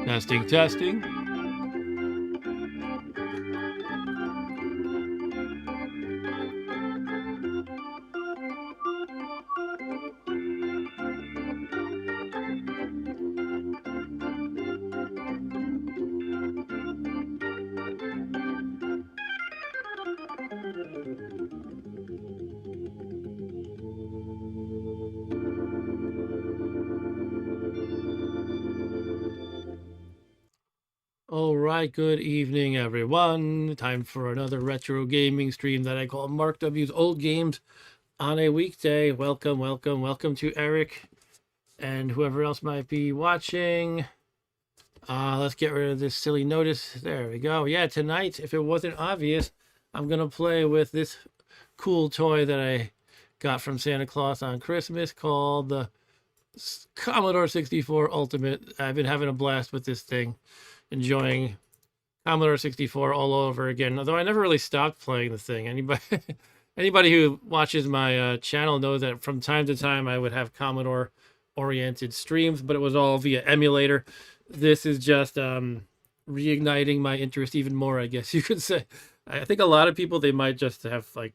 Testing, testing. All right, good evening, everyone. Time for another retro gaming stream that I call Mark W's Old Games on a weekday. Welcome, welcome, welcome to Eric and whoever else might be watching. Let's get rid of this silly notice. There we go. Yeah, tonight, if it wasn't obvious, I'm going to play with this cool toy that I got from Santa Claus on Christmas called the Commodore 64 Ultimate. I've been having a blast with this thing. Enjoying Commodore 64 all over again. Although I never really stopped playing the thing. Anybody who watches my channel knows that from time to time I would have Commodore oriented streams, but it was all via emulator. This is just reigniting my interest even more, I guess you could say. I think a lot of people, they might just have like,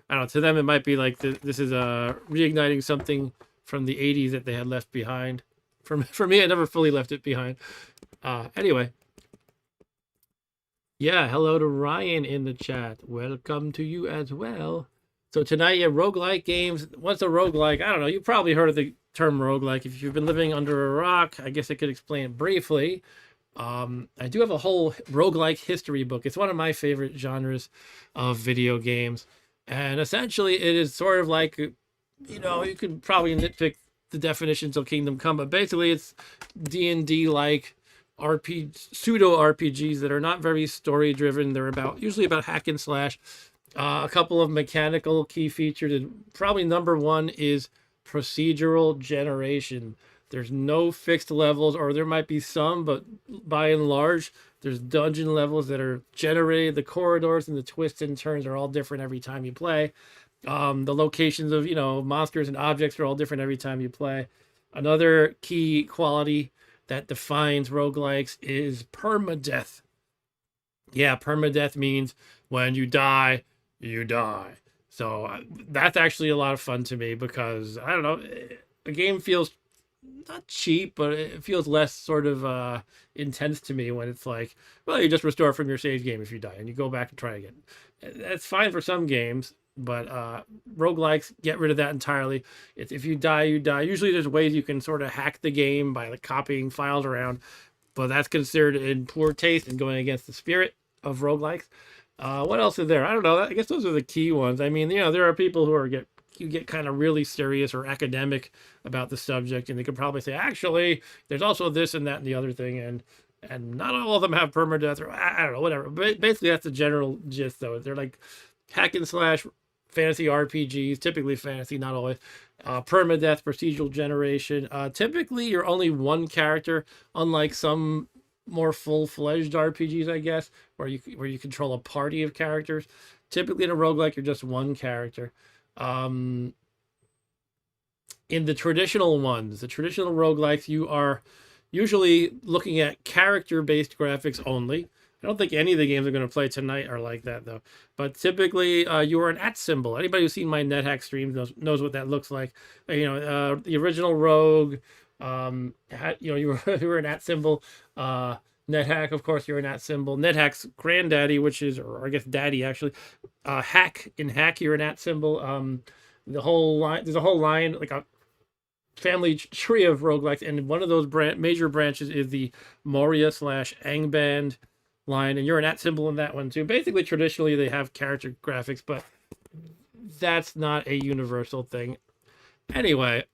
I don't know, to them it might be like this is reigniting something from the 80s that they had left behind. For me, I never fully left it behind. Anyway. Yeah, hello to Ryan in the chat. Welcome to you as well. So tonight, yeah, roguelike games. What's a roguelike? I don't know. You've probably heard of the term roguelike. If you've been living under a rock, I guess I could explain it briefly. I do have a whole roguelike history book. It's one of my favorite genres of video games. And essentially, it is sort of like, you know, you could probably nitpick the definitions of Kingdom Come, but basically it's D&D like pseudo RPGs that are not very story driven. They're usually about hack and slash. A couple of mechanical key features, and probably number one is procedural generation. There's no fixed levels, or there might be some, but by and large, there's dungeon levels that are generated. The corridors and the twists and turns are all different every time you play. The locations of, you know, monsters and objects are all different every time you play. Another key quality that defines roguelikes is permadeath. Yeah, permadeath means when you die, you die. So that's actually a lot of fun to me because, I don't know, the game feels not cheap, but it feels less sort of intense to me when it's like, well, you just restore from your save game if you die and you go back and try again. That's fine for some games, but roguelikes get rid of that entirely. If you die, you die. Usually there's ways you can sort of hack the game by like copying files around, but that's considered in poor taste and going against the spirit of roguelikes. What else is there? I don't know. I guess those are the key ones. I mean, you know, there are people who get kind of really serious or academic about the subject, and they could probably say, actually, there's also this and that and the other thing, and not all of them have permadeath, or I don't know, whatever. But basically, that's the general gist, though. They're like hack and slash fantasy RPGs, typically fantasy, not always. Permadeath, procedural generation. Typically, you're only one character, unlike some more full-fledged RPGs, I guess, where you control a party of characters. Typically in a roguelike, you're just one character. In the traditional ones, the traditional roguelikes, you are usually looking at character-based graphics only. I don't think any of the games I'm going to play tonight are like that, though. But typically, you are an @ symbol. Anybody who's seen my NetHack streams knows what that looks like. You know, the original Rogue, you know, you were an @ symbol. NetHack, of course, you're in that symbol. NetHack's granddaddy, which is, or I guess daddy actually. Hack, in Hack, you're in that symbol. The whole line, there's a whole line, like a family tree of roguelikes, and one of those major branches is the Moria / Angband line, and you're an at symbol in that one too. Basically, traditionally they have character graphics, but that's not a universal thing. Anyway,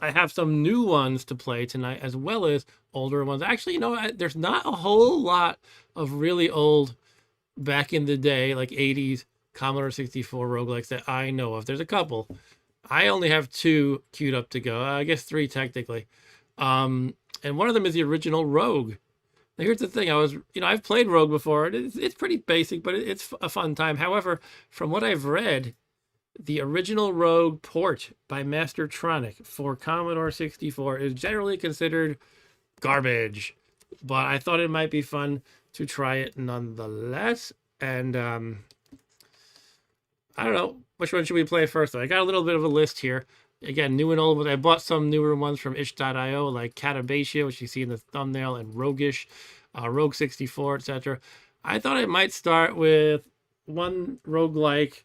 I have some new ones to play tonight, as well as older ones. Actually, you know, there's not a whole lot of really old, back in the day, like 80s Commodore 64 roguelikes that I know of. There's a couple. I only have 2 queued up to go. I guess 3 technically. And one of them is the original Rogue. Now, here's the thing. I've played Rogue before. It's pretty basic, but it's a fun time. However, from what I've read, the original Rogue port by Mastertronic for Commodore 64 is generally considered garbage. But I thought it might be fun to try it nonetheless. And I don't know. Which one should we play first, though? I got a little bit of a list here. Again, new and old, but I bought some newer ones from itch.io, like Katabatia, which you see in the thumbnail, and ROGUEish, Rogue 64, etc. I thought I might start with one roguelike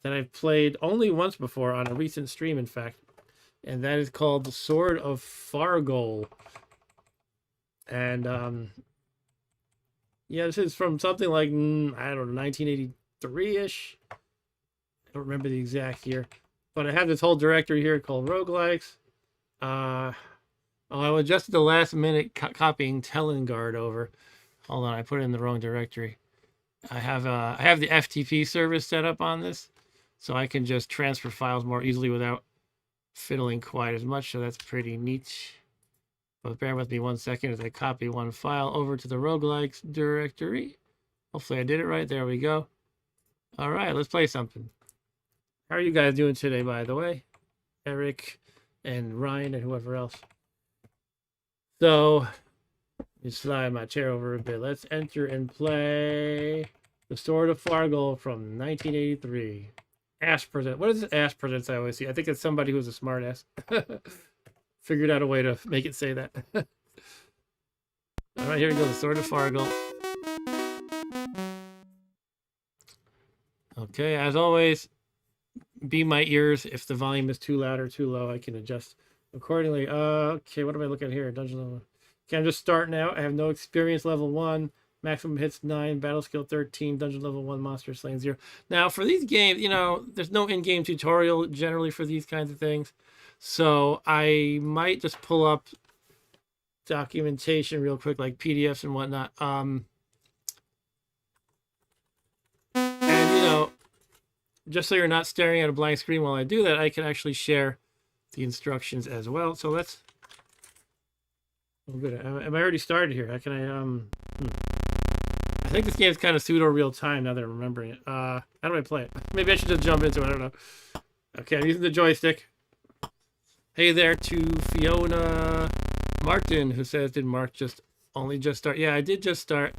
that I've played only once before on a recent stream, in fact, and that is called The Sword of Fargoal. And, yeah, this is from something like, I don't know, 1983-ish. I don't remember the exact year. But I have this whole directory here called Roguelikes. I was just at the last minute copying Telengard over. Hold on, I put it in the wrong directory. I have the FTP service set up on this, so I can just transfer files more easily without fiddling quite as much. So that's pretty neat. But bear with me 1 second as I copy one file over to the Roguelikes directory. Hopefully I did it right. There we go. All right, let's play something. How are you guys doing today, by the way? Eric and Ryan and whoever else. So, just slide my chair over a bit. Let's enter and play The Sword of Fargoal from 1983. Ash present. What is this Ash presents I always see? I think it's somebody who's a smart ass. Figured out a way to make it say that. All right, here we go. The Sword of Fargoal. Okay, as always, be my ears. If the volume is too loud or too low, I can adjust accordingly. Okay, what am I looking at here? Dungeon level. Okay, I'm just starting out. I have no experience, level 1. Maximum hits 9. Battle skill 13. Dungeon level 1. Monster slain 0. Now, for these games, you know, there's no in-game tutorial generally for these kinds of things. So I might just pull up documentation real quick, like PDFs and whatnot. And, you know, just so you're not staring at a blank screen while I do that, I can actually share the instructions as well. So let's... Oh, good. Am I already started here? How can I... I think this game is kind of pseudo real time now that I'm remembering it. How do I play it? Maybe I should just jump into it. I don't know. Okay, I'm using the joystick. Hey there to Fiona Martin, who says, did Mark only just start? Yeah, I did just start.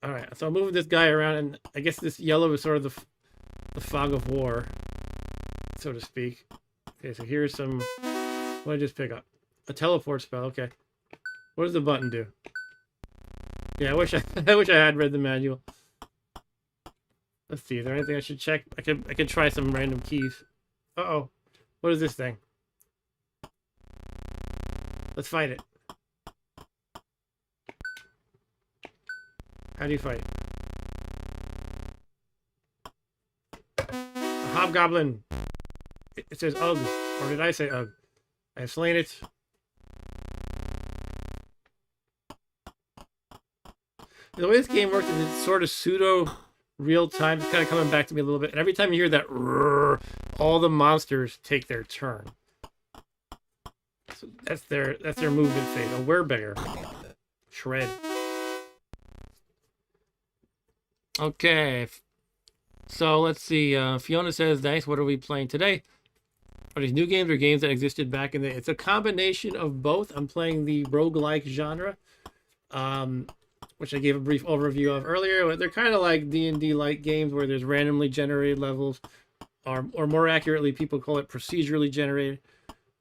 All right, so I'm moving this guy around, and I guess this yellow is sort of the fog of war, so to speak. Okay, so here's some... What did I just pick up? A teleport spell, okay. What does the button do? Yeah, I wish I had read the manual. Let's see, is there anything I should check? I could try some random keys. Uh-oh. What is this thing? Let's fight it. How do you fight? A hobgoblin. It says ugh. Or did I say ugh? I've slain it. The way this game works is it's sort of pseudo real time. It's kind of coming back to me a little bit. And every time you hear that roar, all the monsters take their turn. So that's their movement phase. A werebear. Shred. Okay. So let's see. Fiona says, nice. What are we playing today? Are these new games or games that existed back in the... It's a combination of both. I'm playing the roguelike genre. Which I gave a brief overview of earlier. They're kind of like D&D-like games where there's randomly generated levels, or more accurately, people call it procedurally generated.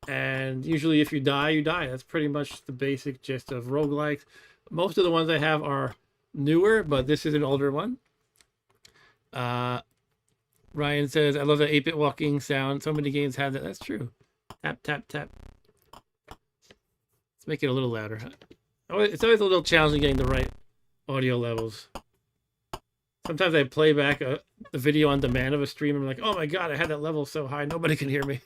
And usually if you die, you die. That's pretty much the basic gist of roguelikes. Most of the ones I have are newer, but this is an older one. Ryan says, I love the 8-bit walking sound. So many games have that. That's true. Tap, tap, tap. Let's make it a little louder. It's always a little challenging getting the right audio levels. Sometimes I play back the video on demand of a stream and I'm like, oh my god, I had that level so high, nobody can hear me.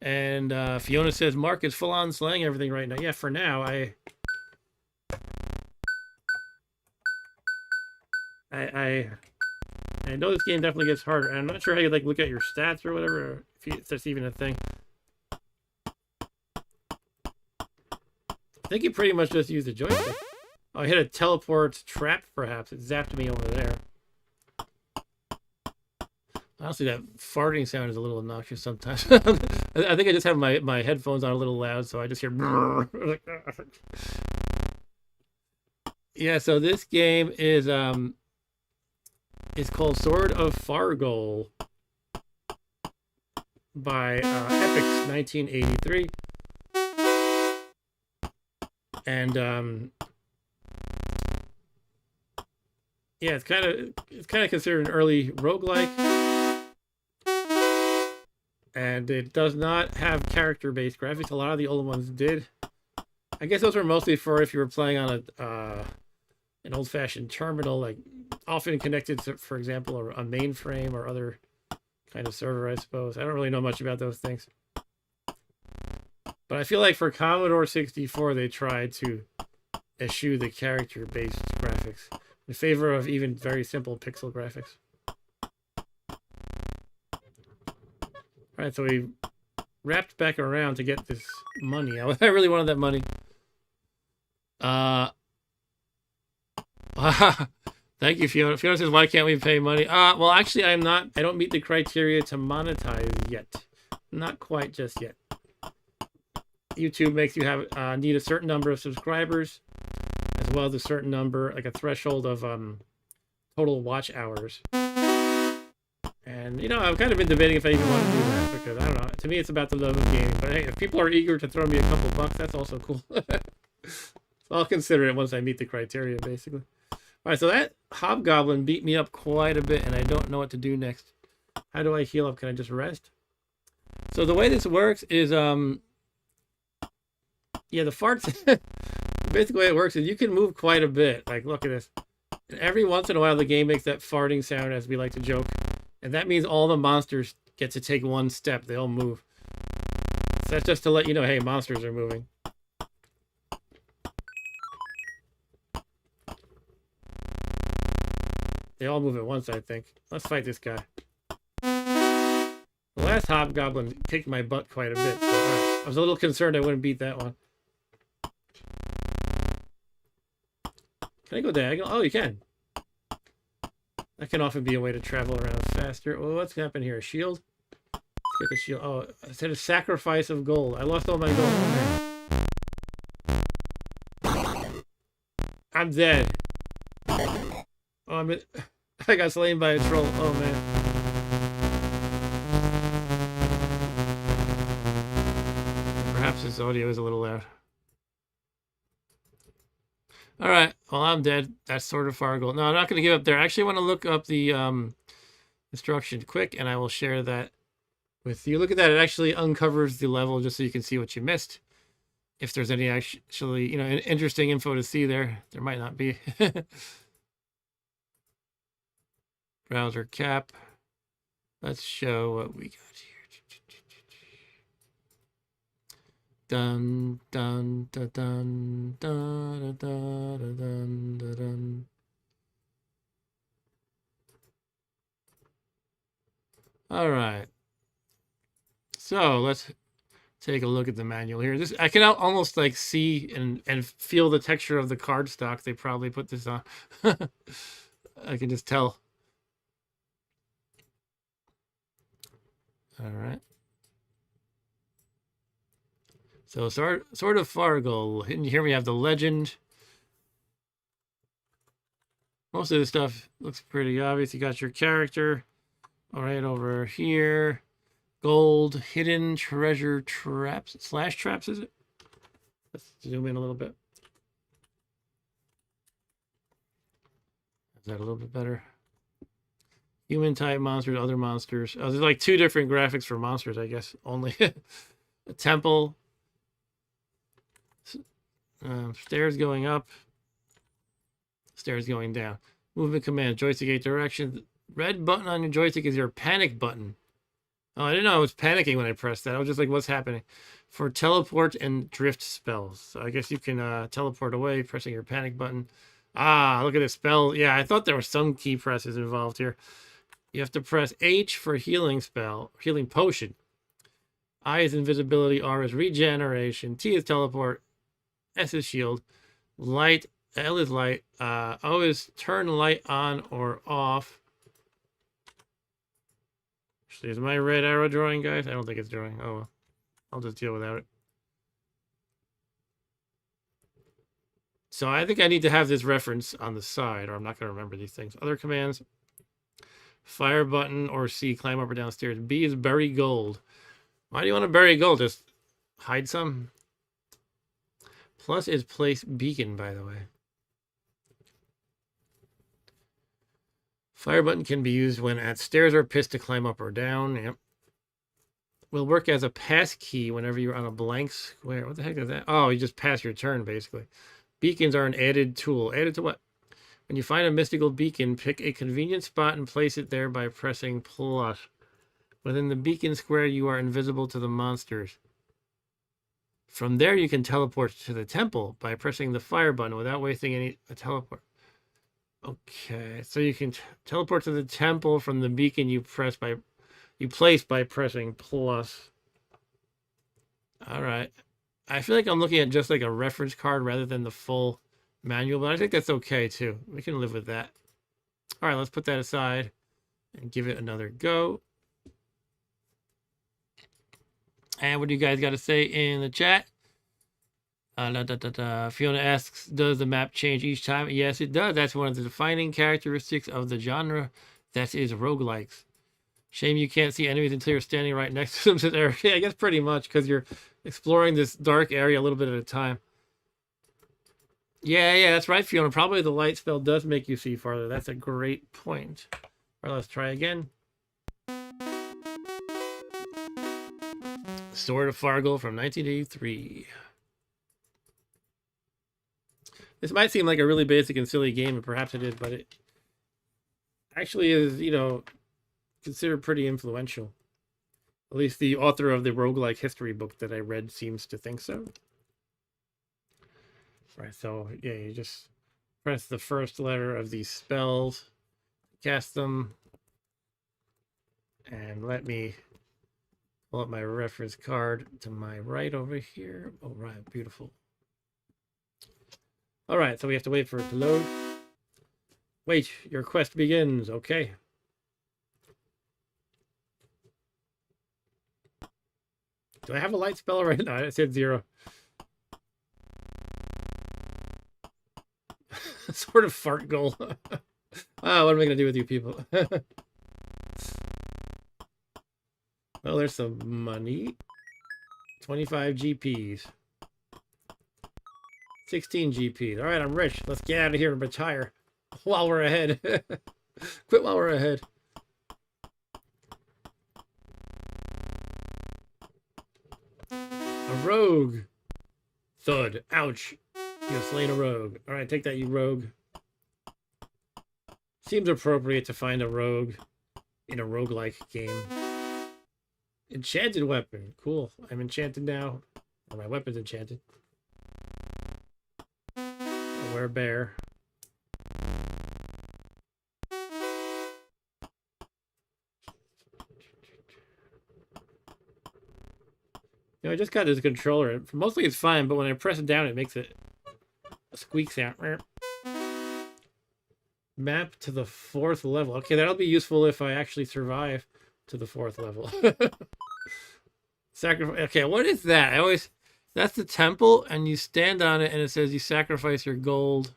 And Fiona says, Mark is full on slaying everything right now. Yeah, for now, I know this game definitely gets harder. And I'm not sure how you like look at your stats or whatever, if that's even a thing. I think you pretty much just use the joystick. Oh, I hit a teleport trap, perhaps. It zapped me over there. Honestly, that farting sound is a little obnoxious sometimes. I think I just have my headphones on a little loud, so I just hear... Yeah, so this game is called Sword of Fargoal by Epix 1983. And yeah, it's kind of considered an early roguelike. And it does not have character-based graphics. A lot of the old ones did. I guess those were mostly for if you were playing on an old-fashioned terminal, like often connected to, for example, a mainframe or other kind of server, I suppose. I don't really know much about those things. But I feel like for Commodore 64, they tried to eschew the character-based graphics in favor of even very simple pixel graphics. All right, so we wrapped back around to get this money. I really wanted that money. Thank you, Fiona. Fiona says, why can't we pay money? Well, actually, I don't meet the criteria to monetize yet. Not quite just yet. YouTube makes you have need a certain number of subscribers, as well as a certain number, like a threshold of total watch hours. And, you know, I've kind of been debating if I even want to do that, because, I don't know, to me it's about the love of gaming. But hey, if people are eager to throw me a couple bucks, that's also cool. So I'll consider it once I meet the criteria, basically. Alright, so that hobgoblin beat me up quite a bit, and I don't know what to do next. How do I heal up? Can I just rest? So the way this works is, yeah, the farts... Basically the way it works is you can move quite a bit. Like, look at this. And every once in a while the game makes that farting sound, as we like to joke. And that means all the monsters get to take one step. They all move. So that's just to let you know, hey, monsters are moving. They all move at once, I think. Let's fight this guy. The last hobgoblin kicked my butt quite a bit. So, right. I was a little concerned I wouldn't beat that one. Can I go diagonal? Oh, you can. That can often be a way to travel around faster. Well, what's happened here? A shield? Let's get the shield. Oh, it said a sacrifice of gold. I lost all my gold. Oh, man. I'm dead. Oh, I got slain by a troll. Oh, man. Perhaps this audio is a little loud. All right. Well, I'm dead. That's Sword of Fargoal. No, I'm not going to give up there. I actually want to look up the instruction quick, and I will share that with you. Look at that. It actually uncovers the level just so you can see what you missed. If there's any actually, you know, interesting info to see there. There might not be. Browser cap. Let's show what we got here. Dun dun dun dun dun dun dun dun dun. All right. So let's take a look at the manual here. This I can almost like see and feel the texture of the cardstock they probably put this on. I can just tell. All right. So Sword of Fargoal. And here we have the legend. Most of this stuff looks pretty obvious. You got your character. All right, over here. Gold, hidden treasure traps. Slash traps, is it? Let's zoom in a little bit. Is that a little bit better? Human type monsters, other monsters. Oh, there's like 2 different graphics for monsters, I guess. Only a temple. Stairs going up. Stairs going down. Movement command. Joystick 8 direction. Red button on your joystick is your panic button. Oh, I didn't know I was panicking when I pressed that. I was just like, what's happening? For teleport and drift spells. So I guess you can teleport away pressing your panic button. Ah, look at this spell. Yeah, I thought there were some key presses involved here. You have to press H for healing spell, healing potion. I is invisibility, R is regeneration, T is teleport, S is shield, light, L is light, O is turn light on or off. Actually, is my red arrow drawing, guys? I don't think it's drawing. Oh, well. I'll just deal without it. So I think I need to have this reference on the side, or I'm not going to remember these things. Other commands. Fire button or C, climb up or down stairs. B is bury gold. Why do you want to bury gold? Just hide some? Plus is place beacon, by the way. Fire button can be used when at stairs or pits to climb up or down. Yep. Will work as a pass key whenever you're on a blank square. What the heck is that? Oh, you just pass your turn, basically. Beacons are an added tool. Added to what? When you find a mystical beacon, pick a convenient spot and place it there by pressing plus. Within the beacon square, you are invisible to the monsters. From there, you can teleport to the temple by pressing the fire button without wasting a teleport. Okay, so you can teleport to the temple from the beacon you place by pressing plus. All right. I feel like I'm looking at just like a reference card rather than the full manual, but I think that's okay too. We can live with that. All right, let's put that aside and give it another go. And what do you guys got to say in the chat? Fiona asks, does the map change each time? Yes, it does. That's one of the defining characteristics of the genre. That is roguelikes. Shame you can't see enemies until you're standing right next to them, says Eric. Yeah, I guess pretty much, because you're exploring this dark area a little bit at a time. Yeah, that's right, Fiona. Probably the light spell does make you see farther. That's a great point. All right, let's try again. Sword of Fargoal from 1983. This might seem like a really basic and silly game, and perhaps it is, but it actually is, considered pretty influential. At least the author of the roguelike history book that I read seems to think so. Right, so yeah, you just press the first letter of these spells, cast them, and let me pull up my reference card to my right over here. All right, beautiful. All right, so we have to wait for it to load. Wait, your quest begins. Okay. Do I have a light spell right now? I said 0. Sort of Fargoal. What am I going to do with you people? Well, there's some money. 25 GPs. 16 GPs. All right, I'm rich. Let's get out of here and retire while we're ahead. Quit while we're ahead. A rogue. Thud. Ouch. You have slain a rogue. All right, take that, you rogue. Seems appropriate to find a rogue in a roguelike game. Enchanted weapon. Cool. I'm enchanted now. Or my weapon's enchanted. Wear bear. I just got this controller. Mostly it's fine, but when I press it down, it makes it a squeak sound. Map to the 4th level. Okay, that'll be useful if I actually survive to the 4th level. Sacrifice. Okay, what is that? That's the temple, and you stand on it, and it says you sacrifice your gold.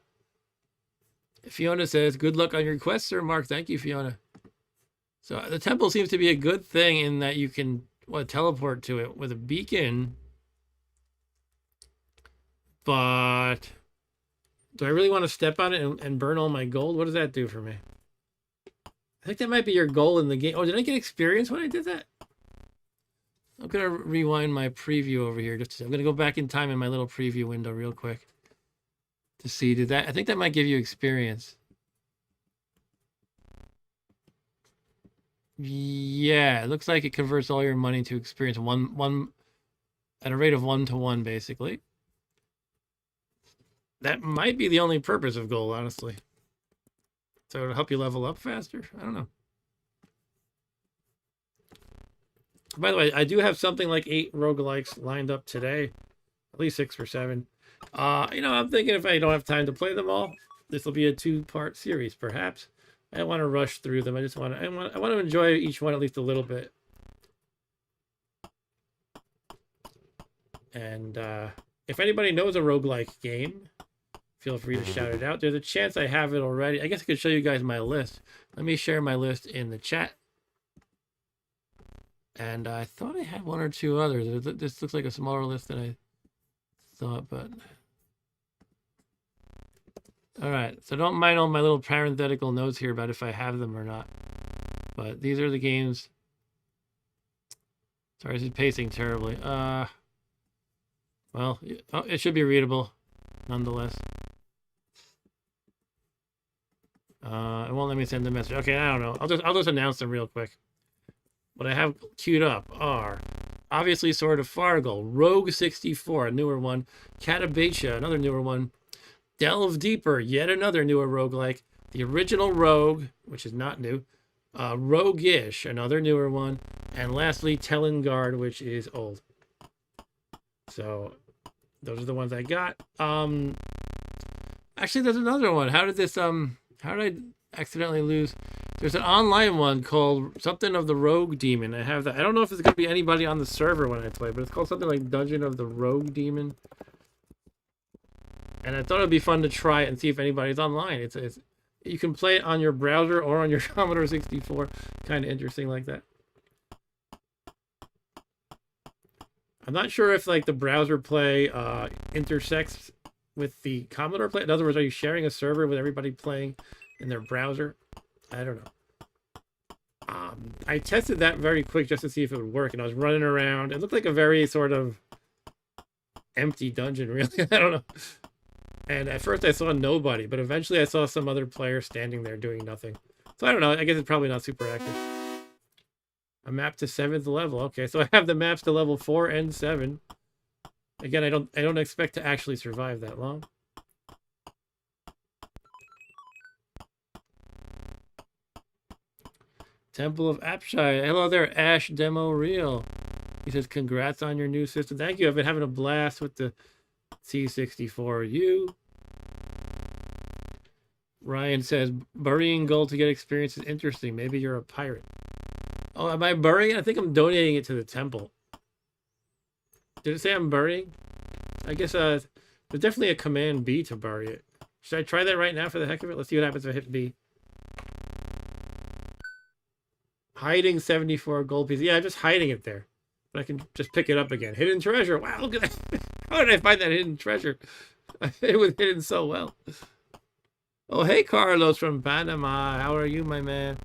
Fiona says, good luck on your quest, Sir Mark. Thank you, Fiona. So the temple seems to be a good thing in that you can teleport to it with a beacon. But do I really want to step on it and burn all my gold? What does that do for me? I think that might be your goal in the game. Oh, did I get experience when I did that? I'm going to rewind my preview over here. I'm going to go back in time in my little preview window real quick to see. I think that might give you experience. Yeah, it looks like it converts all your money to experience one at a rate of 1 to 1, basically. That might be the only purpose of gold, honestly. So it'll help you level up faster? I don't know. By the way, I do have something like 8 roguelikes lined up today. At least 6 or 7. I'm thinking if I don't have time to play them all, this will be a 2-part series, perhaps. I don't want to rush through them. I want to enjoy each one at least a little bit. And if anybody knows a roguelike game, feel free to shout it out. There's a chance I have it already. I guess I could show you guys my list. Let me share my list in the chat. And I thought I had 1 or 2 others. This looks like a smaller list than I thought, but... Alright, so don't mind all my little parenthetical notes here about if I have them or not. But these are the games. Sorry, this is pacing terribly. Well, it should be readable, nonetheless. It won't let me send the message. Okay, I don't know. I'll just announce them real quick. What I have queued up are obviously Sword of Fargoal, Rogue 64, a newer one, Katabatia, another newer one, Delve Deeper, yet another newer roguelike, the original Rogue, which is not new, ROGUEish, another newer one, and lastly Telengard, which is old. So those are the ones I got. Actually, there's another one. How did I accidentally lose? There's an online one called something of the Rogue Demon. I have that. I don't know if it's going to be anybody on the server when I play, but it's called something like Dungeon of the Rogue Demon. And I thought it'd be fun to try it and see if anybody's online. You can play it on your browser or on your Commodore 64. Kind of interesting like that. I'm not sure if like the browser play intersects with the Commodore play. In other words, are you sharing a server with everybody playing in their browser? I don't know. I tested that very quick just to see if it would work, and I was running around. It looked like a very sort of empty dungeon, really. I don't know. And at first I saw nobody, but eventually I saw some other player standing there doing nothing. So I don't know. I guess it's probably not super active. A map to 7th level. Okay, so I have the maps to level 4 and 7. Again, I don't expect to actually survive that long. Temple of Apshai. Hello there, Ash Demo Real. He says, congrats on your new system. Thank you. I've been having a blast with the C64U. Ryan says, burying gold to get experience is interesting. Maybe you're a pirate. Oh, am I burying it? I think I'm donating it to the temple. Did it say I'm burying? I guess there's definitely a command B to bury it. Should I try that right now for the heck of it? Let's see what happens if I hit B. Hiding 74 gold pieces. Yeah, I'm just hiding it there. But I can just pick it up again. Hidden treasure. Wow, look at that. How did I find that hidden treasure? It was hidden so well. Oh, hey, Carlos from Panama. How are you, my man?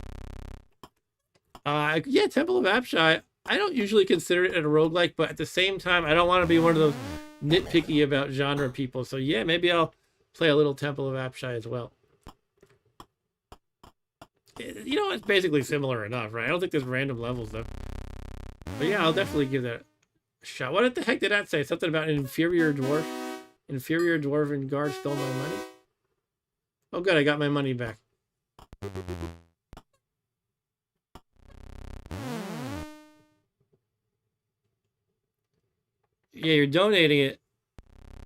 Yeah, Temple of Apshai. I don't usually consider it a roguelike, but at the same time, I don't want to be one of those nitpicky about genre people. So yeah, maybe I'll play a little Temple of Apshai as well. You know, it's basically similar enough, right? I don't think there's random levels, though. But yeah, I'll definitely give that a shot. What the heck did that say? Something about an inferior dwarf? Inferior dwarven guard stole my money? Oh, good, I got my money back. Yeah, you're donating it.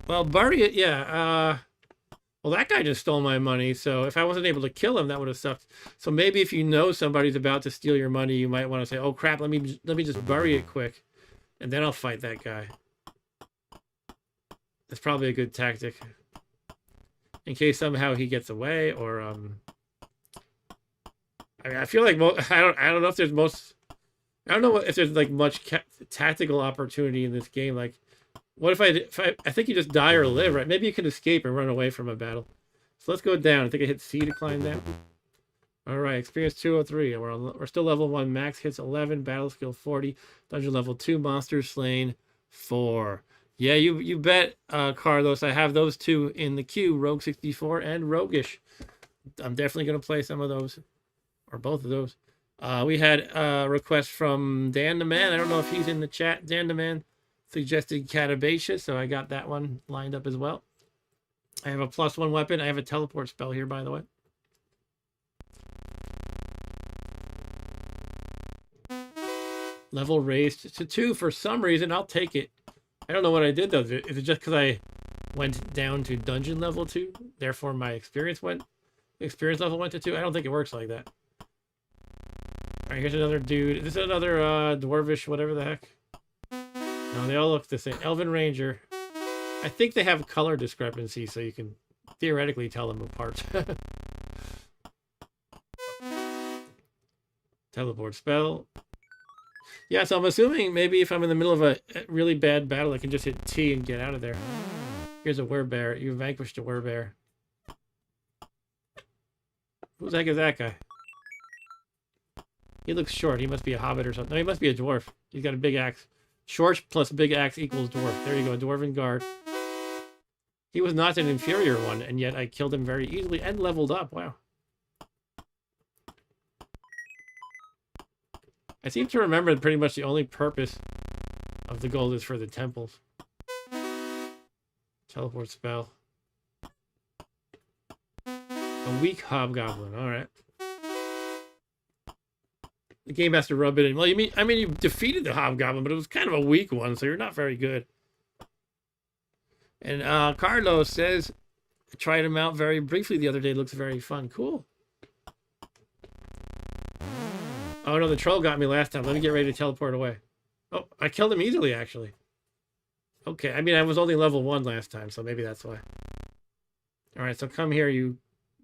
Well, bury it, yeah. Well, that guy just stole my money, so if I wasn't able to kill him, that would have sucked. So maybe if you know somebody's about to steal your money, you might want to say, oh crap, let me just bury it quick, and then I'll fight that guy. That's probably a good tactic. in case somehow he gets away, or I mean, I feel like I don't know if there's I don't know if there's like much tactical opportunity in this game. Like, what if I think you just die or live, right? Maybe you can escape and run away from a battle. So let's go down. I think I hit C to climb down. All right, experience 203. We're still level 1. Max hits 11. Battle skill 40. Dungeon level 2. Monsters slain 4. Yeah, you bet, Carlos. I have those two in the queue: Rogue 64 and Rogueish. I'm definitely gonna play some of those, or both of those. We had a request from Dan the Man. I don't know if he's in the chat. Dan the Man suggested Katabatia, so I got that one lined up as well. I have a +1 weapon. I have a teleport spell here, by the way. Level raised to 2 for some reason. I'll take it. I don't know what I did, though. Is it just because I went down to dungeon level 2? Therefore, my experience level went to 2? I don't think it works like that. All right, here's another dude. This is another dwarvish, whatever the heck. No, they all look the same. Elven Ranger. I think they have color discrepancy, so you can theoretically tell them apart. Teleport spell. Yeah, so I'm assuming maybe if I'm in the middle of a really bad battle, I can just hit T and get out of there. Here's a werebear. You vanquished a werebear. Who the heck is that guy? He looks short. He must be a hobbit or something. No, he must be a dwarf. He's got a big axe. Short plus big axe equals dwarf. There you go, Dwarven Guard. He was not an inferior one, and yet I killed him very easily and leveled up. Wow. I seem to remember that pretty much the only purpose of the gold is for the temples. Teleport spell. A weak hobgoblin. All right. The game has to rub it in. Well, I mean, you defeated the hobgoblin, but it was kind of a weak one, so you're not very good. And Carlos says, I tried him out very briefly the other day. Looks very fun. Cool. Oh, no, the troll got me last time. Let me get ready to teleport away. Oh, I killed him easily, actually. Okay, I mean, I was only level 1 last time, so maybe that's why. All right, so come here, you...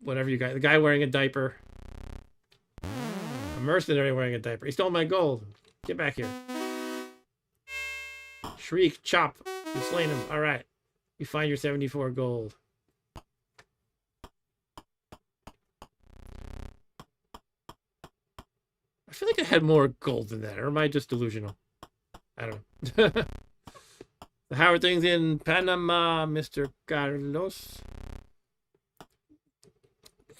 whatever you got. The guy wearing a diaper. A mercenary wearing a diaper. He stole my gold. Get back here. Shriek, chop. You slain him. All right. You find your 74 gold. I feel like I had more gold than that, or am I just delusional? I don't know. How are things in Panama, Mr. Carlos?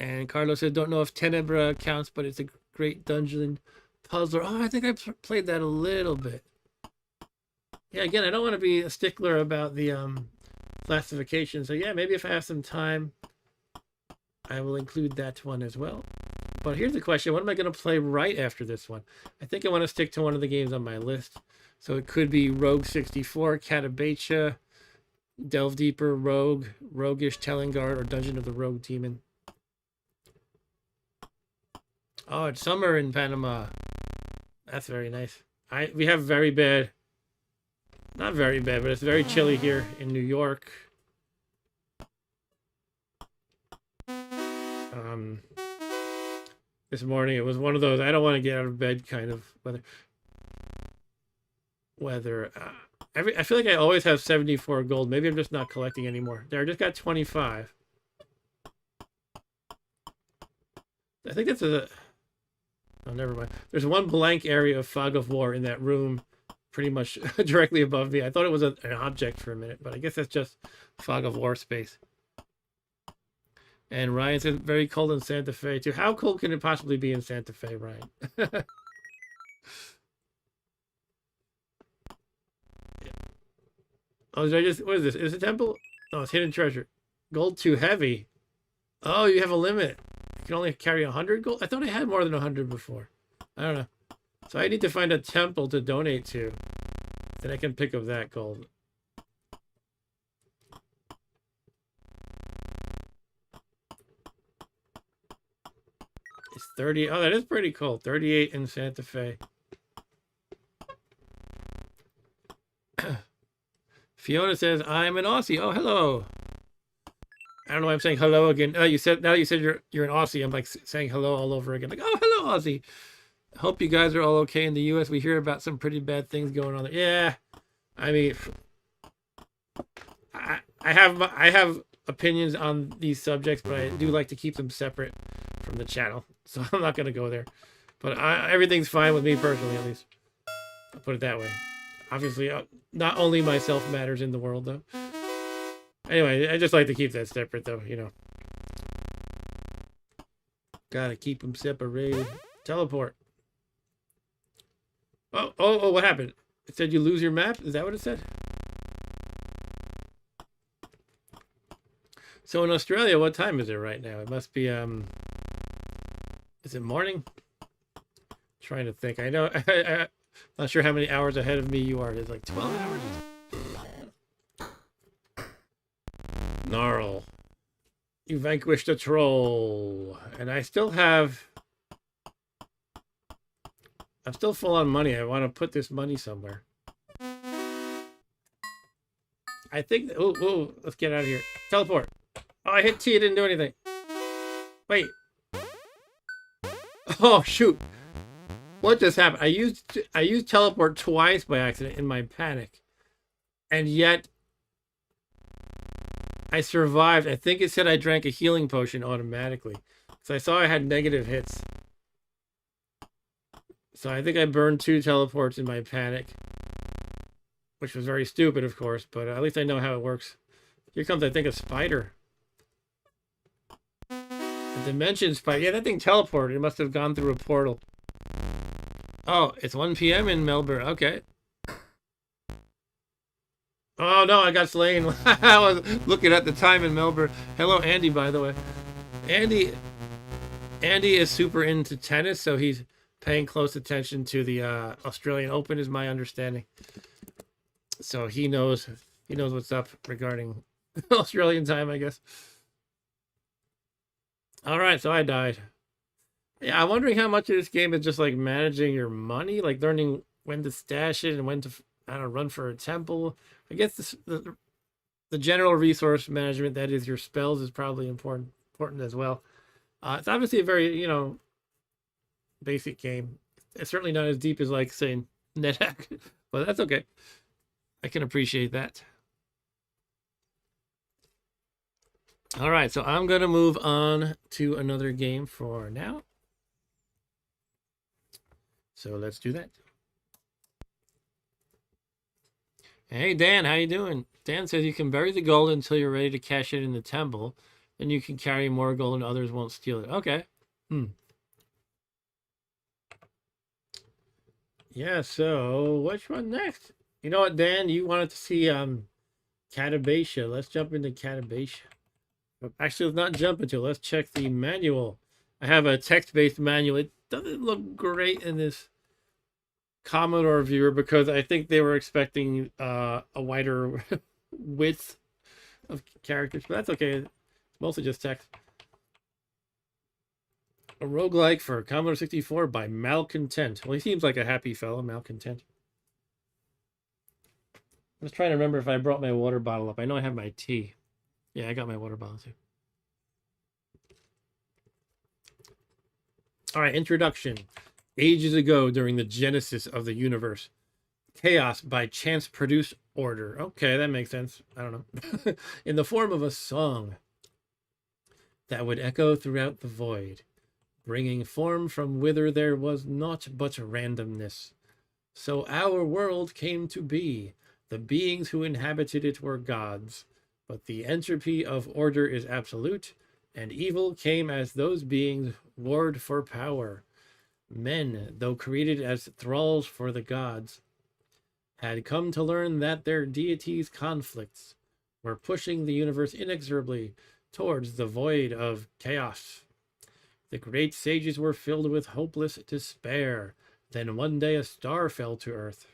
And Carlos said, don't know if Tenebra counts, but it's a great dungeon puzzler. Oh, I think I played that a little bit. Yeah, again, I don't want to be a stickler about the classification. So yeah, maybe if I have some time, I will include that one as well. But here's the question. What am I going to play right after this one? I think I want to stick to one of the games on my list. So it could be Rogue 64, Katabatia, Delve Deeper, Rogue, Rogueish, Telengard, or Dungeon of the Rogue Demon. Oh, it's summer in Panama. That's very nice. We have very bad, not very bad, but it's very chilly here in New York. This morning it was one of those I don't want to get out of bed kind of weather. I feel like I always have 74 gold. Maybe I'm just not collecting anymore. There, I just got 25. I think that's a... Oh, never mind. There's one blank area of Fog of War in that room pretty much directly above me. I thought it was an object for a minute, but I guess that's just Fog of War space. And Ryan says, very cold in Santa Fe, too. How cold can it possibly be in Santa Fe, Ryan? Oh, did I just... What is this? Is it a temple? Oh, it's hidden treasure. Gold too heavy. Oh, you have a limit. You can only carry 100 gold? I thought I had more than 100 before. I don't know. So I need to find a temple to donate to. Then I can pick up that gold. It's 30. Oh, that is pretty cool. 38 in Santa Fe. Fiona says, I'm an Aussie. Oh, hello. I don't know why I'm saying hello again. Oh, you said now you said you're an Aussie. I'm like saying hello all over again. Like, oh, hello, Aussie. Hope you guys are all okay in the U.S. We hear about some pretty bad things going on there. Yeah, I mean, I have opinions on these subjects, but I do like to keep them separate from the channel, so I'm not gonna go there. But everything's fine with me personally, at least. I'll put it that way. Obviously, not only myself matters in the world, though. Anyway, I just like to keep that separate, though, you know. Gotta keep them separated. Teleport. Oh, what happened? It said you lose your map? Is that what it said? So in Australia, what time is it right now? It must be, is it morning? Trying to think. I know, I'm not sure how many hours ahead of me you are. It's like 12 hours. Gnarl. You vanquished a troll. And I'm still full on money. I want to put this money somewhere. I think, oh, let's get out of here. Teleport. Oh, I hit T, it didn't do anything. Wait. Oh, shoot. What just happened? I used teleport twice by accident in my panic. And yet I survived. I think it said I drank a healing potion automatically. So I saw I had negative hits. So I think I burned 2 teleports in my panic. Which was very stupid, of course, but at least I know how it works. Here comes, I think, a spider. A dimension spider. Yeah, that thing teleported. It must have gone through a portal. Oh, it's 1 p.m. in Melbourne. Okay. Oh, no, I got slain. I was looking at the time in Melbourne. Hello, Andy, by the way. Andy is super into tennis, so he's paying close attention to the Australian Open, is my understanding. So he knows what's up regarding Australian time, I guess. All right, so I died. Yeah, I'm wondering how much of this game is just like managing your money, like learning when to stash it and when to, I don't know, run for a temple. I guess the general resource management, that is your spells, is probably important as well. It's obviously a very, you know, basic game. It's certainly not as deep as, like, say, NetHack, but that's okay. I can appreciate that. All right, so I'm going to move on to another game for now. So let's do that. Hey, Dan, how you doing? Dan says you can bury the gold until you're ready to cash it in the temple. Then you can carry more gold and others won't steal it. Okay. Yeah, so which one next? You know what, Dan? You wanted to see Katabatia. Let's jump into Katabatia. Actually, let's not jump into it. Let's check the manual. I have a text-based manual. It doesn't look great in this Commodore viewer because I think they were expecting a wider width of characters, but that's okay. It's mostly just text. A roguelike for Commodore 64 by Malcontent. Well, he seems like a happy fellow, Malcontent. I was trying to remember if I brought my water bottle up. I know I have my tea. Yeah, I got my water bottle too. All right, introduction. Ages ago, during the genesis of the universe, chaos by chance produced order. Okay, that makes sense. I don't know. In the form of a song that would echo throughout the void, bringing form from whither there was naught but randomness. So our world came to be. The beings who inhabited it were gods, but the entropy of order is absolute, and evil came as those beings warred for power. Men, though created as thralls for the gods, had come to learn that their deities' conflicts were pushing the universe inexorably towards the void of chaos. The great sages were filled with hopeless despair. Then one day a star fell to Earth.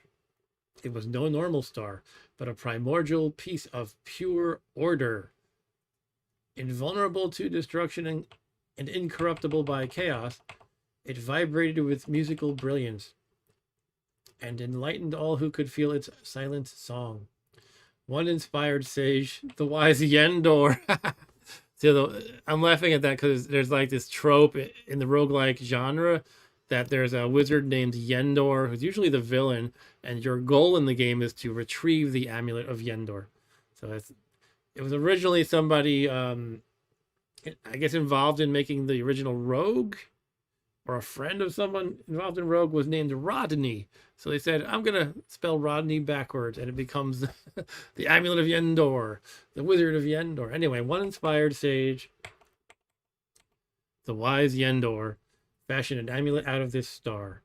It was no normal star, but a primordial piece of pure order. Invulnerable to destruction and incorruptible by chaos, it vibrated with musical brilliance and enlightened all who could feel its silent song. One inspired sage, the wise Yendor, So I'm laughing at that because there's like this trope in the roguelike genre that there's a wizard named Yendor who's usually the villain, and your goal in the game is to retrieve the amulet of Yendor. So it was originally somebody, I guess, involved in making the original Rogue, or a friend of someone involved in Rogue was named Rodney. So they said, I'm going to spell Rodney backwards, and it becomes the Amulet of Yendor, the Wizard of Yendor. Anyway, one inspired sage, the wise Yendor, fashioned an amulet out of this star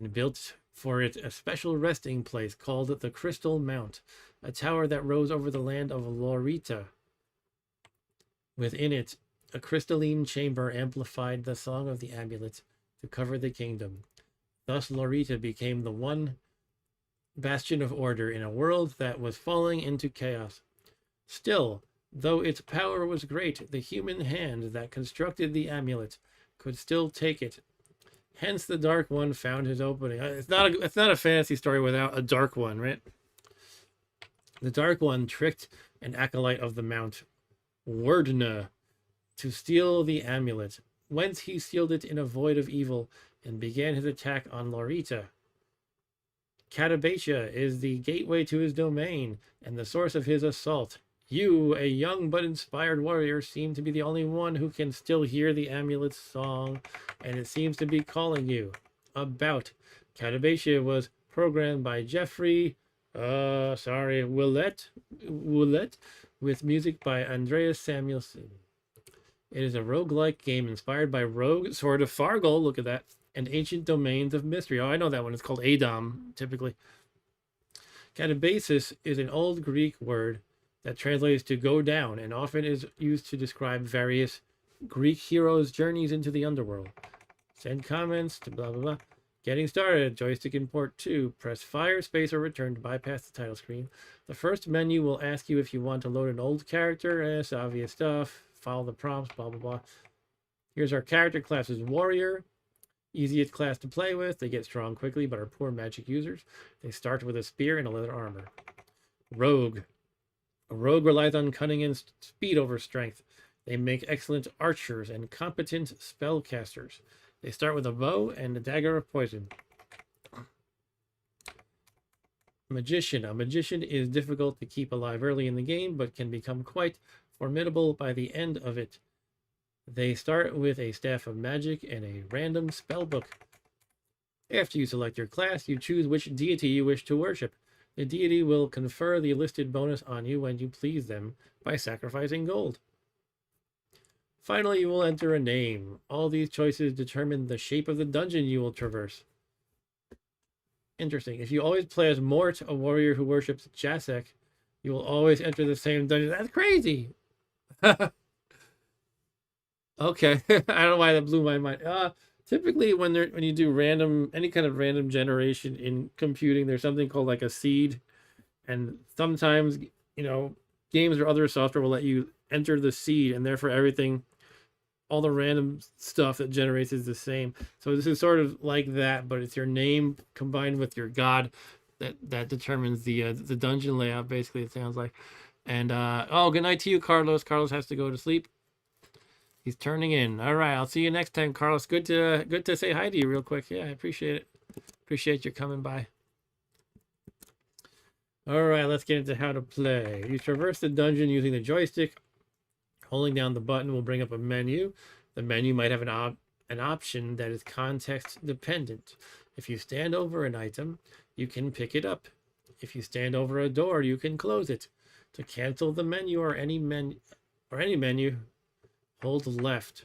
and built for it a special resting place called the Crystal Mount, a tower that rose over the land of Lorita. Within it, a crystalline chamber amplified the song of the amulet to cover the kingdom. Thus, Lorita became the one bastion of order in a world that was falling into chaos. Still, though its power was great, the human hand that constructed the amulet could still take it. Hence, the Dark One found his opening. It's not a fantasy story without a Dark One, right? The Dark One tricked an acolyte of the Mount, Werdna, to steal the amulet, whence he sealed it in a void of evil and began his attack on Lorita. Katabatia is the gateway to his domain and the source of his assault. You, a young but inspired warrior, seem to be the only one who can still hear the amulet's song, and it seems to be calling you. About Katabatia was programmed by Jeffrey, Willett, with music by Andreas Samuelson. It is a roguelike game inspired by Rogue, Sword of Fargoal, look at that, and Ancient Domains of Mystery. Oh, I know that one. It's called Adam, typically. Katabasis is an old Greek word that translates to go down and often is used to describe various Greek heroes' journeys into the underworld. Send comments to blah, blah, blah. Getting started. Joystick import 2. Press fire, space, or return to bypass the title screen. The first menu will ask you if you want to load an old character. It's obvious stuff. Follow the prompts, blah, blah, blah. Here's our character classes. Warrior. Easiest class to play with. They get strong quickly, but are poor magic users. They start with a spear and a leather armor. Rogue. A rogue relies on cunning and speed over strength. They make excellent archers and competent spellcasters. They start with a bow and a dagger of poison. Magician. A magician is difficult to keep alive early in the game, but can become quite formidable by the end of it. They start with a staff of magic and a random spell book. After you select your class, you choose which deity you wish to worship. The deity will confer the listed bonus on you when you please them by sacrificing gold. Finally, you will enter a name. All these choices determine the shape of the dungeon you will traverse. Interesting. If you always play as Mort, a warrior who worships Jasek, you will always enter the same dungeon. That's crazy! Okay, I don't know why that blew my mind. Typically, when you do any kind of random generation in computing, there's something called like a seed, and sometimes games or other software will let you enter the seed, and therefore all the random stuff that generates is the same. So this is sort of like that, but it's your name combined with your god that determines the dungeon layout. Basically, it sounds like. And good night to you, Carlos. Carlos has to go to sleep. He's turning in. All right, I'll see you next time, Carlos. Good to say hi to you real quick. Yeah, I appreciate it. Appreciate you coming by. All right, let's get into how to play. You traverse the dungeon using the joystick. Holding down the button will bring up a menu. The menu might have an option that is context dependent. If you stand over an item, you can pick it up. If you stand over a door, you can close it. To cancel the menu or any menu, hold left.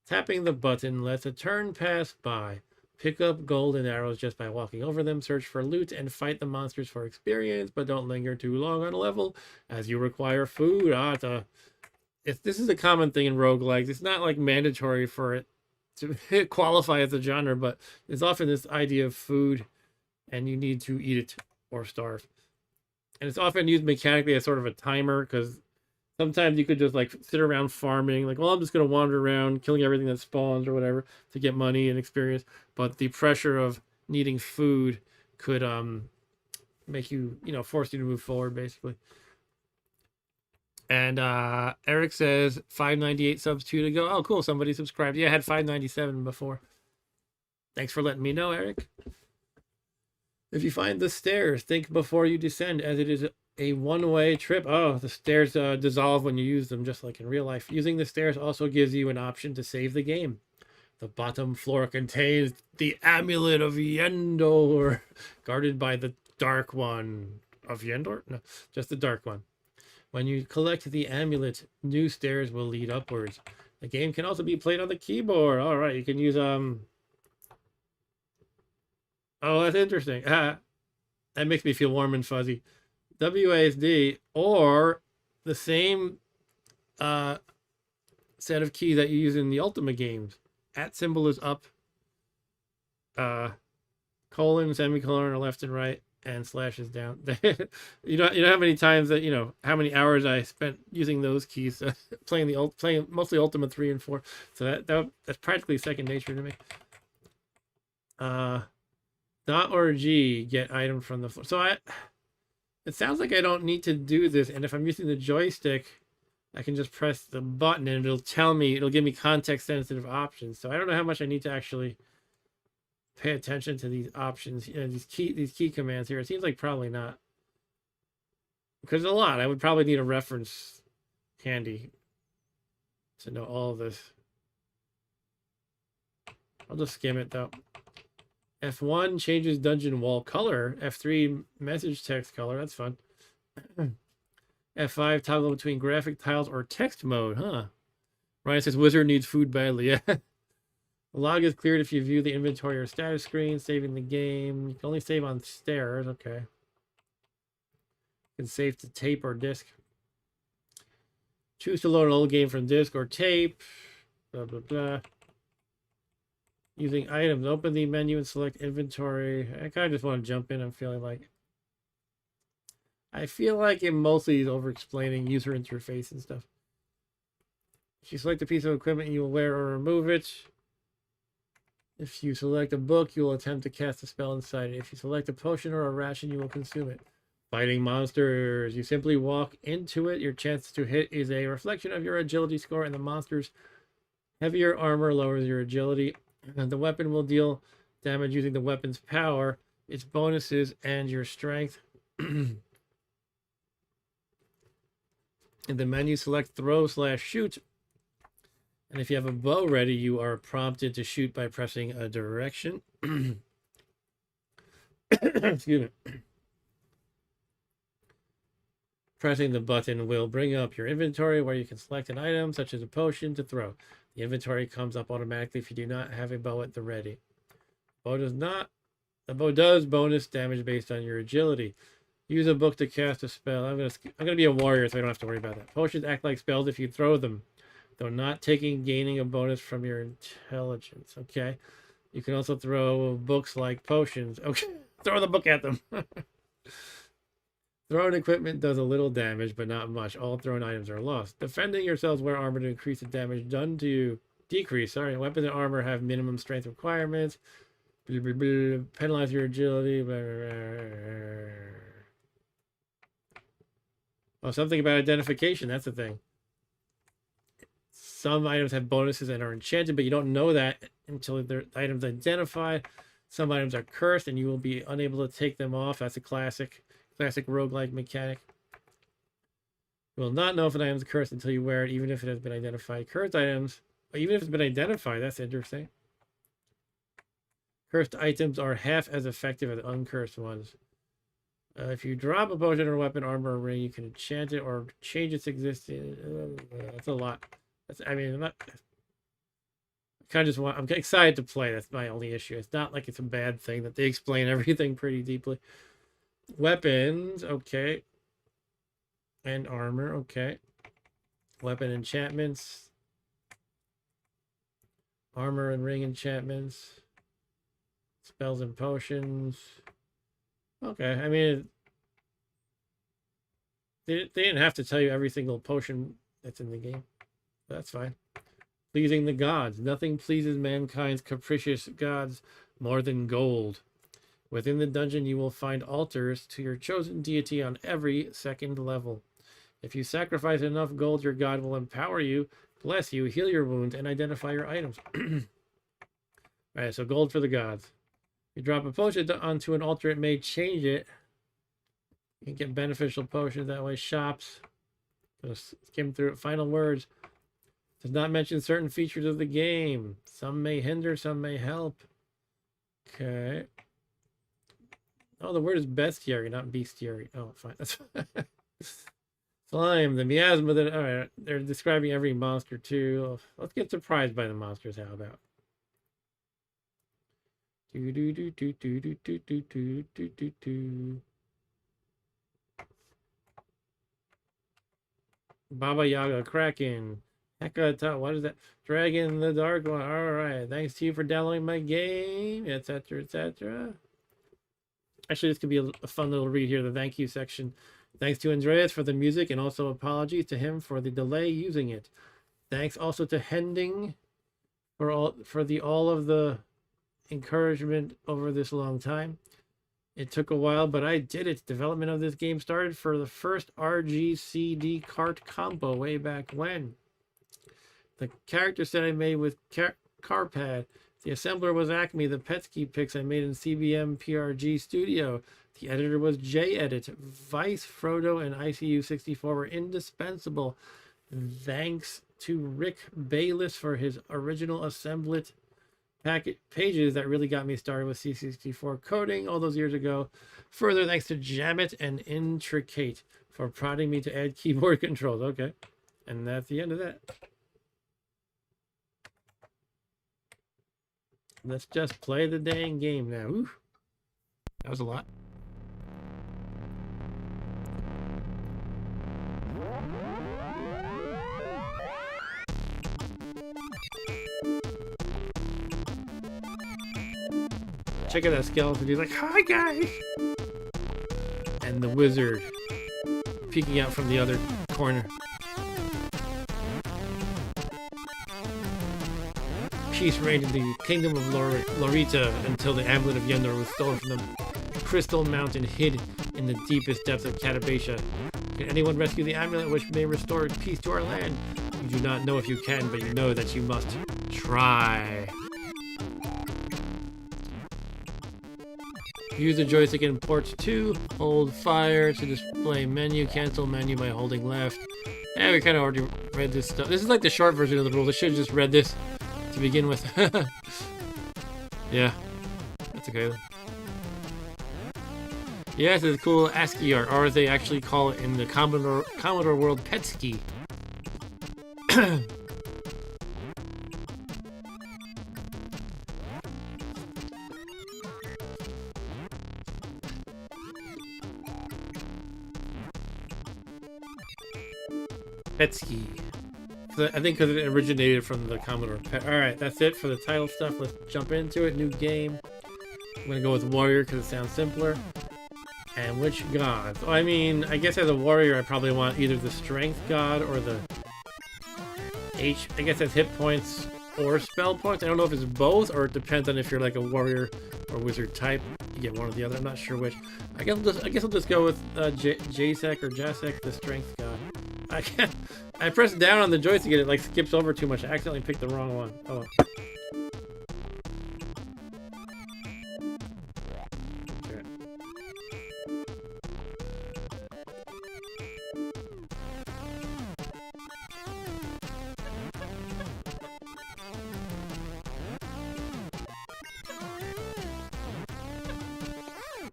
Tapping the button lets a turn pass by. Pick up gold and arrows just by walking over them. Search for loot and fight the monsters for experience, but don't linger too long on a level as you require food. This is a common thing in roguelikes. It's not like mandatory for it to qualify as a genre, but there's often this idea of food and you need to eat it or starve. And it's often used mechanically as sort of a timer, because sometimes you could just like sit around farming, like, well, I'm just going to wander around killing everything that spawns or whatever to get money and experience. But the pressure of needing food could make you, force you to move forward, basically. And Eric says 598 subs, 2 to go. Oh, cool. Somebody subscribed. Yeah, I had 597 before. Thanks for letting me know, Eric. If you find the stairs, think before you descend, as it is a one-way trip. Oh, the stairs dissolve when you use them, just like in real life. Using the stairs also gives you an option to save the game. The bottom floor contains the amulet of Yendor, guarded by the Dark One. Of Yendor? No, just the Dark One. When you collect the amulet, new stairs will lead upwards. The game can also be played on the keyboard. All right, you can use Oh, that's interesting. That makes me feel warm and fuzzy. WASD or the same set of keys that you use in the Ultima games. At symbol is up. Colon, semicolon are left and right, and slash is down. You don't how many times that how many hours I spent using those keys playing mostly Ultima 3 and 4. So that's practically second nature to me. Dot or G, get item from the floor. So it sounds like I don't need to do this, and if I'm using the joystick, I can just press the button and it'll give me context sensitive options. So I don't know how much I need to actually pay attention to these options, these key commands here. It seems like probably not, because a lot I would probably need a reference handy to know all of this. I'll just skim it though. F1 changes dungeon wall color. F3 message text color. That's fun. F5 toggle between graphic tiles or text mode. Huh. Ryan says wizard needs food badly. Yeah. The log is cleared if you view the inventory or status screen. Saving the game. You can only save on stairs. Okay. You can save to tape or disc. Choose to load an old game from disc or tape. Blah, blah, blah. Using items, open the menu and select inventory. I kind of just want to jump in. I feel like it mostly is over explaining user interface and stuff. If you select a piece of equipment, you will wear or remove it. If you select a book, you will attempt to cast a spell inside it. If you select a potion or a ration, you will consume it. Fighting monsters. You simply walk into it. Your chance to hit is a reflection of your agility score, and the monster's heavier armor lowers your agility. And the weapon will deal damage using the weapon's power, its bonuses, and your strength. In the menu, select throw/shoot. And if you have a bow ready, you are prompted to shoot by pressing a direction. Excuse me. Pressing the button will bring up your inventory where you can select an item, such as a potion, to throw. The inventory comes up automatically if you do not have a bow at the ready. The bow does bonus damage based on your agility. Use a book to cast a spell. I'm gonna be a warrior, so I don't have to worry about that. Potions act like spells if you throw them, though not gaining a bonus from your intelligence. Okay. You can also throw books like potions. Okay. Throw the book at them. Thrown equipment does a little damage, but not much. All thrown items are lost. Defending yourselves, wear armor to increase the damage done to you. Decrease, sorry. Weapons and armor have minimum strength requirements. Blah, blah, blah. Penalize your agility. Blah, blah, blah. Oh, something about identification. That's the thing. Some items have bonuses and are enchanted, but you don't know that until the item's identified. Some items are cursed, and you will be unable to take them off. That's a classic roguelike mechanic. You will not know if an item is cursed until you wear it, even if it has been identified. Cursed items, even if it's been identified, that's interesting. Cursed items are half as effective as uncursed ones. If you drop a potion or weapon, armor, or ring, you can enchant it or change its existence. That's a lot. I'm excited to play. That's my only issue. It's not like it's a bad thing that they explain everything pretty deeply. Weapons, okay. And armor, okay. Weapon enchantments. Armor and ring enchantments. Spells and potions. Okay, I mean, they didn't have to tell you every single potion that's in the game. That's fine. Pleasing the gods. Nothing pleases mankind's capricious gods more than gold. Within the dungeon, you will find altars to your chosen deity on every second level. If you sacrifice enough gold, your god will empower you, bless you, heal your wounds, and identify your items. Alright, so gold for the gods. You drop a potion onto an altar, it may change it. You can get beneficial potions that way. Shops. Go skim through it. Final words. Does not mention certain features of the game. Some may hinder, some may help. Okay. Oh, the word is bestiary, not bestiary. Oh, fine. That's fine. Slime, the miasma that... Alright, they're describing every monster too. Let's get surprised by the monsters, how about? Baba Yaga, Kraken, Hekata, what is that? Dragon, the Dark One. Alright, thanks to you for downloading my game, etc., etc. Actually, this could be a fun little read here, the thank you section. Thanks to Andreas for the music, and also apologies to him for the delay using it. Thanks also to Hending for all of the encouragement over this long time. It took a while, but I did it. Development of this game started for the first RGCD cart combo way back when. The character set I made with Carpad. The assembler was Acme. The Petsky pics I made in CBM PRG Studio. The editor was JEdit. Vice, Frodo, and ICU64 were indispensable. Thanks to Rick Bayless for his original assemblet pages that really got me started with C64 coding all those years ago. Further thanks to Jamit and Intricate for prodding me to add keyboard controls. Okay, and that's the end of that. Let's just play the dang game now. Ooh, that was a lot. Check out that skeleton. He's like, "Hi guys!" And the wizard peeking out from the other corner. Peace reigned in the kingdom of Lorita until the amulet of Yendor was stolen from the crystal mountain hid in the deepest depths of Katabatia. Can anyone rescue the amulet which may restore peace to our land? You do not know if you can, but you know that you must try. Use the joystick in ports 2. Hold fire to display menu. Cancel menu by holding left. Yeah, we kind of already read this stuff. This is like the short version of the rules. I should have just read this to begin with. Yeah, that's okay. Yeah, it's a cool ASCII art, or as they actually call it in the Commodore world, Petsky. Petsky. I think because it originated from the Commodore. Alright, that's it for the title stuff. Let's jump into it. New game. I'm going to go with Warrior because it sounds simpler. And which god? Oh, I mean, I guess as a warrior, I probably want either the Strength god or the I guess that's hit points or spell points. I don't know if it's both or it depends on if you're like a warrior or wizard type. You get one or the other. I'm not sure which. I guess I'll just go with Jasek or Jasek, the Strength god. I pressed down on the joystick and it like skips over too much. I accidentally picked the wrong one. Oh. Okay.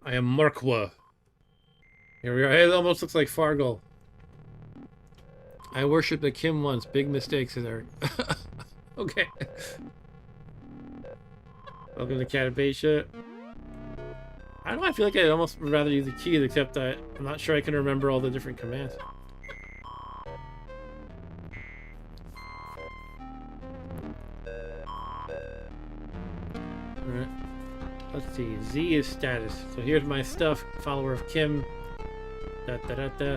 I am Markwa. Here we are. It almost looks like Fargoal. I worshipped the Kim once. Big mistakes there. Okay. Welcome to Katabatia. I don't know, I feel like I'd almost rather use the keys, except that I'm not sure I can remember all the different commands. Alright. Let's see. Z is status. So here's my stuff. Follower of Kim.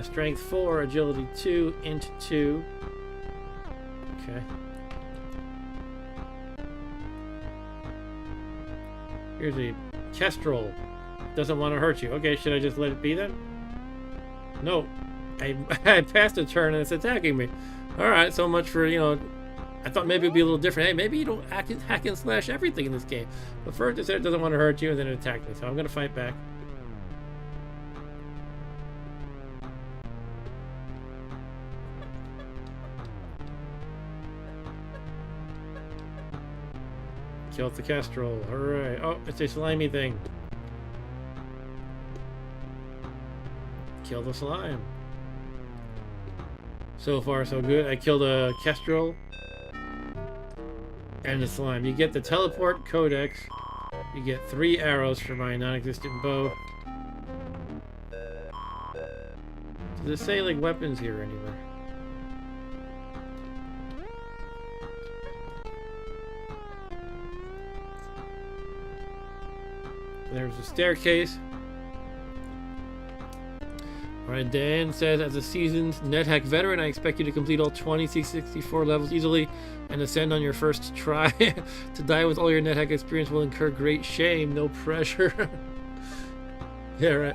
Strength 4, agility 2, int 2. Okay. Here's a Kestrel. Doesn't want to hurt you. Okay, should I just let it be then? No. I passed a turn and it's attacking me. Alright, so much for, you know, I thought maybe it'd be a little different. Hey, maybe you don't hack and slash everything in this game. But first it said it doesn't want to hurt you and then it attacked me, so I'm gonna fight back. Killed the Kestrel. Alright. Oh, it's a slimy thing. Kill the slime. So far, so good. I killed a Kestrel and a slime. You get the teleport codex. You get 3 arrows for my non-existent bow. Does it say like weapons here anywhere? There's a staircase. Alright, Dan says, as a seasoned NetHack veteran, I expect you to complete all 20 C64 levels easily and ascend on your first try. To die with all your NetHack experience will incur great shame. No pressure. Yeah, right.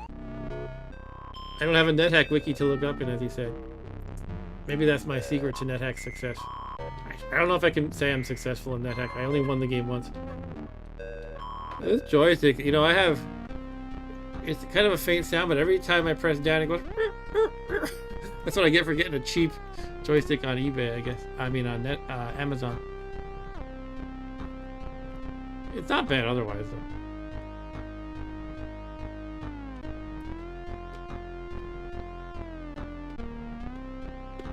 I don't have a NetHack wiki to look up in, as he said. Maybe that's my secret to NetHack success. I don't know if I can say I'm successful in NetHack. I only won the game once. This joystick, you know, I have... It's kind of a faint sound, but every time I press down, it goes... That's what I get for getting a cheap joystick on eBay, I guess. I mean, on Amazon. It's not bad otherwise, though.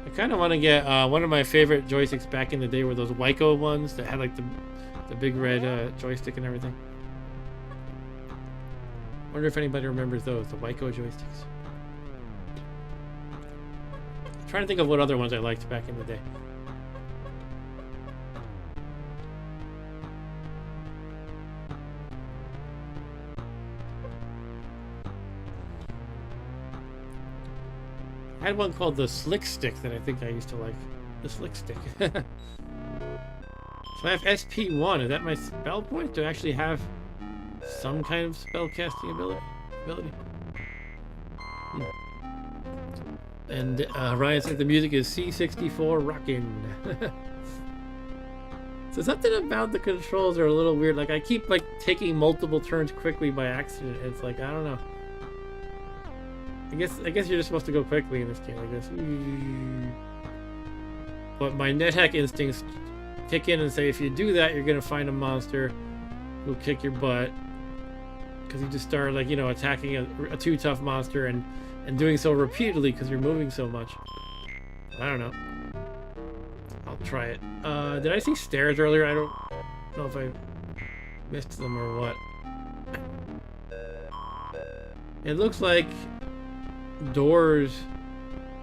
I kind of want to get one of my favorite joysticks back in the day were those Waiko ones that had like the big red joystick and everything. Wonder if anybody remembers those, the Waiko joysticks. I'm trying to think of what other ones I liked back in the day. I had one called the Slick Stick that I think I used to like. The Slick Stick. So I have SP1. Is that my spell point? Do I actually have some kind of spell casting ability? And Ryan said the music is C64 rockin'. So something about the controls are a little weird. Like I keep like taking multiple turns quickly by accident. It's like I don't know. I guess you're just supposed to go quickly in this game like this. But my NetHack instincts kick in and say if you do that, you're gonna find a monster who'll kick your butt. Because you just start like, you know, attacking a too tough monster and doing so repeatedly because you're moving so much. I don't know. I'll try it. Did I see stairs earlier? I don't know if I missed them or what. It looks like doors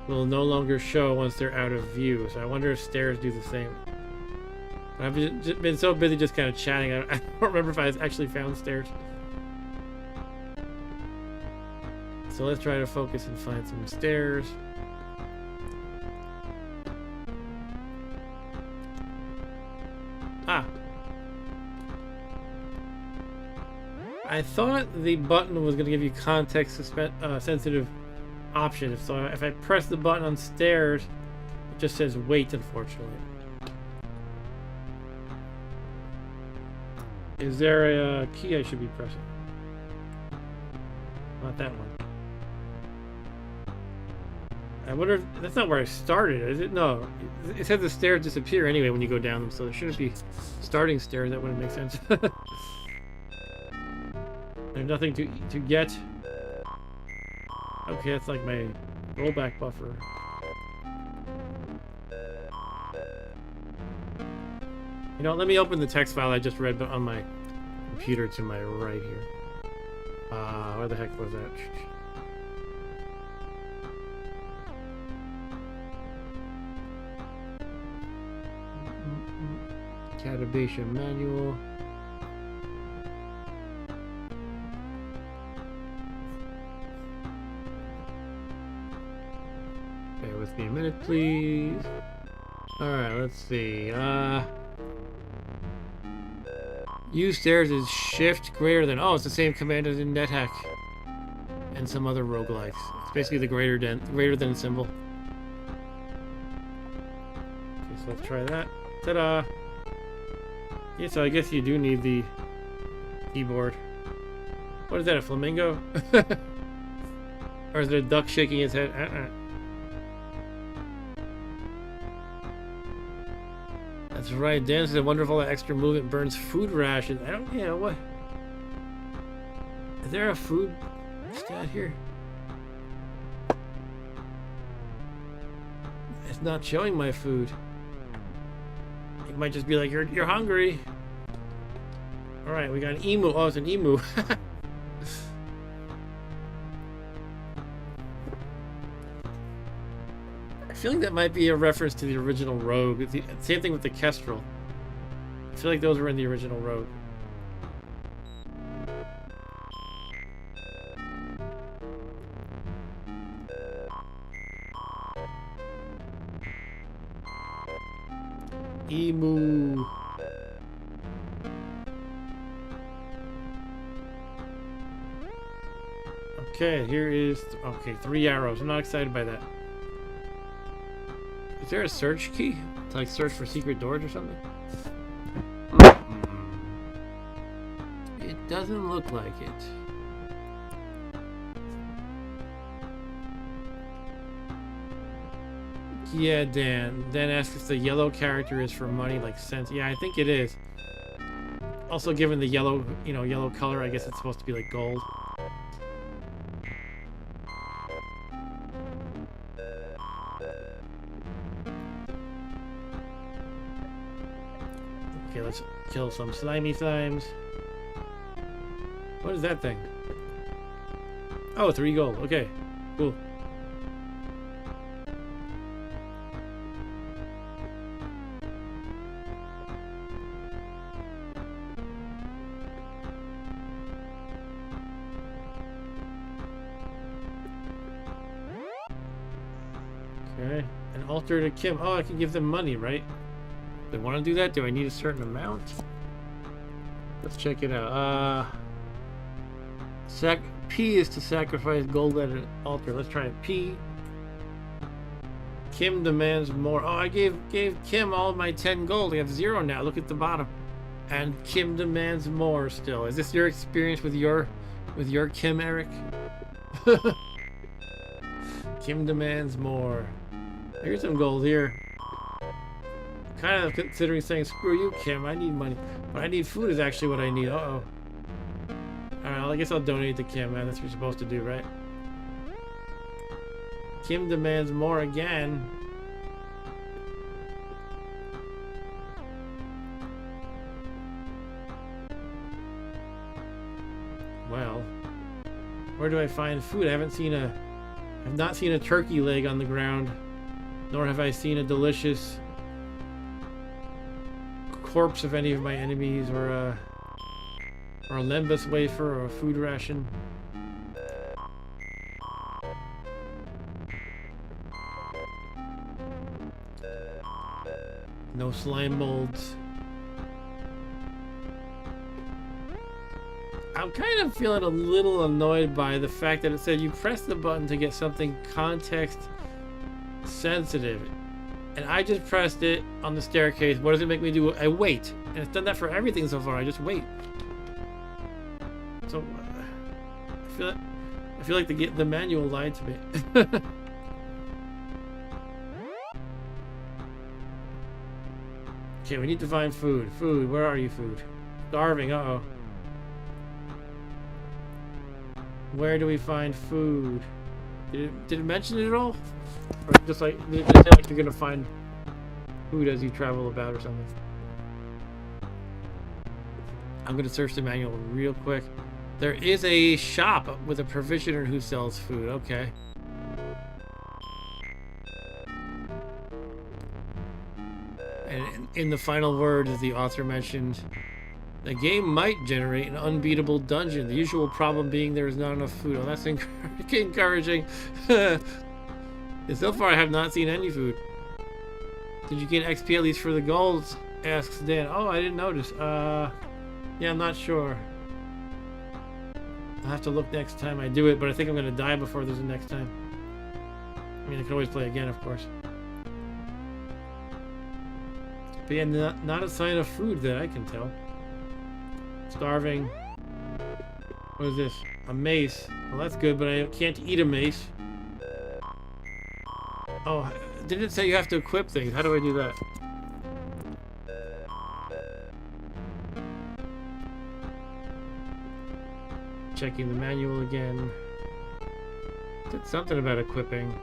will no longer show once they're out of view, so I wonder if stairs do the same. I've just been so busy just kind of chatting, I don't remember if I actually found stairs. So let's try to focus and find some stairs. Ah! I thought the button was going to give you context sensitive option. So if I press the button on stairs, it just says wait, unfortunately. Is there a key I should be pressing? Not that one. I wonder if that's not where I started, is it? No. It said the stairs disappear anyway when you go down them, so there shouldn't be starting stairs. That wouldn't make sense. There's nothing to get. Okay, that's like my rollback buffer. You know, let me open the text file I just read on my computer to my right here. Where the heck was that? Katabatia manual. Bear with me a minute, please. Alright, let's see. Use stairs is shift greater than... Oh, it's the same command as in NetHack. and some other roguelikes. It's basically the greater than symbol. Okay, so let's try that. Ta-da! Yeah, so I guess you do need the keyboard. What is that, a flamingo? Or is it a duck shaking his head? That's right, dance is wonderful. That extra movement burns food rations. I don't, you know, what? Is there a food stat here? It's not showing my food. It might just be like, you're hungry. Alright, we got an emu. Oh, it's an emu. I feel like that might be a reference to the original Rogue. It's the same thing with the Kestrel. I feel like those were in the original Rogue. Emu. Okay, here is... Okay, 3 arrows. I'm not excited by that. Is there a search key? To like search for secret doors or something? It doesn't look like it. Yeah, Dan. Dan asks if the yellow character is for money, like cents. Yeah, I think it is. Also, given the yellow, you know, yellow color, I guess it's supposed to be like gold. Okay, let's kill some slimy slimes. What is that thing? Oh, 3 gold. Okay, cool. Okay, an altar to Kim. Oh, I can give them money, right? Do I want to do that? Do I need a certain amount? Let's check it out. P is to sacrifice gold at an altar. Let's try it. P. Kim demands more. Oh, I gave Kim all of my 10 gold. I have 0 now. Look at the bottom. And Kim demands more still. Is this your experience with your Kim, Eric? Kim demands more. Here's some gold here. Kind of considering saying, screw you, Kim, I need money. But I need food is actually what I need. Uh-oh. Alright, well, I guess I'll donate to Kim, man. That's what you're supposed to do, right? Kim demands more again. Well, where do I find food? I've not seen a turkey leg on the ground, nor have I seen a delicious corpse of any of my enemies, or a lembas wafer, or a food ration. No slime molds. I'm kind of feeling a little annoyed by the fact that it said you press the button to get something context sensitive. And I just pressed it on the staircase. What does it make me do? I wait. And it's done that for everything so far. I just wait. So I feel like the manual lied to me. Okay, we need to find food. Food, where are you, food? Starving, uh-oh. Where do we find food? Did it mention it at all? Or just like, did it say like you're gonna find food as you travel about or something? I'm gonna search the manual real quick. There is a shop with a provisioner who sells food, okay. And in the final word, as the author mentioned, the game might generate an unbeatable dungeon. The usual problem being there is not enough food. Oh, that's encouraging. And so far, I have not seen any food. Did you get XP at least for the golds? Asks Dan. Oh, I didn't notice. Yeah, I'm not sure. I'll have to look next time I do it, but I think I'm gonna die before there's a next time. I mean, I can always play again, of course. But yeah, not a sign of food that I can tell. Starving. What is this? A mace. Well, that's good, but I can't eat a mace. Oh, didn't it say you have to equip things? How do I do that? Checking the manual again. Did something about equipping.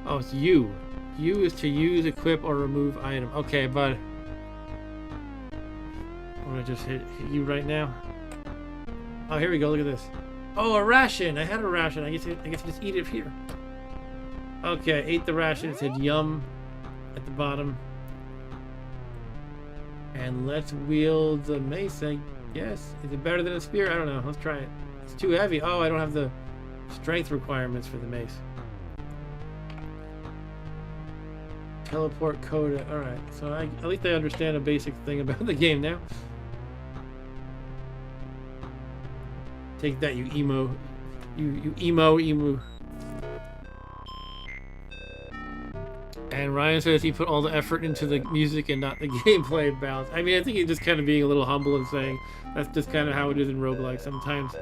Oh, it's U. U is to use, equip, or remove item. Okay, but I'm gonna just hit U right now. Oh, here we go. Look at this. Oh, a ration. I had a ration. I guess I just eat it here. Okay, I ate the ration. It said yum at the bottom. And let's wield the mace. Yes. Is it better than a spear? I don't know. Let's try it. It's too heavy. Oh, I don't have the strength requirements for the mace. Teleport code. Alright. So at least I understand a basic thing about the game now. Take that, you emo. You emo. And Ryan says he put all the effort into the music and not the gameplay balance. I mean, I think he's just kind of being a little humble and saying that's just kind of how it is in roguelike. Sometimes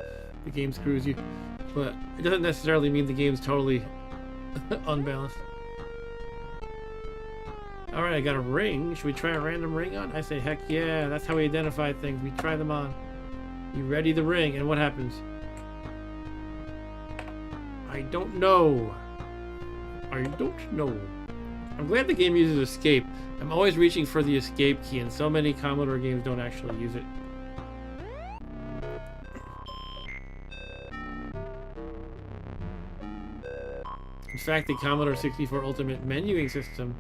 the game screws you. But it doesn't necessarily mean the game's totally unbalanced. Alright, I got a ring. Should we try a random ring on? I say, heck yeah. That's how we identify things. We try them on. You ready the ring, and what happens? I don't know. I don't know. I'm glad the game uses escape. I'm always reaching for the escape key, and so many Commodore games don't actually use it. In fact, the Commodore 64 Ultimate menuing system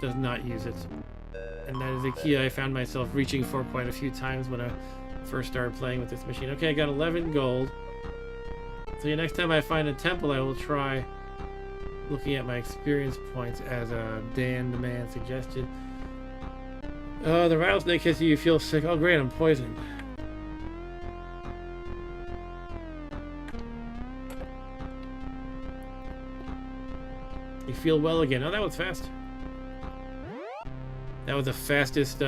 does not use it. And that is a key I found myself reaching for quite a few times when I first started playing with this machine. Okay, I got 11 gold. So the next time I find a temple, I will try looking at my experience points as Dan the Man suggested. The rattlesnake hits you, you feel sick. Oh great, I'm poisoned. You feel well again. Oh, that was fast. That was the fastest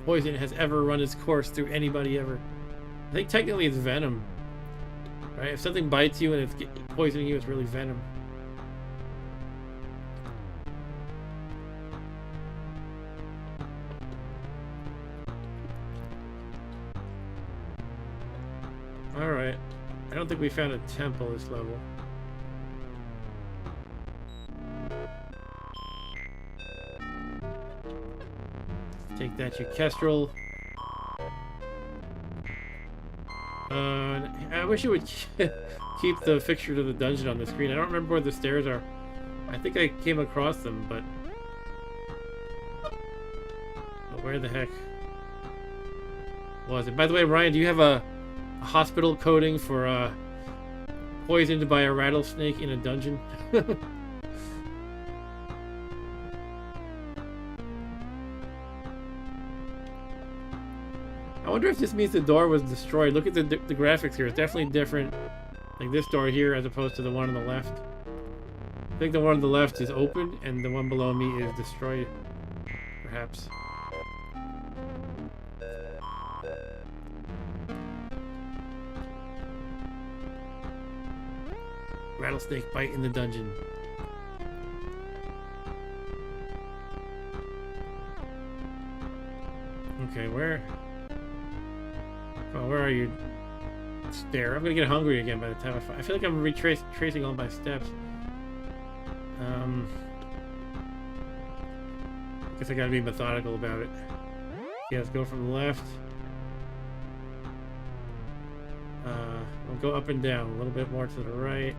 poison has ever run its course through anybody ever. I think technically it's venom. Right? If something bites you and it's poisoning you, it's really venom. Alright. I don't think we found a temple this level. Take that, you kestrel. I wish it would keep the fixture to the dungeon on the screen. I don't remember where the stairs are. I think I came across them, but where the heck was it? By the way, Ryan, do you have a hospital coding for poisoned by a rattlesnake in a dungeon? I wonder if this means the door was destroyed. Look at the graphics here. It's definitely different. Like this door here as opposed to the one on the left. I think the one on the left is open and the one below me is destroyed. Perhaps. Rattlesnake bite in the dungeon. Okay, where? Oh, where are you? Stair. I'm gonna get hungry again by the time I feel like I'm retracing all my steps. I guess I gotta be methodical about it. Yeah, let's go from the left. We'll go up and down a little bit more to the right.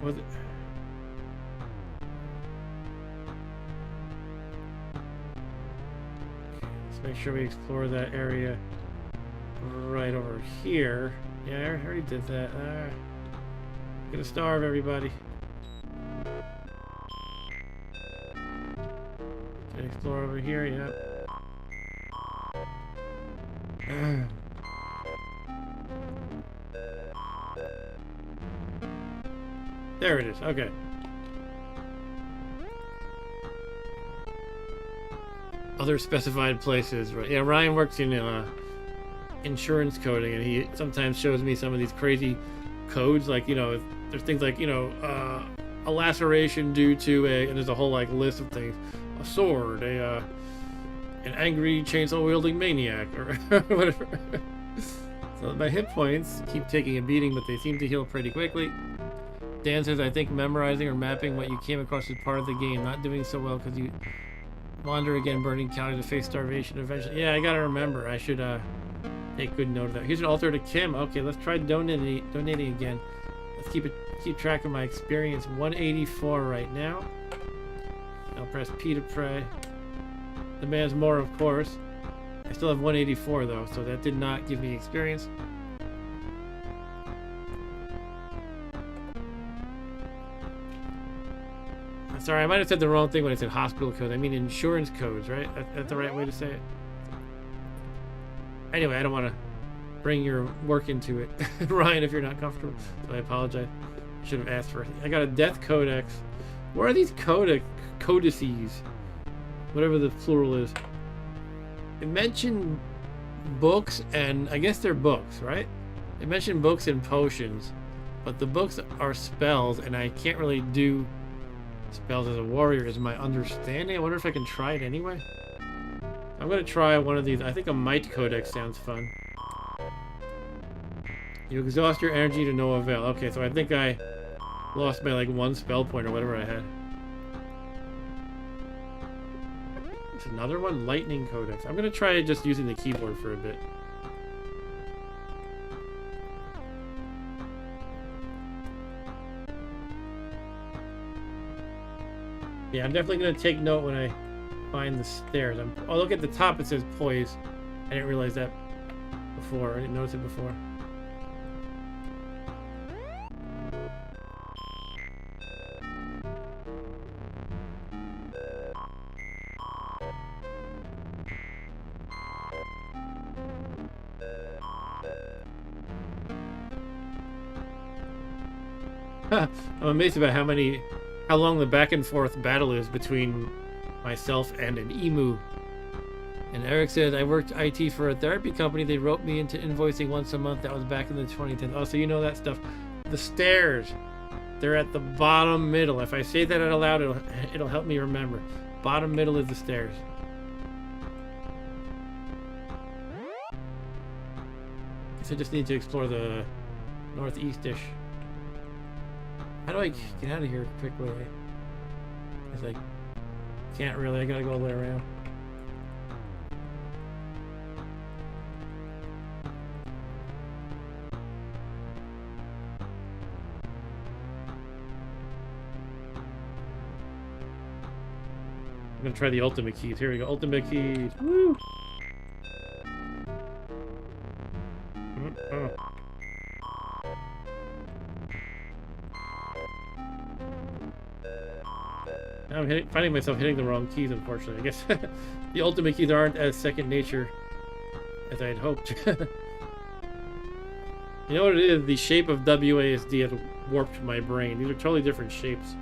Was it? Make sure we explore that area right over here. Yeah, I already did that. Gonna starve everybody. Okay, explore over here, yeah. There it is, okay. Other specified places, right? Yeah, Ryan works in insurance coding, and he sometimes shows me some of these crazy codes, like, you know, there's things like, you know, a laceration due to and there's a whole like list of things, a sword, an angry chainsaw wielding maniac, or whatever. So my hit points keep taking a beating, but they seem to heal pretty quickly. Dan says, I think memorizing or mapping what you came across is part of the game, not doing so well because you wander again, burning county to face starvation eventually. Yeah, I gotta remember. I should take good note of that. Here's an altar to Kim. Okay, let's try donating again. Let's keep track of my experience. 184 right now. I'll press P to pray. Demands more, of course. I still have 184 though, so that did not give me experience. Sorry, I might have said the wrong thing when I said hospital codes. I mean insurance codes, right? That's the right way to say it. Anyway, I don't want to bring your work into it, Ryan, if you're not comfortable. So I apologize. I should have asked for it. I got a death codex. Where are these codices? Whatever the plural is. It mentioned books, and I guess they're books, right? It mentioned books and potions, but the books are spells, and I can't really do spells as a warrior is my understanding. I wonder if I can try it anyway. I'm gonna try one of these. I think a might codex sounds fun. You exhaust your energy to no avail. Okay, so I think I lost my like 1 spell point or whatever I had. There's another one, lightning codex. I'm gonna try just using the keyboard for a bit. Yeah, I'm definitely going to take note when I find the stairs. Oh, look at the top, it says poise. I didn't realize that before. I didn't notice it before. I'm amazed about how long the back and forth battle is between myself and an emu. And Eric says, I worked IT for a therapy company. They wrote me into invoicing once a month. That was back in the 2010s. Oh, so you know that stuff. The stairs, they're at the bottom middle. If I say that out loud, it'll help me remember. Bottom middle is the stairs. Guess I just need to explore the northeast-ish. How do I get out of here quickly? It's like, can't really. I gotta go all the way around. I'm gonna try the ultimate keys. Here we go. Ultimate keys. Woo! Oh. I'm finding myself hitting the wrong keys, unfortunately. I guess the ultimate keys aren't as second nature as I had hoped. You know what it is? The shape of WASD has warped my brain. These are totally different shapes.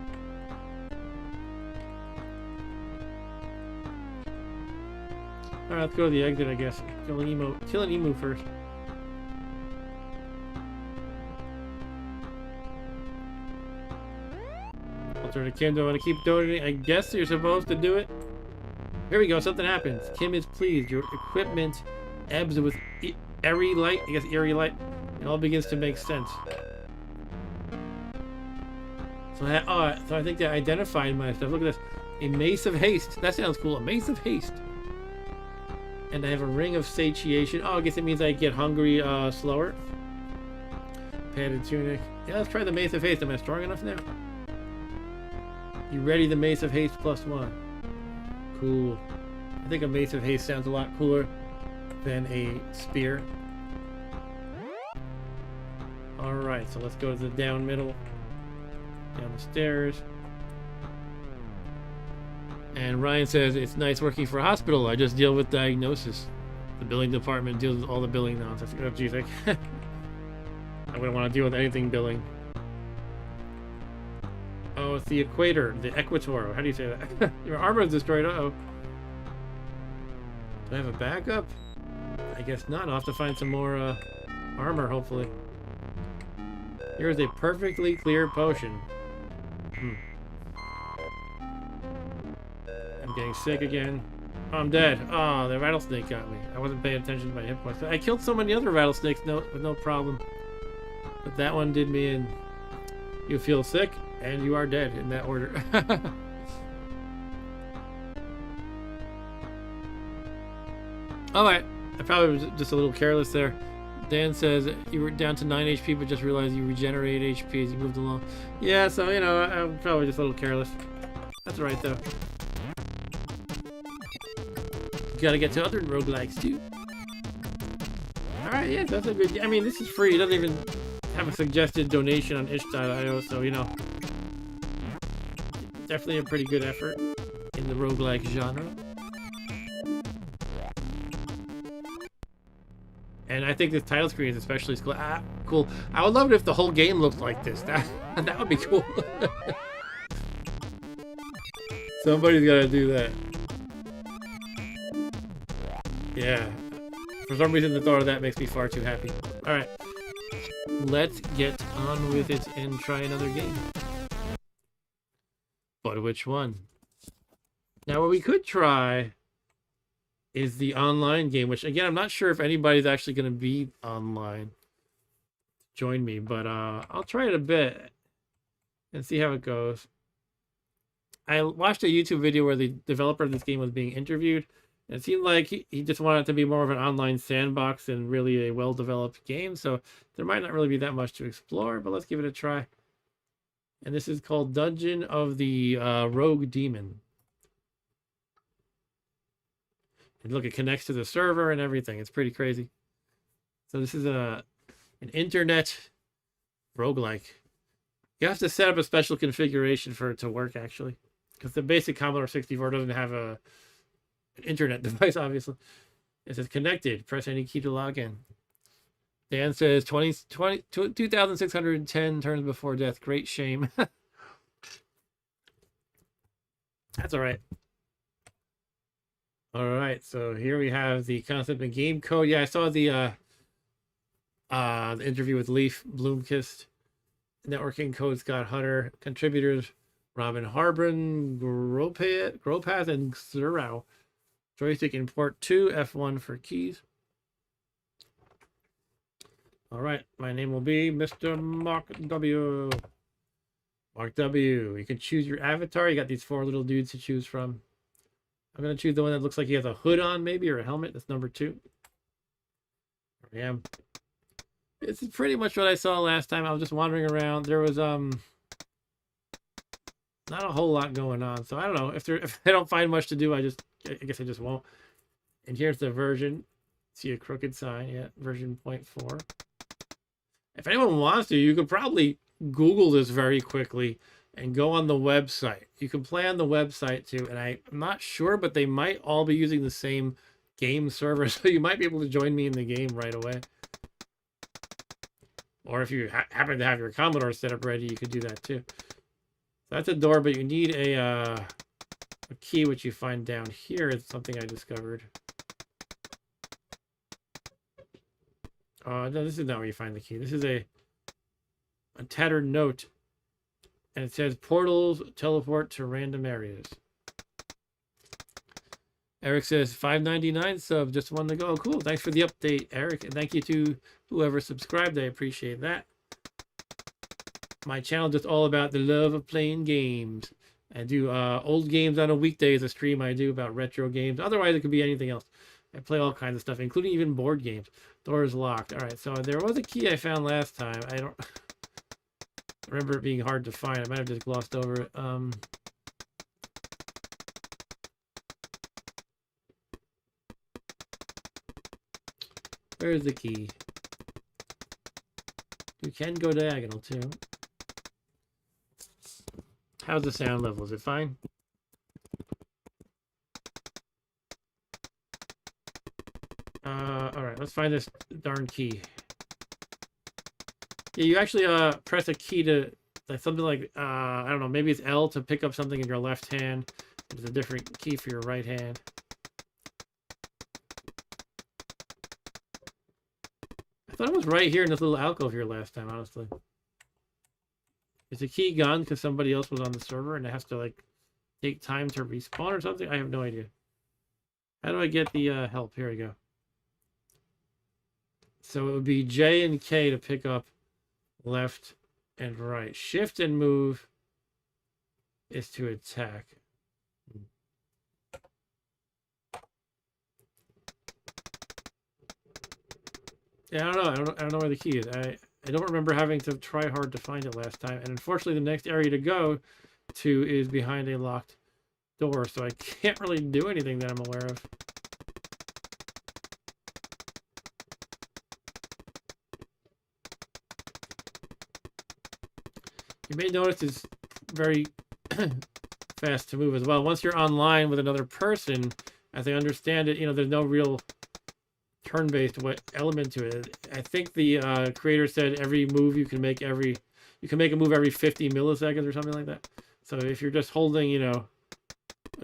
Alright, let's go to the exit, I guess. Kill an emu first. Altar to Kim, do I want to keep donating? I guess you're supposed to do it. Here we go, something happens. Kim is pleased. Your equipment ebbs with eerie light. I guess eerie light. It all begins to make sense. So I think they identified my stuff. Look at this. A mace of haste. That sounds cool. A mace of haste. And I have a ring of satiation. Oh, I guess it means I get hungry slower. Padded tunic. Yeah, let's try the mace of haste. Am I strong enough now? You ready? The mace of haste +1. Cool. I think a mace of haste sounds a lot cooler than a spear. Alright, so let's go to the down middle. Down the stairs. And Ryan says, it's nice working for a hospital. I just deal with diagnosis. The billing department deals with all the billing nonsense. Oh, geez, I wouldn't want to deal with anything billing. Oh, it's the equator. The equator. How do you say that? Your armor is destroyed. Uh-oh. Do I have a backup? I guess not. I'll have to find some more armor, hopefully. Here's a perfectly clear potion. I'm getting sick again. Oh, I'm dead. Oh, the rattlesnake got me. I wasn't paying attention to my hit points. I killed so many other rattlesnakes with no problem. But that one did me in. You feel sick, and you are dead in that order. Alright. I probably was just a little careless there. Dan says you were down to 9 HP, but just realized you regenerate HP as you moved along. Yeah, so, you know, I'm probably just a little careless. That's alright, though. Gotta get to other roguelikes, too. Alright, yeah, that's a good... I mean, this is free. It doesn't even have a suggested donation on ish.io, so, you know. Definitely a pretty good effort in the roguelike genre. And I think this title screen is especially cool. I would love it if the whole game looked like this. That would be cool. Somebody's got to do that. Yeah. For some reason, the thought of that makes me far too happy. Alright. Let's get on with it and try another game. But which one? Now, what we could try is the online game, which, again, I'm not sure if anybody's actually going to be online. Join me, but I'll try it a bit and see how it goes. I watched a YouTube video where the developer of this game was being interviewed. It seemed like he just wanted it to be more of an online sandbox and really a well-developed game, so there might not really be that much to explore, but let's give it a try. And this is called Dungeon of the Rogue Demon. And look, it connects to the server and everything. It's pretty crazy. So this is an internet roguelike. You have to set up a special configuration for it to work, actually, because the basic Commodore 64 doesn't have an internet device, obviously. It says connected. Press any key to log in. Dan says 2,610 turns before death. Great shame. That's all right. All right, so here we have the concept and game code. Yeah, I saw the interview with Leaf Bloomkist. Networking code Scott Hunter. Contributors Robin Harbin, Gropath, and Xurau. Joystick import 2, F1 for keys. All right, my name will be Mr. Mark W. Mark W. You can choose your avatar. You got these 4 little dudes to choose from. I'm going to choose the one that looks like he has a hood on, maybe, or a helmet. That's number 2. There I am. This is pretty much what I saw last time. I was just wandering around. There was not a whole lot going on. So I don't know. If I don't find much to do, I guess I just won't. And here's the version. See a crooked sign. Yeah, version 0.4. If anyone wants to, you could probably Google this very quickly and go on the website. You can play on the website too, and I'm not sure, but they might all be using the same game server, so you might be able to join me in the game right away. Or if you happen to have your Commodore set up ready, you could do that too. So that's a door, but you need a key, which you find down here. It's something I discovered. No, this is not where you find the key. This is a tattered note. And it says portals teleport to random areas. Eric says 5.99 sub, just one to go. Cool. Thanks for the update, Eric. And thank you to whoever subscribed. I appreciate that. My channel is just all about the love of playing games. I do old games on a weekday as a stream. I do about retro games. Otherwise, it could be anything else. I play all kinds of stuff, including even board games. Door is locked. All right, so there was a key I found last time. I don't remember it being hard to find. I might have just glossed over it. Where's the key? You can go diagonal too. How's the sound level? Is it fine? let's find this darn key. Yeah, you actually press a key to like something like I don't know, maybe it's L to pick up something in your left hand. There's a different key for your right hand. I thought it was right here in this little alcove here last time, honestly. Is the key gone because somebody else was on the server and it has to like take time to respawn or something? I have no idea. How do I get the help? Here we go. So it would be J and K to pick up left and right. Shift and move is to attack. Yeah, I don't know. I don't know where the key is. I don't remember having to try hard to find it last time. And unfortunately, the next area to go to is behind a locked door, so I can't really do anything that I'm aware of. You may notice it's very fast to move as well. Once you're online with another person, as I understand it, there's no real turn-based element to it. I think the creator said every move you can make a move every 50 milliseconds or something like that. So if you're just holding, a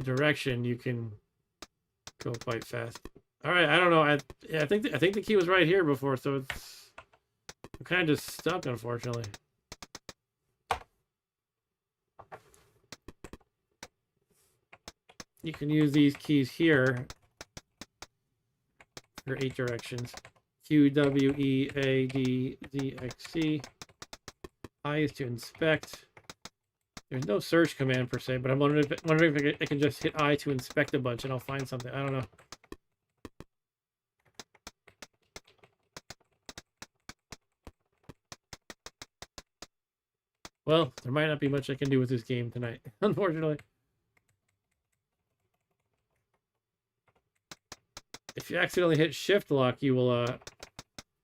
direction, you can go quite fast. All right, I don't know. I think the key was right here before, so I'm kind of just stuck, unfortunately. You can use these keys here for 8 directions. Q, W, E, A, D, Z, X, C. I is to inspect. There's no search command per se, but I'm wondering if I can just hit I to inspect a bunch and I'll find something. I don't know. Well, there might not be much I can do with this game tonight, unfortunately. If you accidentally hit shift lock, you will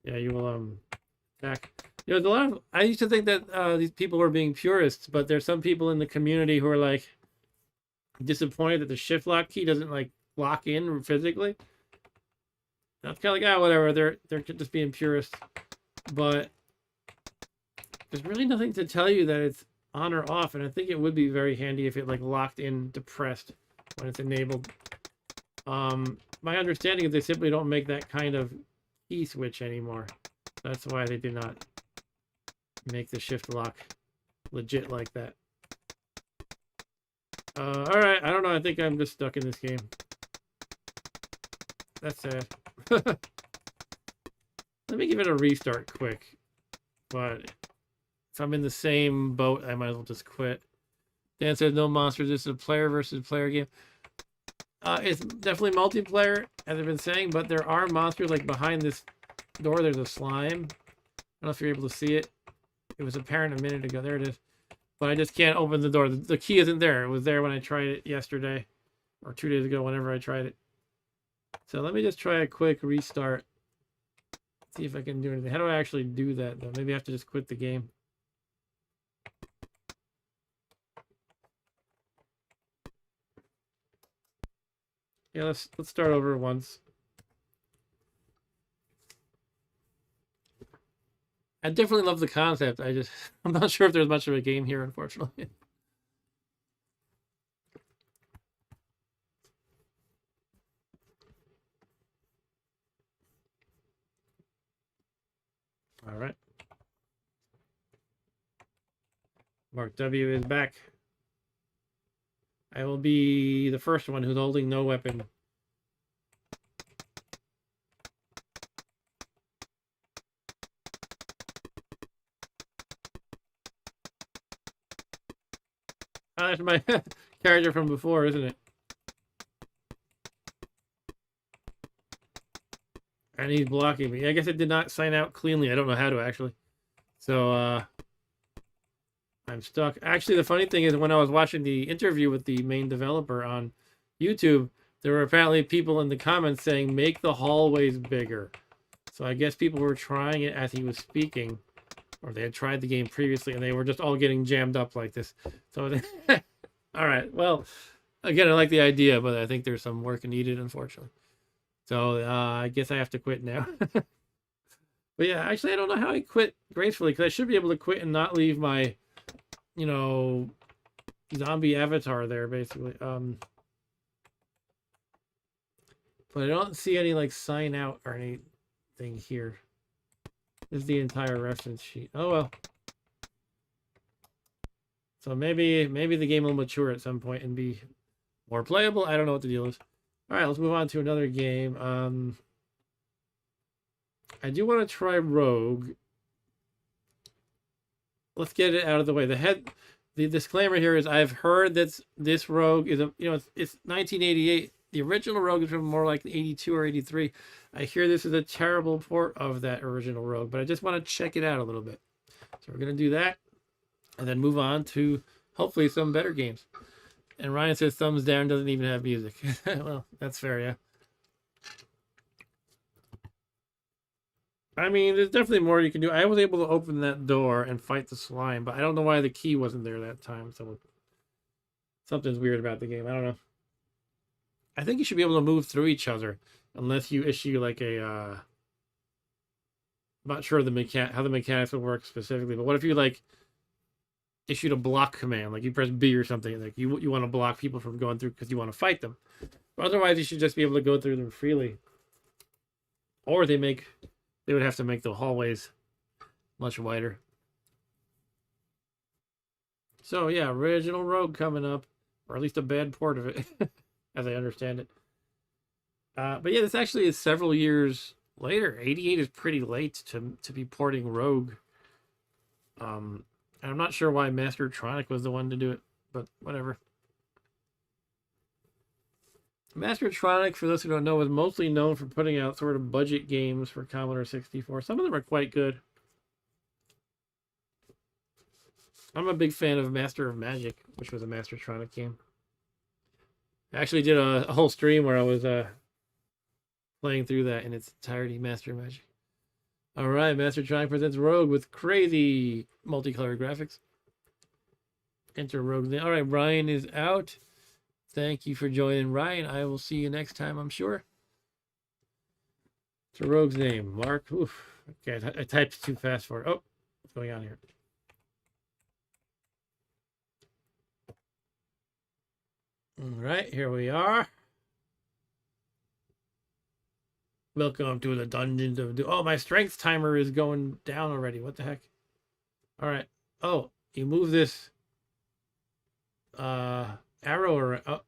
attack. There's a lot of, I used to think that these people were being purists, but there's some people in the community who are like disappointed that the shift lock key doesn't like lock in physically. That's kind of like, whatever, they're just being purists. But there's really nothing to tell you that it's on or off, and I think it would be very handy if it like locked in depressed when it's enabled. My understanding is they simply don't make that kind of key switch anymore. That's why they do not make the shift lock legit like that. Alright, I don't know. I think I'm just stuck in this game. That's sad. Let me give it a restart quick. But if I'm in the same boat, I might as well just quit. Dan says no monsters. This is a player versus player game. It's definitely multiplayer, as I've been saying, but there are monsters like behind this door. There's a slime. I don't know if you're able to see it. It was apparent a minute ago. There it is. But I just can't open the door. The key isn't there. It was there when I tried it yesterday or 2 days ago, whenever I tried it. So let me just try a quick restart. See if I can do anything. How do I actually do that, though? Maybe I have to just quit the game. Yeah, let's start over once. I definitely love the concept. I'm not sure if there's much of a game here, unfortunately. All right. Mark W is back. I will be the first one who's holding no weapon. Oh, that's my character from before, isn't it? And he's blocking me. I guess it did not sign out cleanly. I don't know how to, actually. So, I'm stuck. Actually, the funny thing is when I was watching the interview with the main developer on YouTube, there were apparently people in the comments saying, make the hallways bigger. So I guess people were trying it as he was speaking, or they had tried the game previously, and they were just all getting jammed up like this. So, all right. Well, again, I like the idea, but I think there's some work needed, unfortunately. So I guess I have to quit now. But yeah, actually, I don't know how I quit gracefully because I should be able to quit and not leave my, you know, zombie avatar there basically. But I don't see any like sign out or anything here. This is the entire reference sheet. Oh well. So maybe the game will mature at some point and be more playable. I don't know what the deal is. All right, let's move on to another game. I do want to try Rogue. Let's get it out of the way. The disclaimer here is I've heard that this Rogue is it's 1988. The original Rogue is from more like 82 or 83. I hear this is a terrible port of that original Rogue, but I just want to check it out a little bit. So we're gonna do that, and then move on to hopefully some better games. And Ryan says thumbs down doesn't even have music. Well, that's fair, yeah. I mean, there's definitely more you can do. I was able to open that door and fight the slime, but I don't know why the key wasn't there that time. So something's weird about the game. I don't know. I think you should be able to move through each other unless you issue like a I'm not sure how the mechanics would work specifically, but what if you like issued a block command, like you press B or something, like you want to block people from going through because you want to fight them. But otherwise, you should just be able to go through them freely. Or they would have to make the hallways much wider. So yeah, original Rogue coming up, or at least a bad port of it, as I understand it. But yeah, this actually is several years later. 88 is pretty late to be porting Rogue. And I'm not sure why Mastertronic was the one to do it, but whatever. Mastertronic, for those who don't know, is mostly known for putting out sort of budget games for Commodore 64. Some of them are quite good. I'm a big fan of Master of Magic, which was a Mastertronic game. I actually did a whole stream where I was playing through that in its entirety, Master of Magic. All right, Mastertronic presents Rogue with crazy multicolored graphics. Enter Rogue. All right, Ryan is out. Thank you for joining, Ryan. I will see you next time, I'm sure. So Rogue's name, Mark. Oof. Okay, I typed too fast for it. Oh, what's going on here? All right, here we are. Welcome to the dungeons of doom. Oh, my strength timer is going down already. What the heck? All right. Oh, you move this arrow around. Oh.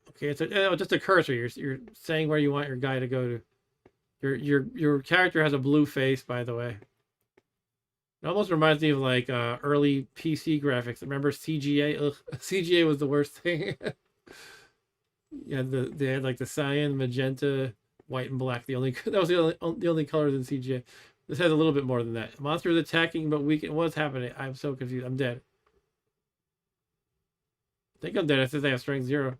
Okay, it's just a cursor. You're saying where you want your guy to go to. Your character has a blue face, by the way. It almost reminds me of like early PC graphics. Remember CGA? Ugh, CGA was the worst thing. Yeah, they had like the cyan, magenta, white, and black. That was the only colors in CGA. This has a little bit more than that. Monsters attacking but weak. What's happening? I'm so confused. I'm dead. I think I'm dead. It says they have strength 0.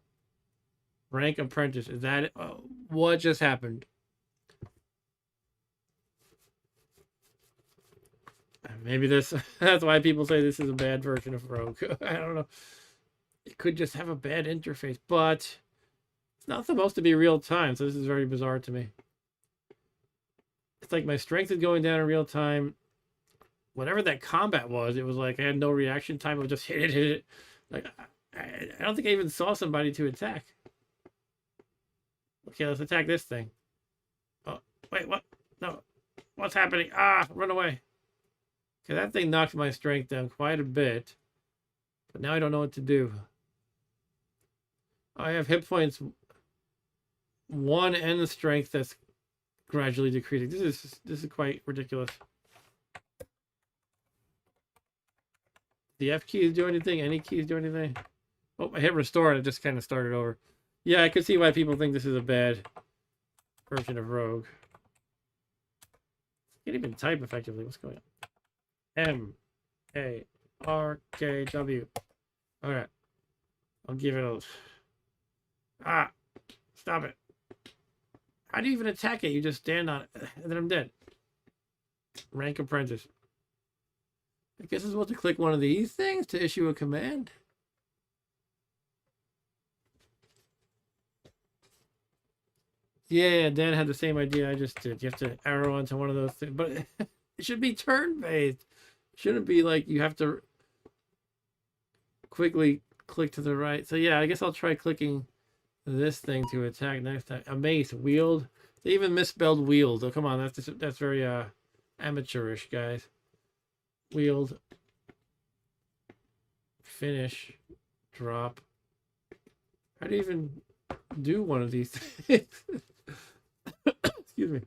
Rank apprentice. Is that it? Oh, what just happened? Maybe that's why people say this is a bad version of Rogue. I don't know. It could just have a bad interface, but it's not supposed to be real time, so this is very bizarre to me. It's like my strength is going down in real time. Whatever that combat was, it was like I had no reaction time. I would just hit it. Like I don't think I even saw somebody to attack. Okay, let's attack this thing. Oh, wait, what? No. What's happening? Ah, run away. Okay, that thing knocked my strength down quite a bit. But now I don't know what to do. I have hit points 1 and the strength that's gradually decreasing. This is quite ridiculous. The F keys do anything? Any keys do anything? Oh, I hit restore and it just kind of started over. Yeah, I could see why people think this is a bad version of Rogue. Can't even type effectively. What's going on? M-A-R-K-W. Alright. I'll give it a... Ah! Stop it. How do you even attack it? You just stand on it, and then I'm dead. Rank apprentice. I guess I'm supposed to click one of these things to issue a command. Yeah, Dan had the same idea I just did. You have to arrow onto one of those things, but it should be turn-based. Shouldn't be like you have to quickly click to the right. So yeah, I guess I'll try clicking this thing to attack next time. A mace, wield. They even misspelled wield. Oh, come on, that's very amateurish, guys. Wield. Finish. Drop. How do you even do one of these things? Excuse me.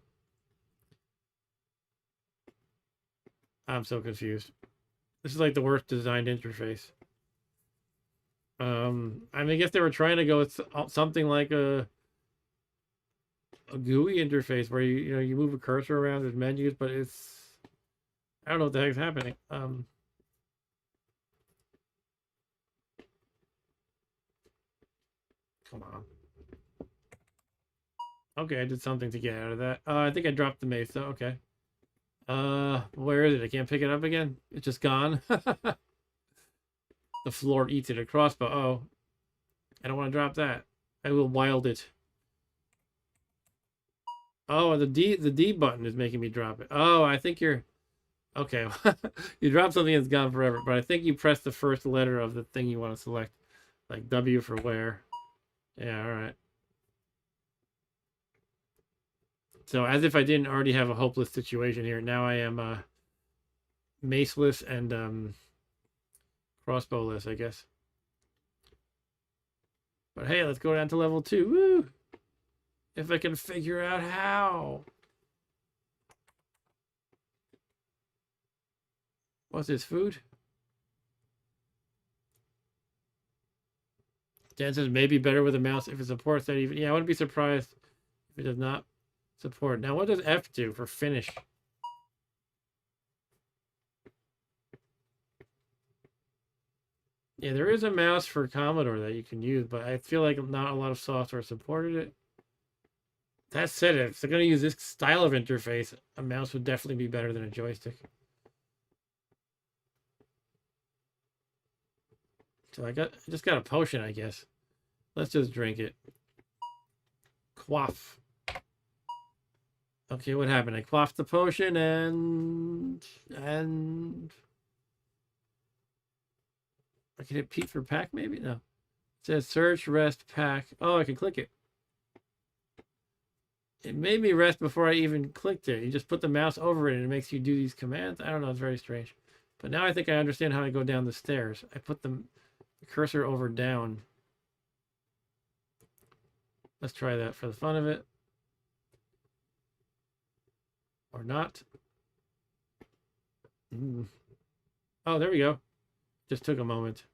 I'm so confused. This is like the worst designed interface. I mean, I guess they were trying to go with something like a GUI interface where you move a cursor around with menus, but I don't know what the heck's happening. Come on. Okay, I did something to get out of that. I think I dropped the mace, though. Okay. Where is it? I can't pick it up again. It's just gone. The floor eats it. A crossbow. Oh, I don't want to drop that. I will wild it. Oh, the D button is making me drop it. Oh, I think you're okay. You drop something that's gone forever, but I think you press the first letter of the thing you want to select, like W for where. Yeah, all right. So as if I didn't already have a hopeless situation here, now I am maceless and crossbowless, I guess. But hey, let's go down to level 2. Woo! If I can figure out how. What's this, food? Dan says maybe better with a mouse if it supports that even. Yeah, I wouldn't be surprised if it does not support. Now, what does F do for finish? Yeah, there is a mouse for Commodore that you can use, but I feel like not a lot of software supported it. That said, if they're going to use this style of interface, a mouse would definitely be better than a joystick. So I just got a potion, I guess. Let's just drink it. Quaff. Okay, what happened? I quaffed the potion and I can hit Pete for pack, maybe? No. It says search, rest, pack. Oh, I can click it. It made me rest before I even clicked it. You just put the mouse over it and it makes you do these commands. I don't know, it's very strange. But now I think I understand how to go down the stairs. I put the cursor over down. Let's try that for the fun of it. Or not. Oh, there we go. Just took a moment.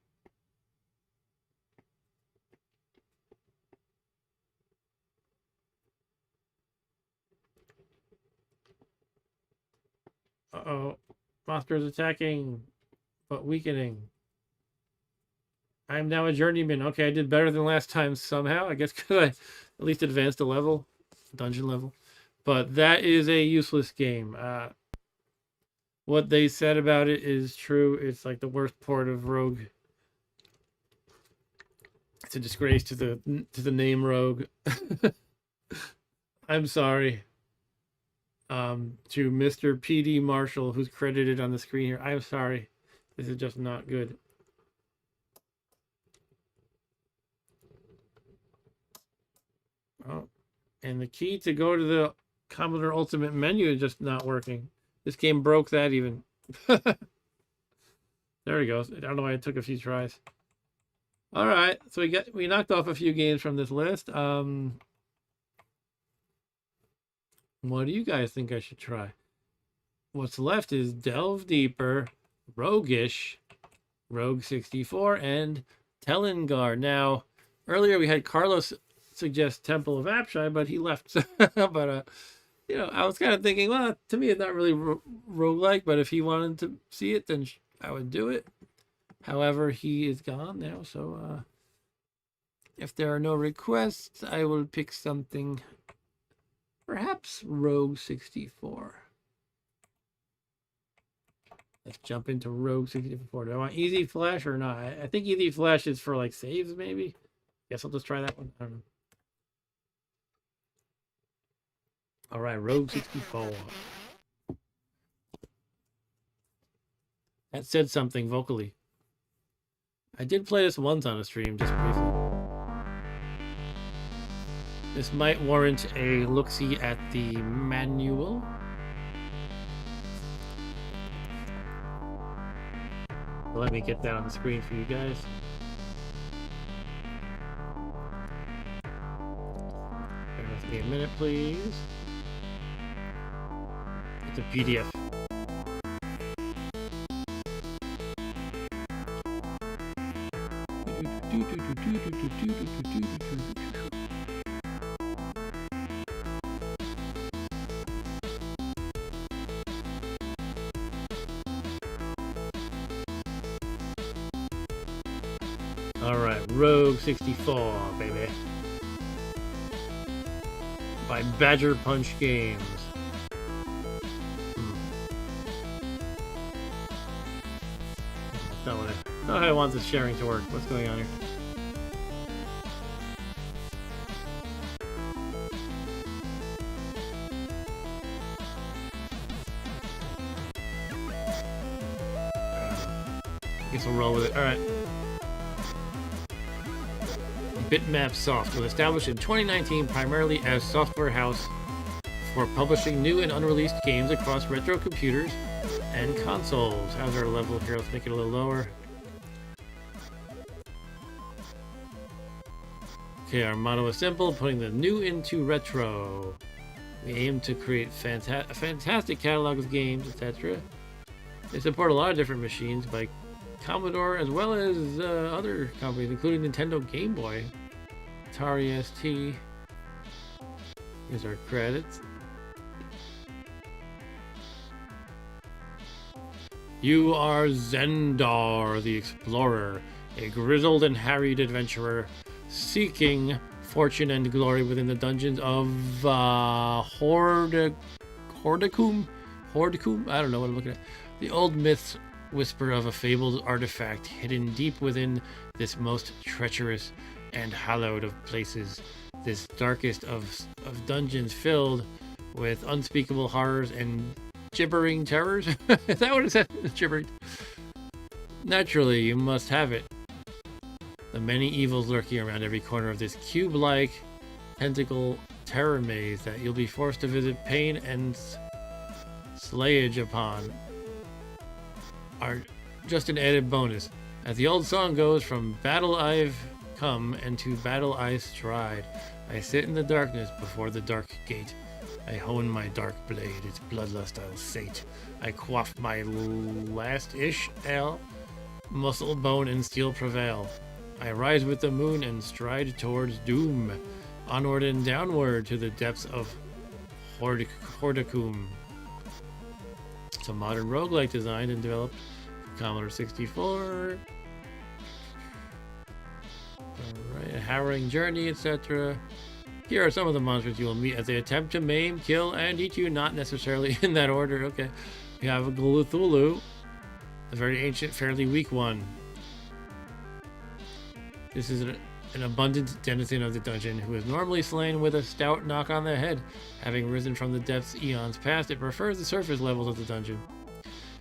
Uh-oh. Monster is attacking, but weakening. I'm now a journeyman. Okay, I did better than last time somehow. I guess because I at least advanced a level. Dungeon level. But that is a useless game. What they said about it is true. It's like the worst port of Rogue. It's a disgrace to the name Rogue. I'm sorry. To Mr. PD Marshall, who's credited on the screen here. I'm sorry. This is just not good. Oh, and the key to go to the Commodore Ultimate menu is just not working. This game broke that even. There he goes. I don't know why it took a few tries. All right, so we knocked off a few games from this list. What do you guys think I should try? What's left is Delve Deeper, ROGUEish, Rogue 64, and Telengard. Now, earlier we had Carlos suggest Temple of Apshai, but he left. But I was kind of thinking, well, to me it's not really roguelike, but if he wanted to see it, then I would do it. However, he is gone now, so if there are no requests, I will pick something. Perhaps Rogue 64. Let's jump into Rogue 64. Do I want Easy Flash or not? I think Easy Flash is for like saves, maybe. Guess I'll just try that one. I don't know. All right, Rogue 64. That said something vocally. I did play this once on a stream, just briefly. This might warrant a look-see at the manual. Let me get that on the screen for you guys. Bear with me a minute, please. It's a PDF. Alright, Rogue 64, baby. By Badger Punch Games. That's not how I want this sharing to work. What's going on here? I guess we'll roll with it. Alright. Bitmap Soft was established in 2019 primarily as software house for publishing new and unreleased games across retro computers and consoles. How's our level here? Let's make it a little lower. Okay, our motto is simple, putting the new into retro. We aim to create a fantastic catalog of games, etc. They support a lot of different machines by Commodore as well as other companies, including Nintendo Game Boy, Atari ST. Here's our credits. You are Zendar the Explorer, a grizzled and harried adventurer seeking fortune and glory within the dungeons of Hordacum? I don't know what I'm looking at. The old myths whisper of a fabled artifact hidden deep within this most treacherous and hallowed of places, this darkest of dungeons filled with unspeakable horrors and gibbering terrors. Is that what it said? Gibbering. Naturally, you must have it. The many evils lurking around every corner of this cube-like tentacle terror maze that you'll be forced to visit pain and slayage upon are just an added bonus. As the old song goes, from battle I've come and to battle I stride. I sit in the darkness before the dark gate. I hone my dark blade, its bloodlust I'll sate. I quaff my last-ish ale, muscle, bone, and steel prevail. I rise with the moon and stride towards doom, onward and downward to the depths of Hordacum. It's a modern roguelike designed and developed for Commodore 64. Alright, a harrowing journey, etc. Here are some of the monsters you will meet as they attempt to maim, kill, and eat you, not necessarily in that order. Okay. We have a Cthulhu, a very ancient, fairly weak one. This is an abundant denizen of the dungeon who is normally slain with a stout knock on the head. Having risen from the depths eons past, it prefers the surface levels of the dungeon.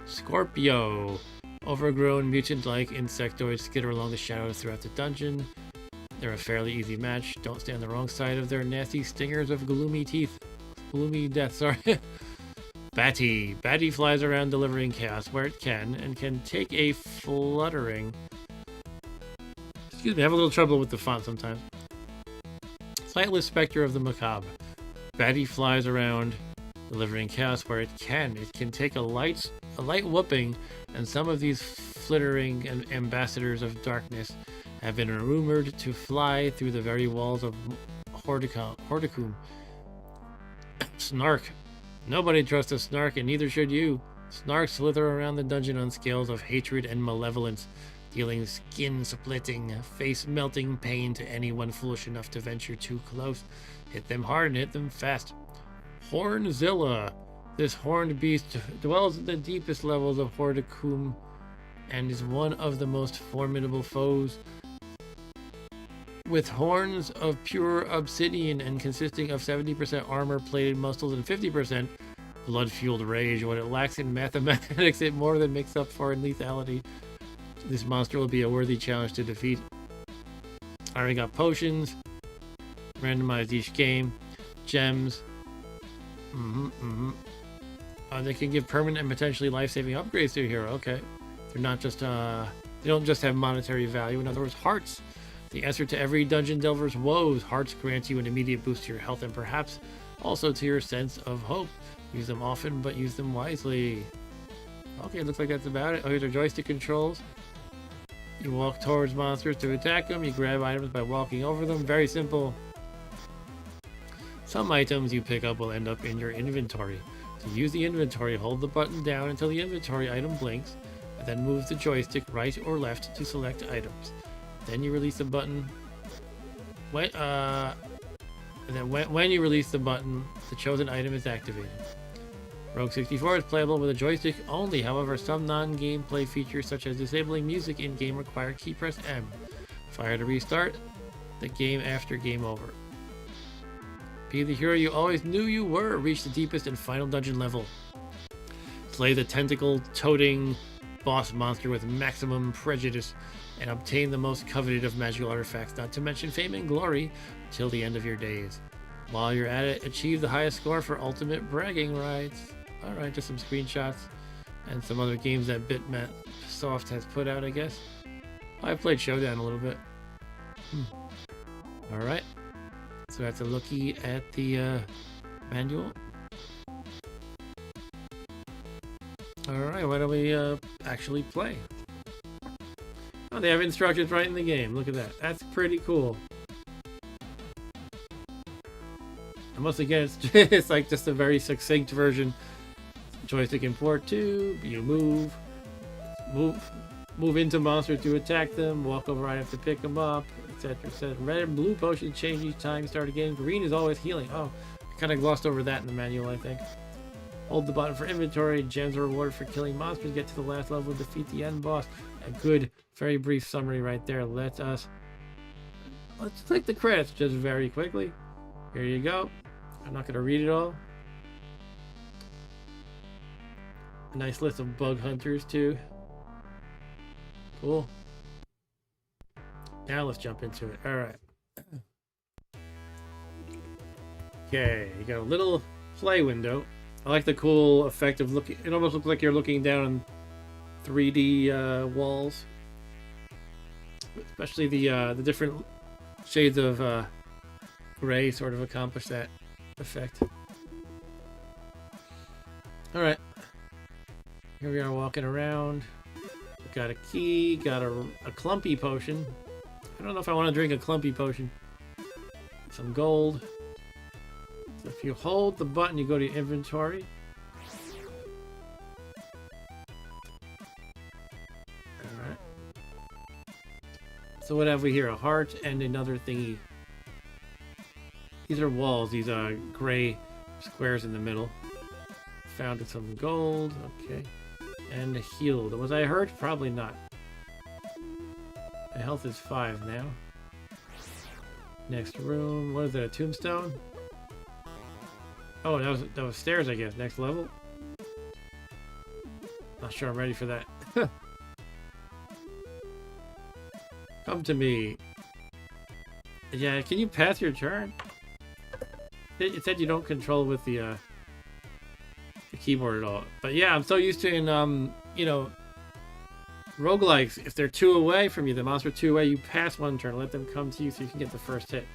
Scorpio. Overgrown, mutant-like insectoids skitter along the shadows throughout the dungeon. They're a fairly easy match. Don't stay on the wrong side of their nasty stingers of gloomy teeth. Gloomy death, sorry. Batty. Batty flies around delivering chaos where it can, and can take a fluttering... Excuse me, I have a little trouble with the font sometimes. Sightless specter of the macabre. Batty flies around, delivering chaos where it can. It can take a light whooping, and some of these flittering ambassadors of darkness have been rumored to fly through the very walls of Hordacum. Snark. Nobody trusts a snark, and neither should you. Snarks slither around the dungeon on scales of hatred and malevolence, dealing skin-splitting, face-melting pain to anyone foolish enough to venture too close. Hit them hard and hit them fast. Hornzilla. This horned beast dwells in the deepest levels of Hordacum and is one of the most formidable foes with horns of pure obsidian and consisting of 70% armor, plated muscles, and 50% blood-fueled rage. What it lacks in mathematics, it more than makes up for in lethality. This monster will be a worthy challenge to defeat. I already got potions, randomized each game, gems. They can give permanent and potentially life-saving upgrades to a hero. Okay, they're not just they don't just have monetary value. In other words, hearts. The answer to every dungeon delver's woes. Hearts grant you an immediate boost to your health and perhaps also to your sense of hope. Use them often, but use them wisely. Okay, looks like that's about it. Oh, here's our joystick controls. You walk towards monsters to attack them. You grab items by walking over them. Very simple. Some items you pick up will end up in your inventory. To use the inventory, hold the button down until the inventory item blinks, and then move the joystick right or left to select items. Then you release the button. When you release the button, the chosen item is activated. Rogue 64 is playable with a joystick only. However, some non-gameplay features such as disabling music in-game require key press M. Fire to restart the game after game over. Be the hero you always knew you were. Reach the deepest and final dungeon level. Slay the tentacle-toting boss monster with maximum prejudice and obtain the most coveted of magical artifacts, not to mention fame and glory, till the end of your days. While you're at it, achieve the highest score for ultimate bragging rights. Alright, just some screenshots and some other games that Bitmap has put out, I guess. I played Showdown a little bit. Alright, so that's a looky at the manual. Alright, why don't we actually play? Oh, they have instructions right in the game. Look at that. That's pretty cool. And once again, it's like just a very succinct version. Joystick import to, you move into monsters to attack them, walk over items to pick them up, etc. etc. Red and blue potions change each time you start a game. Green is always healing. Oh, I kind of glossed over that in the manual, I think. Hold the button for inventory. Gems are rewarded for killing monsters. Get to the last level, defeat the end boss. A good, very brief summary right there. Let's click the credits just very quickly. Here you go. I'm not going to read it all. A nice list of bug hunters too. Cool. Now let's jump into it. Alright. Okay, you got a little play window. I like the cool effect of looking. It almost looks like you're looking down on 3D walls. Especially the different shades of gray sort of accomplish that effect. Alright. Here we are walking around. Got a key, got a clumpy potion. I don't know if I want to drink a clumpy potion. Some gold. So if you hold the button, you go to inventory. Alright. So what have we here? A heart and another thingy. These are walls. These are gray squares in the middle. Found some gold. Okay. And healed. Was I hurt? Probably not. My health is 5 now. Next room. What is that? A tombstone? Oh, that was stairs, I guess. Next level. Not sure I'm ready for that. Come to me. Yeah, can you pass your turn? It said you don't control with the keyboard at all. But yeah, I'm so used to in you know, roguelikes, if they're 2 away from you, the monster 2 away, you pass 1 turn, let them come to you so you can get the first hit.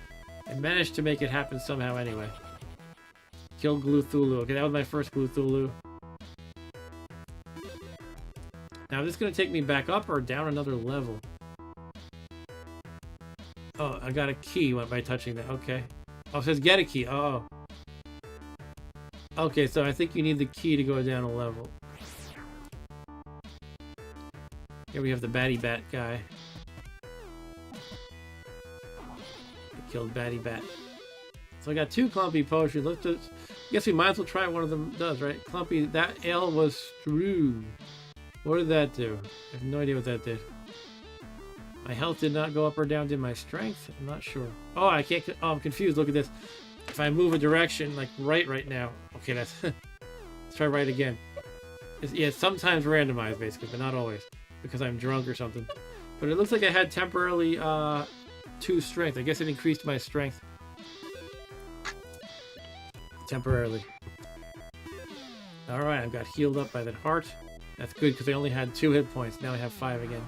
I managed to make it happen somehow anyway. Kill Gluthulu. Okay, that was my first Gluthulu. Now is this gonna take me back up or down another level? Oh, I got a key by touching that. Okay. Oh, it says get a key. Oh. Okay, so I think you need the key to go down a level. Here we have the Batty Bat guy. I killed Batty Bat. So I got 2 clumpy potions. Let's just... I guess we might as well try one of them does, right? Clumpy, that ale was true. What did that do? I have no idea what that did. My health did not go up or down. Did my strength? I'm not sure. Oh, I can't. Oh, I'm confused. Look at this. If I move a direction, like right now. Okay, that's... Let's try right again. Yeah, it's sometimes randomized, basically, but not always. Because I'm drunk or something. But it looks like I had temporarily 2 strength. I guess it increased my strength. Temporarily. Alright, I've got healed up by that heart. That's good because I only had 2 hit points. Now I have 5 again.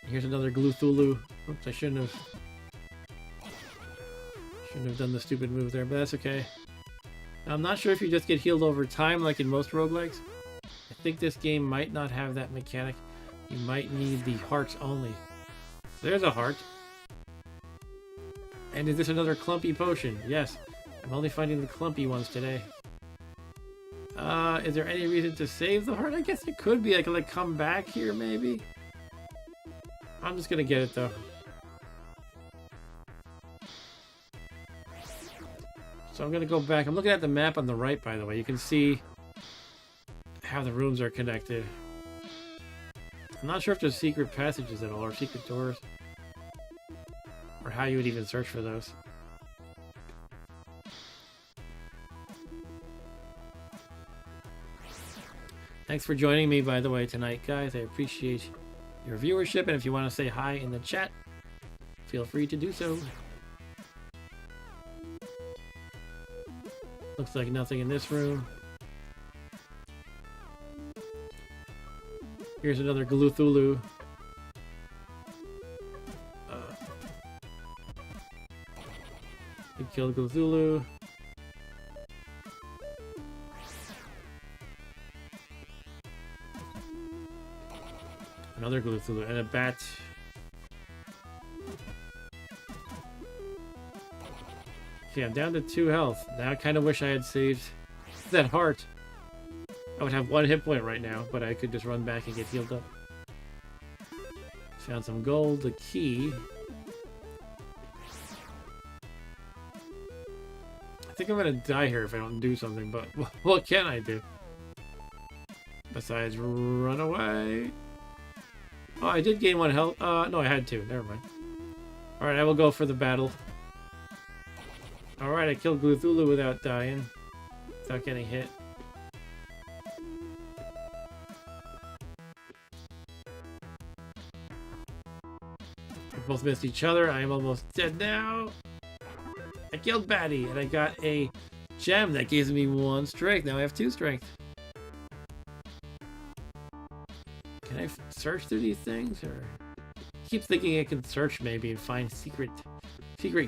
Here's another Gluthulu. Oops, I shouldn't have done the stupid move there, but that's okay. I'm not sure if you just get healed over time like in most roguelikes. I think this game might not have that mechanic. You might need the hearts only. There's a heart. And is this another clumpy potion? Yes. I'm only finding the clumpy ones today. Is there any reason to save the heart? I guess it could be. I could like come back here maybe. I'm just gonna get it though. So I'm gonna go back. I'm looking at the map on the right, by the way. You can see how the rooms are connected. I'm not sure if there's secret passages at all, or secret doors. Or how you would even search for those. Thanks for joining me, by the way, tonight, guys. I appreciate your viewership, and if you want to say hi in the chat, feel free to do so. Looks like nothing in this room. Here's another Gluthulu. We killed Gluthulu. Another Gluthulu and a bat. Okay, I'm down to 2 health. Now I kind of wish I had saved that heart. I would have 1 hit point right now, but I could just run back and get healed up. Found some gold, a key. I think I'm gonna die here if I don't do something, but what can I do? Besides run away. Oh, I did gain 1 health. No, I had 2. Never mind. Alright, I will go for the battle. Alright, I killed Gluthulu without dying. Without getting hit. We both missed each other. I am almost dead now. I killed Batty, and I got a gem that gives me 1 strength. Now I have 2 strength. Can I search through these things, or I keep thinking I can search maybe and find secret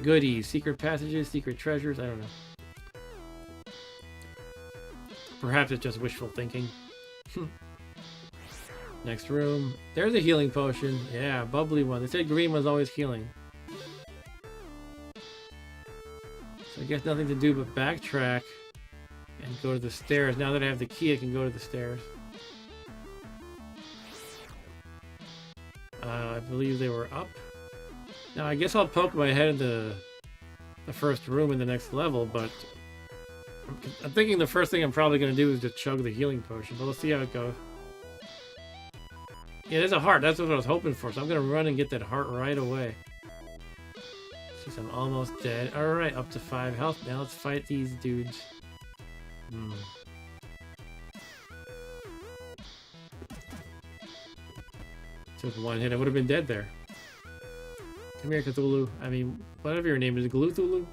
goodies, secret passages, secret treasures. I don't know. Perhaps it's just wishful thinking. Next room. There's a healing potion. Yeah, bubbly one. They said green was always healing. So I guess nothing to do but backtrack and go to the stairs. Now that I have the key, I can go to the stairs. I believe they were up. Now I guess I'll poke my head into the first room in the next level, but I'm thinking the first thing I'm probably going to do is just chug the healing potion, but let's see how it goes. Yeah, there's a heart. That's what I was hoping for, so I'm going to run and get that heart right away. Since I'm almost dead. Alright, up to 5 health. Now let's fight these dudes. Took 1 hit. I would have been dead there. Come here, Cthulhu. I mean, whatever your name is, Gluthulu.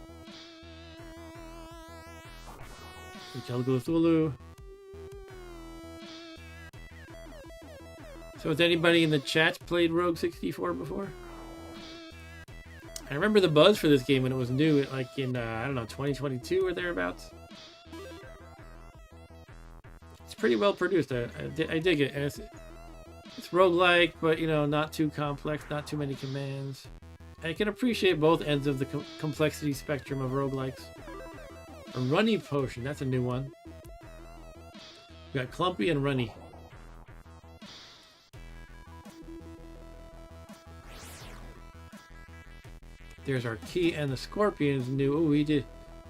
We killed Gluthulu. So has anybody in the chat played Rogue 64 before? I remember the buzz for this game when it was new, like in, I don't know, 2022 or thereabouts. It's pretty well produced. I dig it. And it's roguelike, but, you know, not too complex, not too many commands. I can appreciate both ends of the complexity spectrum of roguelikes. A runny potion, that's a new one. We got clumpy and runny. There's our key, and the scorpion is new. Oh, he did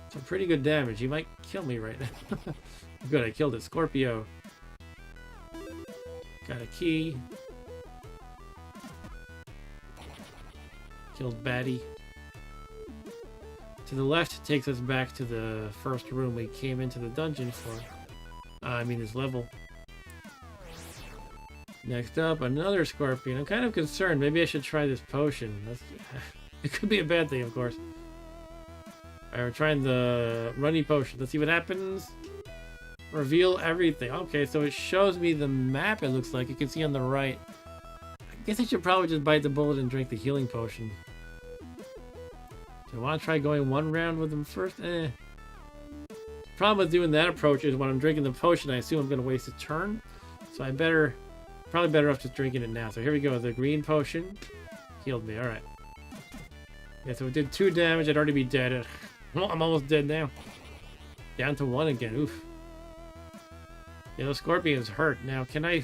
some pretty good damage. He might kill me right now. Good, I killed it. Scorpio. Got a key. Killed baddie. To the left takes us back to the first room we came into the dungeon for. This level. Next up, another scorpion. I'm kind of concerned. Maybe I should try this potion. It could be a bad thing, of course. Alright, we're trying the runny potion. Let's see what happens. Reveal everything. Okay, so it shows me the map, it looks like. You can see on the right. I guess I should probably just bite the bullet and drink the healing potion. Do I want to try going one round with them first? Problem with doing that approach is when I'm drinking the potion, I assume I'm going to waste a turn. So probably better off just drinking it now. So here we go. The green potion healed me. Alright. Yeah, so it did 2 damage. I'd already be dead. I'm almost dead now. Down to 1 again. Oof. Yeah, those scorpions hurt. Now, can I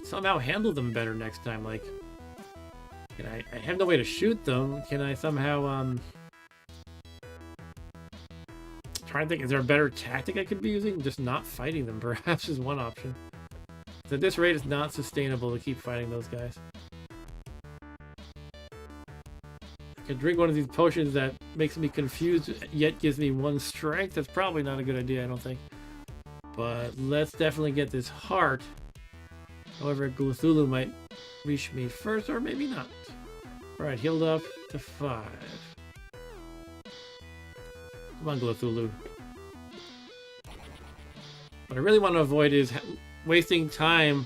somehow handle them better next time? Like, I have no way to shoot them. Can I somehow, trying to think, is there a better tactic I could be using? Just not fighting them, perhaps, is one option. So at this rate, it's not sustainable to keep fighting those guys. I could drink one of these potions that makes me confused, yet gives me 1 strength. That's probably not a good idea, I don't think. But let's definitely get this heart. However, Cthulhu might reach me first, or maybe not. Alright, healed up to 5. Come on, Cthulhu. What I really want to avoid is wasting time.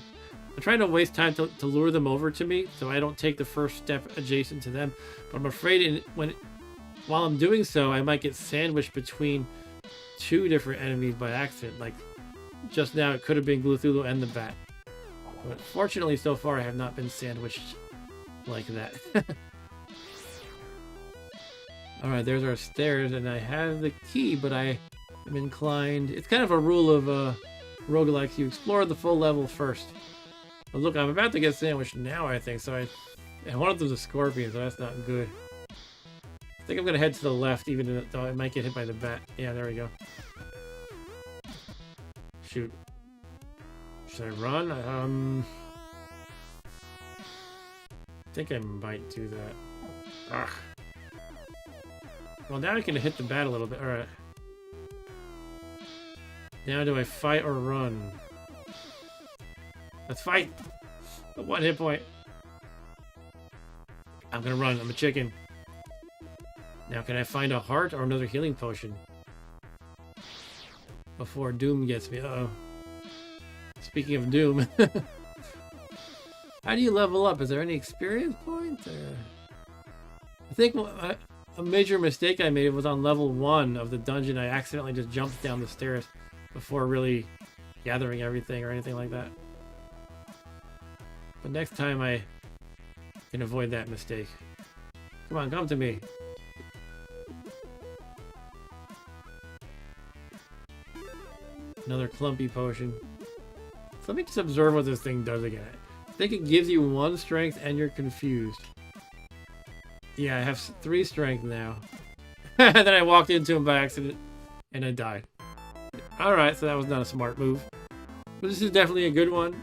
I'm trying to waste time to lure them over to me, so I don't take the first step adjacent to them. But I'm afraid while I'm doing so, I might get sandwiched between 2 different enemies by accident. Like, just now it could have been Cthulhu and the bat. But fortunately, so far, I have not been sandwiched like that. Alright, there's our stairs, and I have the key, but I am inclined... It's kind of a rule of roguelikes. You explore the full level first. But look, I'm about to get sandwiched now, I think, so one of them's a scorpion, so that's not good. I think I'm going to head to the left, even though I might get hit by the bat. Yeah, there we go. Shoot. Should I run? I think I might do that. Ugh. Well, now I can hit the bat a little bit. Alright. Now do I fight or run? Let's fight! A 1 hit point. I'm gonna run. I'm a chicken. Now can I find a heart or another healing potion? Before Doom gets me. Uh-oh. Speaking of Doom. How do you level up? Is there any experience points? I think a major mistake I made was on level 1 of the dungeon. I accidentally just jumped down the stairs before really gathering everything or anything like that. But next time I can avoid that mistake. Come on, come to me. Another clumpy potion. So let me just observe what this thing does again. I think it gives you 1 strength and you're confused. Yeah, I have 3 strength now. And then I walked into him by accident and I died. Alright, so that was not a smart move. But this is definitely a good one.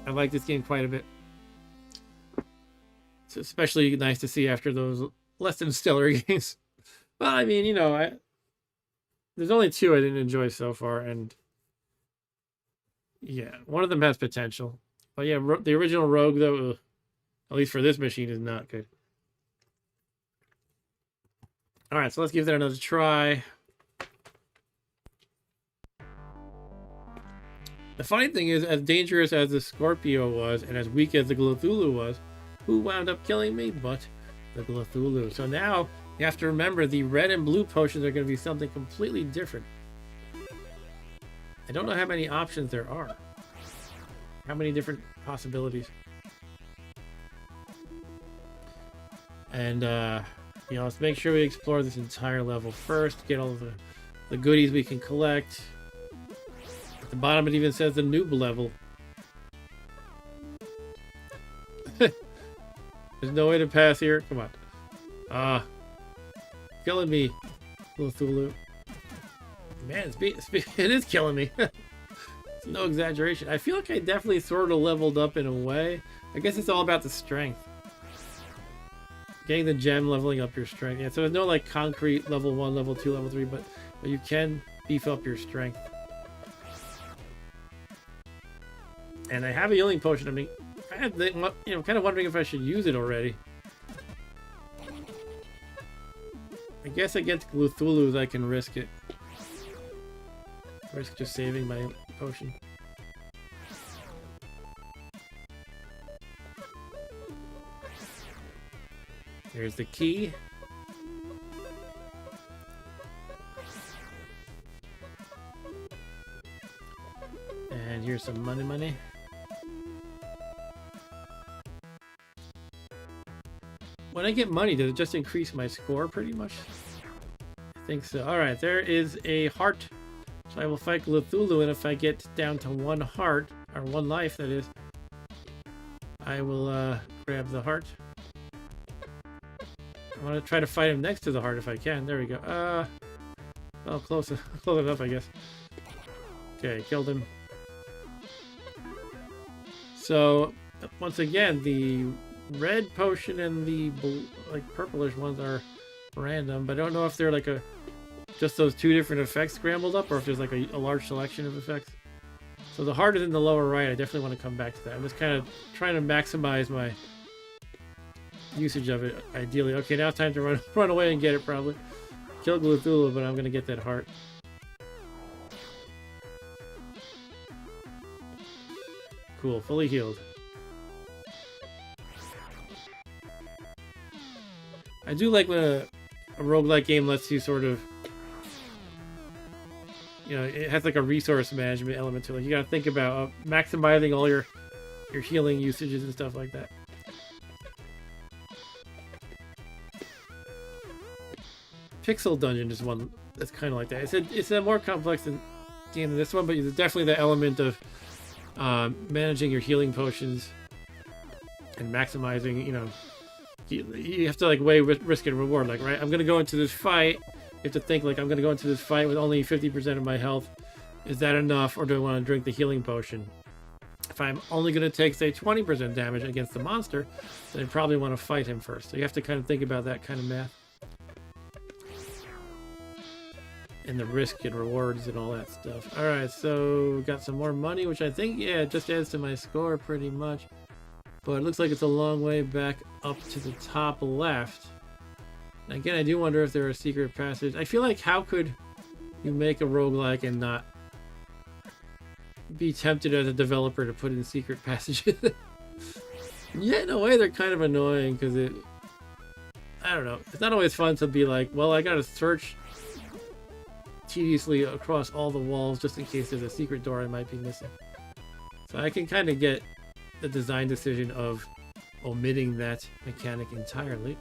I like this game quite a bit. It's especially nice to see after those less than stellar games. Well, I mean, you know, there's only 2 I didn't enjoy so far, and yeah, one of them has potential. But yeah, the original Rogue, though, at least for this machine, is not good. Alright, so let's give that another try. The funny thing is, as dangerous as the Scorpio was, and as weak as the Cthulhu was, who wound up killing me but the Cthulhu. So now, you have to remember, the red and blue potions are going to be something completely different. I don't know how many options there are. How many different possibilities. And, you know, let's make sure we explore this entire level first, get all of the goodies we can collect. At the bottom it even says the noob level. There's no way to pass here. Come on. Killing me, Cthulhu. Man, it is killing me. It's no exaggeration. I feel like I definitely sort of leveled up in a way. I guess it's all about the strength. Getting the gem, leveling up your strength. Yeah, so there's no like concrete level 1, level 2, level 3, but you can beef up your strength. And I have a healing potion. I mean, kind of wondering if I should use it already. I guess against Cthulhu's I can risk it. Risk just saving my potion. There's the key. And here's some money. When I get money, does it just increase my score pretty much? I think so. Alright, there is a heart. So I will fight Cthulhu, and if I get down to 1 heart, or 1 life that is, I will grab the heart. I want to try to fight him next to the heart if I can. There we go. Oh, close enough, I guess. Okay, killed him. So, once again, the red potion and the purplish ones are random, but I don't know if they're like just those 2 different effects scrambled up, or if there's like a large selection of effects. So the heart is in the lower right. I definitely want to come back to that. I'm just kind of trying to maximize my usage of it, ideally. Okay, now it's time to run away and get it, probably. Kill Cthulhu, but I'm going to get that heart. Cool, fully healed. I do like when a roguelike game lets you sort of, it has like a resource management element to it. You gotta think about maximizing all your healing usages and stuff like that. Pixel Dungeon is one that's kind of like that. It's a more complex game than this one, but there's definitely the element of managing your healing potions and maximizing, you have to like weigh risk and reward. Like, right, I'm gonna go into this fight. You have to think like, I'm gonna go into this fight with only 50% of my health. Is that enough, or do I want to drink the healing potion? If I'm only gonna take, say, 20% damage against the monster, then I probably want to fight him first. So you have to kind of think about that kind of math. And the risk and rewards and all that stuff. Alright, so got some more money, which I think, yeah, it just adds to my score pretty much. But it looks like it's a long way back up to the top left. And again, I do wonder if there are secret passages. I feel like, how could you make a roguelike and not be tempted as a developer to put in secret passages? Yeah, in a way, they're kind of annoying because I don't know. It's not always fun to be like, well, I gotta search tediously across all the walls just in case there's a secret door I might be missing. So I can kind of get the design decision of omitting that mechanic entirely.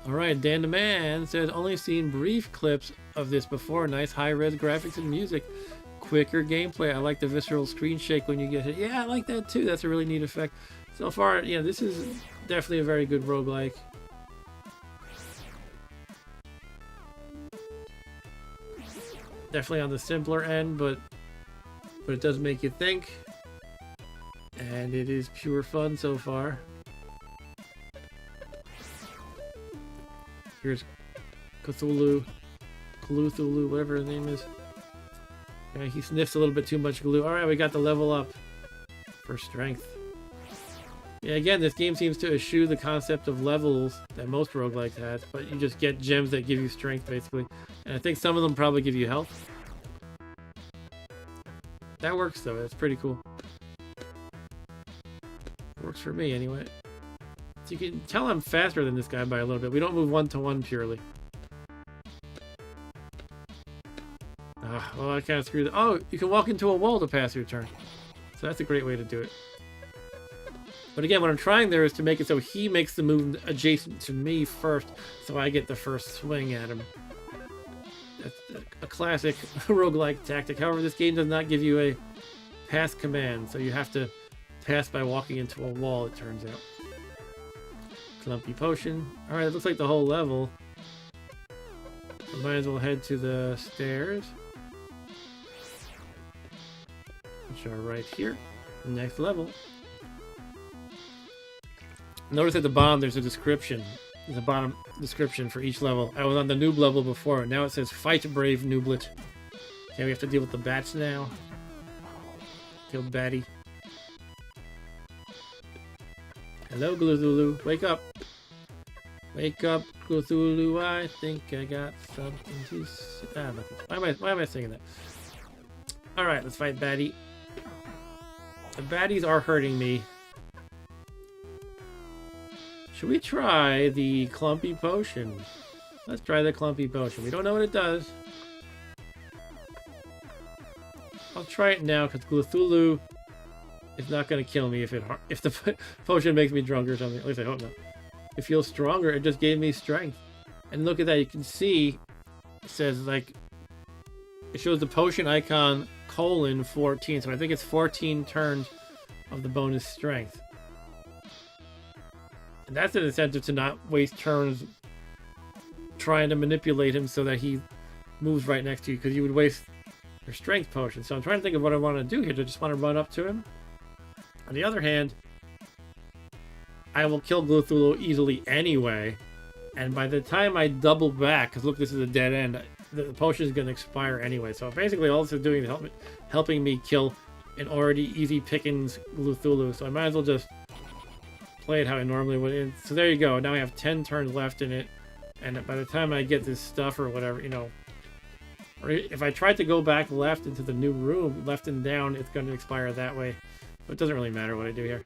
Alright, Dan the Man says, only seen brief clips of this before. Nice high-res graphics and music. Quicker gameplay. I like the visceral screen shake when you get hit. Yeah, I like that too. That's a really neat effect. So far, yeah, this is definitely a very good roguelike. Definitely on the simpler end, but it does make you think. And it is pure fun so far. Here's Cthulhu, whatever his name is. Yeah, he sniffs a little bit too much glue. Alright, we got the level up for strength. Yeah, again, this game seems to eschew the concept of levels that most roguelikes has, but you just get gems that give you strength, basically. And I think some of them probably give you health. That works, though. That's pretty cool. Works for me, anyway. So you can tell I'm faster than this guy by a little bit. We don't move one-to-one purely. Well, I kind of screwed it. Oh, you can walk into a wall to pass your turn. So that's a great way to do it. But again, what I'm trying there is to make it so he makes the move adjacent to me first, so I get the first swing at him. That's a classic roguelike tactic. However, this game does not give you a pass command, so you have to pass by walking into a wall, it turns out. Clumpy potion. Alright, it looks like the whole level. We might as well head to the stairs, which are right here. Next level. Notice at the bottom there's a description. There's a bottom description for each level. I was on the noob level before. Now it says fight brave nooblet. Okay, we have to deal with the bats now. Kill Batty. Hello, Cthulhu. Wake up. Wake up, Cthulhu. I think I got something to say. Why am I saying that? Alright, let's fight Batty. The baddies are hurting me. Should we try the clumpy potion? Let's try the clumpy potion. We don't know what it does. I'll try it now because Cthulhu is not going to kill me if the potion makes me drunk or something. At least I hope not. It feels stronger. It just gave me strength. And look at that. You can see it says like it shows the potion icon :14. So I think it's 14 turns of the bonus strength. And that's an incentive to not waste turns trying to manipulate him so that he moves right next to you, because you would waste your strength potion. So I'm trying to think of what I want to do here. Do I just want to run up to him? On the other hand, I will kill Cthulhu easily anyway. And by the time I double back, because look, this is a dead end, the potion is going to expire anyway. So basically all this is doing is helping me kill an already easy pickings Cthulhu. So I might as well just play it how I normally would. So there you go. Now I have 10 turns left in it. And by the time I get this stuff or whatever, you know, or if I tried to go back left into the new room, left and down, it's going to expire that way. But it doesn't really matter what I do here.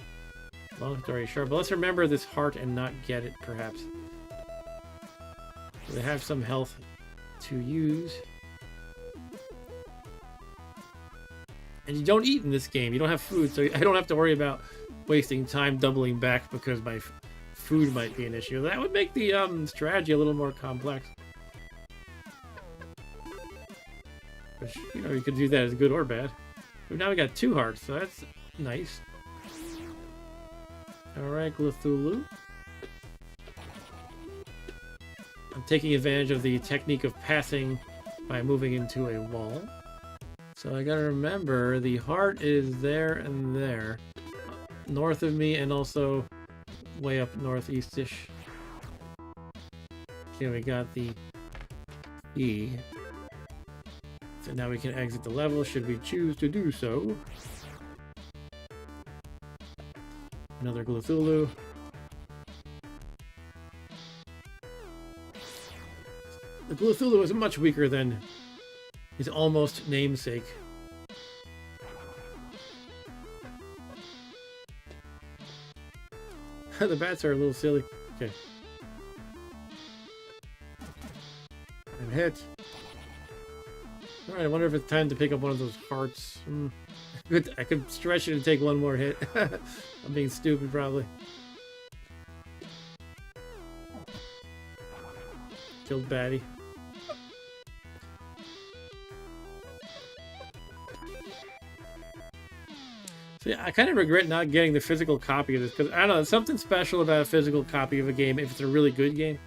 Long story short. But let's remember this heart and not get it, perhaps. So they have some health to use. And you don't eat in this game. You don't have food, so I don't have to worry about wasting time doubling back because my food might be an issue. That would make the strategy a little more complex. Which, you know, you could do that as good or bad. But now we got 2 hearts, so that's nice. Alright, Cthulhu. I'm taking advantage of the technique of passing by moving into a wall. So I gotta remember, the heart is there and there. North of me and also way up northeast-ish. Okay, we got the E. So now we can exit the level should we choose to do so. Another Cthulhu. The Cthulhu is much weaker than his almost namesake. The bats are a little silly. Okay. I'm hit. Alright, I wonder if it's time to pick up one of those hearts. Good. I could stretch it and take one more hit. I'm being stupid, probably. Killed Batty. So yeah, I kind of regret not getting the physical copy of this, because I don't know, there's something special about a physical copy of a game if it's a really good game.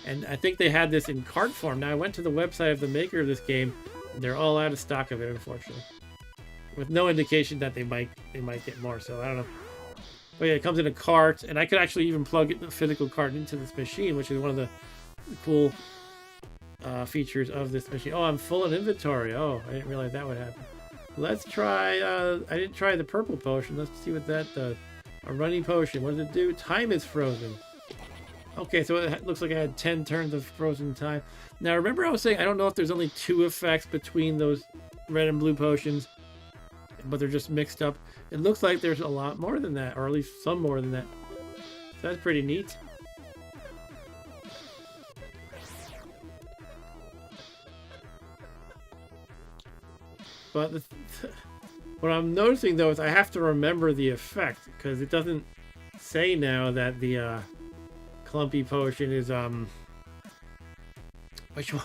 And I think they had this in cart form. Now I went to the website of the maker of this game, and they're all out of stock of it, unfortunately. With no indication that they might get more, so I don't know. But yeah, it comes in a cart, and I could actually even plug the physical cart into this machine, which is one of the cool features of this machine. Oh, I'm full of inventory. Oh, I didn't realize that would happen. Let's try, I didn't try the purple potion. Let's see what that does. A running potion. What does it do? Time is frozen. Okay, so it looks like I had 10 turns of frozen time. Now, remember I was saying I don't know if there's only 2 effects between those red and blue potions, but they're just mixed up. It looks like there's a lot more than that, or at least some more than that. So that's pretty neat. But what I'm noticing, though, is I have to remember the effect, because it doesn't say now that the clumpy potion is, which one?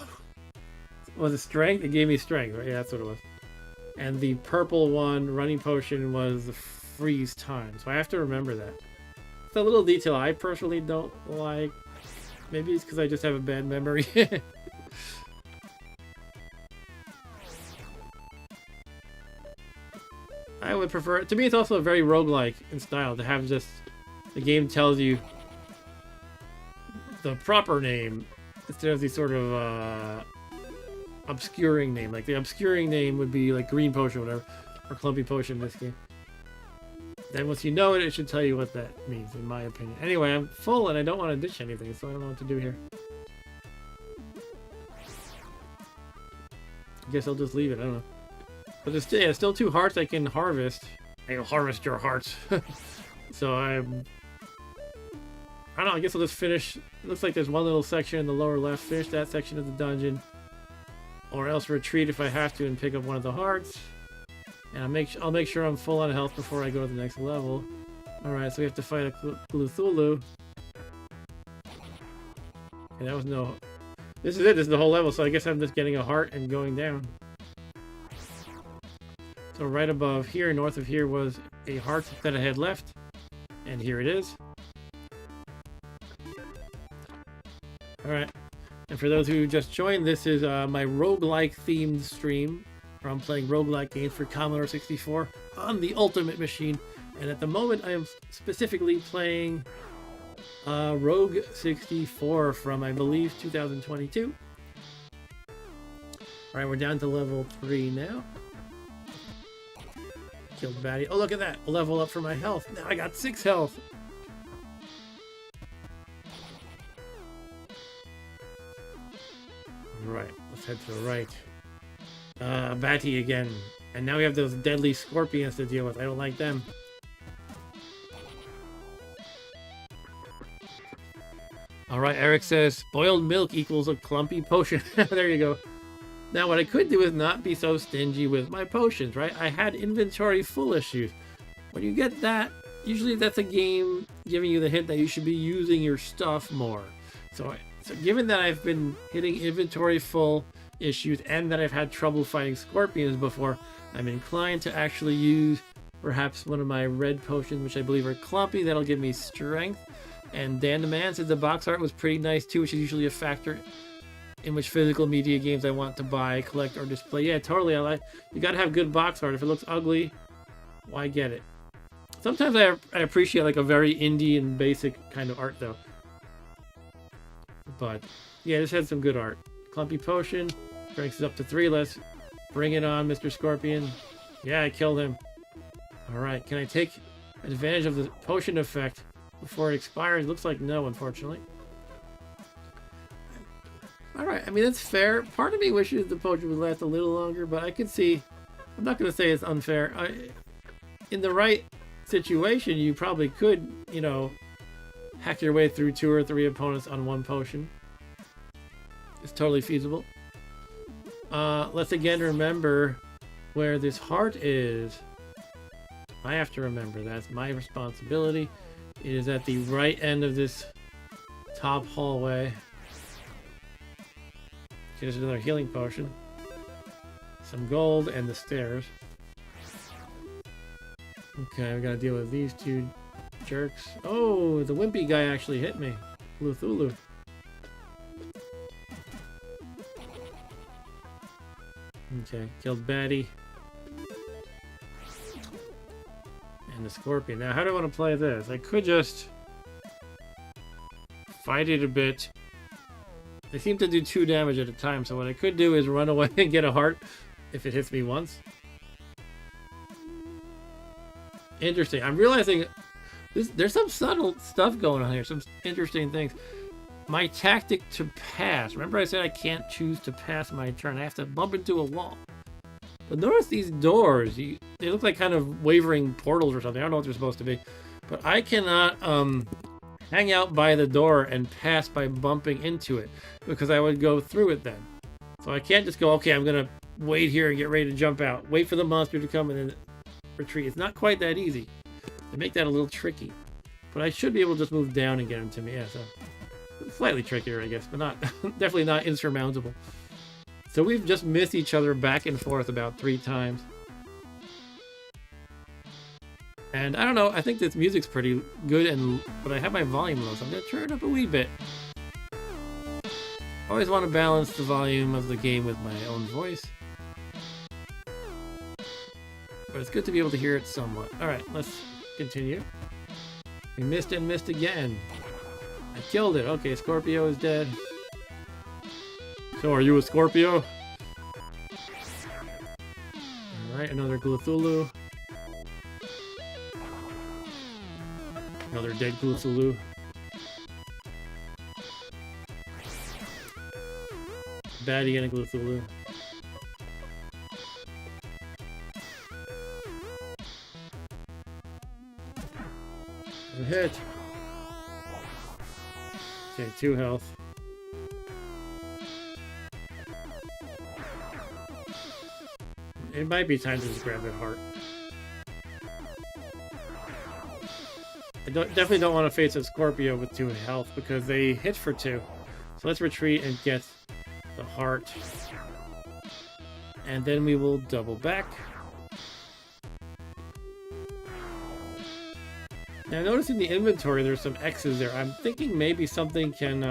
Was it strength? It gave me strength, right? Yeah, that's what it was. And the purple one, running potion, was the freeze time. So I have to remember that. It's a little detail I personally don't like. Maybe it's because I just have a bad memory. I would prefer it. To me, it's also very roguelike in style to have just the game tells you the proper name instead of the sort of obscuring name. Like the obscuring name would be like green potion or whatever, or clumpy potion in this game. Then once you know it, it should tell you what that means, in my opinion. Anyway, I'm full and I don't want to ditch anything, so I don't know what to do here. I guess I'll just leave it, I don't know. But there's still 2 hearts I can harvest. I'll harvest your hearts. So I don't know, I guess I'll just finish. It looks like there's one little section in the lower left. Finish that section of the dungeon. Or else retreat if I have to and pick up one of the hearts. And I'll make sure I'm full on health before I go to the next level. Alright, so we have to fight a Cthulhu. Okay, that was no... This is it, this is the whole level, so I guess I'm just getting a heart and going down. So right above here, north of here, was a heart that I had left. And here it is. Alright. And for those who just joined, this is my roguelike themed stream, where I'm playing roguelike games for Commodore 64 on the Ultimate Machine. And at the moment, I am specifically playing Rogue 64 from, I believe, 2022. Alright, we're down to level 3 now. Killed baddie. Oh, look at that! A level up for my health. Now I got 6 health. Right, let's head to the right. Batty again. And now we have those deadly scorpions to deal with. I don't like them. Alright, Eric says, boiled milk equals a clumpy potion. There you go. Now what I could do is not be so stingy with my potions, right? I had inventory full issues. When you get that, usually that's a game giving you the hint that you should be using your stuff more. So given that I've been hitting inventory full issues and that I've had trouble fighting scorpions before, I'm inclined to actually use perhaps one of my red potions, which I believe are clumpy. That'll give me strength. And Daemon said the box art was pretty nice too, which is usually a factor in which physical media games I want to buy, collect, or display. Yeah, totally. You gotta have good box art. If it looks ugly, why get it? Sometimes I appreciate like a very indie and basic kind of art though. But yeah, this had some good art. Clumpy potion, strength is up to 3. Let's bring it on, Mr. Scorpion. Yeah, I killed him. Alright, can I take advantage of the potion effect before it expires? Looks like no, unfortunately. Alright, I mean, that's fair. Part of me wishes the potion would last a little longer, but I can see... I'm not going to say it's unfair. In the right situation, you probably could, you know, hack your way through 2 or 3 opponents on 1 potion. It's totally feasible. Let's again remember where this heart is. I have to remember. That's my responsibility. It is at the right end of this top hallway. Okay, there's another healing potion. Some gold and the stairs. Okay, we gotta deal with these 2 jerks. Oh, the wimpy guy actually hit me. Cthulhu. Okay, killed baddie. And the scorpion. Now, how do I want to play this? I could just fight it a bit. They seem to do 2 damage at a time, so what I could do is run away and get a heart if it hits me once. Interesting. I'm realizing there's some subtle stuff going on here, some interesting things. My tactic to pass. Remember I said I can't choose to pass my turn. I have to bump into a wall. But notice these doors. They look like kind of wavering portals or something. I don't know what they're supposed to be. But I cannot hang out by the door and pass by bumping into it, because I would go through it then. So I can't just go, okay, I'm going to wait here and get ready to jump out. Wait for the monster to come and then retreat. It's not quite that easy. They make that a little tricky. But I should be able to just move down and get him to me. Yeah, so slightly trickier, I guess, but not definitely not insurmountable. So we've just missed each other back and forth about 3 times. And I don't know, I think this music's pretty good, but I have my volume low, so I'm going to turn it up a wee bit. Always want to balance the volume of the game with my own voice. But it's good to be able to hear it somewhat. Alright, let's continue. We missed and missed again. I killed it. Okay, Scorpio is dead. So are you a Scorpio? Alright, another Cthulhu. Another dead Cthulhu. Baddie and a Cthulhu. A hit. Okay, 2 health. It might be time to just grab that heart. I definitely don't want to face a Scorpio with 2 health because they hit for 2. So let's retreat and get the heart. And then we will double back. Now notice in the inventory there's some X's there. I'm thinking maybe something can,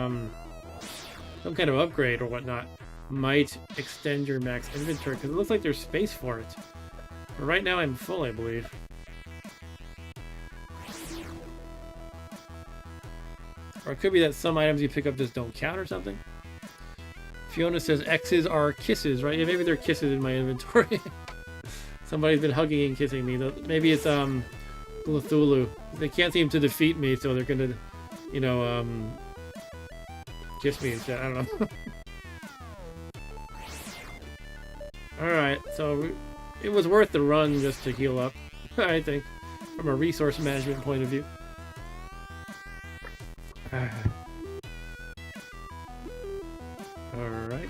some kind of upgrade or whatnot might extend your max inventory because it looks like there's space for it. But right now I'm full, I believe. Or it could be that some items you pick up just don't count or something. Fiona says X's are kisses, right? Yeah, maybe they're kisses in my inventory. Somebody's been hugging and kissing me. Maybe it's Cthulhu. They can't seem to defeat me, so they're gonna, you know, kiss me instead. I don't know. Alright, so it was worth the run just to heal up, I think, from a resource management point of view. Alright.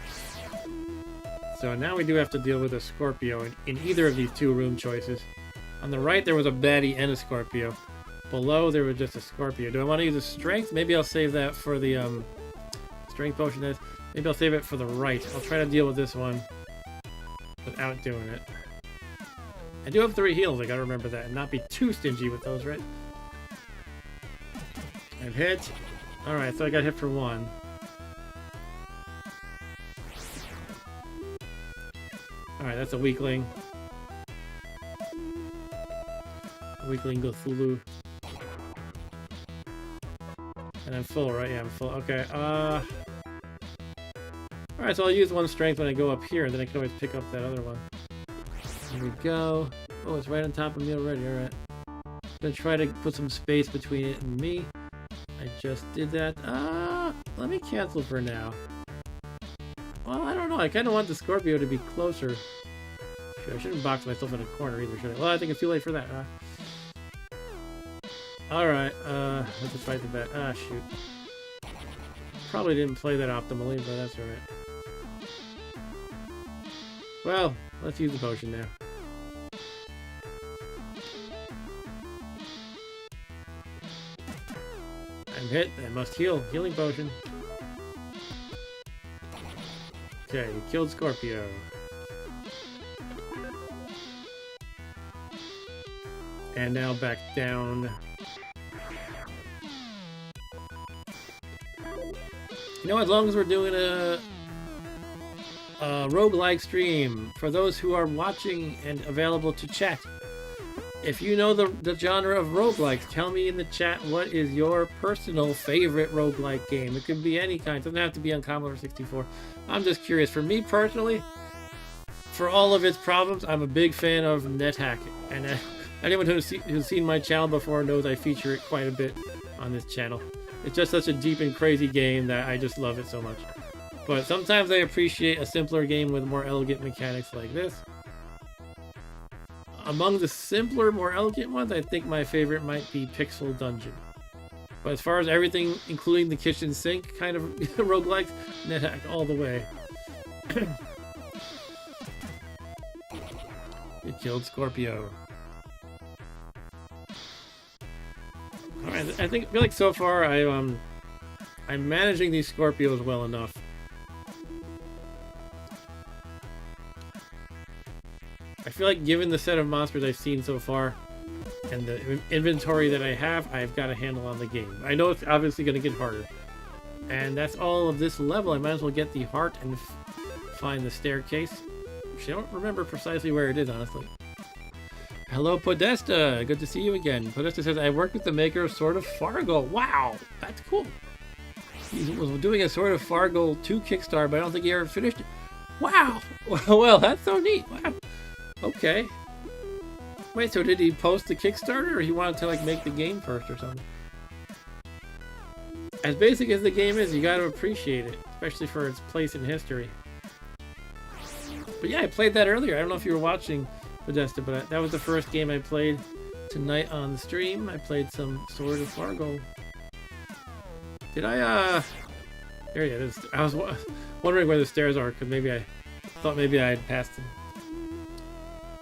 So now we do have to deal with a Scorpio in either of these 2 room choices. On the right there was a baddie and a Scorpio. Below there was just a Scorpio. Do I want to use a strength? Maybe I'll save that for the strength potion. Maybe I'll save it for the right. I'll try to deal with this one without doing it. I do have 3 heals, I gotta remember that, and not be too stingy with those, right? I'm hit. Alright, so I got hit for 1. Alright, that's a weakling. A weakling Cthulhu. And I'm full, right? Yeah, I'm full. Okay, alright, so I'll use 1 strength when I go up here, and then I can always pick up that other one. Here we go. Oh, it's right on top of me already, alright. I'm gonna try to put some space between it and me. I just did that. Let me cancel for now. Well, I don't know. I kind of want the Scorpio to be closer. I shouldn't box myself in a corner either, should I? Well, I think it's too late for that, huh? Alright, let's just fight the bet. Ah, shoot. Probably didn't play that optimally, but that's alright. Well, let's use the potion now. I'm hit. I must heal. Healing potion. Okay, you killed Scorpio. And now back down. You know, as long as we're doing a roguelike stream, for those who are watching and available to chat, if you know the genre of roguelikes, tell me in the chat what is your personal favorite roguelike game. It could be any kind. It doesn't have to be on Commodore 64. I'm just curious. For me personally, for all of its problems, I'm a big fan of net hacking. And anyone who's seen my channel before knows I feature it quite a bit on this channel. It's just such a deep and crazy game that I just love it so much. But sometimes I appreciate a simpler game with more elegant mechanics like this. Among the simpler, more elegant ones, I think my favorite might be Pixel Dungeon. But as far as everything, including the kitchen sink kind of roguelikes, NetHack all the way. You killed Scorpio. Alright, I feel like so far I'm managing these Scorpios well enough. I feel like given the set of monsters I've seen so far and the inventory that I have, I've got a handle on the game. I know it's obviously going to get harder. And that's all of this level. I might as well get the heart and find the staircase. Actually, I don't remember precisely where it is, honestly. Hello, Podesta. Good to see you again. Podesta says, I worked with the maker of Sword of Fargoal. Wow, that's cool. He was doing a sort of Fargoal 2 Kickstarter, but I don't think he ever finished it. Wow! Well, that's so neat. Wow. Okay. Wait, so did he post the Kickstarter, or he wanted to like make the game first or something? As basic as the game is, you got to appreciate it, especially for its place in history. But yeah, I played that earlier. I don't know if you were watching Podesta, but that was the first game I played tonight on the stream. I played some Sword of Fargoal. Did I, there it is. I was wondering where the stairs are, because maybe I thought maybe I had passed them.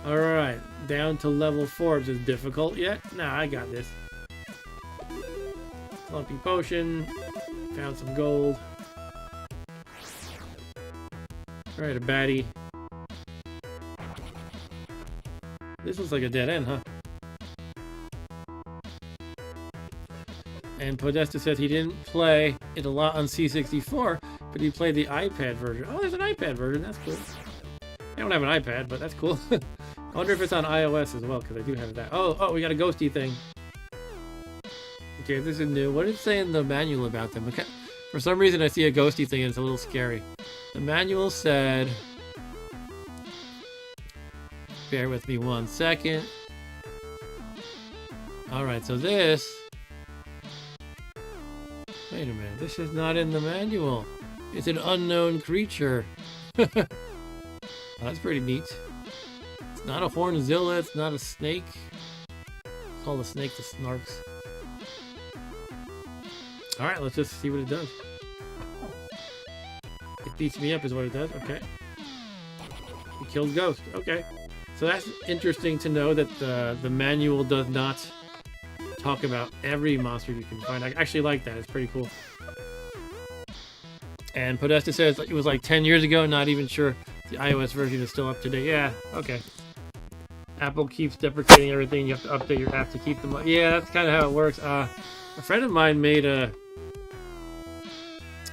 Alright, down to level 4. Is this difficult yet? Nah, I got this. Lumpy potion. Found some gold. Alright, a baddie. This looks like a dead end, huh? And Podesta says he didn't play it a lot on C64, but he played the iPad version. Oh, there's an iPad version. That's cool. I don't have an iPad, but that's cool. I wonder if it's on iOS as well, because I do have that. Oh, we got a ghosty thing. Okay, this is new. What did it say in the manual about them? Okay. For some reason, I see a ghosty thing and it's a little scary. The manual said... Bear with me 1 second. Alright, so this... Wait a minute, this is not in the manual. It's an unknown creature. Well, that's pretty neat. It's not a hornzilla, it's not a snake. Call the snake the snarks. Alright, let's just see what it does. It beats me up is what it does, okay. He killed Ghost, okay. So that's interesting to know that the manual does not talk about every monster you can find. I actually like that, it's pretty cool. And Podesta says it was like 10 years ago, not even sure the iOS version is still up to date. Yeah, okay. Apple keeps deprecating everything, you have to update your app to keep them up. Yeah, that's kind of how it works. A friend of mine made an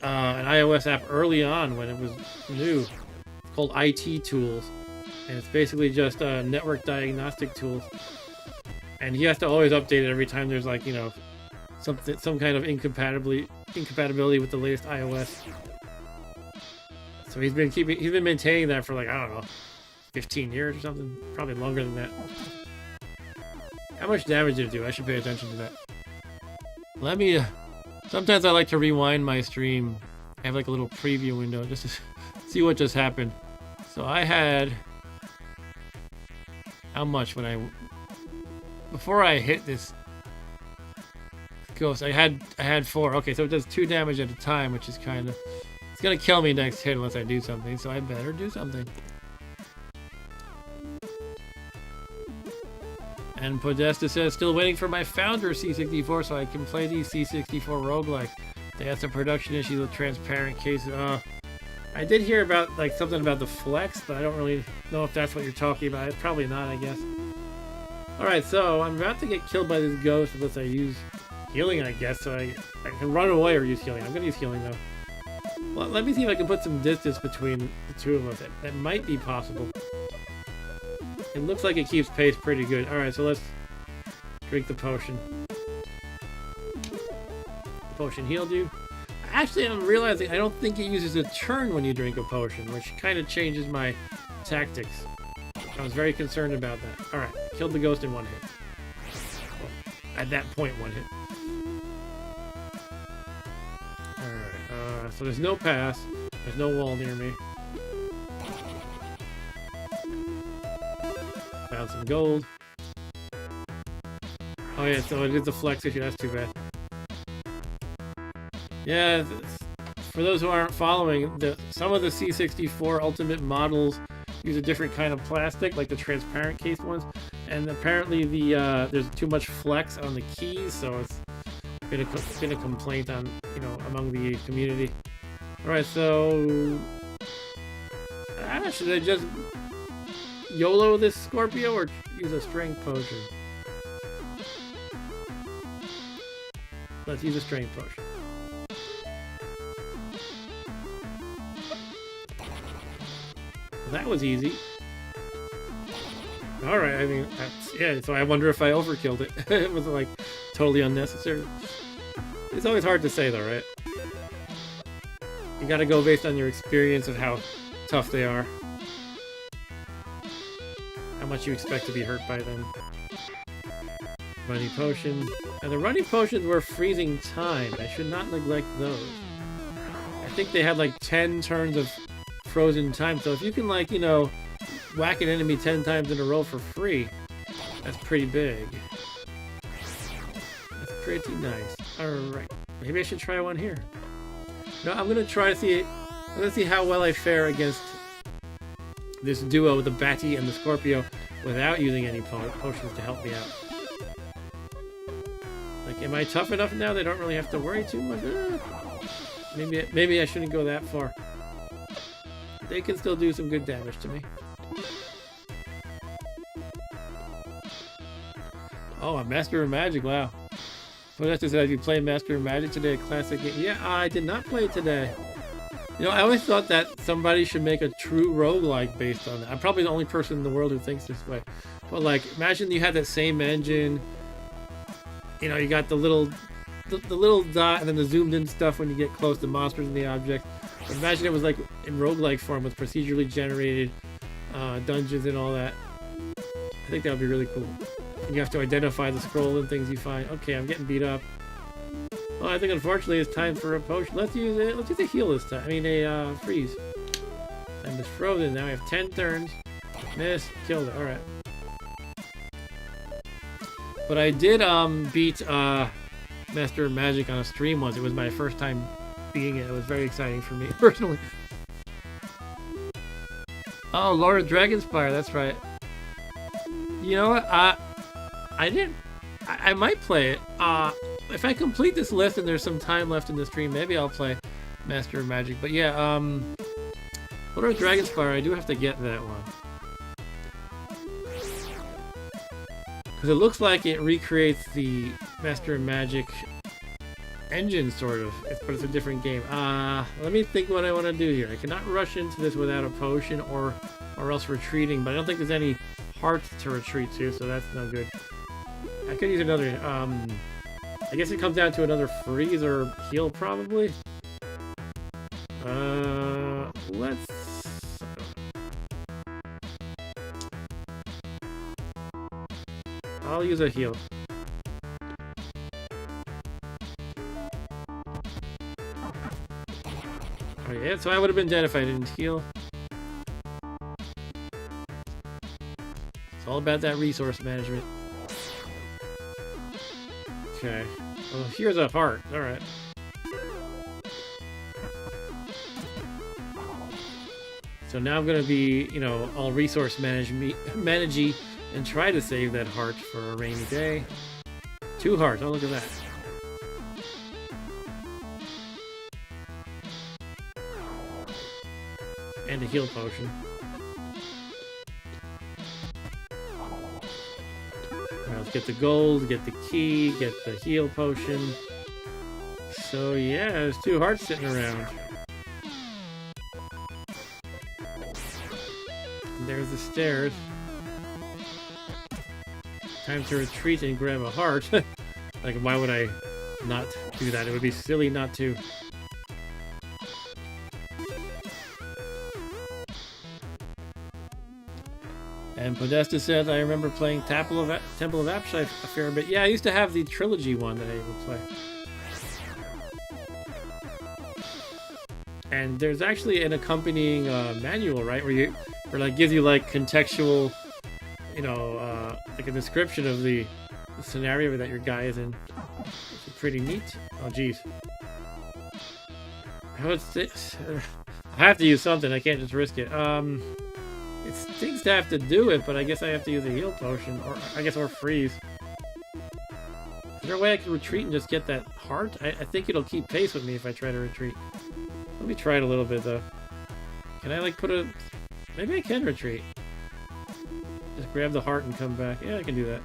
iOS app early on when it was new. It's called IT Tools. And it's basically just network diagnostic tools. And he has to always update it every time there's like, you know, some kind of incompatibility with the latest iOS. So he's been maintaining that for like, I don't know, 15 years or something, probably longer than that. How much damage did it do? I should pay attention to that. Let me, sometimes I like to rewind my stream. I have like a little preview window just to see what just happened. So I had, how much before I hit this ghost, I had 4. Okay, so it does 2 damage at a time, which is kind of, it's gonna kill me next hit unless I do something, so I better do something. And Podesta says, still waiting for my founder C64 so I can play these C64 roguelike. They had some production issues with transparent cases. I did hear about like something about the flex, but I don't really know if that's what you're talking about. It's probably not, I guess. Alright, so I'm about to get killed by this ghost unless I use healing, I guess. So I can run away or use healing. I'm going to use healing, though. Well, let me see if I can put some distance between the two of us. That might be possible. It looks like it keeps pace pretty good. Alright, so let's drink the potion. The potion healed you. Actually, I'm realizing I don't think it uses a turn when you drink a potion, which kind of changes my tactics. I was very concerned about that. Alright, killed the ghost in 1 hit. Well, at that point, 1 hit. Alright, so there's no pass. There's no wall near me. Found some gold. Oh yeah, so it is a flex issue. That's too bad. Yeah, for those who aren't following, some of the C64 Ultimate models use a different kind of plastic, like the transparent case ones, and apparently there's too much flex on the keys, so it's been a complaint on, you know, among the community. All right, so should I just YOLO this Scorpio or use a strength potion? Let's use a strength potion. That was easy. Alright, I mean, yeah, so I wonder if I overkilled it. It was like totally unnecessary. It's always hard to say though, right? You gotta go based on your experience of how tough they are. How much you expect to be hurt by them. Running potion. And the running potions were freezing time. I should not neglect those. I think they had like 10 turns of frozen time. So if you can, like, you know, whack an enemy 10 times in a row for free, that's pretty big. That's pretty nice. Alright. Maybe I should try one here. No, I'm gonna try to see. I'm gonna see how well I fare against this duo with the Batty and the Scorpio without using any potions to help me out. Like, am I tough enough now? They don't really have to worry too much. Maybe I shouldn't go that far. They can still do some good damage to me. Oh, a Master of Magic! Wow. Well, that's just as you play Master of Magic today, a classic game. Yeah, I did not play it today. You know, I always thought that somebody should make a true roguelike based on that. I'm probably the only person in the world who thinks this way. But, like, imagine you had that same engine. You know, you got the little dot and then the zoomed in stuff when you get close to monsters and the objects. Imagine it was like in roguelike form with procedurally generated dungeons and all that. I think that would be really cool. You have to identify the scroll and things you find. Okay, I'm getting beat up. Well, I think unfortunately it's time for a potion. Let's use it. Let's use a heal this time. I mean a freeze. I'm just frozen. Now I have 10 turns. Miss. Killed it. Alright. But I did beat Master of Magic on a stream once. It was my first time beating it. It was very exciting for me personally. Oh, Lord of Dragonspire, that's right. You know what? I might play it. If I complete this list and there's some time left in the stream, maybe I'll play Master of Magic. But yeah, Lord of Dragonspire, I do have to get that one. Because it looks like it recreates the Master of Magic engine, sort of. But it's a different game. Let me think what I want to do here. I cannot rush into this without a potion or else retreating, but I don't think there's any hearts to retreat to, so that's no good. I could use another, I guess it comes down to another freeze or heal, probably. Let's... I'll use a heal. Oh yeah, so I would have been dead if I didn't heal. It's all about that resource management. Okay. Well, here's a heart. Alright. So now I'm gonna be, you know, all resource managey and try to save that heart for a rainy day. 2 hearts. Oh, look at that. And a heal potion. Right, let's get the gold, get the key, get the heal potion. So yeah, there's 2 hearts sitting around. And there's the stairs. Time to retreat and grab a heart. Like, why would I not do that? It would be silly not to. And Podesta says, I remember playing Temple of Apshai a fair bit. Yeah, I used to have the trilogy one that I would play. And there's actually an accompanying manual, right? Where like gives you like contextual, you know, like a description of the scenario that your guy is in. Which is pretty neat. Oh, jeez. I have to use something. I can't just risk it. It stinks to have to do it, but I guess I have to use a heal potion, or freeze. Is there a way I can retreat and just get that heart? I think it'll keep pace with me if I try to retreat. Let me try it a little bit, though. Can I, like, put a... Maybe I can retreat. Just grab the heart and come back. Yeah, I can do that.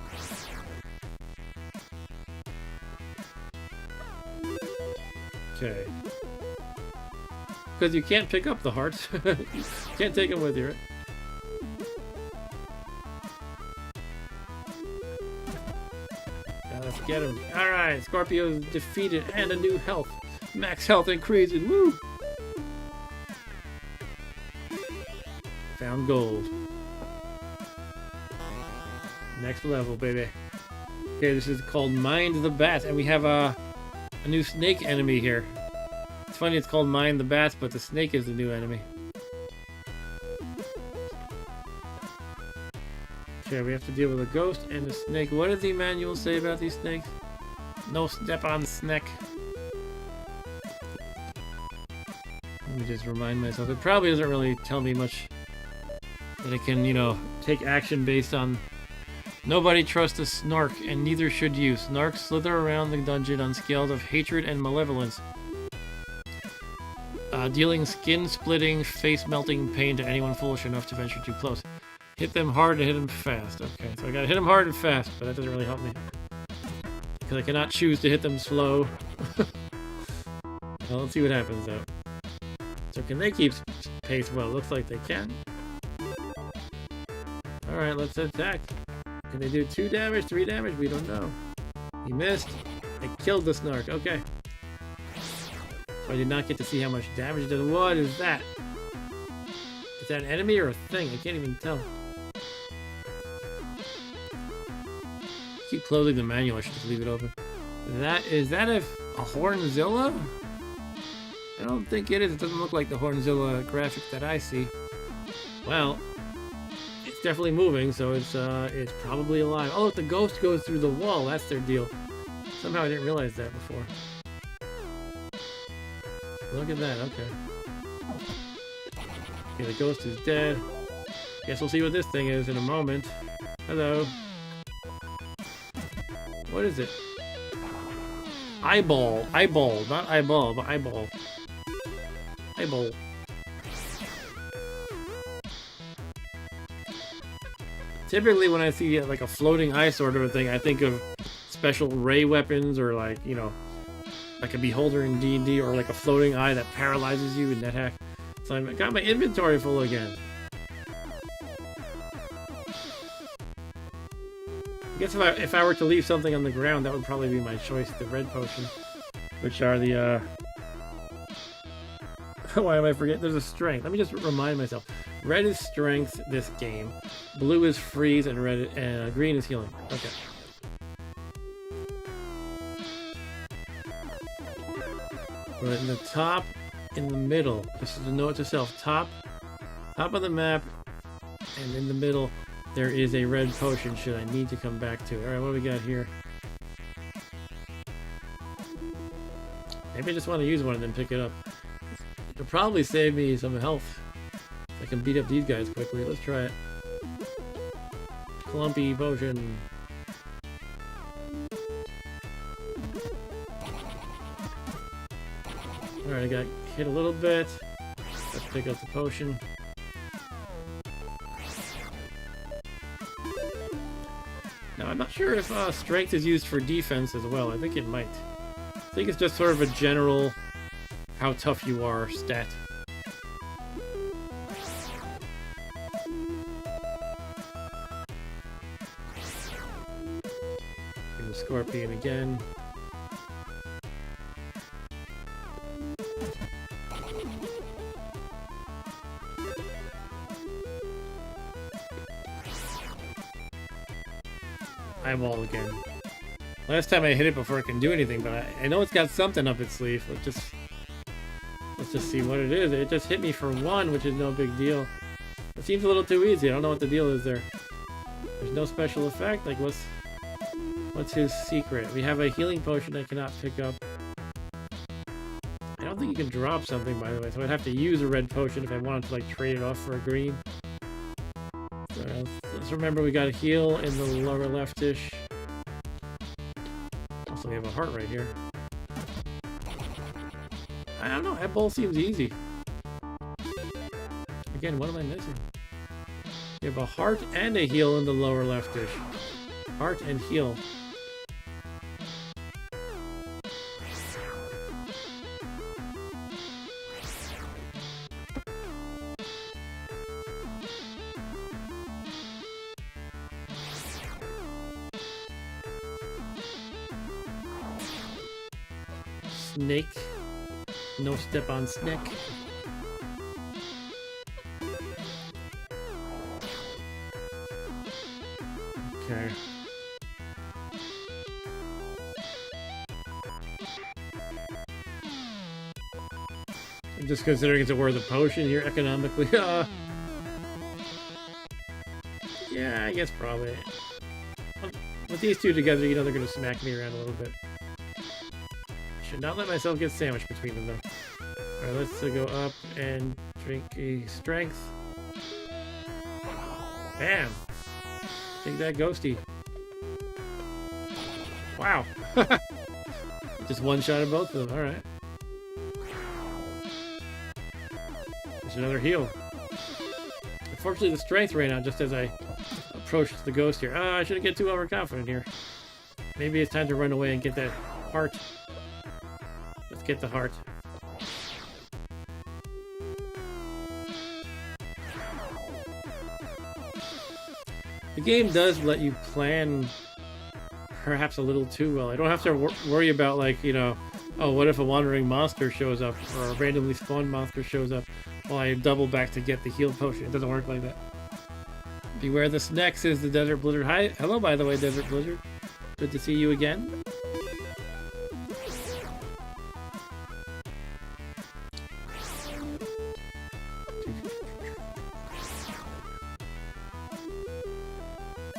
Okay. Because you can't pick up the hearts. You can't take them with you, right? Now let's get him. Alright, Scorpio's defeated and a new health. Max health increases. Woo! Found gold. Next level, baby. Okay, this is called Mind the Bat, and we have a new snake enemy here. It's funny it's called Mind the Bat, but the snake is the new enemy. Okay, we have to deal with a ghost and a snake. What did the manual say about these snakes? No step on snake. Let me just remind myself. It probably doesn't really tell me much that I can, you know, take action based on... Nobody trusts a snark, and neither should you. Snarks slither around the dungeon on scales of hatred and malevolence, dealing skin-splitting, face-melting pain to anyone foolish enough to venture too close. Hit them hard and hit them fast. Okay, so I gotta hit them hard and fast, but that doesn't really help me. Because I cannot choose to hit them slow. Well, let's see what happens, though. So can they keep pace? Well, it looks like they can. Alright, let's attack. Can they do 2 damage, 3 damage? We don't know. He missed. I killed the snark. Okay. So I did not get to see how much damage it does. What is that? Is that an enemy or a thing? I can't even tell. Keep closing the manual. I should just leave it open. Is that a Hornzilla? I don't think it is. It doesn't look like the Hornzilla graphic that I see. Well, it's definitely moving, so it's probably alive. Oh, look, the ghost goes through the wall. That's their deal. Somehow I didn't realize that before. Look at that. Okay. Okay, the ghost is dead. Guess we'll see what this thing is in a moment. Hello. What is it? Eyeball. Eyeball. Not eyeball, but eyeball. Eyeball. Typically when I see like a floating eye sort of a thing, I think of special ray weapons or like, you know, like a beholder in D&D or like a floating eye that paralyzes you in NetHack. So I got my inventory full again. I guess if I were to leave something on the ground, that would probably be my choice. The red potion, which are the why am I forgetting? There's a strength. Let me just remind myself. Red is strength this game. Blue is freeze, and red and green is healing. Okay. We're in the top, in the middle. This is a note to self. Top of the map, and in the middle, there is a red potion. Should I need to come back to it? All right, what do we got here? Maybe I just want to use one and then pick it up. It'll probably save me some health. I can beat up these guys quickly. Let's try it. Clumpy potion. Alright, I got hit a little bit. Let's pick up the potion. Now, I'm not sure if strength is used for defense as well. I think it might. I think it's just sort of a general how tough you are stat. The scorpion again. Eyeball again. Last time I hit it before it can do anything, but I know it's got something up its sleeve. Let's just see what it is. It just hit me for 1, which is no big deal. It seems a little too easy. I don't know what the deal is there. There's no special effect. Like, what's his secret? We have a healing potion I cannot pick up. I don't think you can drop something, by the way, so I'd have to use a red potion if I wanted to, like, trade it off for a green. So, let's remember we got a heal in the lower leftish. Also, we have a heart right here. I don't know, that bowl seems easy. Again, what am I missing? We have a heart and a heal in the lower leftish. Heart and heal. Snake. No step on snake. Okay. I'm just considering it's worth a potion here economically. Yeah, I guess probably. With these two together, you know they're going to smack me around a little bit. Should not let myself get sandwiched between them, though. Alright, let's go up and drink a strength. Bam! Take that, ghosty. Wow! Just one shot of both of them, alright. There's another heal. Unfortunately, the strength ran out just as I approached the ghost here. I shouldn't get too overconfident here. Maybe it's time to run away and get that heart. Let's get the heart. The game does let you plan perhaps a little too well. I don't have to worry about, like, you know, oh, what if a wandering monster shows up or a randomly spawned monster shows up while I double back to get the heal potion. It doesn't work like that. Beware the snacks, is the Desert Blizzard. Hi, hello, by the way, Desert Blizzard. Good to see you again.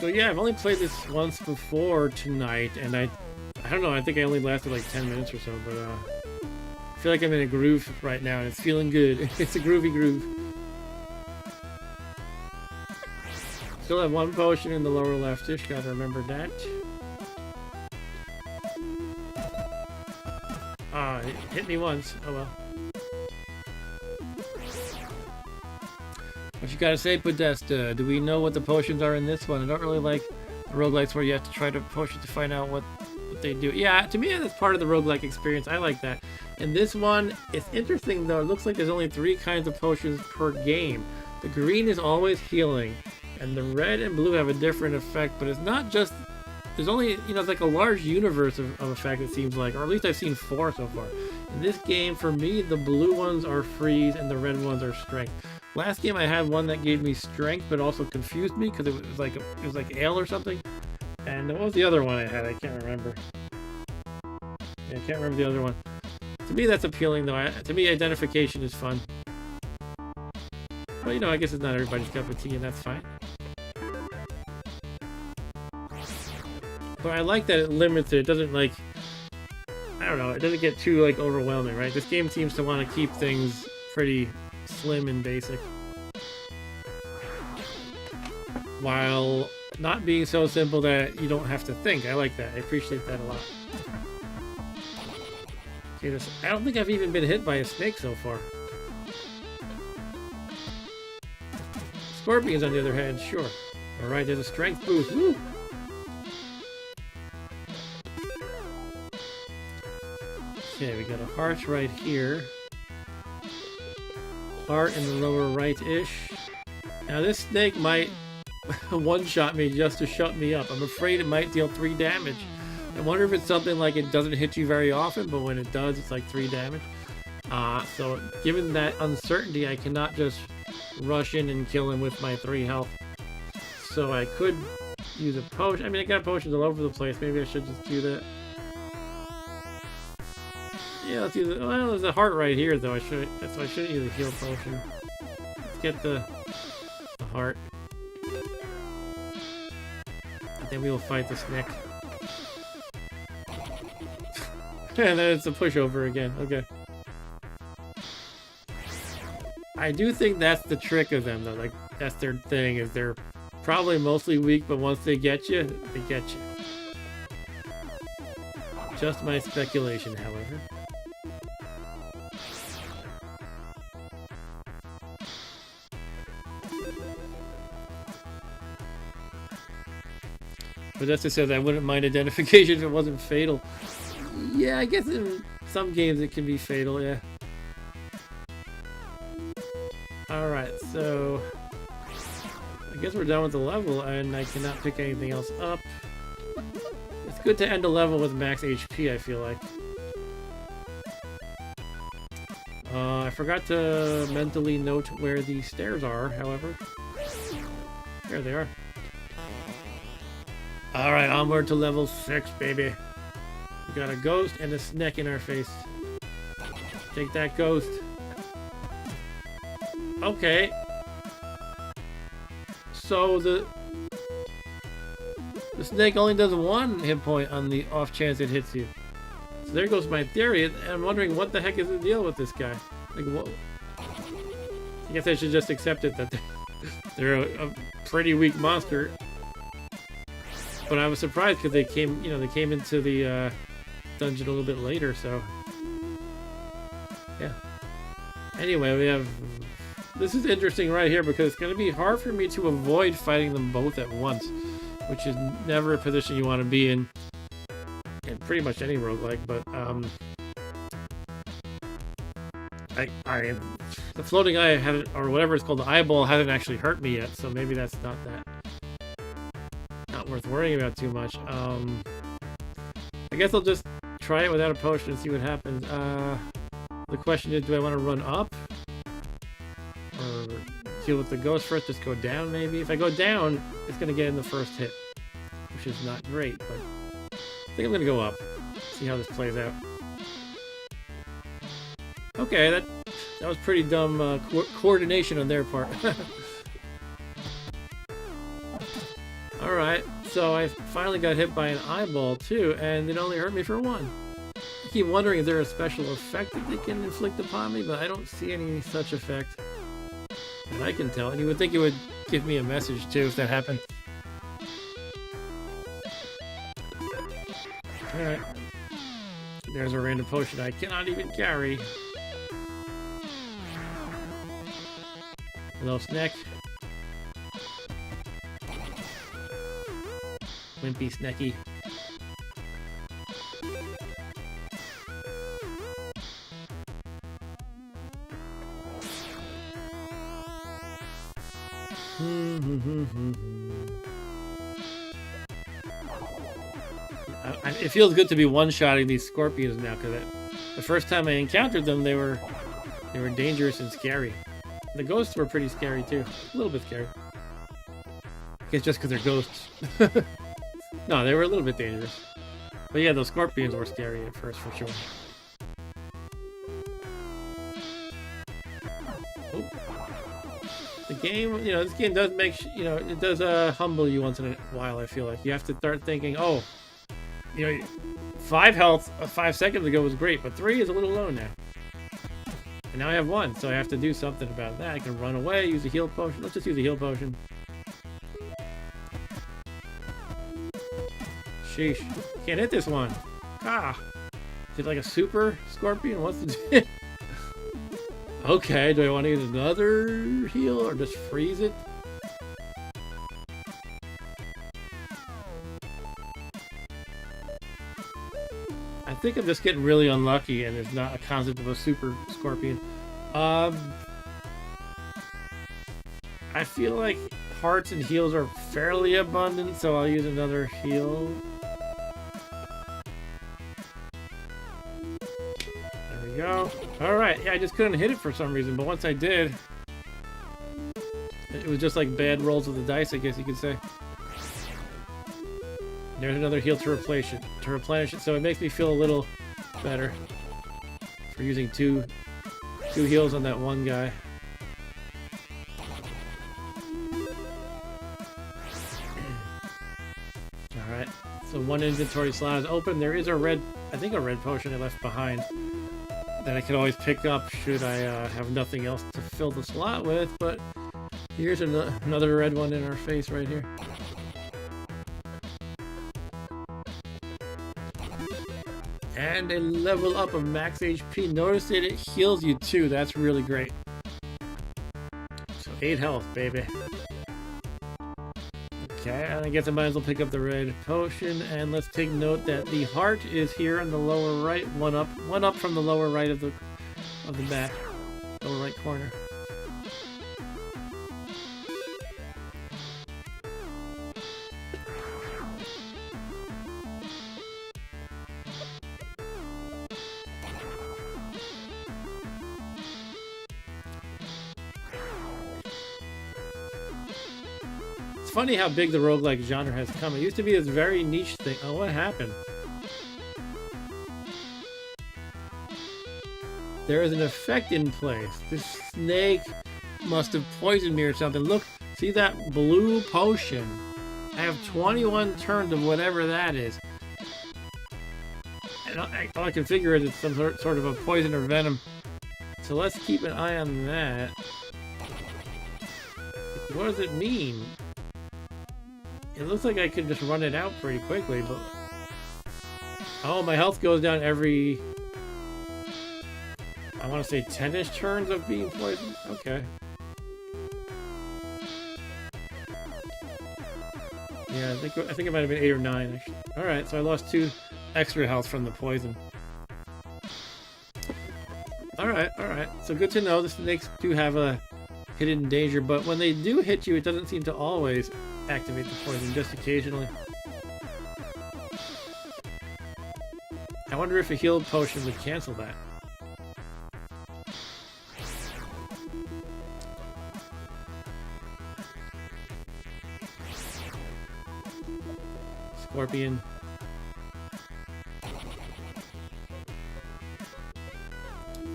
So yeah, I've only played this once before tonight, and I don't know, I think I only lasted like 10 minutes or so, but I feel like I'm in a groove right now, and it's feeling good. It's a groovy groove. Still have one potion in the lower left-ish, gotta remember that. It hit me once, oh well. What you gotta say, Podesta? Do we know what the potions are in this one? I don't really like roguelikes where you have to try to potion to find out what they do. Yeah, to me that's part of the roguelike experience. I like that. In this one, it's interesting though. It looks like there's only 3 kinds of potions per game. The green is always healing, and the red and blue have a different effect, but it's not just... There's only, you know, it's like a large universe of effect, it seems like, or at least I've seen 4 so far. In this game, for me, the blue ones are freeze and the red ones are strength. Last game I had one that gave me strength, but also confused me because it was like ale or something. And what was the other one I had? I can't remember. Yeah, I can't remember the other one. To me, that's appealing, though. To me, identification is fun. But, you know, I guess it's not everybody's cup of tea, and that's fine. But I like that it limits it. It doesn't, like... I don't know. It doesn't get too, like, overwhelming, right? This game seems to want to keep things pretty slim and basic. While not being so simple that you don't have to think. I like that. I appreciate that a lot. Okay, I don't think I've even been hit by a snake so far. Scorpions, on the other hand, sure. Alright, there's a strength boost. Woo! Okay, we got a heart right here. Heart in the lower right-ish. Now this snake might one-shot me just to shut me up. I'm afraid it might deal 3 damage. I wonder if it's something like it doesn't hit you very often, but when it does, it's like 3 damage. So given that uncertainty, I cannot just rush in and kill him with my 3 health. So I could use a potion. I mean, I got potions all over the place. Maybe I should just do that. Yeah, let's use it. Well, there's a heart right here, though. That's why I shouldn't use a heal potion. Let's get the heart. And then we will fight the snake. And then it's a pushover again. Okay. I do think that's the trick of them, though. Like, that's their thing, is they're probably mostly weak, but once they get you, they get you. Just my speculation, however. But that's just says I wouldn't mind identification if it wasn't fatal. Yeah, I guess in some games it can be fatal, yeah. Alright, so... I guess we're done with the level, and I cannot pick anything else up. It's good to end a level with max HP, I feel like. I forgot to mentally note where the stairs are, however. There they are. Alright, onward to level 6, baby. We got a ghost and a snake in our face. Take that, ghost. Okay. So the snake only does 1 hit point on the off chance it hits you. So there goes my theory, and I'm wondering what the heck is the deal with this guy? Like, what? I guess I should just accept it that they're a pretty weak monster. But I was surprised because they came, they came into the dungeon a little bit later, so yeah. Anyway, we have... This is interesting right here because it's going to be hard for me to avoid fighting them both at once, which is never a position you want to be in pretty much any roguelike, but the floating eye hadn't, or whatever it's called, the eyeball hasn't actually hurt me yet, so maybe that's not worth worrying about too much. I guess I'll just try it without a potion and see what happens. The question is, do I want to run up or deal with the ghost first? Just go down, maybe. If I go down, it's going to get in the first hit, which is not great, but I think I'm going to go up. See how this plays out. Okay, that was pretty dumb coordination on their part. Alright, so I finally got hit by an eyeball too, and it only hurt me for 1. I keep wondering if there's a special effect that they can inflict upon me, but I don't see any such effect that I can tell. And you would think it would give me a message too if that happened. Alright. There's a random potion I cannot even carry. Hello, snack. Wimpy snacky. It feels good to be one-shotting these scorpions now, because the first time I encountered them, they were dangerous and scary. The ghosts were pretty scary too, a little bit scary. I guess just because they're ghosts. No, they were a little bit dangerous. But yeah, those scorpions were scary at first, for sure. Oh. The game, this game does make, it does humble you once in a while, I feel like. You have to start thinking, oh, 5 health 5 seconds ago was great, but 3 is a little low now. And now I have 1, so I have to do something about that. I can run away, use a heal potion. Let's just use a heal potion. Sheesh. Can't hit this one. Ah. Is it like a super scorpion? What's the... Okay, do I want to use another heal or just freeze it? I think I'm just getting really unlucky and there's not a concept of a super scorpion. I feel like hearts and heals are fairly abundant, so I'll use another heal. There we go. Alright, yeah, I just couldn't hit it for some reason, but once I did, it was just like bad rolls of the dice, I guess you could say. There's another heal to replenish it, so it makes me feel a little better for using two heals on that one guy. Alright, so one inventory slot is open. There is a red potion I left behind that I could always pick up should I have nothing else to fill the slot with, but here's another red one in our face right here. And a level up of max HP. Notice that it heals you too. That's really great. So 8 health, baby. Okay, and I guess I might as well pick up the red potion. And let's take note that the heart is here in the lower right. One up from the lower right of the map. Lower right corner. funny how big the roguelike genre has come. It used to be this very niche thing. Oh, what happened? There is an effect in place. This snake must have poisoned me or something. Look, see that blue potion? I have 21 turns of whatever that is. And all I can figure is it's some sort of a poison or venom. So let's keep an eye on that. What does it mean? It looks like I could just run it out pretty quickly, but... Oh, my health goes down every... I want to say 10-ish turns of being poisoned? Okay. Yeah, I think it might have been 8 or 9, actually. Alright, so I lost 2 extra health from the poison. Alright. So good to know the snakes do have a hidden danger, but when they do hit you, it doesn't seem to always activate the poison, just occasionally. I wonder if a healed potion would cancel that. Scorpion.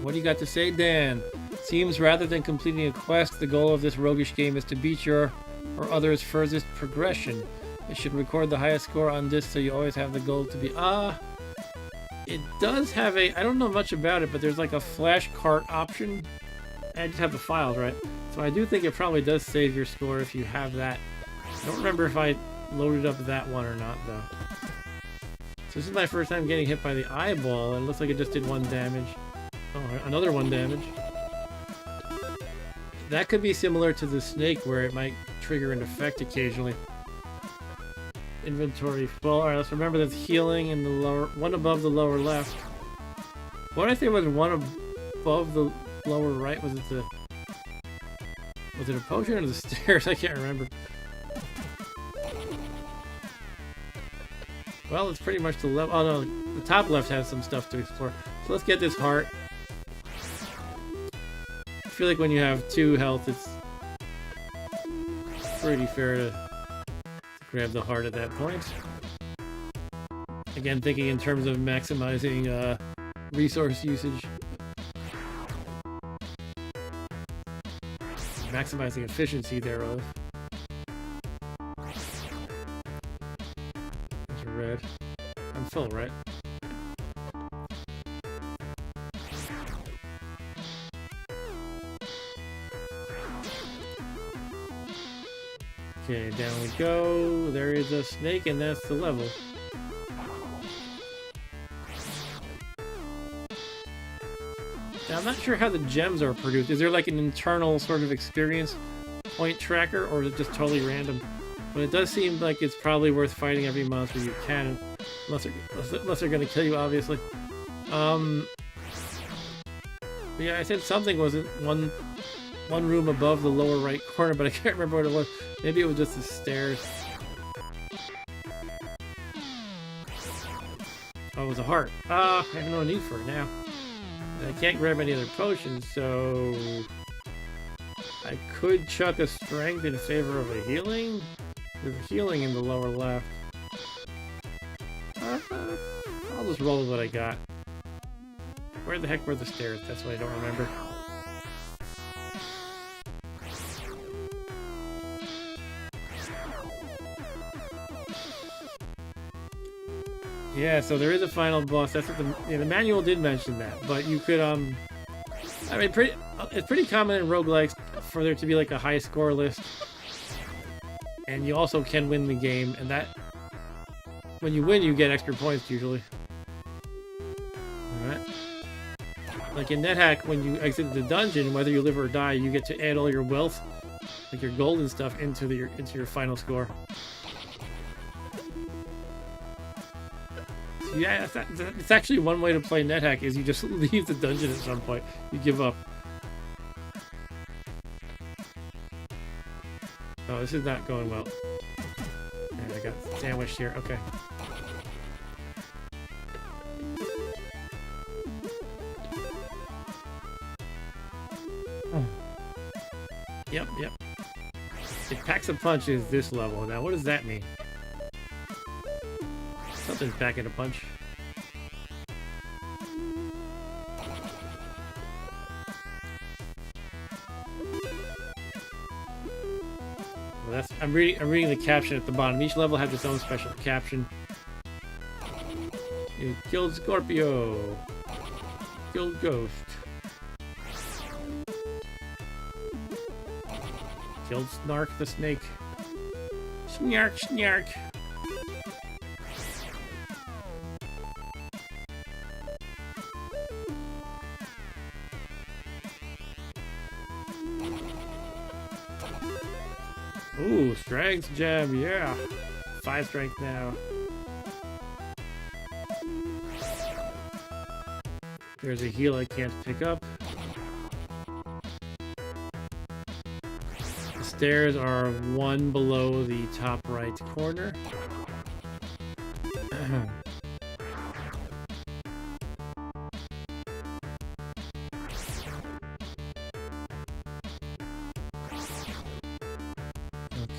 What do you got to say, Dan? Seems rather than completing a quest, the goal of this roguish game is to beat your or others' furthest progression. It should record the highest score on this, so you always have the goal to be... It does have a... I don't know much about it, but there's like a flash cart option. I just have the files, right? So I do think it probably does save your score if you have that. I don't remember if I loaded up that one or not, though. So this is my first time getting hit by the eyeball, and it looks like it just did 1 damage. Oh, another 1 damage. That could be similar to the snake, where it might trigger an effect occasionally. Inventory full. Alright, let's remember there's healing in the lower... one above the lower left. What did I say was one above the lower right? Was it the... was it a potion or the stairs? I can't remember. Well, it's pretty much the level... oh no, the top left has some stuff to explore. So let's get this heart. I feel like when you have 2 health, it's pretty fair to grab the heart at that point. Again, thinking in terms of maximizing resource usage. Maximizing efficiency thereof. There's a red. I'm full, right? Okay, down we go. There is a snake, and that's the level. Now, I'm not sure how the gems are produced. Is there like an internal sort of experience point tracker, or is it just totally random? But it does seem like it's probably worth fighting every monster you can, unless they're going to kill you, obviously. Yeah, I said something was one room above the lower right corner, but I can't remember what it was. Maybe it was just the stairs. Oh, it was a heart. I have no need for it now. I can't grab any other potions, so... I could chuck a strength in favor of a healing? There's a healing in the lower left. I'll just roll with what I got. Where the heck were the stairs? That's what I don't remember. Yeah, so there is a final boss. That's what the manual did mention that, but you could I mean, it's pretty common in roguelikes for there to be like a high score list, and you also can win the game, and that when you win, you get extra points usually. All right. Like in NetHack, when you exit the dungeon, whether you live or die, you get to add all your wealth, like your gold and stuff, into your final score. Yeah, it's actually one way to play NetHack is you just leave the dungeon at some point. You give up. Oh, this is not going well. And I got sandwiched here. Okay. Yep. It packs a punch is this level. Now, what does that mean? Something's packing a punch. Well, that's I'm reading the caption at the bottom. Each level has its own special caption. You killed Scorpio. Killed Ghost. Killed Snark the snake. Snark, snark. Ooh, strength gem, yeah. 5 strength now. There's a heal I can't pick up. The stairs are 1 below the top right corner.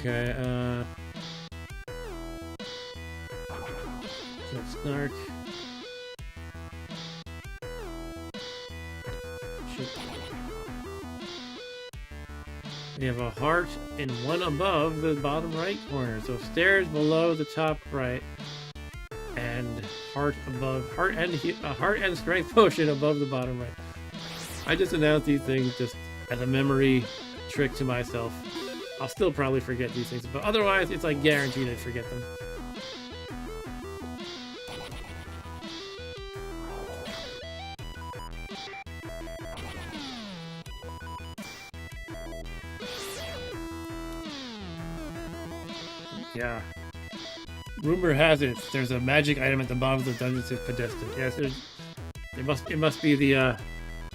Okay, kill Snark. We have a heart and 1 above the bottom right corner. So stairs below the top right, and heart above, heart and strength potion above the bottom right. I just announced these things just as a memory trick to myself. I'll still probably forget these things, but otherwise it's like guaranteed I'd forget them. Yeah. Rumor has it there's a magic item at the bottom of the dungeon says Podesta. Yes, it must be the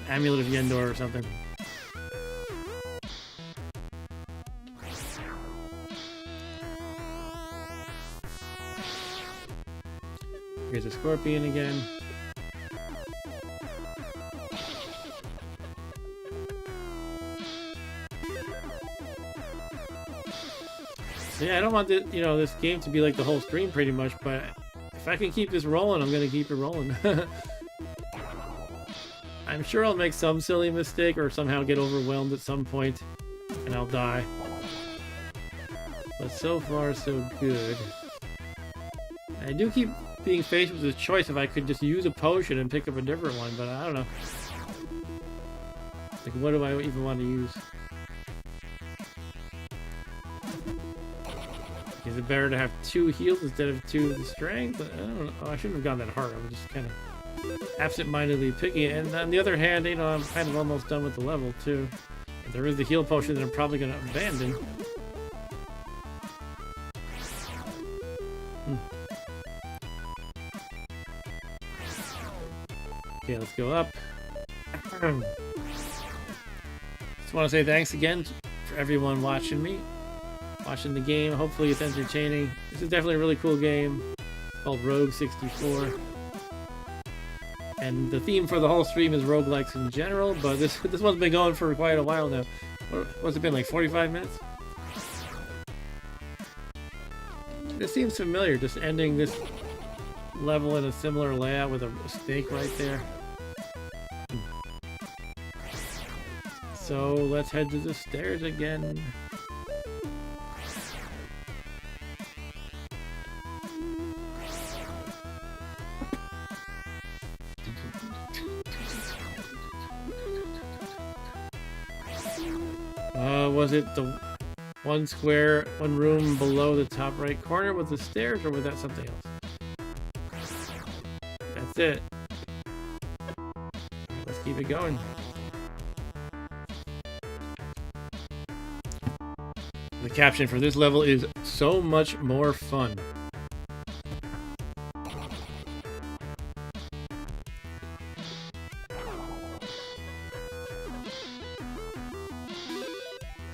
Amulet of Yendor or something. Here's a scorpion again. So yeah, I don't want this game to be like the whole stream pretty much, but if I can keep this rolling, I'm gonna keep it rolling. I'm sure I'll make some silly mistake or somehow get overwhelmed at some point and I'll die. But so far, so good. I do keep being faced with the choice if I could just use a potion and pick up a different one, but I don't know. Like, what do I even want to use? Is it better to have 2 heals instead of 2 of the strength? I don't know. Oh, I shouldn't have gone that hard. I'm just kind of absent-mindedly picking it. And on the other hand, I'm kind of almost done with the level, too. If there is the heal potion that I'm probably going to abandon. Okay, let's go up. Just want to say thanks again for everyone watching the game. Hopefully it's entertaining. This is definitely a really cool game called Rogue 64. And the theme for the whole stream is roguelikes in general, but this one's been going for quite a while now. What's it been, like 45 minutes? This seems familiar, just ending this level in a similar layout with a snake right there. So let's head to the stairs again. Was it the one room below the top right corner with the stairs, or was that something else? That's it. Let's keep it going. The caption for this level is "so much more fun."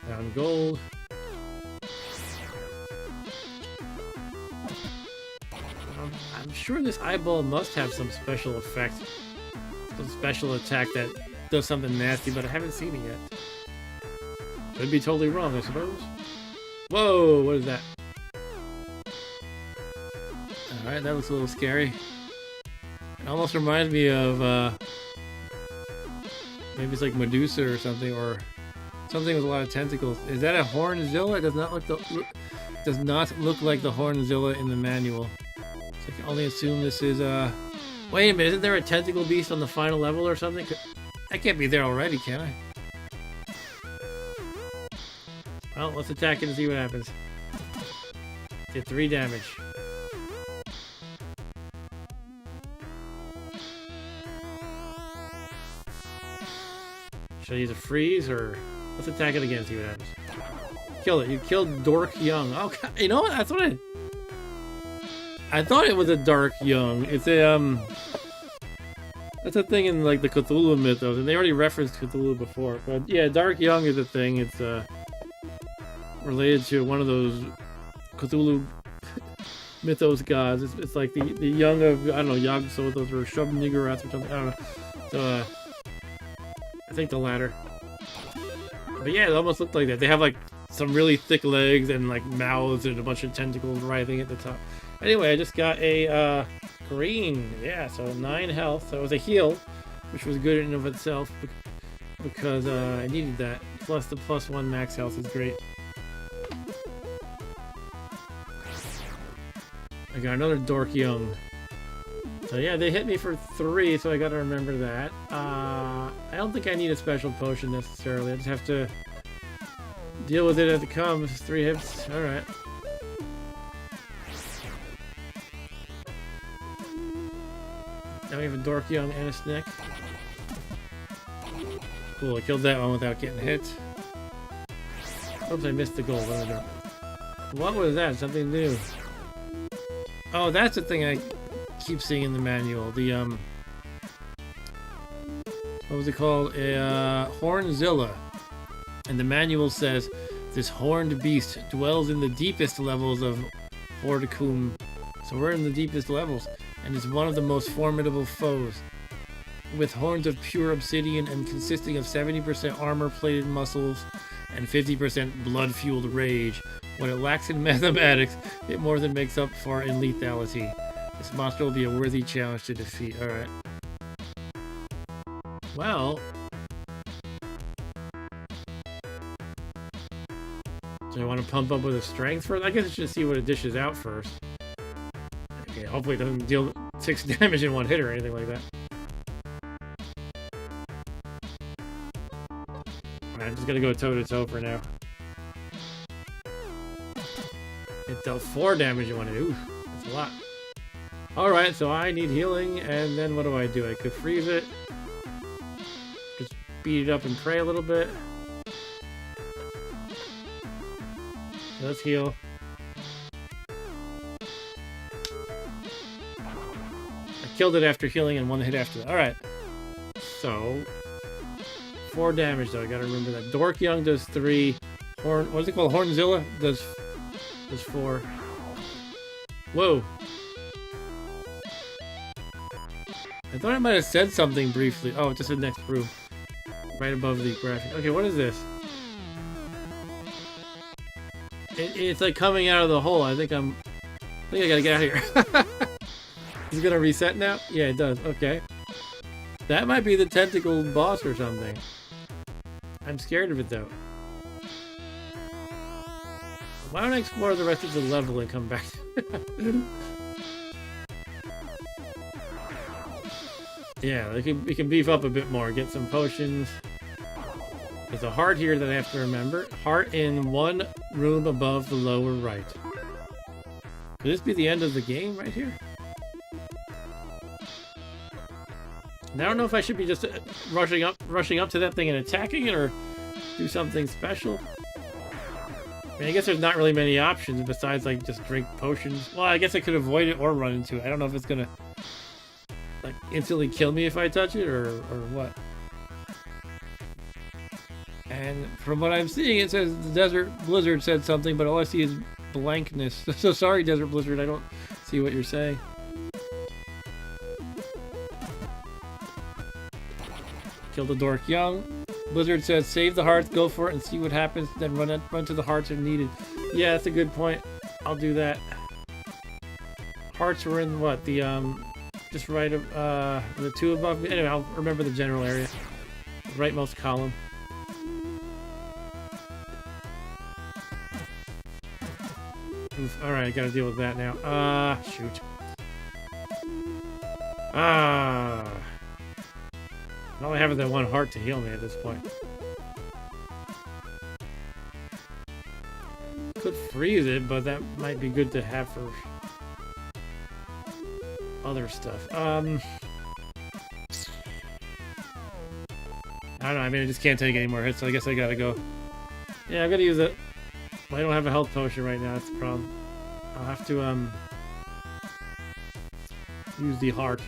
Found gold. I'm sure this eyeball must have some special effect, some special attack that does something nasty, but I haven't seen it yet. Could be totally wrong, I suppose. Whoa, what is that? Alright, that looks a little scary. It almost reminds me of, maybe it's like Medusa or something with a lot of tentacles. Is that a Hornzilla? It does not look like the Hornzilla in the manual. So I can only assume this is, wait a minute, isn't there a tentacle beast on the final level or something? I can't be there already, can I? Well, let's attack it and see what happens. Did 3 damage. Should I use a freeze or let's attack it again and see what happens. Kill it. You killed Dork Young. Oh, you know what? That's what I thought it was a Dark Young. It's a that's a thing in like the Cthulhu mythos, and they already referenced Cthulhu before. But yeah, Dark Young is a thing. It's related to one of those Cthulhu mythos gods. It's like the young of, I don't know, Yog-Sothoth or Shub-Niggurath or something. I don't know. So I think the latter. But yeah, it almost looked like that. They have like some really thick legs and like mouths and a bunch of tentacles writhing at the top. Anyway, I just got a green. Yeah, so 9 health. So it was a heal, which was good in and of itself because I needed that. Plus the +1 max health is great. I got another Dork Young. So yeah, they hit me for 3, so I gotta remember that. I don't think I need a special potion necessarily. I just have to deal with it as it comes. 3 hits. Alright. Now we have a Dork Young and a Snick. Cool, I killed that one without getting hit. Oops, I missed the goal. What was that? Something new. Oh, that's the thing I keep seeing in the manual. The, what was it called? A Hornzilla. And the manual says, this horned beast dwells in the deepest levels of Hordicum. So we're in the deepest levels. And is one of the most formidable foes. With horns of pure obsidian and consisting of 70% armor-plated muscles and 50% blood-fueled rage. When it lacks in mathematics, it more than makes up for in lethality. This monster will be a worthy challenge to defeat. Alright. Well. So I want to pump up with a strength first? I guess I should see what it dishes out first. Okay, hopefully it doesn't deal 6 damage in one hit or anything like that. I'm just gonna go toe-to-toe for now. It dealt 4 damage in one hit. Ooh, that's a lot. Alright, so I need healing, and then what do? I could freeze it. Just beat it up and pray a little bit. Let's heal. I killed it after healing and 1 hit after that. Alright. So 4 damage though, I gotta remember that. Dork Young does 3. What's it called? Hornzilla does 4. Whoa. I thought I might have said something briefly. Oh, just the next room. Right above the graphic. Okay, what is this? It's like coming out of the hole. I think I gotta get out of here. Is it gonna reset now? Yeah, it does. Okay. That might be the tentacle boss or something. I'm scared of it though. Why don't I explore the rest of the level and come back? Yeah, we can beef up a bit more. Get some potions. There's a heart here that I have to remember. Heart in one room above the lower right. Could this be the end of the game right here? And I don't know if I should be just rushing up to that thing and attacking it, or do something special. I mean, I guess there's not really many options besides like just drink potions. Well, I guess I could avoid it or run into it. I don't know if it's gonna like instantly kill me if I touch it or what. And from what I'm seeing, it says the Desert Blizzard said something, but all I see is blankness. So sorry, Desert Blizzard, I don't see what you're saying. Kill the Dork Young. Blizzard says, save the hearts, go for it, and see what happens. Then run to the hearts if needed. Yeah, that's a good point. I'll do that. Hearts were in what? The just right of the two above me. Anyway, I'll remember the general area. Rightmost column. Oof, all right, I gotta deal with that now. Shoot. I only have that one heart to heal me at this point. Could freeze it, but that might be good to have for other stuff. I don't know, I mean, I just can't take any more hits, so I guess I gotta go. Yeah, I'm gonna use it. Well, I don't have a health potion right now, that's the problem. I'll have to, use the heart.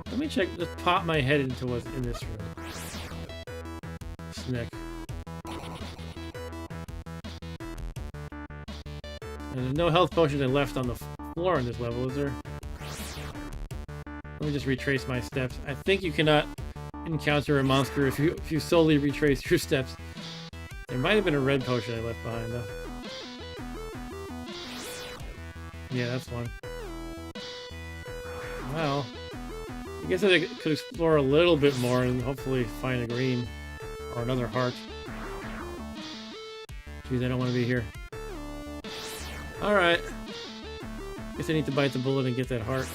Let me check, just pop my head into what's in this room. Snick. And there's no health potions left on the floor in this level, is there? Let me just retrace my steps. I think you cannot encounter a monster if you solely retrace your steps. There might have been a red potion I left behind, though. Yeah, that's one. Well, I guess I could explore a little bit more and hopefully find a green or another heart. Jeez, I don't want to be here. Alright. Guess I need to bite the bullet and get that heart.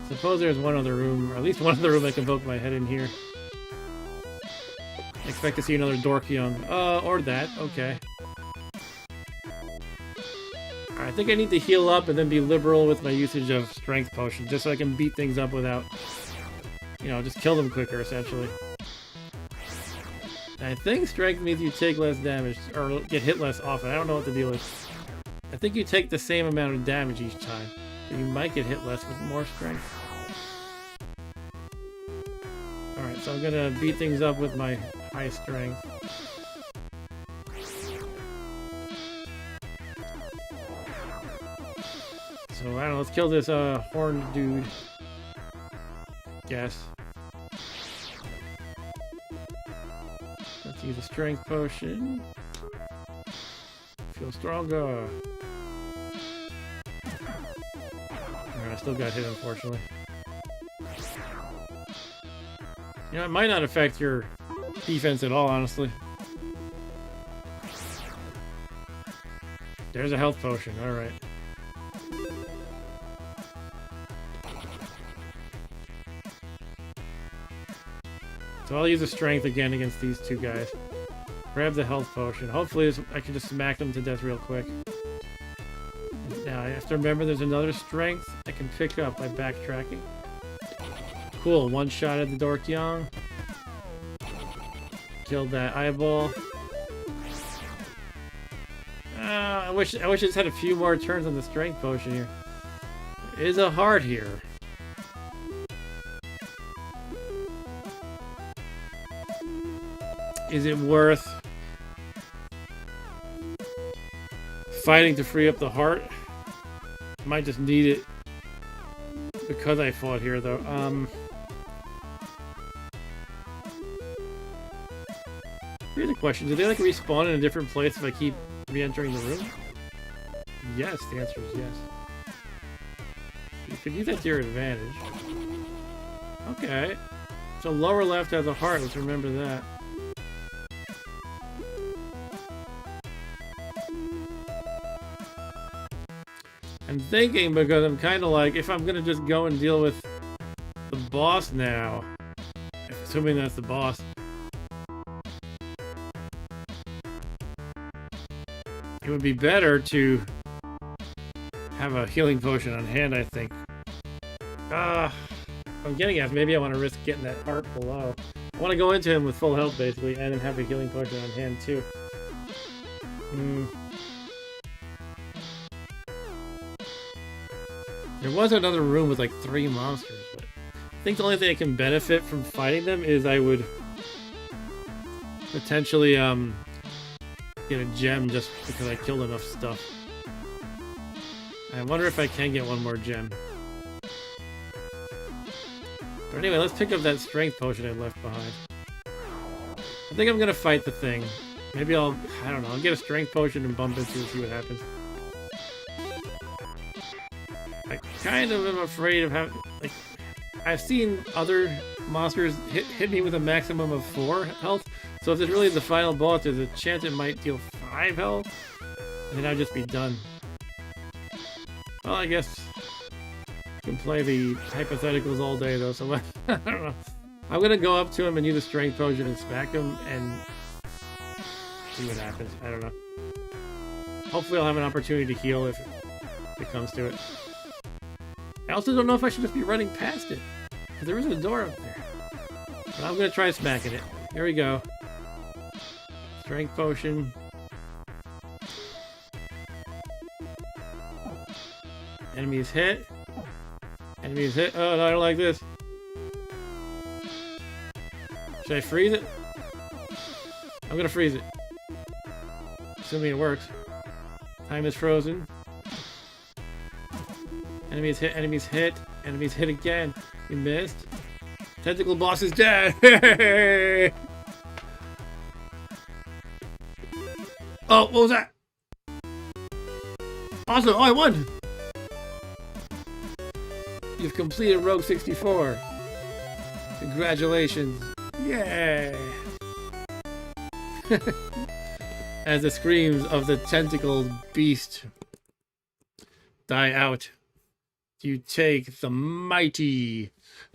Suppose there's one other room, or at least one other room I can poke my head in here. Expect to see another Dorkyung. Or that. Okay. Alright, I think I need to heal up and then be liberal with my usage of strength potions, just so I can beat things up without, you know, just kill them quicker, essentially. I think strength means you take less damage, or get hit less often. I don't know what the deal is. I think you take the same amount of damage each time, but you might get hit less with more strength. Alright, so I'm gonna beat things up with my high strength. So, I don't know, let's kill this horned dude. Guess. Let's use a strength potion. Feel stronger. Alright, I still got hit, unfortunately. You know, it might not affect your defense at all, honestly. There's a health potion, alright. So I'll use a strength again against these two guys. Grab the health potion. Hopefully I can just smack them to death real quick. Now I have to remember there's another strength I can pick up by backtracking. Cool, one shot at the Dorkyung. Killed that eyeball. I wish I just had a few more turns on the strength potion here. There is a heart here. Is it worth fighting to free up the heart? Might just need it because I fought here, though. Here's a question. Do they, like, respawn in a different place if I keep re-entering the room? Yes, the answer is yes. You could use that to your advantage. Okay. So lower left has a heart. Let's remember that. I'm thinking, because I'm kind of like, if I'm going to just go and deal with the boss now, assuming that's the boss, it would be better to have a healing potion on hand, I think. I'm getting at, maybe I want to risk getting that heart below. I want to go into him with full health, basically, and then have a healing potion on hand, too. There was another room with like 3 monsters, but I think the only thing I can benefit from fighting them is I would potentially get a gem just because I killed enough stuff. I wonder if I can get one more gem. But anyway, let's pick up that strength potion I left behind. I think I'm gonna fight the thing. Maybe I don't know, I'll get a strength potion and bump into it and see what happens. I kind of am afraid of having, like, I've seen other monsters hit me with a maximum of 4 health. So if it's really the final boss, there's a chance it might deal 5 health. And then I'd just be done. Well, I guess you can play the hypotheticals all day though, so I don't know. I'm gonna go up to him and use a strength potion and smack him and see what happens. I don't know. Hopefully I'll have an opportunity to heal if it comes to it. I also don't know if I should just be running past it, because there is a door up there. But I'm gonna try smacking it. Here we go. Strength potion. Enemies hit. Enemies hit. Oh, no, I don't like this. Should I freeze it? I'm gonna freeze it. Assuming it works. Time is frozen. Enemies hit, enemies hit, enemies hit again. You missed. Tentacle boss is dead! Oh, what was that? Awesome! Oh, I won! You've completed Rogue 64. Congratulations. Yay! As the screams of the tentacled beast die out, you take the mighty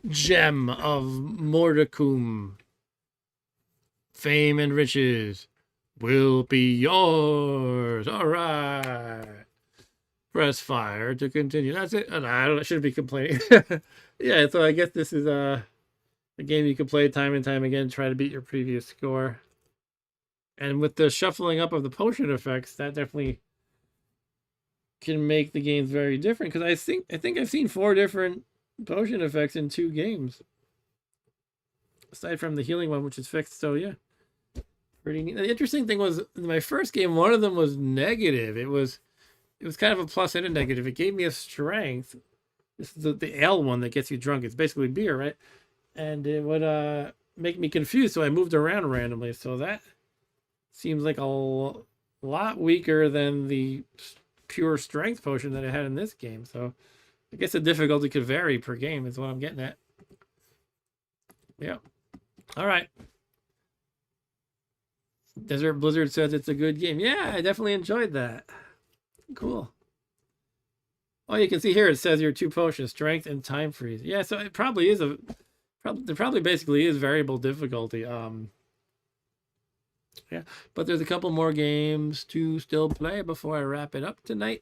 gem of Mordecum. Fame and riches will be yours. All right. Press fire to continue. That's it. Oh, I shouldn't be complaining. Yeah, so I guess this is a game you can play time and time again, try to beat your previous score. And with the shuffling up of the potion effects, that definitely can make the games very different. Because I think I've seen 4 different potion effects in 2 games, aside from the healing one, which is fixed. So yeah, pretty neat. The interesting thing was, in my first game, one of them was negative. It was kind of a plus and a negative. It gave me a strength. This is the ale one that gets you drunk. It's basically beer, right? And it would make me confused, so I moved around randomly. So that seems like a lot weaker than the pure strength potion that I had in this game. So I guess the difficulty could vary per game is what I'm getting at. Yeah. All right. Desert Blizzard says it's a good game. Yeah, I definitely enjoyed that. Cool. Oh, you can see here it says your 2 potions, strength and time freeze. Yeah, so it probably is there probably basically is variable difficulty. Yeah, but there's a couple more games to still play before I wrap it up tonight.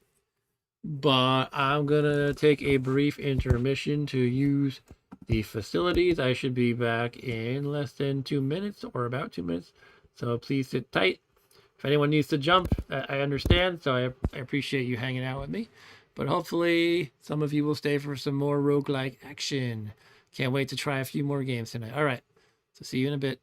But I'm gonna take a brief intermission to use the facilities. I should be back in less than 2 minutes, or about 2 minutes. So please sit tight. If anyone needs to jump, I understand. So I appreciate you hanging out with me. But hopefully some of you will stay for some more roguelike action. Can't wait to try a few more games tonight. All right. So see you in a bit.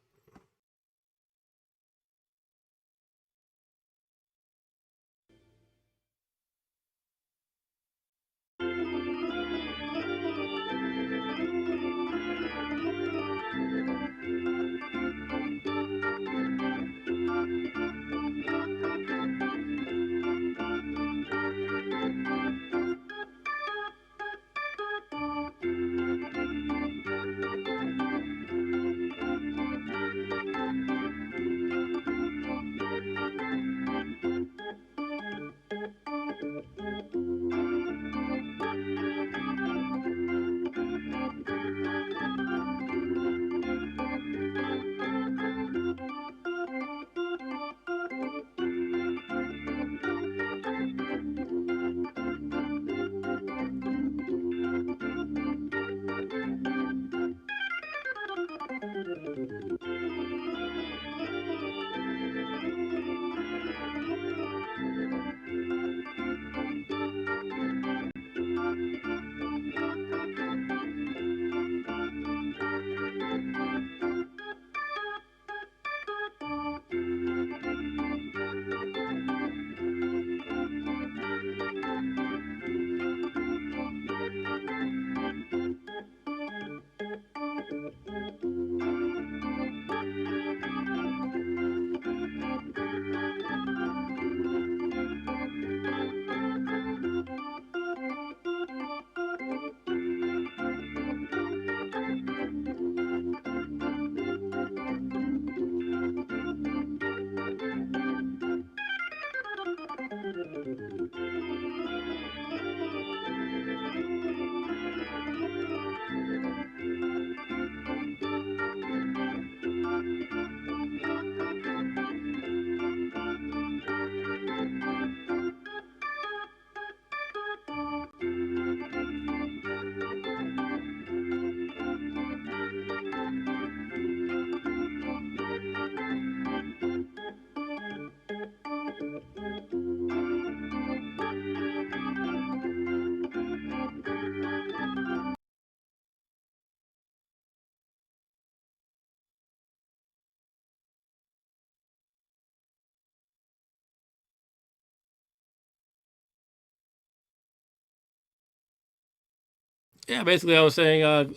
Yeah, basically, I was saying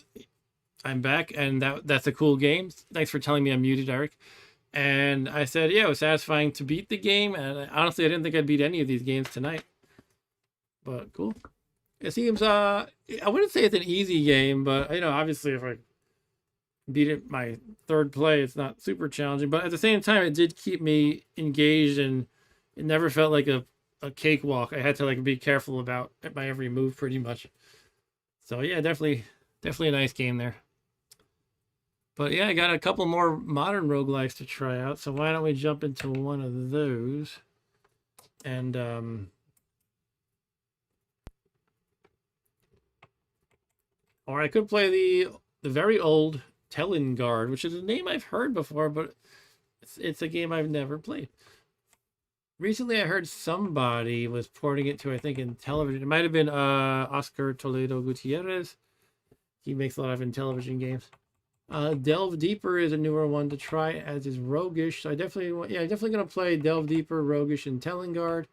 I'm back, and that's a cool game. Thanks for telling me I'm muted, Eric. And I said, yeah, it was satisfying to beat the game, and honestly, I didn't think I'd beat any of these games tonight. But cool. It seems I wouldn't say it's an easy game, but obviously if I beat it my third play, it's not super challenging. But at the same time, it did keep me engaged, and it never felt like a cakewalk. I had to like be careful about my every move pretty much. So yeah, definitely a nice game there. But yeah, I got a couple more modern roguelikes to try out. So why don't we jump into one of those? And or I could play the very old Telengard, which is a name I've heard before, but it's a game I've never played. Recently, I heard somebody was porting it to, I think, in television. It might have been Oscar Toledo Gutierrez. He makes a lot of Intellivision games. Delve Deeper is a newer one to try, as is ROGUEish. So I definitely gonna play Delve Deeper, ROGUEish, and Telengard.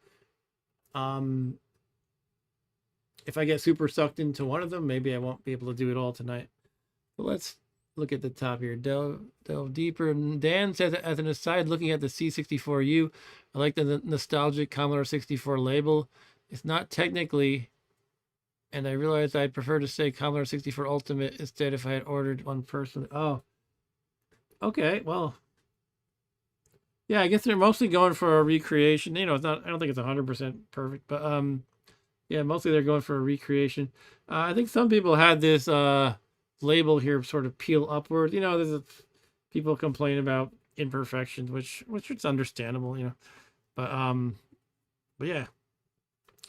If I get super sucked into one of them, maybe I won't be able to do it all tonight. But let's look at the top here. Delve Deeper. Dan says, as an aside, looking at the C64U, I like the nostalgic Commodore 64 label. It's not technically, and I realized I'd prefer to say Commodore 64 Ultimate instead if I had ordered one personally. Oh, okay. Well, yeah, I guess they're mostly going for a recreation. It's not. I don't think it's 100% perfect, but yeah, mostly they're going for a recreation. I think some people had this label here sort of peel upward. There's people complain about imperfections, which it's understandable. But yeah,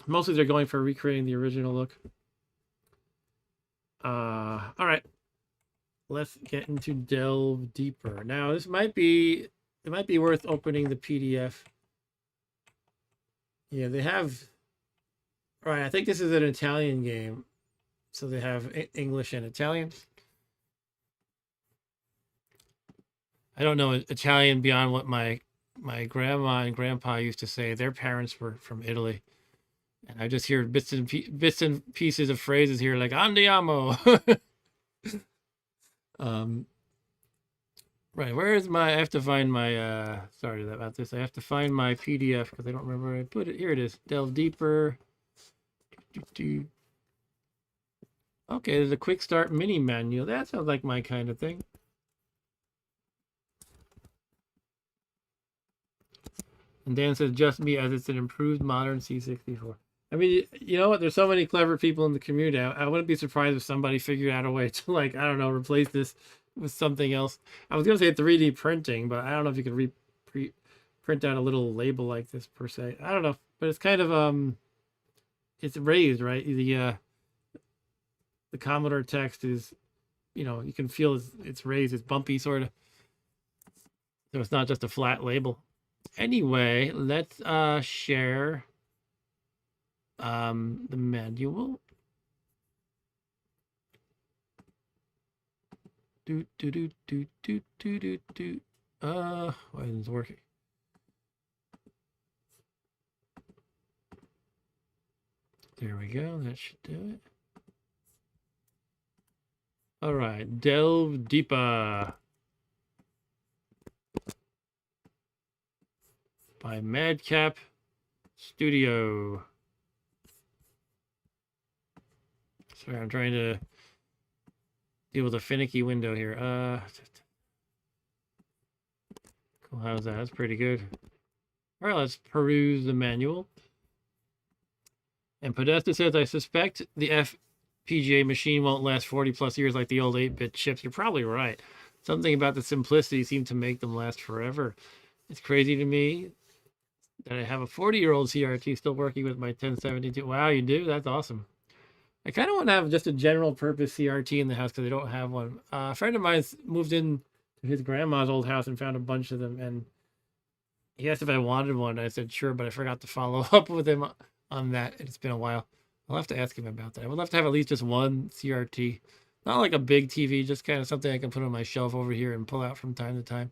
mostly they're going for recreating the original look. All right, let's get into Delve Deeper. Now it might be worth opening the PDF. Yeah, they have. All right, I think this is an Italian game, so they have English and Italian. I don't know Italian beyond what my grandma and grandpa used to say. Their parents were from Italy, and I just hear bits and pieces of phrases here like "andiamo." Right, where is my? I have to find my. Sorry about this. I have to find my PDF because I don't remember where I put it. Here it is. Delve Deeper. Okay, there's a quick start mini manual. That sounds like my kind of thing. And Dan says, just me, as it's an improved modern C64. I mean, you know what? There's so many clever people in the community. I wouldn't be surprised if somebody figured out a way to, like, I don't know, replace this with something else. I was going to say 3D printing, but I don't know if you could print out a little label like this per se. I don't know, but it's kind of it's raised, right? The Commodore text is, you can feel it's raised, it's bumpy sort of. So it's not just a flat label. Anyway, let's share the manual. Why isn't it working? There we go. That should do it. All right, Delve Deeper by Madcap Studio. Sorry, I'm trying to deal with a finicky window here. Cool, how's that? That's pretty good. All right, let's peruse the manual. And Podesta says, I suspect the FPGA machine won't last 40 plus years like the old 8-bit chips. You're probably right. Something about the simplicity seemed to make them last forever. It's crazy to me that I have a 40-year-old CRT still working with my 1072. Wow, you do? That's awesome. I kind of want to have just a general purpose CRT in the house because I don't have one. A friend of mine moved in to his grandma's old house and found a bunch of them. And he asked if I wanted one. I said, sure, but I forgot to follow up with him on that. It's been a while. I'll have to ask him about that. I would love to have at least just one CRT. Not like a big TV, just kind of something I can put on my shelf over here and pull out from time to time.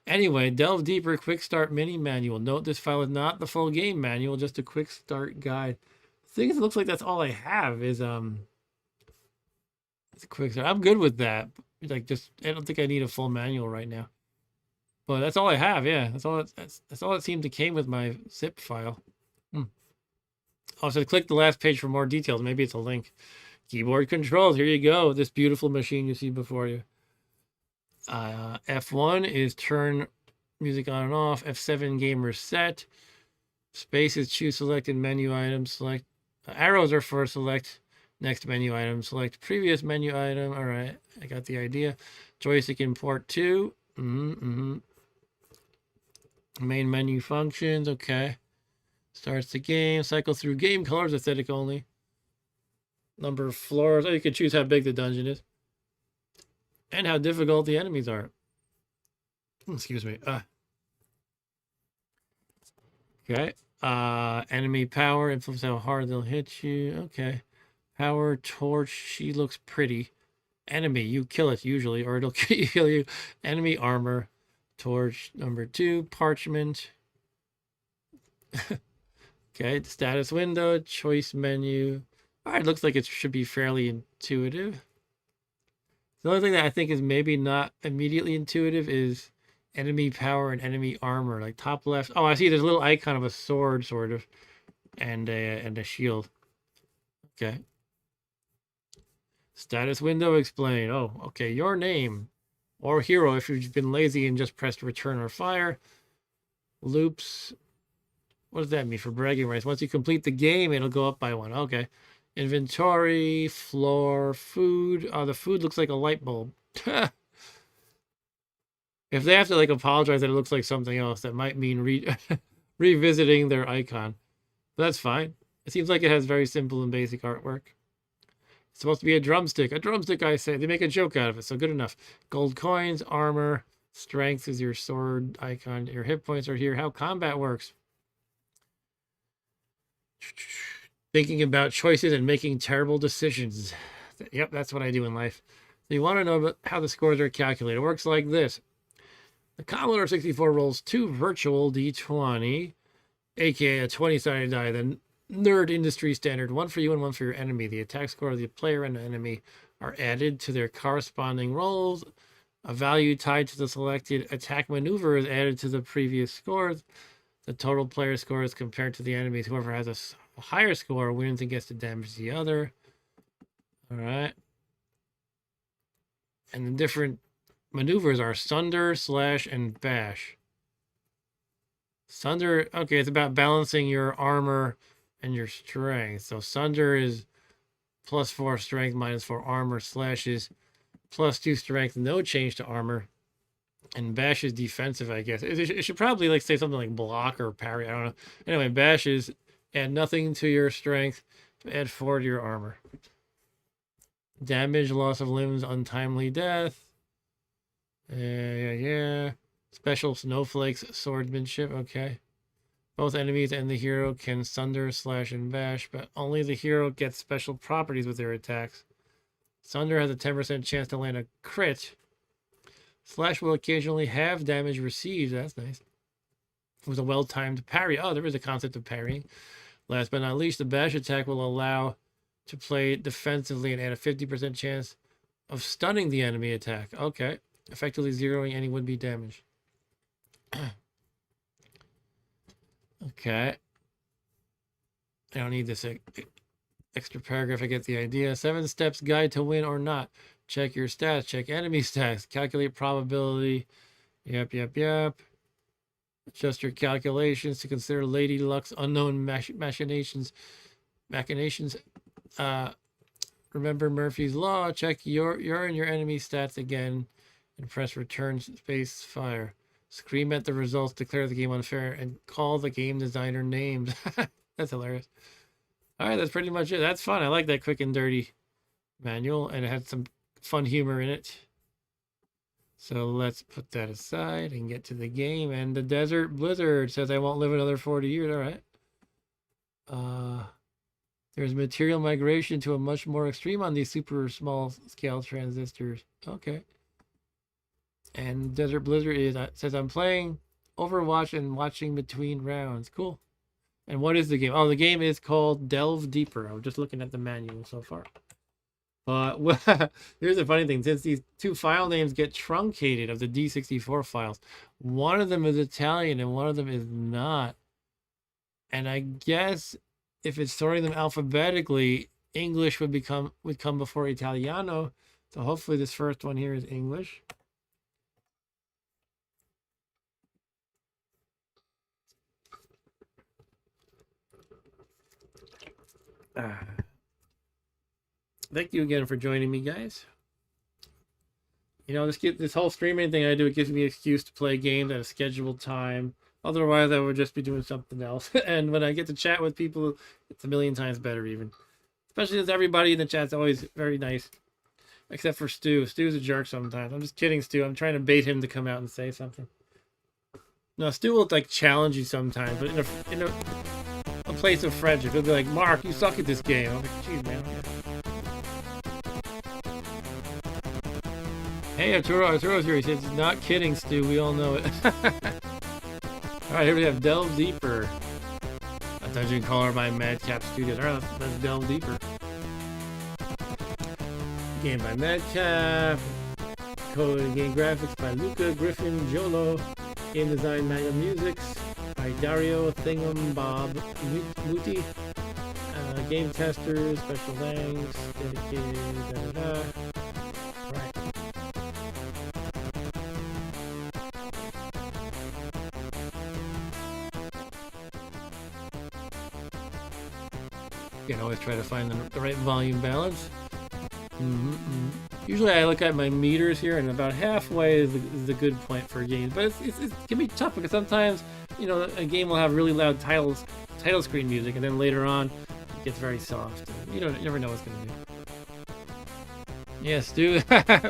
Anyway, Delve Deeper Quick Start Mini Manual. Note this file is not the full game manual, just a quick start guide. The thing is, it looks like that's all I have is It's a quick start. I'm good with that. Like, just I don't think I need a full manual right now. But that's all I have. Yeah, that's all it seemed to came with my zip file. Also, click the last page for more details. Maybe it's a link. Keyboard controls. Here you go. This beautiful machine you see before you. F1 is turn music on and off. F7 gamer set. Space is choose selected menu item. Select arrows are for select next menu item. Select previous menu item. All right, I got the idea. Joystick import to. Main menu functions. Okay. Starts the game. Cycle through game colors. Aesthetic only. Number of floors. Oh, you can choose how big the dungeon is. And how difficult the enemies are. Excuse me. Okay. Enemy power. Influence how hard they'll hit you. Okay. Power, torch. She looks pretty. Enemy. You kill it usually, or it'll kill you. Enemy armor. Torch. Number 2. Parchment. Okay. Status window. Choice menu. All right. Looks like it should be fairly intuitive. The only thing that I think is maybe not immediately intuitive is enemy power and enemy armor. Like top left. Oh, I see. There's a little icon of a sword, sort of, and a shield. Okay. Status window explain. Oh, okay. Your name or hero if you've been lazy and just pressed return or fire. Loops. What does that mean for bragging rights? Once you complete the game, it'll go up by 1. Okay. Inventory, floor, food. Oh, the food looks like a light bulb. If they have to like apologize that it looks like something else, that might mean revisiting their icon. But that's fine. It seems like it has very simple and basic artwork. It's supposed to be a drumstick. A drumstick, I say. They make a joke out of it, so good enough. Gold coins, armor, strength is your sword icon. Your hit points are here. How combat works. Thinking about choices and making terrible decisions. Yep, that's what I do in life. So you want to know about how the scores are calculated. It works like this. The Commodore 64 rolls 2 virtual D20, aka a 20-sided die, the nerd industry standard, 1 for you and 1 for your enemy. The attack score of the player and the enemy are added to their corresponding rolls. A value tied to the selected attack maneuver is added to the previous scores. The total player score is compared to the enemies. Whoever has a higher score wins and gets to damage the other. All right. And the different maneuvers are Sunder, Slash, and Bash. Sunder, okay, it's about balancing your armor and your strength. So Sunder is +4 strength, -4 armor. Slash is +2 strength, no change to armor. And Bash is defensive, I guess. It should probably like say something like block or parry. I don't know. Anyway, Bash is add nothing to your strength, add 4 to your armor. Damage, loss of limbs, untimely death. Yeah. Special snowflakes, swordsmanship. Okay. Both enemies and the hero can Sunder, Slash, and Bash, but only the hero gets special properties with their attacks. Sunder has a 10% chance to land a crit. Slash will occasionally have damage received. That's nice. With a well-timed parry. Oh, there is a concept of parrying. Last but not least, the Bash attack will allow to play defensively and add a 50% chance of stunning the enemy attack. Okay. Effectively zeroing any would-be damage. Okay. I don't need this extra paragraph. I get the idea. 7 steps guide to win or not. Check your stats. Check enemy stats. Calculate probability. Yep. Adjust your calculations to consider Lady Luck's unknown machinations. Remember Murphy's Law. Check your and your enemy stats again and press return space fire. Scream at the results, declare the game unfair, and call the game designer names. That's hilarious. All right, that's pretty much it. That's fun. I like that quick and dirty manual, and it had some fun humor in it. So let's put that aside and get to the game. And the Desert Blizzard says I won't live another 40 years. All right. There's material migration to a much more extreme on these super small scale transistors. Okay. And Desert Blizzard says I'm playing Overwatch and watching between rounds. Cool. And what is the game? Oh, the game is called Delve Deeper. I'm just looking at the manual so far. But well, here's the funny thing: since these two file names get truncated of the D64 files, one of them is Italian and one of them is not. And I guess if it's sorting them alphabetically, English would come before Italiano. So hopefully this first one here is English. Thank you again for joining me, guys. You know, this whole streaming thing I do, it gives me an excuse to play games at a scheduled time. Otherwise, I would just be doing something else. And when I get to chat with people, it's a million times better even. Especially since everybody in the chat's always very nice. Except for Stu. Stu's a jerk sometimes. I'm just kidding, Stu. I'm trying to bait him to come out and say something. No, Stu will like challenge you sometimes, but in a place of friendship. He'll be like, Mark, you suck at this game. I'm like, geez, man. Hey, Arturo's here. He says, not kidding, Stu. We all know it. Alright, here we have Delve Deeper. A dungeon crawler by Madcap Studios. Alright, let's delve deeper. Game by Madcap. Code and game graphics by Luca Griffin Jolo. Game design Manga Musics by Dario Thingumbob Muti. Game testers, special thanks, dedicated, Right. You can always try to find the right volume balance. Usually I look at my meters here, and about halfway is the good point for games. But it can be tough because sometimes, you know, a game will have really loud title screen music, and then later on it gets very soft. You never know what's going to do. Yeah, Stu.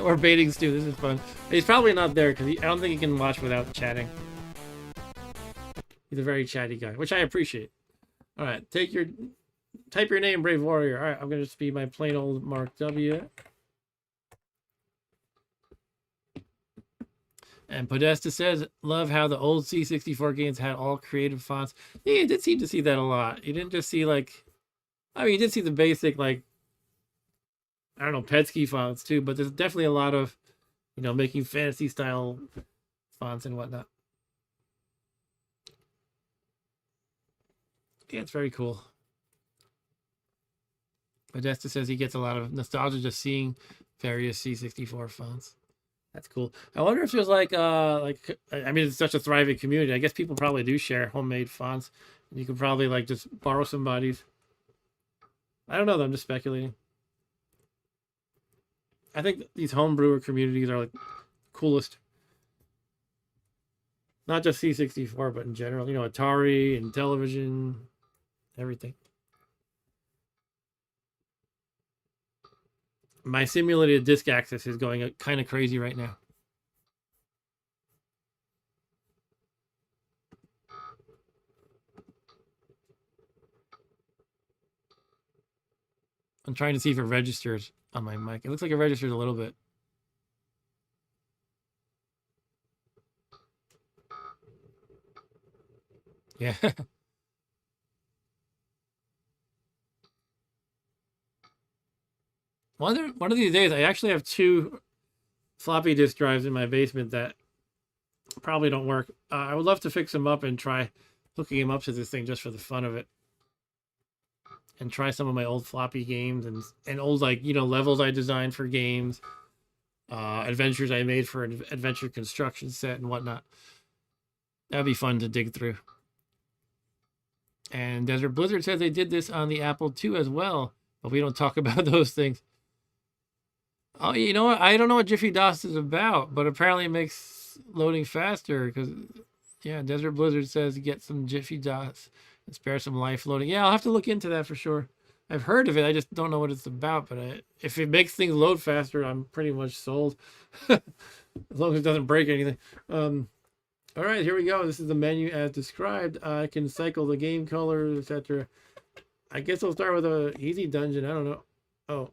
We're baiting Stu. This is fun. He's probably not there because I don't think he can watch without chatting. He's a very chatty guy, which I appreciate. All right, type your name, Brave Warrior. All right, I'm going to just be my plain old Mark W. And Podesta says, love how the old C64 games had all creative fonts. Yeah, you did seem to see that a lot. You didn't just see you did see the basic, I don't know, Petsky fonts too, but there's definitely a lot of, making fantasy style fonts and whatnot. Yeah, it's very cool. Podesta says he gets a lot of nostalgia just seeing various C64 fonts. That's cool. I wonder if there's it's such a thriving community. I guess people probably do share homemade fonts. You could probably just borrow somebody's. I don't know. I'm just speculating. I think these homebrewer communities are coolest. Not just C64, but in general. Atari and television, everything. My simulated disk access is going kind of crazy right now. I'm trying to see if it registers on my mic. It looks like it registers a little bit. Yeah. One of these days, I actually have 2 floppy disk drives in my basement that probably don't work. I would love to fix them up and try hooking them up to this thing just for the fun of it. And try some of my old floppy games and old, levels I designed for games. Adventures I made for an adventure construction set and whatnot. That'd be fun to dig through. And Desert Blizzard says they did this on the Apple II as well. But we don't talk about those things. Oh, you know what? I don't know what Jiffy DOS is about, but apparently it makes loading faster because, yeah, Desert Blizzard says get some Jiffy DOS and spare some life loading. Yeah, I'll have to look into that for sure. I've heard of it. I just don't know what it's about, but if it makes things load faster, I'm pretty much sold. As long as it doesn't break anything. All right, here we go. This is the menu as described. I can cycle the game colors, etc. I guess I'll start with a easy dungeon. I don't know. Oh.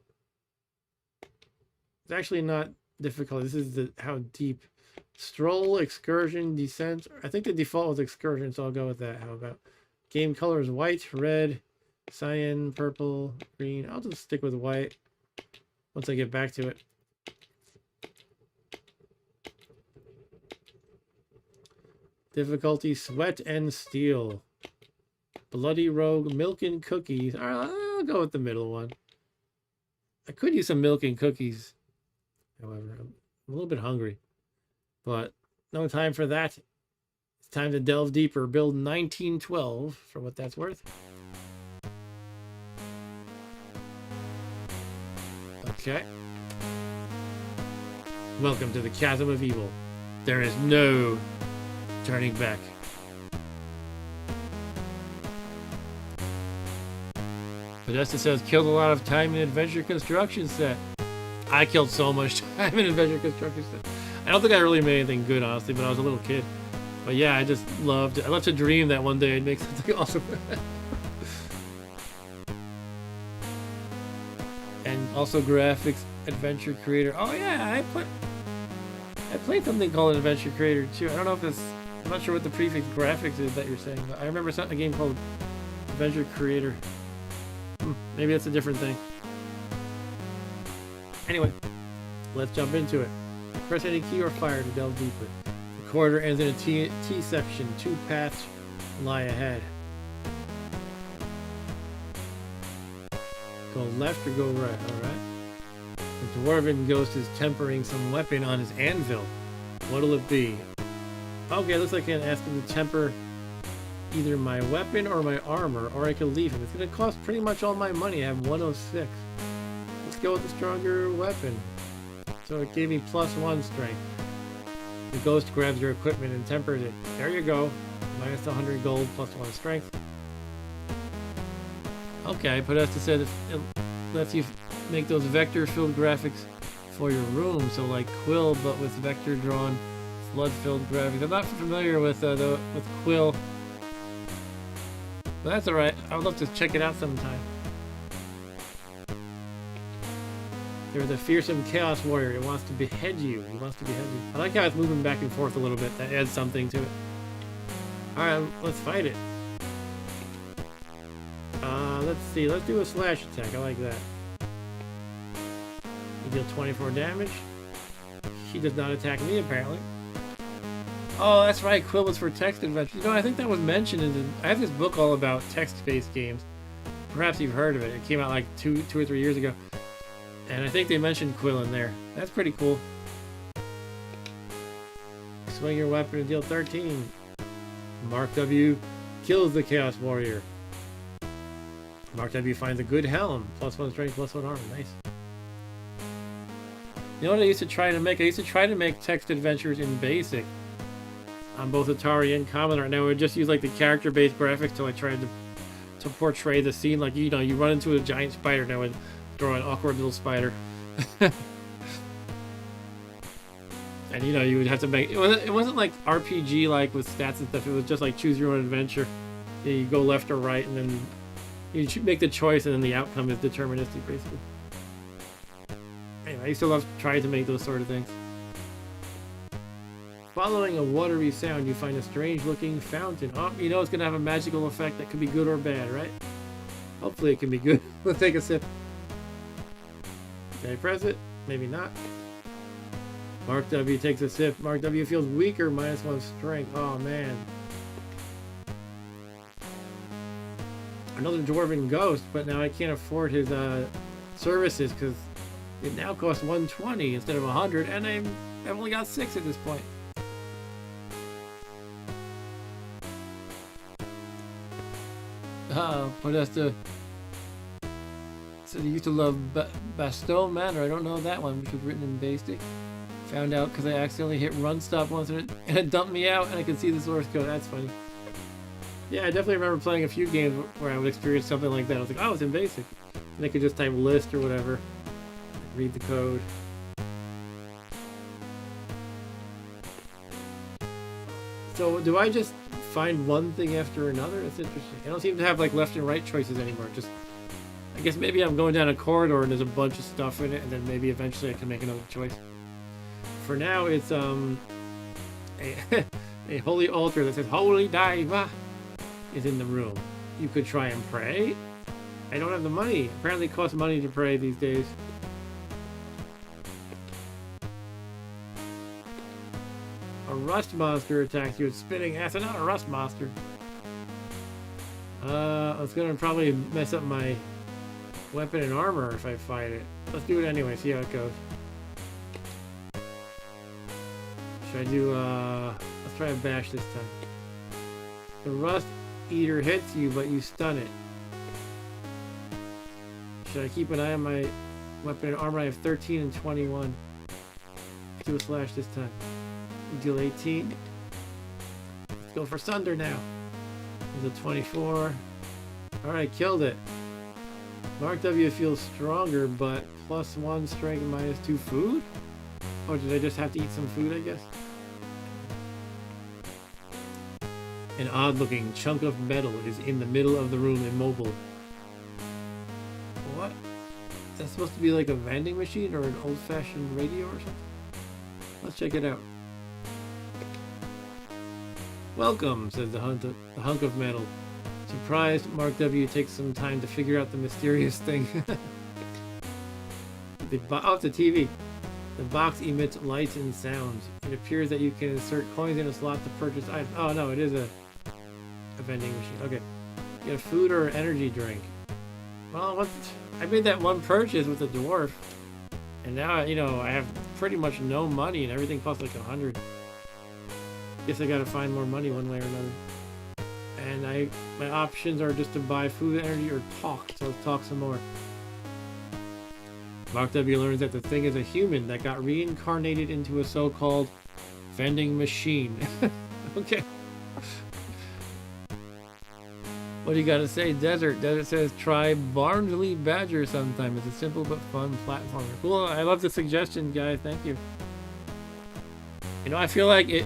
It's actually not difficult. This is how deep. Stroll, excursion, descent. I think the default was excursion, so I'll go with that. How about game colors? White, red, cyan, purple, green. I'll just stick with white. once I get back to it. Difficulty, sweat and steel. Bloody rogue, milk and cookies. All right, I'll go with the middle one. I could use some milk and cookies. However, I'm a little bit hungry. But no time for that. It's time to delve deeper. Build 1912 for what that's worth. Okay. Welcome to the chasm of evil. There is no turning back. Podesta says, killed a lot of time in Adventure Construction Set. I killed so much time in Adventure Construction Set. I don't think I really made anything good, honestly, but I was a little kid. But yeah, I just loved it. I love to dream that one day I'd make something awesome. And also graphics, Adventure Creator. Oh yeah, I played something called Adventure Creator too. I don't know if it's, I'm not sure what the prefix graphics is that you're saying, but I remember a game called Adventure Creator. Maybe that's a different thing. Anyway, let's jump into it. Press any key or fire to delve deeper. The corridor ends in a T section. 2 paths lie ahead. Go left or go right, alright? The Dwarven Ghost is tempering some weapon on his anvil. What'll it be? Okay, looks like I can ask him to temper either my weapon or my armor, or I can leave him. It's going to cost pretty much all my money. I have 106. Let's go with the stronger weapon. So it gave me +1 strength. The ghost grabs your equipment and tempers it. There you go. Minus 100 gold, +1 strength. Okay, Podesta said it lets you make those vector-filled graphics for your room. So like Quill, but with vector-drawn, flood-filled graphics. I'm not familiar with Quill. But that's alright. I would love to check it out sometime. There's a fearsome Chaos Warrior. It wants to behead you. He wants to behead you. I like how it's moving back and forth a little bit. That adds something to it. Alright, let's fight it. Let's see. Let's do a slash attack. I like that. You deal 24 damage. She does not attack me, apparently. Oh, that's right. Quill was for text adventures. You know, I think that was mentioned I have this book all about text-based games. Perhaps you've heard of it. It came out like two or 3 years ago. And I think they mentioned Quill in there. That's pretty cool. Swing your weapon and deal 13. Mark W kills the Chaos Warrior. Mark W finds a good helm. +1 strength, +1 armor. Nice. You know what I used to try to make? I used to try to make text adventures in BASIC on both Atari and Commodore, and I would just use like the character-based graphics till I tried to portray the scene. Like, you know, you run into a giant spider, and I would draw an awkward little spider. And you know, you would have to make it wasn't like RPG like with stats and stuff. It was just like choose your own adventure. You go left or right, and then you make the choice, and then the outcome is deterministic, basically. Anyway, I used to love trying to make those sort of things. Following a watery sound, you find a strange-looking fountain. Oh, you know it's going to have a magical effect that could be good or bad, right? Hopefully it can be good. Let's take a sip. Okay, press it. Maybe not. Mark W takes a sip. Mark W feels weaker, -1 strength. Oh, man. Another Dwarven Ghost, but now I can't afford his services because it now costs 120 instead of 100, and I've only got 6 at this point. Podesta said he used to love Bastow Manor. I don't know that one, which was written in BASIC. Found out because I accidentally hit run stop once and it dumped me out, and I could see the source code. That's funny. Yeah, I definitely remember playing a few games where I would experience something like that. I was like, oh, it's in BASIC. And I could just type list or whatever. Read the code. So do I just find one thing after another? That's interesting. I don't seem to have like left and right choices anymore. Just, I guess maybe I'm going down a corridor and there's a bunch of stuff in it, and then maybe eventually I can make another choice. For now, it's a holy altar that says Holy Daiva is in the room. You could try and pray. I don't have the money. Apparently it costs money to pray these days. rust monster attacks you with spitting acid. Not a rust monster. It's gonna probably mess up my weapon and armor if I fight it. Let's do it anyway, see how it goes. Should I do, let's try a bash this time. The rust eater hits you, but you stun it. Should I keep an eye on my weapon and armor? I have 13 and 21. Let's do a slash this time. Deal 18. Let's go for Sunder now. There's a 24. Alright, killed it. Mark W feels stronger, but +1 strength and -2 food? Oh, did I just have to eat some food, I guess? An odd-looking chunk of metal is in the middle of the room, immobile. What? That's supposed to be like a vending machine or an old-fashioned radio or something? Let's check it out. Welcome, says the hunk of metal. Surprised, Mark W takes some time to figure out the mysterious thing. Off the TV. The box emits lights and sounds. It appears that you can insert coins in a slot to purchase items. Oh no, it is a vending machine. Okay. You get food or energy drink. Well, I made that one purchase with the dwarf. And now, you know, I have pretty much no money and everything costs like 100. Guess I gotta find more money one way or another. And my options are just to buy food, energy, or talk. So let's talk some more. Mark W learns that the thing is a human that got reincarnated into a so-called vending machine. Okay. What do you gotta say? Desert. Desert says try Barnsley Badger sometime. It's a simple but fun platformer. Cool. I love the suggestion, guys. Thank you. You know, I feel like it,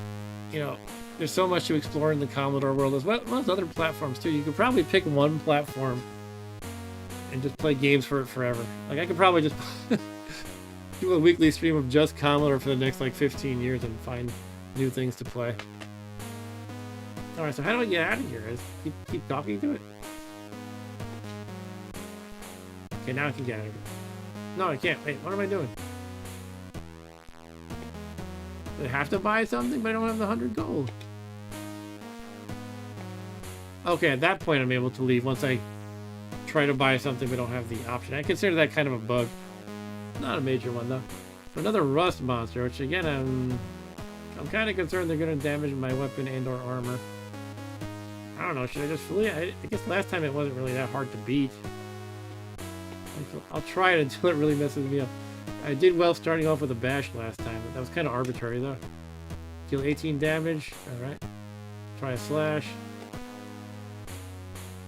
you know, there's so much to explore in the Commodore world as well as other platforms too. You could probably pick one platform and just play games for it forever. Like I could probably just do a weekly stream of just Commodore for the next like 15 years and find new things to play. Alright, so how do I get out of here? Keep talking to it? Okay, now I can get out of here. No, I can't. Wait, what am I doing? Do I have to buy something, but I don't have the 100 gold? Okay, at that point I'm able to leave once I try to buy something but don't have the option. I consider that kind of a bug. Not a major one though. So another rust monster, which again I'm kind of concerned they're going to damage my weapon and or armor. I don't know, should I just flee? I guess last time it wasn't really that hard to beat. I'll try it until it really messes me up. I did well starting off with a bash last time, but that was kind of arbitrary though. Deal 18 damage, alright. Try a slash.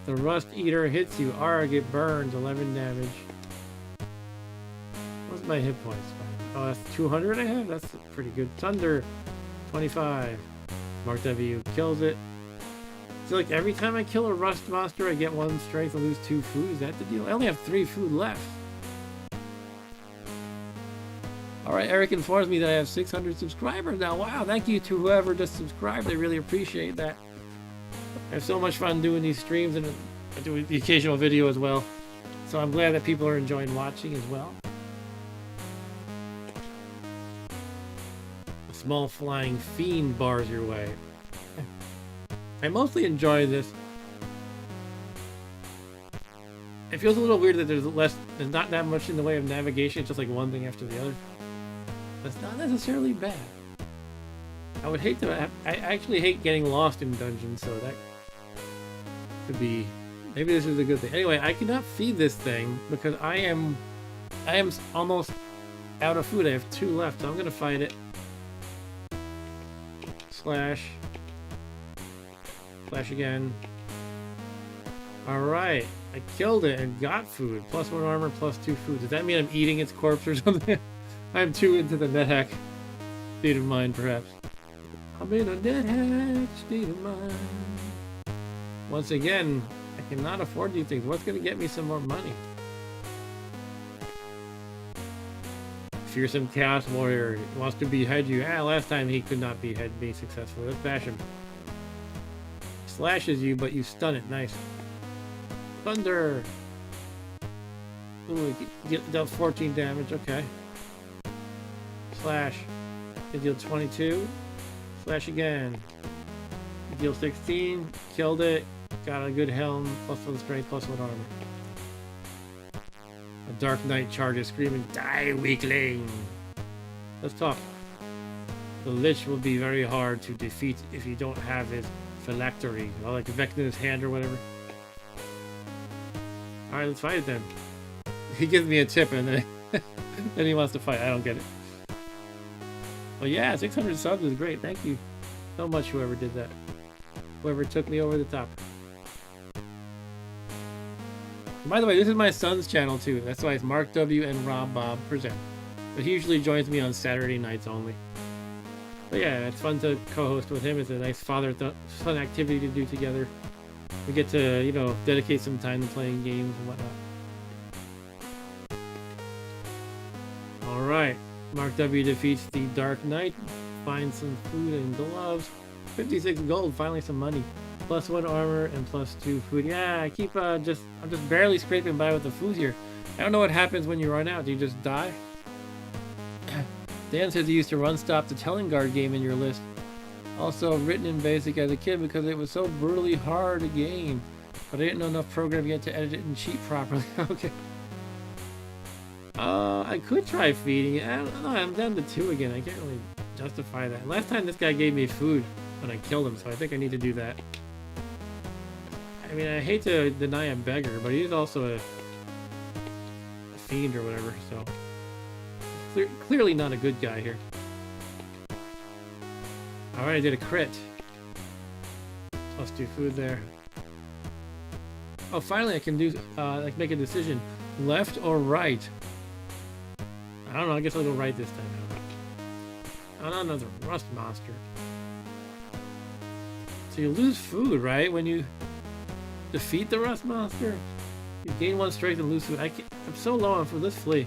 The rust eater hits you. Arg, it burns, 11 damage. What's my hit points? Oh, that's 200 I have? That's pretty good. Thunder, 25. Mark W kills it. So like every time I kill a rust monster, I get 1 strength and lose 2 food. Is that the deal? I only have 3 food left. Alright, Eric informs me that I have 600 subscribers now. Wow, thank you to whoever just subscribed. I really appreciate that. I have so much fun doing these streams and I do the occasional video as well. So I'm glad that people are enjoying watching as well. A small flying fiend bars your way. I mostly enjoy this. It feels a little weird that there's not that much in the way of navigation. It's just like one thing after the other. That's not necessarily bad. I would hate to. I actually hate getting lost in dungeons, so that could be. Maybe this is a good thing. Anyway, I cannot feed this thing because I am almost out of food. I have 2 left, so I'm gonna fight it. Slash. Slash again. Alright. I killed it and got food. +1 armor, +2 food. Does that mean I'm eating its corpse or something? I'm too into the NetHack state of mind, perhaps. I'm in a NetHack state of mind. Once again, I cannot afford these things. What's going to get me some more money? Fearsome Chaos Warrior wants to behead you. Ah, last time he could not behead me successfully. Let's bash him. Slashes you, but you stun it. Nice. Thunder. Ooh, dealt 14 damage. Okay. Slash. It deal 22. Slash again. Deal 16. Killed it. Got a good helm. +1 strength, +1 armor. A Dark Knight charges, screaming, "Die, weakling!" Let's talk. The Lich will be very hard to defeat if you don't have his phylactery. Well, like Vect in his hand or whatever. Alright, let's fight it then. He gives me a tip and then, then he wants to fight. I don't get it. Well, yeah, 600 subs is great. Thank you so much, whoever did that. Whoever took me over the top. By the way, this is my son's channel too. That's why it's Mark W and Rob Bob present. But he usually joins me on Saturday nights only. But yeah, it's fun to co-host with him. It's a nice father-son activity to do together. We get to, you know, dedicate some time to playing games and whatnot. Alright. Mark W defeats the Dark Knight. Finds some food and gloves. 56 gold, finally some money. +1 armor and +2 food. Yeah, I'm just barely scraping by with the food here. I don't know what happens when you run out. Do you just die? Dan says he used to run stop the Telengard game in your list. Also written in BASIC as a kid because it was so brutally hard a game. But I didn't know enough programming yet to edit it and cheat properly. Okay. I could try feeding it. I don't know, I'm down to 2 again. I can't really justify that. Last time this guy gave me food when I killed him, so I think I need to do that. I mean, I hate to deny a beggar, but he's also a fiend or whatever, so... Clearly not a good guy here. Alright, I did a crit. +2 food there. Oh, finally I can do, like, make a decision. Left or right? I don't know, I guess I'll go right this time. Oh, not another rust monster. So you lose food, right? When you defeat the rust monster? You gain 1 strength and lose food. I'm so low on food. Let's flee.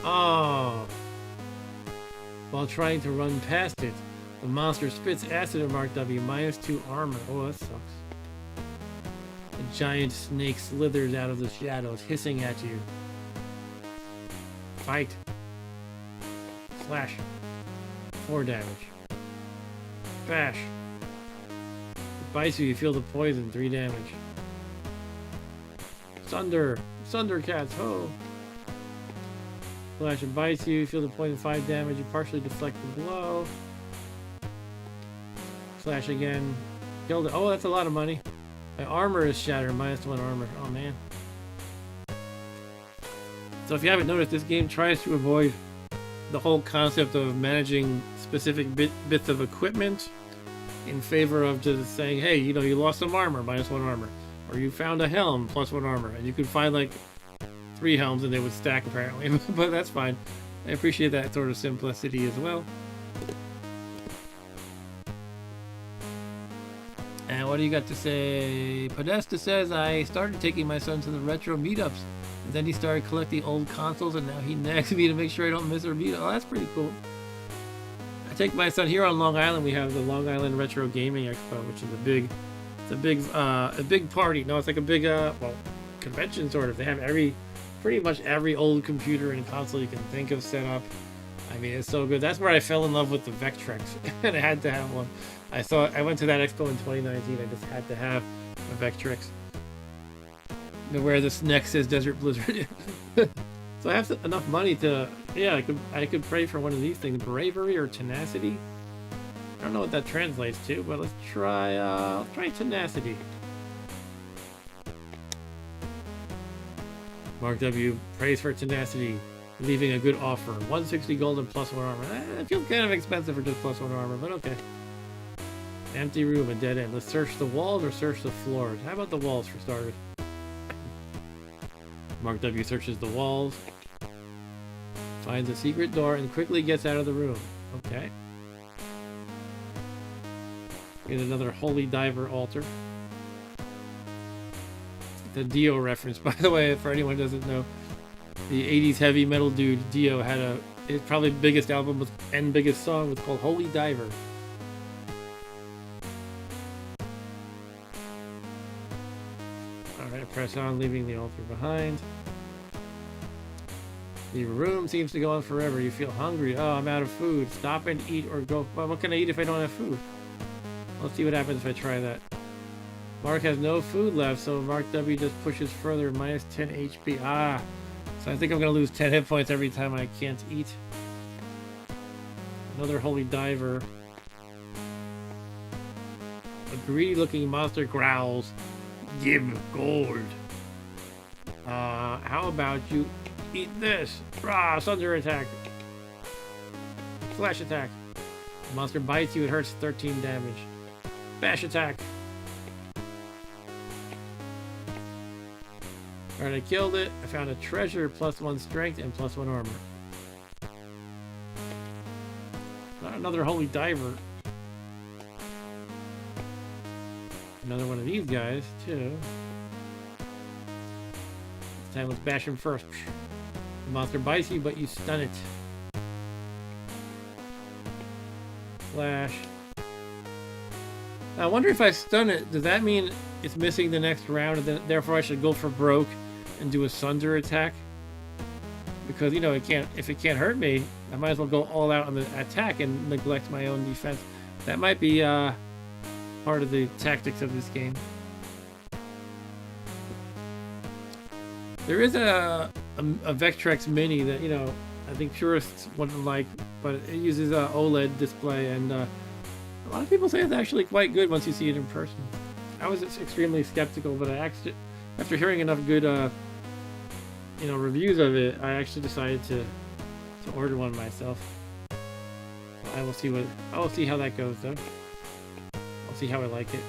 Oh. While trying to run past it, the monster spits acid at Mark W. -2 armor. Oh, that sucks. A giant snake slithers out of the shadows, hissing at you. Fight. Slash. 4 damage. Bash. It bites you, you feel the poison, 3 damage. Sunder. Sundercats, ho. Slash, it bites you, feel the poison, 5 damage, you partially deflect the blow. Slash again. Killed it. Oh, that's a lot of money. My armor is shattered, -1 armor. Oh man. So if you haven't noticed, this game tries to avoid the whole concept of managing specific bits of equipment in favor of just saying, hey, you know, you lost some armor, -1 armor. Or you found a helm, +1 armor. And you could find like 3 helms and they would stack apparently, but that's fine. I appreciate that sort of simplicity as well. And what do you got to say? Podesta says, I started taking my son to the retro meetups, and then he started collecting old consoles, and now he nags me to make sure I don't miss a meetup. Oh, that's pretty cool. I take my son here on Long Island. We have the Long Island Retro Gaming Expo, which is a big party. No, it's like a big well, convention sort of. They have pretty much every old computer and console you can think of set up. I mean, it's so good. That's where I fell in love with the Vectrex, and I had to have one. I went to that expo in 2019. I just had to have a Vectrex. Where this next says Desert Blizzard. So I have enough money to, yeah, I could pray for one of these things. Bravery or tenacity? I don't know what that translates to, but let's try tenacity. Mark W. prays for tenacity, leaving a good offer. 160 gold and +1 armor. It feels kind of expensive for just +1 armor, but okay. Empty room, a dead end. Let's search the walls or search the floors. How about the walls for starters? Mark W. searches the walls, finds a secret door, and quickly gets out of the room. Okay. Get another Holy Diver altar. The Dio reference, by the way, for anyone who doesn't know, the 80s heavy metal dude Dio had his probably biggest album and biggest song was called Holy Diver. Alright, press on, leaving the altar behind. The room seems to go on forever. You feel hungry. Oh, I'm out of food. Stop and eat or go. Well, what can I eat if I don't have food? Let's see what happens if I try that. Mark has no food left, so Mark W just pushes further. Minus 10 HP. Ah. So I think I'm going to lose 10 hit points every time I can't eat. Another holy diver. A greedy looking monster growls. Give gold. How about you eat this? Rah, thunder attack. Flash attack. The monster bites you, it hurts 13 damage. Bash attack. Alright, I killed it. I found a treasure, +1 strength and +1 armor. Not another holy diver. Another one of these guys, too. This time let's bash him first. The monster bites you, but you stun it. Flash. Now, I wonder if I stun it, does that mean it's missing the next round, and then therefore I should go for broke and do a sunder attack? Because, you know, if it can't hurt me, I might as well go all out on the attack and neglect my own defense. That might be part of the tactics of this game. There is a Vectrex Mini that, you know, I think purists wouldn't like, but it uses a OLED display, and a lot of people say it's actually quite good once you see it in person. I was extremely skeptical, but after hearing enough good, you know, reviews of it, I actually decided to order one myself. I will see how that goes, though. I'll see how I like it.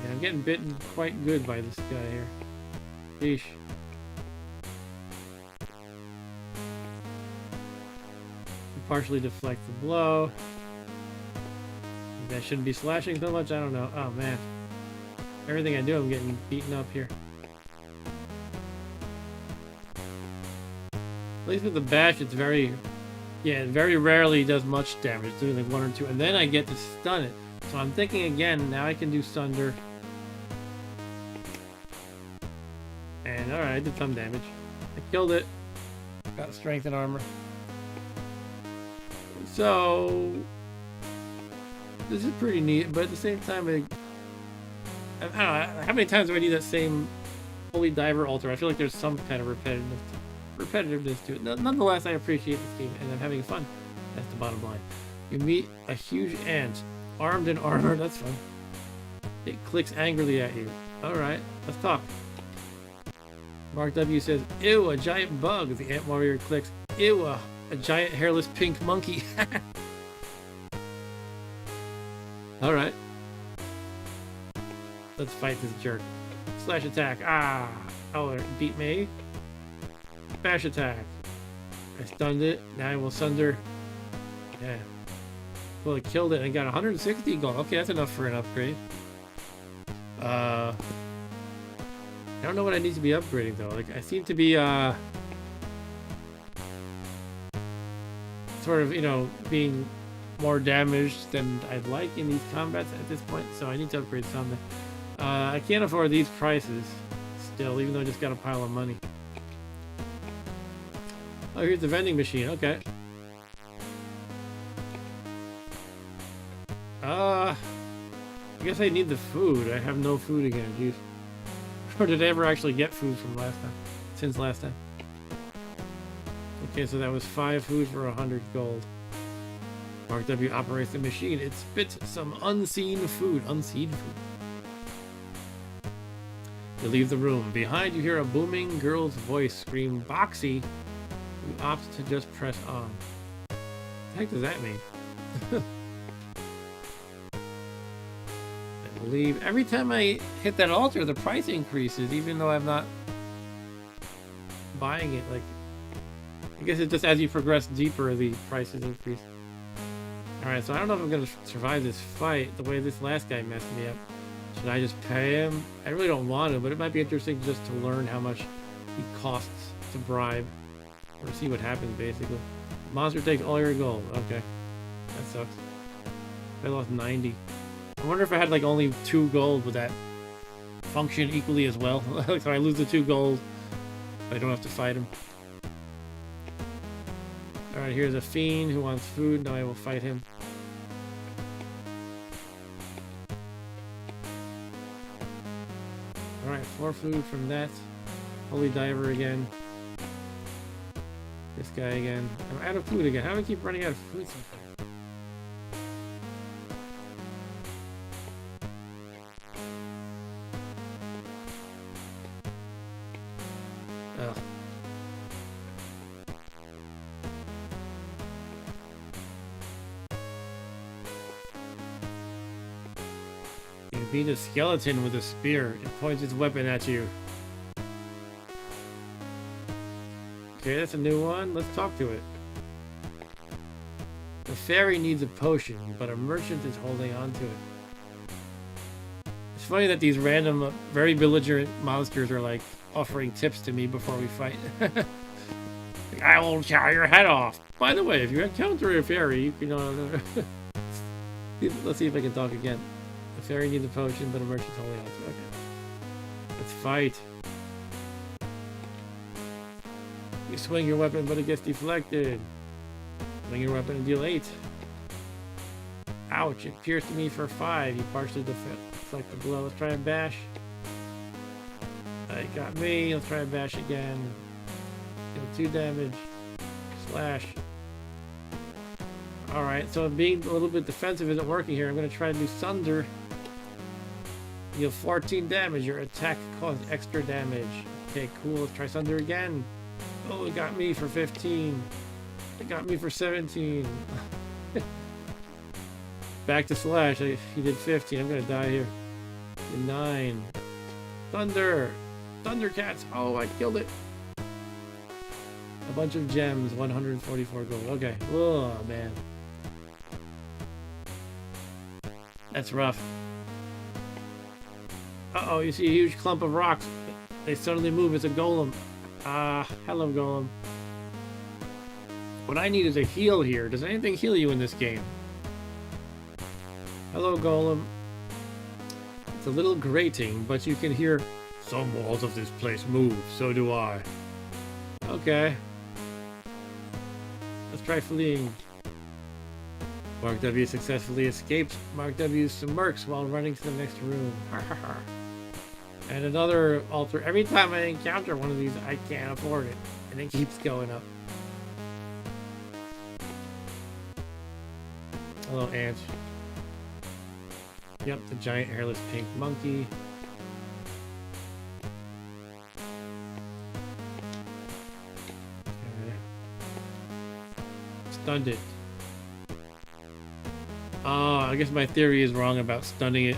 Yeah, I'm getting bitten quite good by this guy here. Sheesh. Partially deflect the blow. Maybe I shouldn't be slashing so much. I don't know. Oh man, everything I do, I'm getting beaten up here. At least with the bash, it's very rarely does much damage, doing like 1 or 2, and then I get to stun it. So I'm thinking again. Now I can do sunder. And alright, I did some damage. I killed it. Got strength and armor. So this is pretty neat, but at the same time, I don't know, how many times do I need that same holy diver altar? I feel like there's some kind of repetitiveness to it. Nonetheless, I appreciate this game, and I'm having fun. That's the bottom line. You meet a huge ant, armed in armor. That's fun. It clicks angrily at you. Alright, let's talk. Mark W says, ew, a giant bug. The ant warrior clicks, ew, a giant hairless pink monkey. Alright. Let's fight this jerk. Slash attack. Ah! Oh, it beat me. Bash attack. I stunned it. Now I will sunder. Yeah. Well, I killed it and got 160 gold. Okay, that's enough for an upgrade. I don't know what I need to be upgrading though. Like, I seem to be sort of, you know, being more damaged than I'd like in these combats at this point, so I need to upgrade something. I can't afford these prices still, even though I just got a pile of money. Oh, here's the vending machine. Okay. I guess I need the food. I have no food again. Jeez. Or did I ever actually get food from last time? Since last time. Okay, so that was 5 food for 100 gold. Mark W operates the machine. It spits some unseen food. Unseen food. You leave the room. Behind you hear a booming girl's voice scream, Boxy. You opt to just press on. What the heck does that mean? I believe every time I hit that altar, the price increases, even though I'm not buying it. Like, I guess it's just as you progress deeper, the prices increase. Alright, so I don't know if I'm going to survive this fight the way this last guy messed me up. Should I just pay him? I really don't want to, but it might be interesting just to learn how much he costs to bribe. Or see what happens, basically. Monster takes all your gold. Okay. That sucks. I lost 90. I wonder if I had like only 2 gold, would that function equally as well. So I lose the 2 gold, I don't have to fight him. Alright, here's a fiend who wants food. Now I will fight him. Alright, 4 food from that. Holy Diver again. This guy again. I'm out of food again. How do I keep running out of food sometimes? Ugh. You beat a skeleton with a spear. It points its weapon at you. Okay, that's a new one. Let's talk to it. The fairy needs a potion, but a merchant is holding on to it. It's funny that these random, very belligerent monsters are like offering tips to me before we fight. Like, I will chow your head off. By the way, if you encounter a fairy, you can... Let's see if I can talk again. The fairy needs a potion, but a merchant's holding on to it. Okay. Let's fight. You swing your weapon, but it gets deflected. Swing your weapon and deal 8. Ouch, it pierced me for 5. You partially deflect the blow. Let's try and bash. It got me. Let's try and bash again. Deal 2 damage. Slash. Alright, so being a little bit defensive isn't working here. I'm going to try to do Sunder. Deal 14 damage. Your attack caused extra damage. Okay, cool. Let's try Sunder again. Oh, it got me for 15. It got me for 17. Back to Slash. He did 15. I'm gonna die here. 9. Thunder! Thundercats! Oh, I killed it. A bunch of gems. 144 gold. Okay. Oh, man. That's rough. Uh-oh, you see a huge clump of rocks. They suddenly move. It's a golem. Hello, golem. What I need is a heal here. Does anything heal you in this game? Hello, golem. It's a little grating, but you can hear some walls of this place move. So do I. Okay. Let's try fleeing. Mark W successfully escapes. Mark W smirks while running to the next room. And another altar. Every time I encounter one of these, I can't afford it. And it keeps going up. Hello, ant. Yep, the giant hairless pink monkey. Okay. Stunned it. Oh, I guess my theory is wrong about stunning it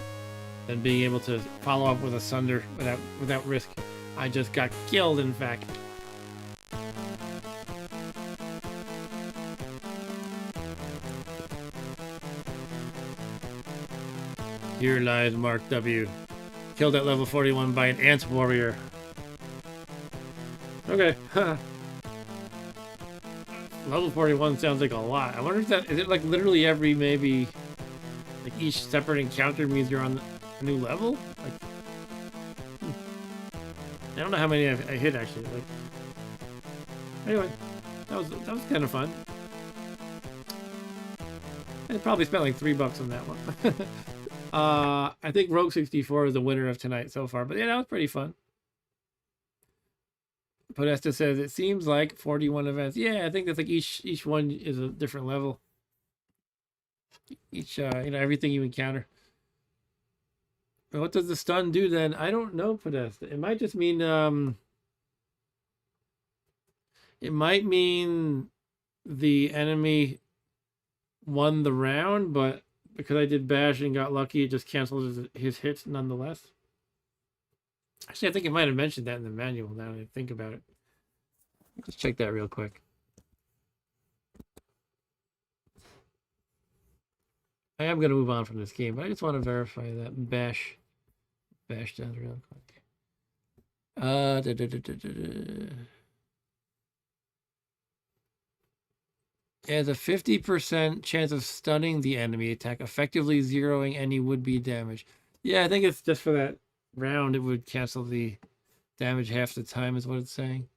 and being able to follow up with a Sunder without risk. I just got killed, in fact. Here lies Mark W. Killed at level 41 by an ant warrior. Okay. Level 41 sounds like a lot. I wonder if that... Is it like literally every maybe... Like each separate encounter means you're on a new level? Like... I don't know how many I hit actually. Like... Anyway. That was kind of fun. I probably spent like $3 on that one. I think Rogue 64 is the winner of tonight so far, but yeah, that was pretty fun. Podesta says it seems like 41 events. Yeah, I think that's like each one is a different level. Each everything you encounter. But what does the stun do then? I don't know, Podesta. It might just mean it might mean the enemy won the round, but because I did bash and got lucky, it just cancels his hits nonetheless. Actually, I think it might have mentioned that in the manual now that I think about it. Let's check that real quick. I am going to move on from this game, but I just want to verify that bash down real quick. It has a 50% chance of stunning the enemy attack, effectively zeroing any would-be damage. Yeah, I think it's just for that round, it would cancel the damage half the time, is what it's saying.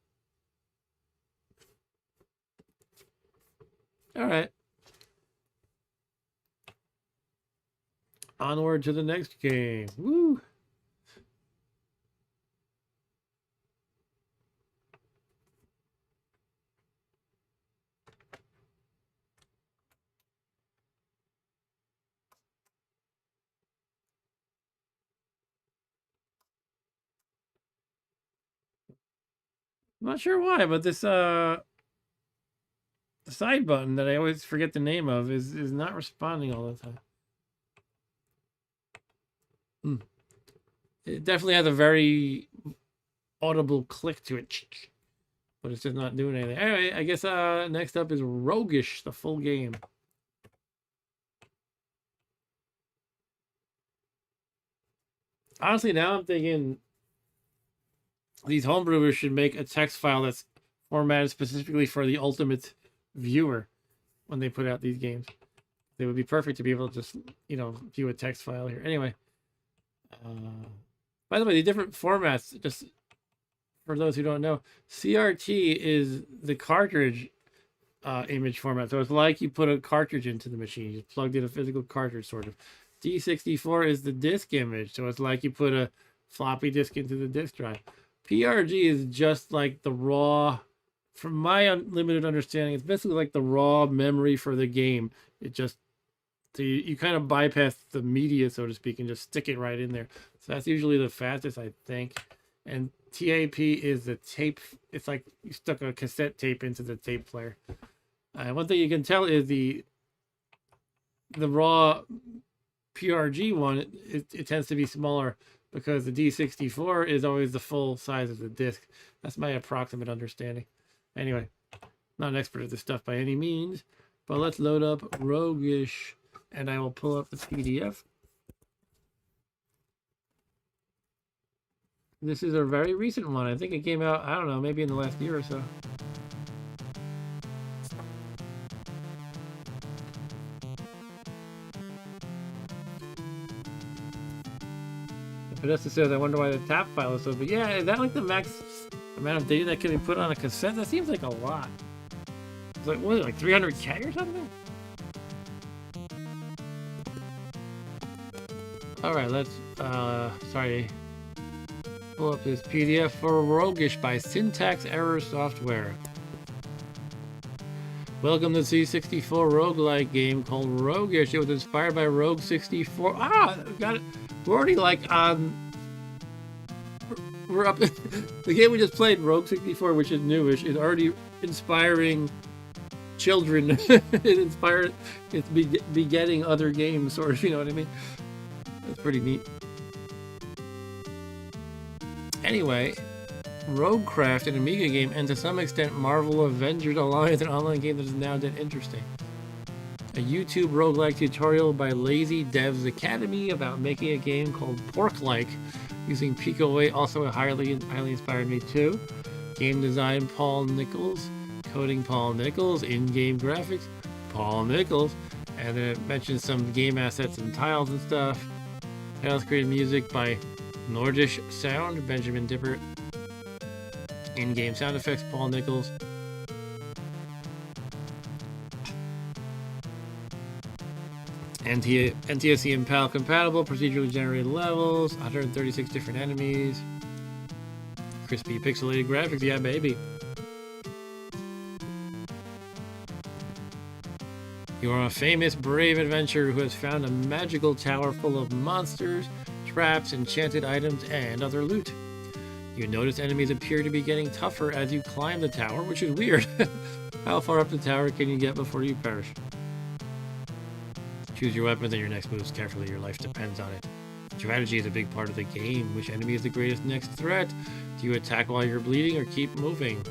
All right. Onward to the next game. Woo! I'm not sure why, but this the side button that I always forget the name of is not responding all the time. It definitely has a very audible click to it, but it's just not doing anything. Anyway, I guess next up is ROGUEish, the full game. Honestly, now I'm thinking these homebrewers should make a text file that's formatted specifically for the ultimate viewer when they put out these games. They would be perfect to be able to just, view a text file here. Anyway, by the way, the different formats, just for those who don't know, CRT is the cartridge image format. So it's like you put a cartridge into the machine. You plugged in a physical cartridge, sort of. D64 is the disk image. So it's like you put a floppy disk into the disk drive. PRG is just like the raw, from my unlimited understanding, it's basically like the raw memory for the game. It just, so you kind of bypass the media, so to speak, and just stick it right in there. So that's usually the fastest, I think. And TAP is the tape. It's like you stuck a cassette tape into the tape player. One thing you can tell is the raw PRG one, it tends to be smaller because the D64 is always the full size of the disc. That's my approximate understanding. Anyway, not an expert at this stuff by any means, but let's load up ROGUEish, and I will pull up the PDF. This is a very recent one. I think it came out, I don't know, maybe in the last year or so. Vanessa says, I wonder why the tap file is so big. Yeah, is that like the max amount of data that can be put on a cassette? That seems like a lot. It's like, what is it, like 300K or something? Alright, let's, pull up this PDF for ROGUEish by Syntax Error Software. Welcome to the C64 roguelike game called ROGUEish. It was inspired by Rogue 64. Got it. We're already like on. We're up. The game we just played, Rogue 64, which is newish, is already inspiring children. It's begetting other games, sort of. You know what I mean? That's pretty neat. Anyway, Roguecraft, an Amiga game, and to some extent Marvel Avengers Alliance, an online game that is now dead interesting. A YouTube roguelike tutorial by Lazy Devs Academy about making a game called Porklike using Pico 8, also a highly inspired me too. Game design Paul Nichols, coding Paul Nichols, in-game graphics Paul Nichols, and then it mentions some game assets and tiles and stuff. Title screen music by Nordish Sound, Benjamin Dippert. In-game sound effects, Paul Nichols. NTSC and PAL compatible, procedurally generated levels, 136 different enemies. Crispy pixelated graphics, yeah baby. You are a famous, brave adventurer who has found a magical tower full of monsters, traps, enchanted items, and other loot. You notice enemies appear to be getting tougher as you climb the tower, which is weird. How far up the tower can you get before you perish? Choose your weapons and your next moves carefully. Your life depends on it. Strategy is a big part of the game. Which enemy is the greatest next threat? Do you attack while you're bleeding or keep moving?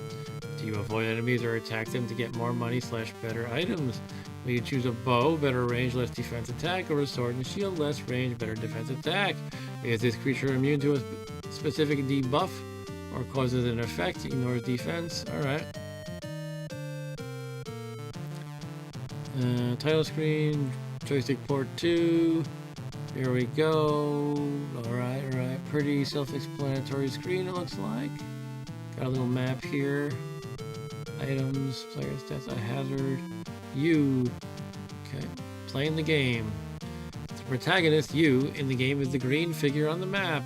Do you avoid enemies or attack them to get more money / better items? Will you choose a bow, better range, less defense attack, or a sword and shield, less range, better defense attack? Is this creature immune to a specific debuff or causes an effect? Ignores defense. Alright. Title screen, joystick port 2. Here we go. All right. Pretty self-explanatory screen, it looks like. Got a little map here. Items, player stats, a hazard. You. Okay. Playing the game. The protagonist, you, in the game is the green figure on the map.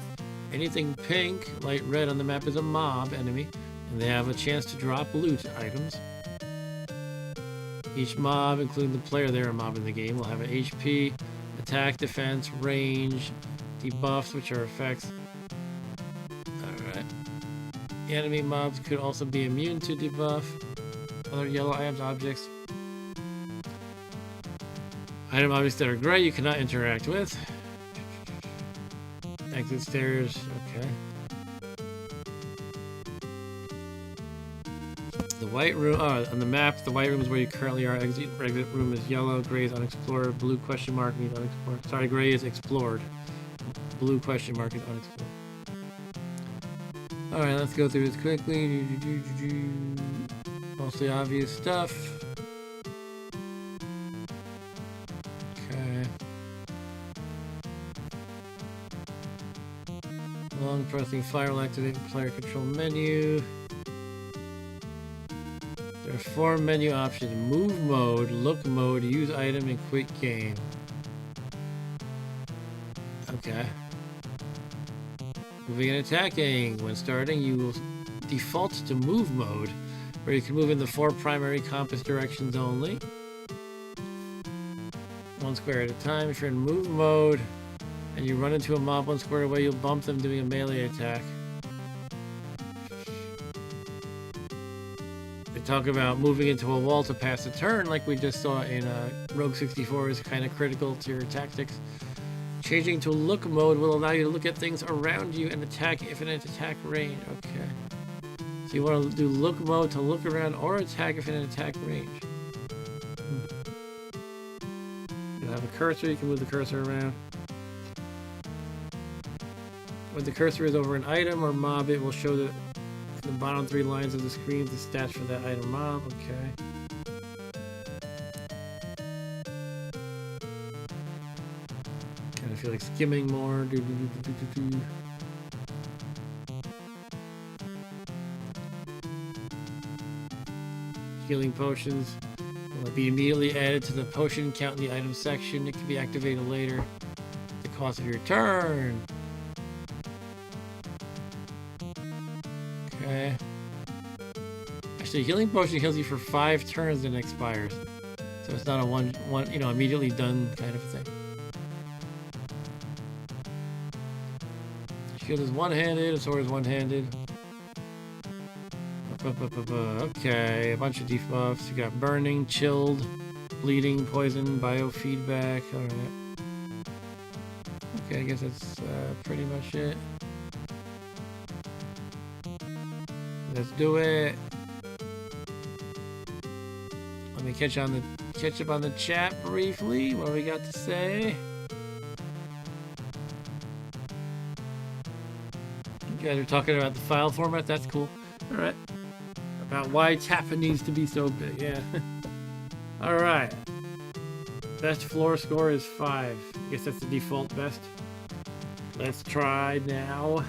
Anything pink, light red on the map is a mob enemy, and they have a chance to drop loot items. Each mob, including the player they're a mob in the game, will have an HP, attack, defense, range, debuffs, which are effects. Alright. The enemy mobs could also be immune to debuff. Other yellow items, objects. Item objects that are gray you cannot interact with. Exit stairs, okay. The white room, on the map, the white room is where you currently are. Exit room is yellow, gray is unexplored, blue question mark means unexplored. Sorry, gray is explored. Blue question mark is unexplored. Alright, let's go through this quickly. Mostly obvious stuff. Okay. Long pressing fire will activate the player control menu. There are 4 menu options: move mode, look mode, use item, and quit game. Okay. Moving and attacking. When starting, you will default to move mode, where you can move in the 4 primary compass directions only. 1 square at a time. If you're in move mode and you run into a mob 1 square away, you'll bump them doing a melee attack. They talk about moving into a wall to pass a turn, like we just saw in Rogue 64, is kind of critical to your tactics. Changing to look mode will allow you to look at things around you and attack if in an attack range. Okay. So you want to do look mode to look around or attack if in an attack range. You have a cursor, you can move the cursor around. When the cursor is over an item or mob, it will show the bottom 3 lines of the screen the stats for that item mob. Okay. Kind of feel like skimming more. Healing potions will be immediately added to the potion count in the item section. It can be activated later. The cost of your turn. Okay. Actually, healing potion heals you for 5 turns and expires. So it's not a one immediately done kind of thing. Shield is one-handed, a sword is one-handed. Okay, a bunch of debuffs. You got burning, chilled, bleeding, poison, biofeedback. Alright. Okay, I guess that's pretty much it. Let's do it. Let me catch up on the chat briefly. What do we got to say? You guys are talking about the file format. That's cool. All right. About why Tappa needs to be so big. Yeah. All right. Best floor score is 5. I guess that's the default best. Let's try now.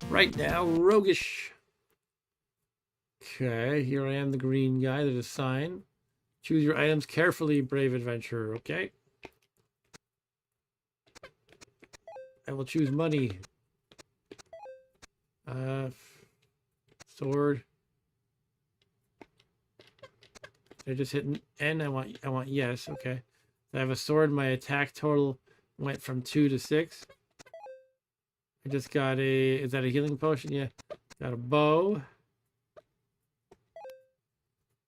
Right now, ROGUEish. Okay, here I am, the green guy. There's a sign. Choose your items carefully, brave adventurer. Okay. I will choose money. Sword. I just hit N. I want yes. Okay. I have a sword. My attack total went from 2 to 6. I just got a. Is that a healing potion? Yeah. Got a bow.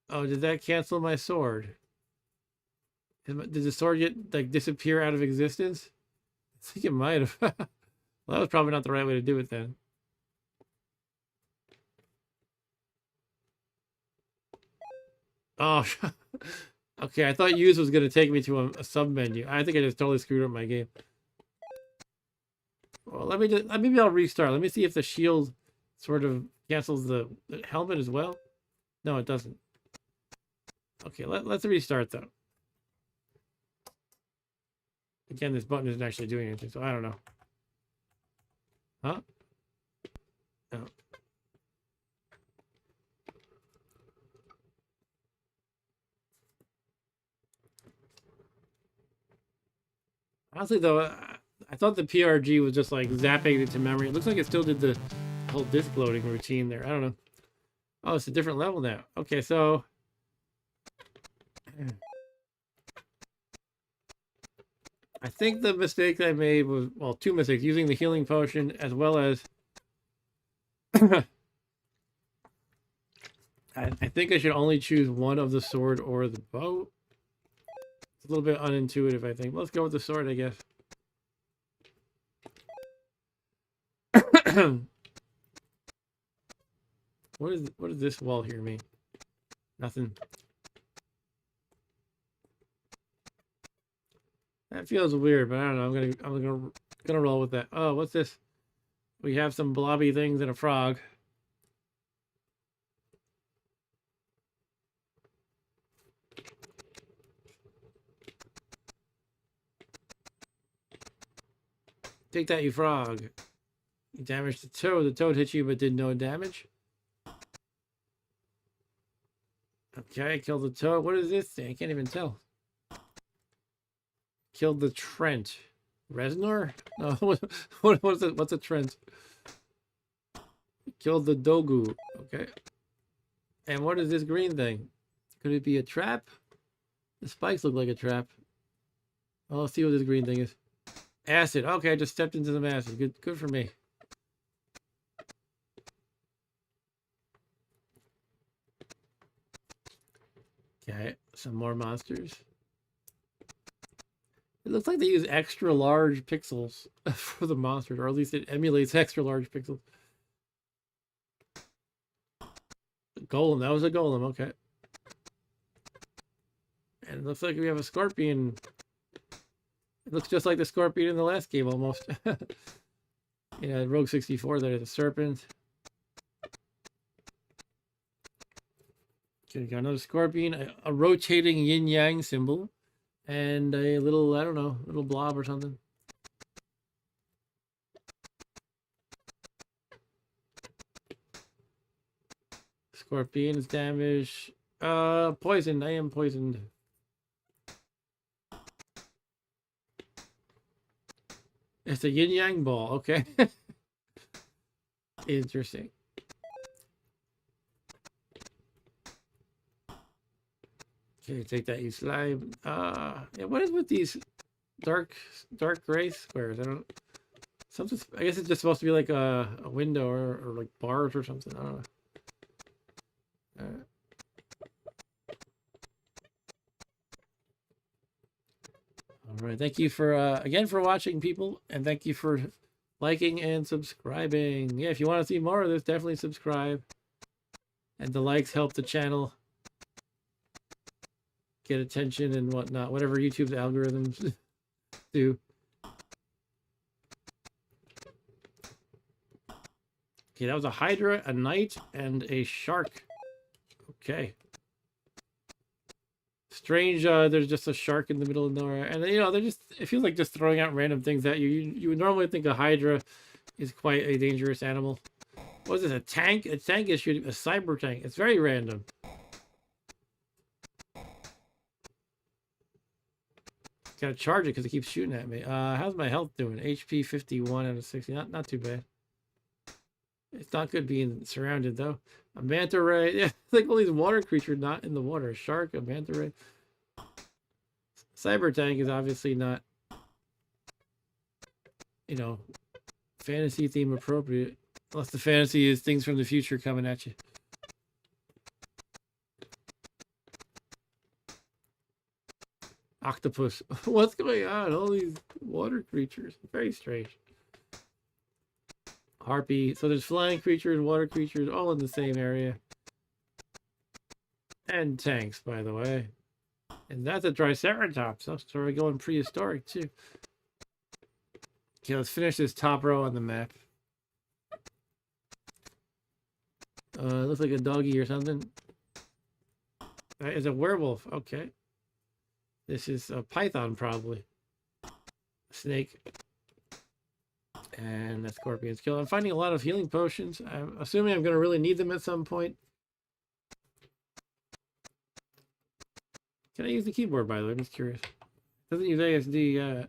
Oh, did that cancel my sword? Did the sword get like disappear out of existence? I think it might have. Well, that was probably not the right way to do it then. Oh, okay. I thought use was going to take me to a sub menu. I think I just totally screwed up my game. Well, maybe I'll restart. Let me see if the shield sort of cancels the helmet as well. No, it doesn't. Okay, let's restart though. Again, this button isn't actually doing anything, so I don't know. Huh? No. Honestly, though, I thought the PRG was just like zapping it to memory. It looks like it still did the whole disk loading routine there. I don't know. Oh, it's a different level now. Okay, so I think the mistake I made was, well, two mistakes: using the healing potion as well as I think I should only choose one of the sword or the bow. It's a little bit unintuitive, I think. Let's go with the sword, I guess. What does this wall here mean? Nothing. That feels weird, but I don't know. I'm gonna roll with that. Oh, what's this? We have some blobby things and a frog. Take that, you frog. You damaged the toad. The toad hit you but did no damage. Okay, killed the toad. What is this thing? I can't even tell. Killed the Trent. Reznor? No, what's it? What's a Trent? Killed the Dogu. Okay. And what is this green thing? Could it be a trap? The spikes look like a trap. Oh, let's see what this green thing is. Acid. Okay, I just stepped into some acid. Good for me. Okay, some more monsters. It looks like they use extra large pixels for the monsters, or at least it emulates extra large pixels. Golem, that was a golem, okay. And it looks like we have a scorpion. It looks just like the scorpion in the last game, almost. Yeah, Rogue 64, there's a serpent. Okay, got another scorpion, a rotating yin-yang symbol, and a little, I don't know, little blob or something. Scorpion is damaged. Poisoned. I am poisoned. It's a yin-yang ball. Okay. Interesting. Okay, take that, you slime. Yeah, what is with these dark gray squares? I don't. Something. I guess it's just supposed to be like a window or like bars or something. I don't know. All right, thank you for again for watching, people, and thank you for liking and subscribing. Yeah, if you want to see more of this, definitely subscribe. And the likes help the channel get attention and whatnot, whatever YouTube's algorithms do. Okay, that was a Hydra, a Knight, and a Shark. Okay. Strange, there's just a shark in the middle of nowhere. And, you know, they're just, it feels like just throwing out random things at you. You would normally think a Hydra is quite a dangerous animal. What is this, a tank? A tank is shooting, a cyber tank. It's very random. Gotta charge it because it keeps shooting at me. How's my health doing? HP 51 out of 60. Not too bad. It's not good being surrounded, though. A manta ray. Yeah, it's like all these water creatures not in the water. A shark, a manta ray. Cyber tank is obviously not, you know, fantasy theme appropriate. Unless the fantasy is things from the future coming at you. Octopus. What's going on? All these water creatures. Very strange. Harpy. So there's flying creatures, water creatures, all in the same area. And tanks, by the way. And that's a Triceratops. So we're going prehistoric, too. Okay, let's finish this top row on the map. Looks like a doggy or something. That is a werewolf. Okay. This is a python, probably. snake. And that scorpion's killed. I'm finding a lot of healing potions. I'm assuming I'm going to really need them at some point. Can I use the keyboard, by the way? I'm just curious. Doesn't use ASD,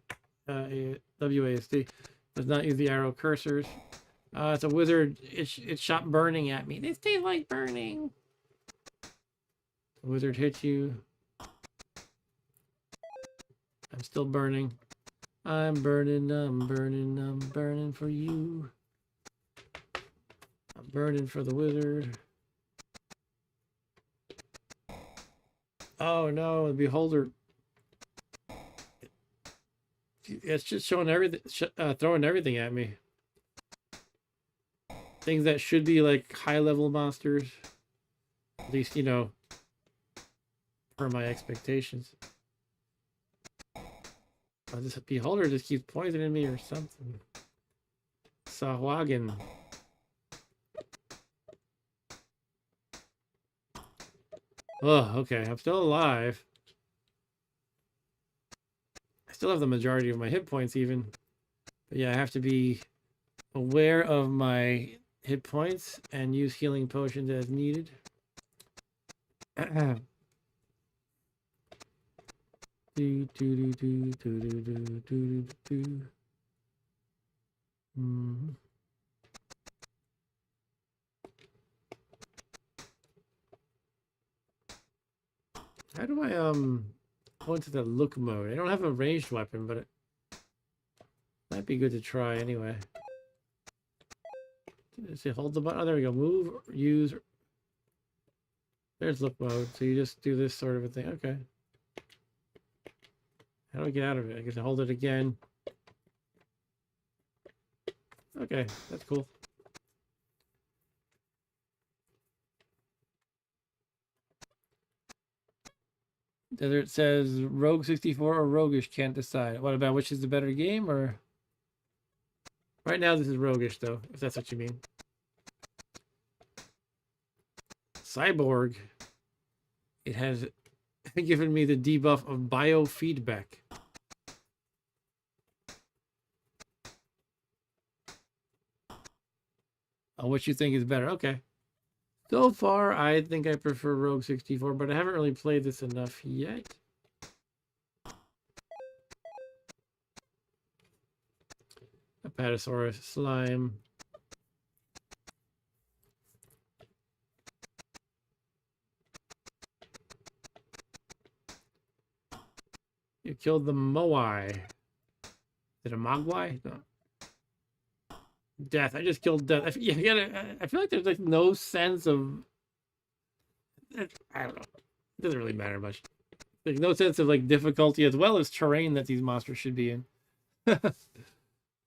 WASD. Does not use the arrow cursors. It's a wizard. It shot burning at me. This tastes like burning. The wizard hit you. I'm still burning. I'm burning, I'm burning, I'm burning for you. I'm burning for the wizard. Oh no, the beholder. It's just showing everything, throwing everything at me. Things that should be like high level monsters. At least, you know, per my expectations. Oh, this beholder just keeps poisoning me or something. Sahwagan. Oh, okay. I'm still alive. I still have the majority of my hit points even. But yeah, I have to be aware of my hit points and use healing potions as needed. How do I go into the look mode? I don't have a ranged weapon, but it might be good to try anyway. Let's see, hold the button. Oh, there we go. Move, use. There's look mode. So you just do this sort of a thing. Okay. How do I get out of it? I guess I hold it again. Okay, that's cool. Desert says Rogue 64 or Rogueish, can't decide. What about which is the better game, or? Right now this is Rogueish though, if that's what you mean. Cyborg. It has given me the debuff of biofeedback. Oh, what you think is better? Okay. So far, I think I prefer Rogue 64, but I haven't really played this enough yet. Apatosaurus slime. You killed the Moai. Is it a Mogwai? No. Death. I just killed death. I feel like there's like no sense of. I don't know. It doesn't really matter much. There's no sense of like difficulty as well as terrain that these monsters should be in.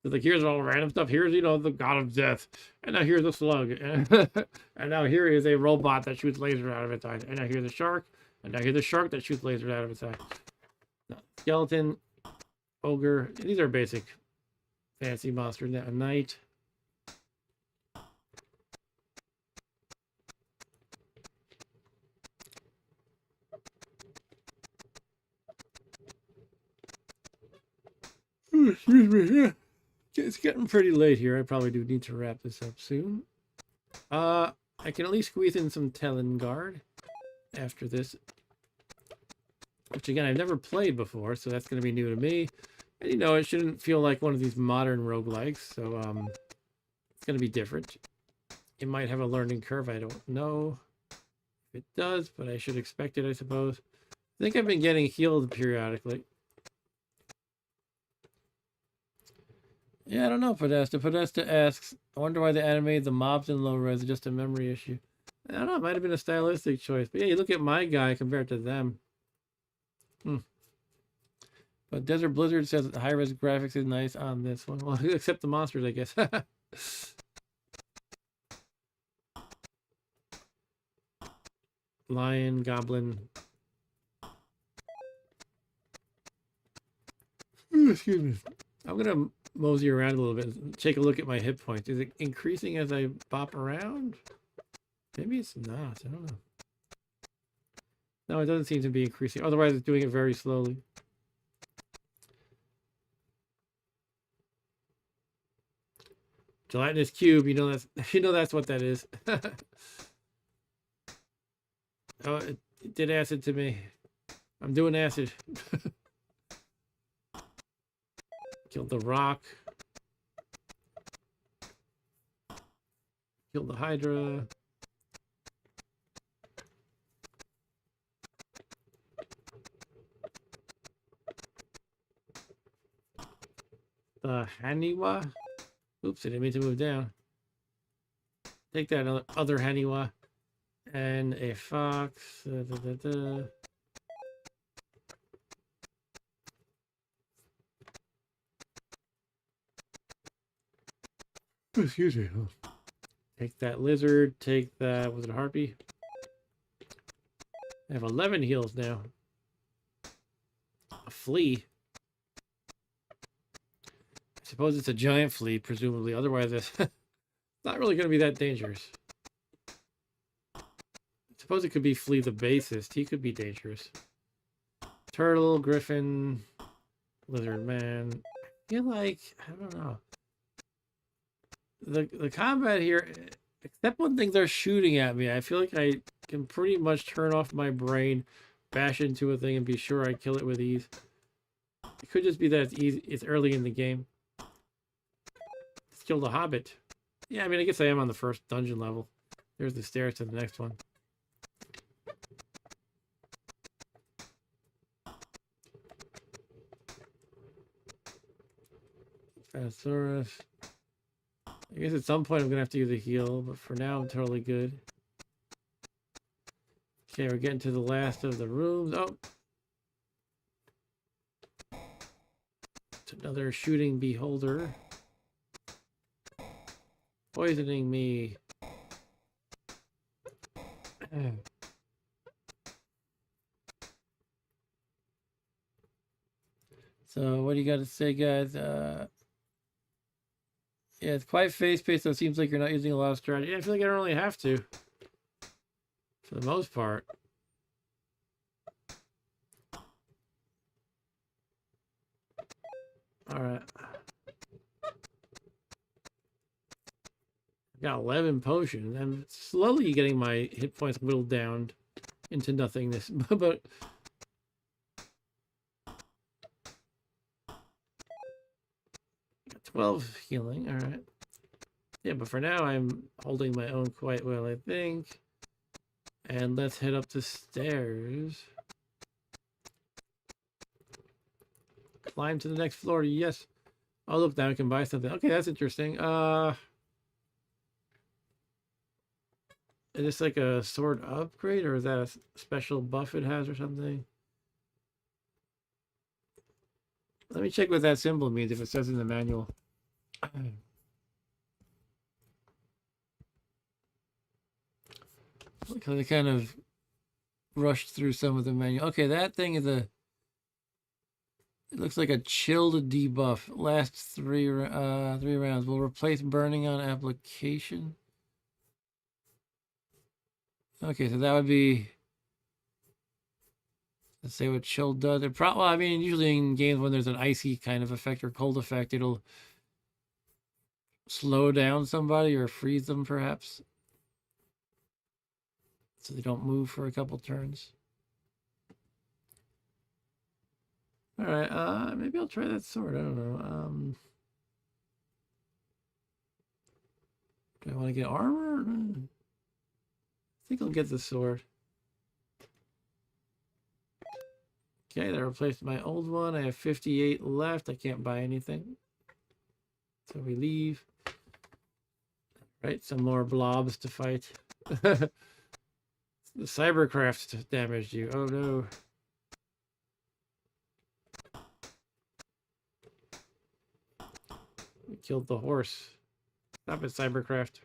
Like, here's all random stuff. Here's, you know, the god of death, and now here's a slug, and now here is a robot that shoots lasers out of its eye, and now here's a shark, and now here's a shark that shoots lasers out of its eye. Skeleton, ogre. These are basic fancy monsters. Now a knight. Excuse me. Yeah. It's getting pretty late here. I probably do need to wrap this up soon. I can at least squeeze in some Telengard after this. Which again, I've never played before, so that's going to be new to me. And you know, it shouldn't feel like one of these modern roguelikes, so it's going to be different. It might have a learning curve, I don't know if it does, but I should expect it, I suppose. I think I've been getting healed periodically. Yeah, I don't know, Podesta. Podesta asks, I wonder why they animated the mobs in low res, just a memory issue. I don't know, it might have been a stylistic choice. But yeah, you look at my guy compared to them. But Desert Blizzard says that high res graphics is nice on this one. Well, except the monsters, I guess. Lion, goblin. Excuse me. I'm gonna mosey around a little bit and take a look at my hit points. Is it increasing as I bop around? Maybe it's not. I don't know. No, it doesn't seem to be increasing. Otherwise, it's doing it very slowly. Gelatinous cube, you know that's what that is. Oh, it did acid to me. I'm doing acid. Killed the rock. Killed the Hydra. The Haniwa. Oops, I didn't mean to move down. Take that other Haniwa. And a fox. Excuse me. Take that lizard. Take that. Was it a harpy? I have 11 heals now. A flea. I suppose it's a giant flea, presumably. Otherwise, it's not really going to be that dangerous. I suppose it could be Flea the bassist. He could be dangerous. Turtle, griffin, lizard man. I feel like, I don't know. The combat here, except when things are shooting at me, I feel like I can pretty much turn off my brain, bash into a thing, and be sure I kill it with ease. It could just be that it's easy. It's early in the game. Let's kill the hobbit. Yeah, I mean, I guess I am on the first dungeon level. There's the stairs to the next one. Spinosaurus. I guess at some point I'm going to have to use a heal, but for now I'm totally good. Okay, we're getting to the last of the rooms. Oh! It's another shooting beholder. Poisoning me. So, what do you got to say, guys? Yeah, it's quite fast-paced, so it seems like you're not using a lot of strategy. I feel like I don't really have to. For the most part. Alright. I got 11 potions. I'm slowly getting my hit points whittled down into nothingness. But... 12 healing, alright. Yeah, but for now I'm holding my own quite well, I think. And let's head up the stairs. Climb to the next floor, yes. Oh look, now I can buy something. Okay, that's interesting. Is this like a sword upgrade, or is that a special buff it has or something? Let me check what that symbol means if it says in the manual. Because I kind of rushed through some of the manual. Okay, that thing is a... It looks like a chilled debuff. Lasts three rounds. Will replace burning on application. Okay, so that would be... Let's say what chill does. Well, I mean, usually in games when there's an icy kind of effect or cold effect, it'll slow down somebody or freeze them, perhaps. So they don't move for a couple turns. Alright, maybe I'll try that sword. I don't know. Do I want to get armor? I think I'll get the sword. Okay, that replaced my old one. I have 58 left. I can't buy anything. So we leave. Right, some more blobs to fight. The cybercraft damaged you. Oh no. We killed the horse. Stop it, cybercraft.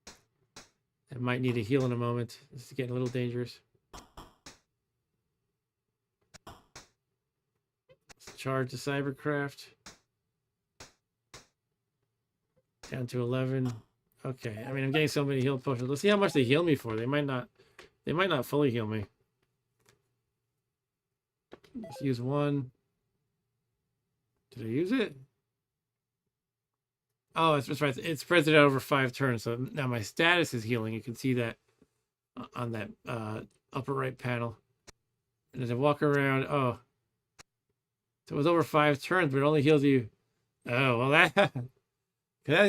I might need a heal in a moment. This is getting a little dangerous. Let's charge the cybercraft. Down to 11. Okay, I mean, I'm getting so many heal potions. Let's see how much they heal me for. They might not fully heal me. Let's use one. Did I use it? Oh, that's right. It spreads it out over 5 turns. So now my status is healing. You can see that on that upper right panel. And as I walk around, oh, so it was over 5 turns, but it only heals you. Oh, well, that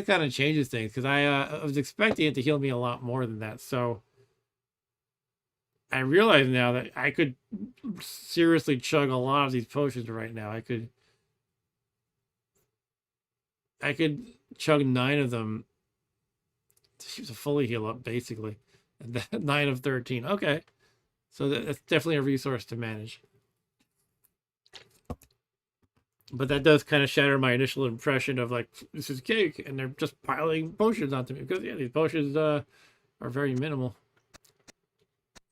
kind of changes things because I was expecting it to heal me a lot more than that. So I realize now that I could seriously chug a lot of these potions right now. I could chug 9 of them to fully heal up, basically. And that 9 of 13. Okay. So that's definitely a resource to manage. But that does kind of shatter my initial impression of like, this is cake, and they're just piling potions onto me. Because, yeah, these potions are very minimal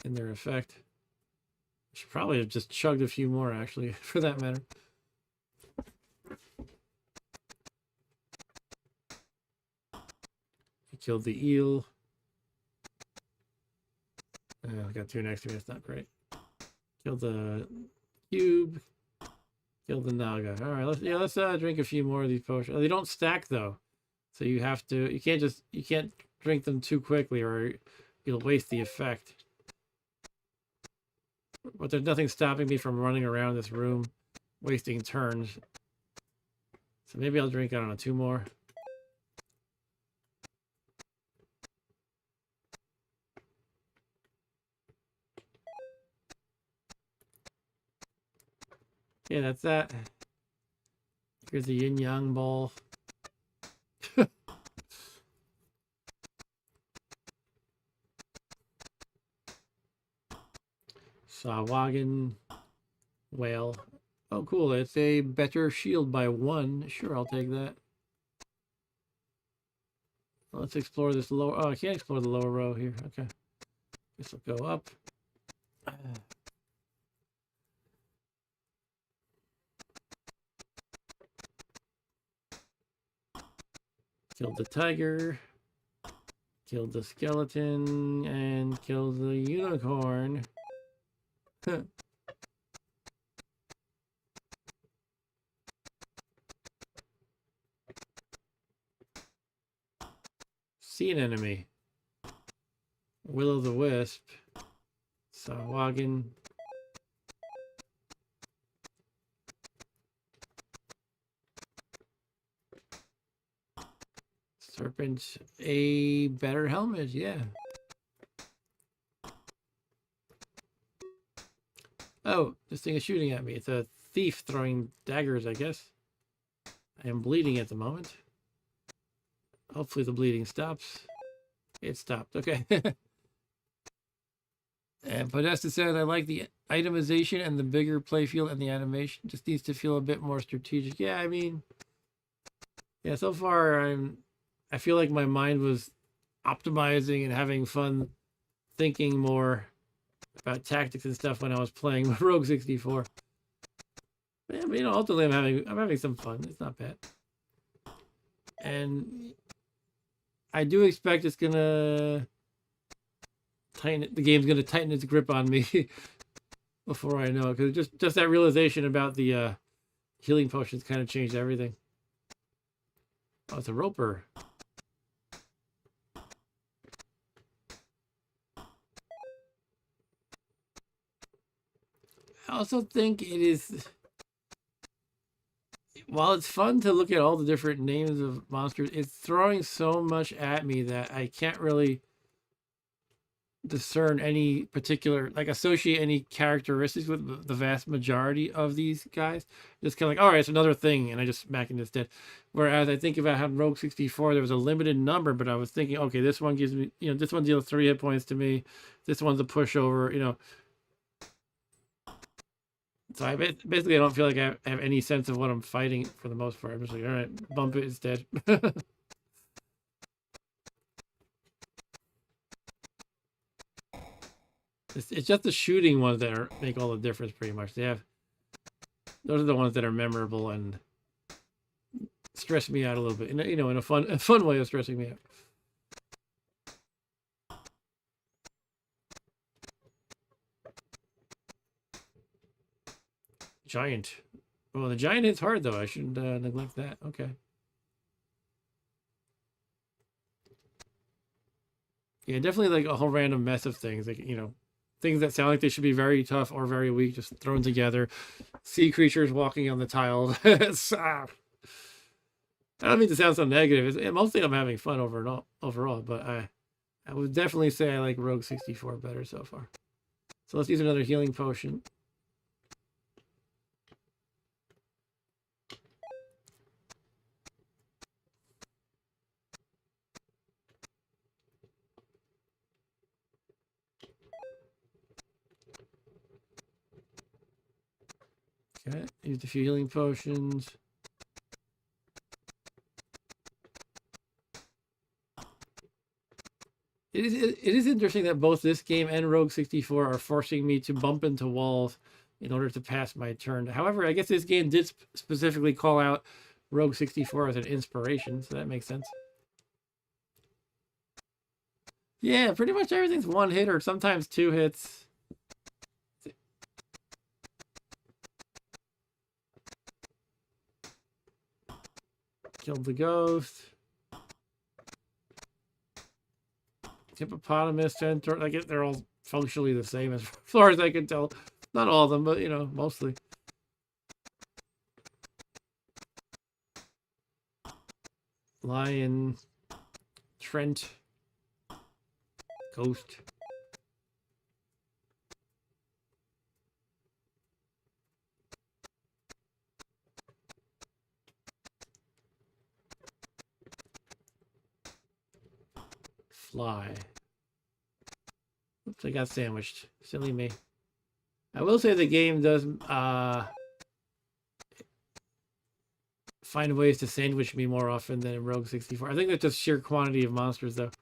in their effect. I should probably have just chugged a few more, actually, for that matter. I killed the eel. I got 2 next to me. That's not great. Killed the cube. Killed the naga. All right, let's drink a few more of these potions. They don't stack though, so you can't drink them too quickly or you'll waste the effect. But there's nothing stopping me from running around this room, wasting turns. So maybe I'll drink, I don't know, 2 more. Yeah, that's that. Here's the yin yang ball. Sawagan whale. Oh, cool. It's a better shield by 1. Sure, I'll take that. Let's explore this lower. Oh, I can't explore the lower row here. Okay. Guess I'll go up. Killed the tiger. Killed the skeleton. And killed the unicorn. See an enemy. Will-o'-the-wisp. Sawagan. Serpent. A better helmet, yeah. Oh, this thing is shooting at me. It's a thief throwing daggers, I guess. I am bleeding at the moment. Hopefully the bleeding stops. It stopped. Okay. And Podesta said, I like the itemization and the bigger playfield and the animation. Just needs to feel a bit more strategic. Yeah, I mean, yeah, so far I feel like my mind was optimizing and having fun thinking more about tactics and stuff when I was playing Rogue 64. Yeah, but, you know, ultimately I'm having some fun. It's not bad. And I do expect it's gonna the game's gonna tighten its grip on me before I know it, because just that realization about the healing potions kind of changed everything. Oh, it's a roper. I also think it is, while it's fun to look at all the different names of monsters, it's throwing so much at me that I can't really discern any particular, like associate any characteristics with the vast majority of these guys. Just kind of like, all right, it's another thing, and I just smack it instead. Whereas I think about how in Rogue 64 there was a limited number, but I was thinking, okay, this one gives me, you know, this one deals 3 hit points to me, this one's a pushover, you know. So I basically I don't feel like I have any sense of what I'm fighting for the most part. I'm just like, all right, bump it, it's dead. It's just the shooting ones that make all the difference, pretty much. Those are the ones that are memorable and stress me out a little bit. You know, in a fun way of stressing me out. Giant. Well, the giant hits hard though. I shouldn't neglect that. Okay. Yeah, definitely like a whole random mess of things. Like, things that sound like they should be very tough or very weak, just thrown together. Sea creatures walking on the tiles. I don't mean to sound so negative. Mostly I'm having fun overall, but I would definitely say I like Rogue 64 better so far. So let's use another healing potion. Okay, use a few healing potions. It is interesting that both this game and Rogue 64 are forcing me to bump into walls in order to pass my turn. However, I guess this game did specifically call out Rogue 64 as an inspiration, so that makes sense. Yeah, pretty much everything's one hit or sometimes two hits. Killed the ghost. Hippopotamus, centaur. I guess they're all functionally the same as far as I can tell. Not all of them, but mostly. Lion, Trent, ghost. Fly. Oops, I got sandwiched. Silly me. I will say the game does find ways to sandwich me more often than in Rogue 64. I think that's just sheer quantity of monsters, though.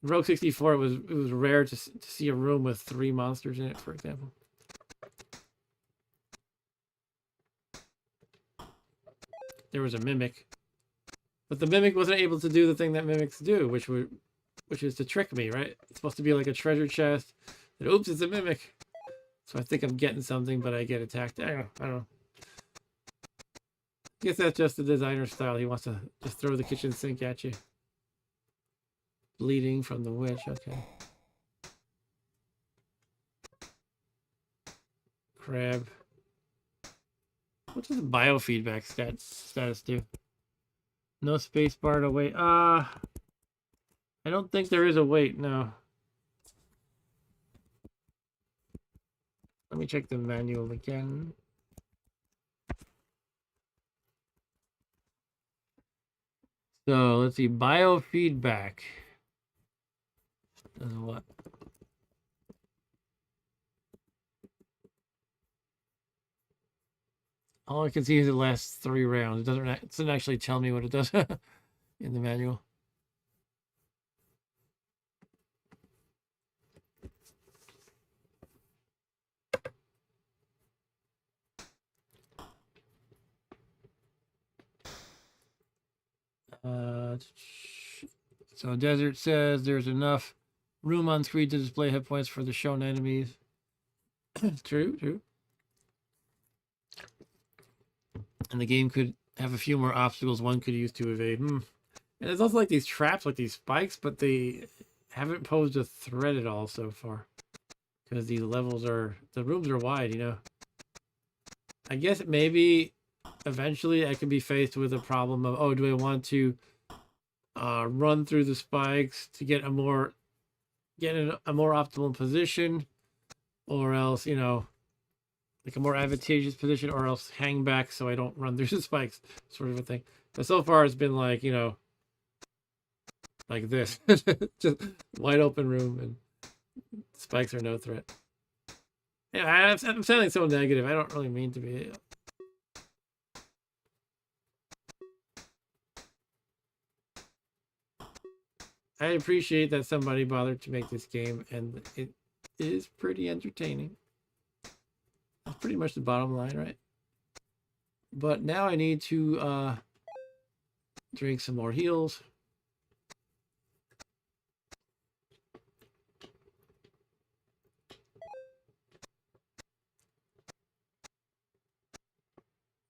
In Rogue 64, it was rare to see a room with 3 monsters in it, for example. There was a mimic, but the mimic wasn't able to do the thing that mimics do, which is to trick me, right? It's supposed to be like a treasure chest. And oops, it's a mimic. So I think I'm getting something, but I get attacked. I don't know. I guess that's just the designer style. He wants to just throw the kitchen sink at you. Bleeding from the witch. Okay. Crab. What does the biofeedback status do? No space bar to wait. I don't think there is a wait. No. Let me check the manual again. So let's see. Biofeedback. Does what? All I can see is the last 3 rounds. It doesn't actually tell me what it does in the manual. So Desert says there's enough room on screen to display hit points for the shown enemies. True. And the game could have a few more obstacles one could use to evade. And there's also like these traps, like these spikes, but they haven't posed a threat at all so far. Because the rooms are wide, I guess maybe eventually I could be faced with a problem of, oh, do I want to run through the spikes to get in a more optimal position, or else, like a more advantageous position, or else hang back so I don't run through the spikes, sort of a thing. But so far it's been like, like this. Just wide open room and spikes are no threat. Yeah, I'm sounding so negative. I don't really mean to be. I appreciate that somebody bothered to make this game, and it is pretty entertaining. That's pretty much the bottom line, right? But now I need to drink some more heals.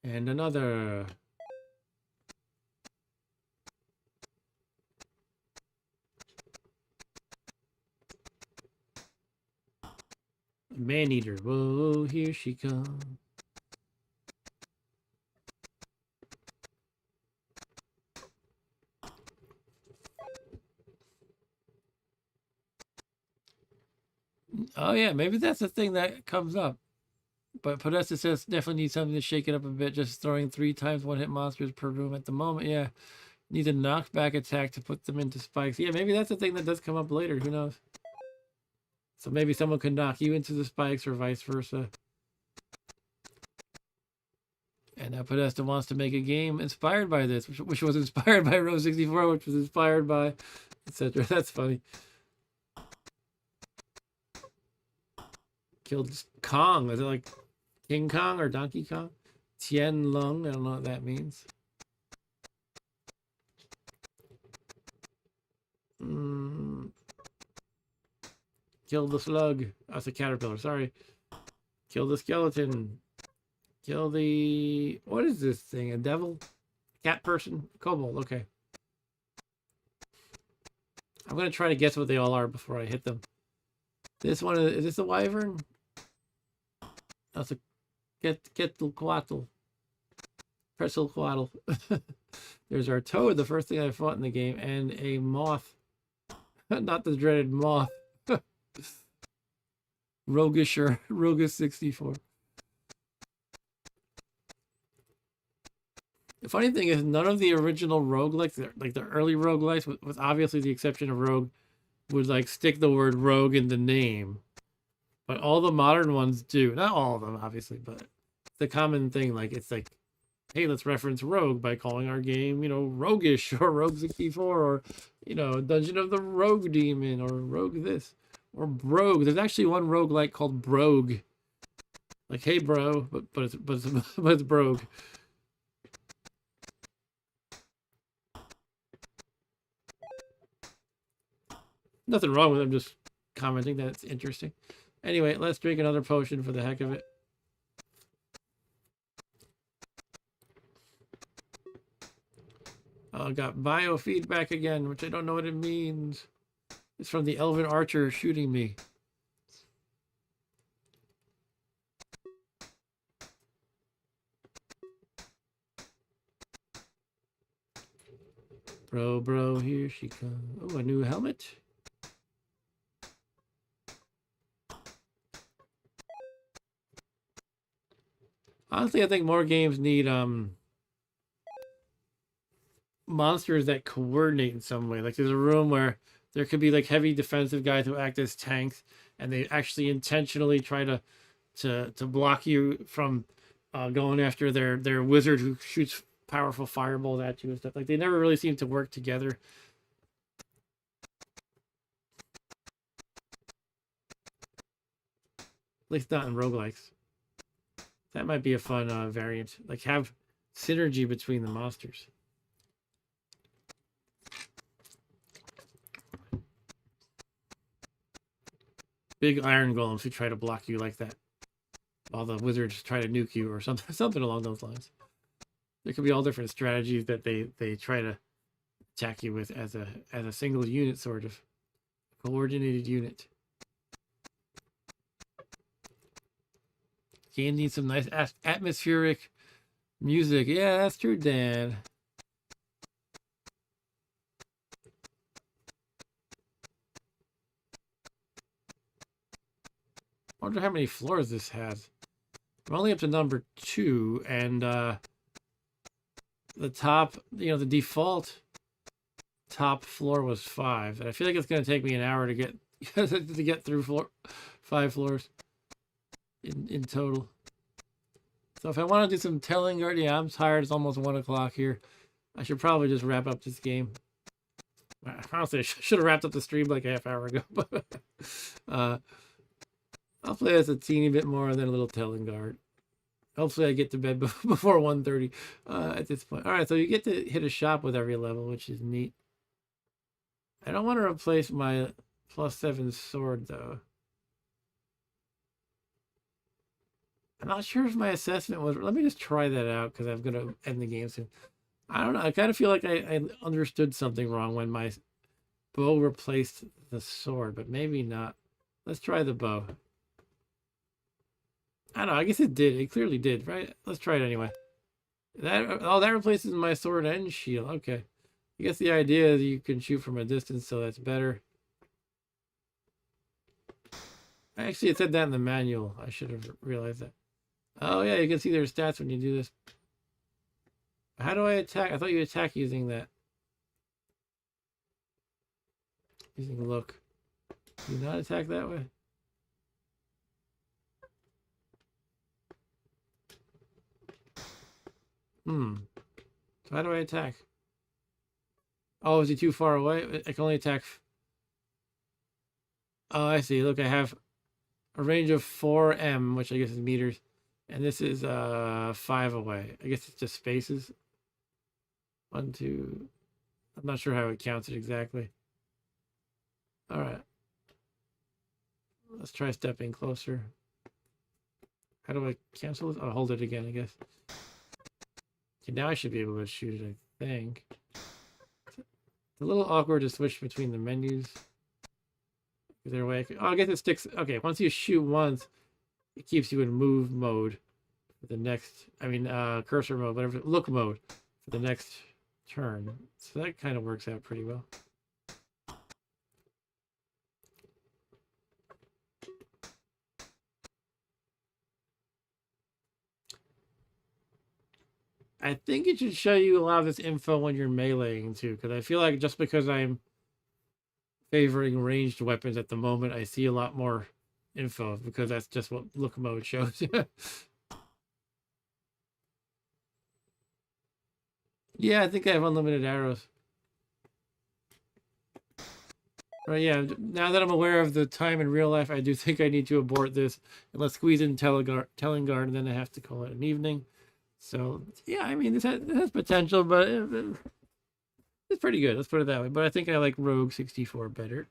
And another. Man-eater. Whoa, here she comes. Oh yeah, maybe that's the thing that comes up. But Podesta says definitely need something to shake it up a bit. Just throwing 3 times 1-hit monsters per room at the moment. Yeah, need a knockback attack to put them into spikes. Yeah, maybe that's the thing that does come up later. Who knows? So maybe someone can knock you into the spikes or vice versa. And now Podesta wants to make a game inspired by this, which was inspired by Row 64, which was inspired by, etc. That's funny. Killed Kong. Is it like King Kong or Donkey Kong? Tien Lung. I don't know what that means. Kill the slug. That's a caterpillar. Sorry. Kill the skeleton. Kill the... What is this thing? A devil? Cat person? Kobold. Okay. I'm going to try to guess what they all are before I hit them. This one, is this a wyvern? That's a Quetzalcoatl. Quetzalcoatl. There's our toad, the first thing I fought in the game, and a moth. Not the dreaded moth. ROGUEish or ROGUEish 64. The funny thing is, none of the original roguelikes, like the early roguelikes, with obviously the exception of Rogue, would like stick the word rogue in the name. But all the modern ones do. Not all of them, obviously, but the common thing, like it's like, hey, let's reference Rogue by calling our game, you know, ROGUEish or Rogue 64 or, you know, Dungeon of the Rogue Demon or Rogue this or Brogue. There's actually one roguelike called Brogue. Like, hey, bro, but it's Brogue. Nothing wrong with it. I'm just commenting that it's interesting. Anyway, let's drink another potion for the heck of it. I got biofeedback again, which I don't know what it means. It's from the Elven Archer shooting me. Bro, here she comes. Oh, a new helmet. Honestly, I think more games need monsters that coordinate in some way. Like there's a room where there could be like heavy defensive guys who act as tanks, and they actually intentionally try to block you from going after their wizard who shoots powerful fireballs at you and stuff. Like they never really seem to work together. At least not in roguelikes. That might be a fun variant. Like have synergy between the monsters. Big iron golems who try to block you like that, while the wizards try to nuke you or something along those lines. There could be all different strategies that they try to attack you with as a single unit, sort of coordinated unit. Game needs some nice atmospheric music. Yeah, that's true, Dan. I wonder how many floors this has. I'm only up to number 2, and the top, you know, the default top floor was 5, and I feel like it's going to take me an hour to get to get through 5 floors in total. So if I want to do some Telengard, yeah, I'm tired. It's almost 1 o'clock here. I should probably just wrap up this game. Honestly, I should have wrapped up the stream like a half hour ago. I'll play this a teeny bit more and then a little Telengard. Hopefully I get to bed before 1:30 at this point. All right, so you get to hit a shop with every level, which is neat. I don't want to replace my +7 sword, though. I'm not sure if my assessment was... Let me just try that out, because I'm going to end the game soon. I don't know. I kind of feel like I understood something wrong when my bow replaced the sword, but maybe not. Let's try the bow. I don't know. I guess it did. It clearly did, right? Let's try it anyway. That replaces my sword and shield. Okay. I guess the idea is you can shoot from a distance, so that's better. Actually, it said that in the manual. I should have realized that. Oh yeah, you can see their stats when you do this. How do I attack? I thought you attack using that. Using look. Do you not attack that way? So how do I attack? Oh, is he too far away? I can only attack. Oh, I see. Look, I have a range of 4m, which I guess is meters. And this is 5 away. I guess it's just spaces. 1, 2. I'm not sure how it counts it exactly. All right. Let's try stepping closer. How do I cancel this? I'll hold it again, I guess. Okay, now I should be able to shoot it, I think. It's a little awkward to switch between the menus. Is there a way I guess it sticks. Okay, once you shoot once, it keeps you in move mode for the next, cursor mode, whatever, look mode for the next turn. So that kind of works out pretty well. I think it should show you a lot of this info when you're meleeing too, because I feel like just because I'm favoring ranged weapons at the moment, I see a lot more info because that's just what look mode shows. Yeah, I think I have unlimited arrows. Right, yeah, now that I'm aware of the time in real life, I do think I need to abort this and let's squeeze in Telengard, and then I have to call it an evening. So, yeah, I mean, this has potential, but it's pretty good. Let's put it that way. But I think I like Rogue 64 better.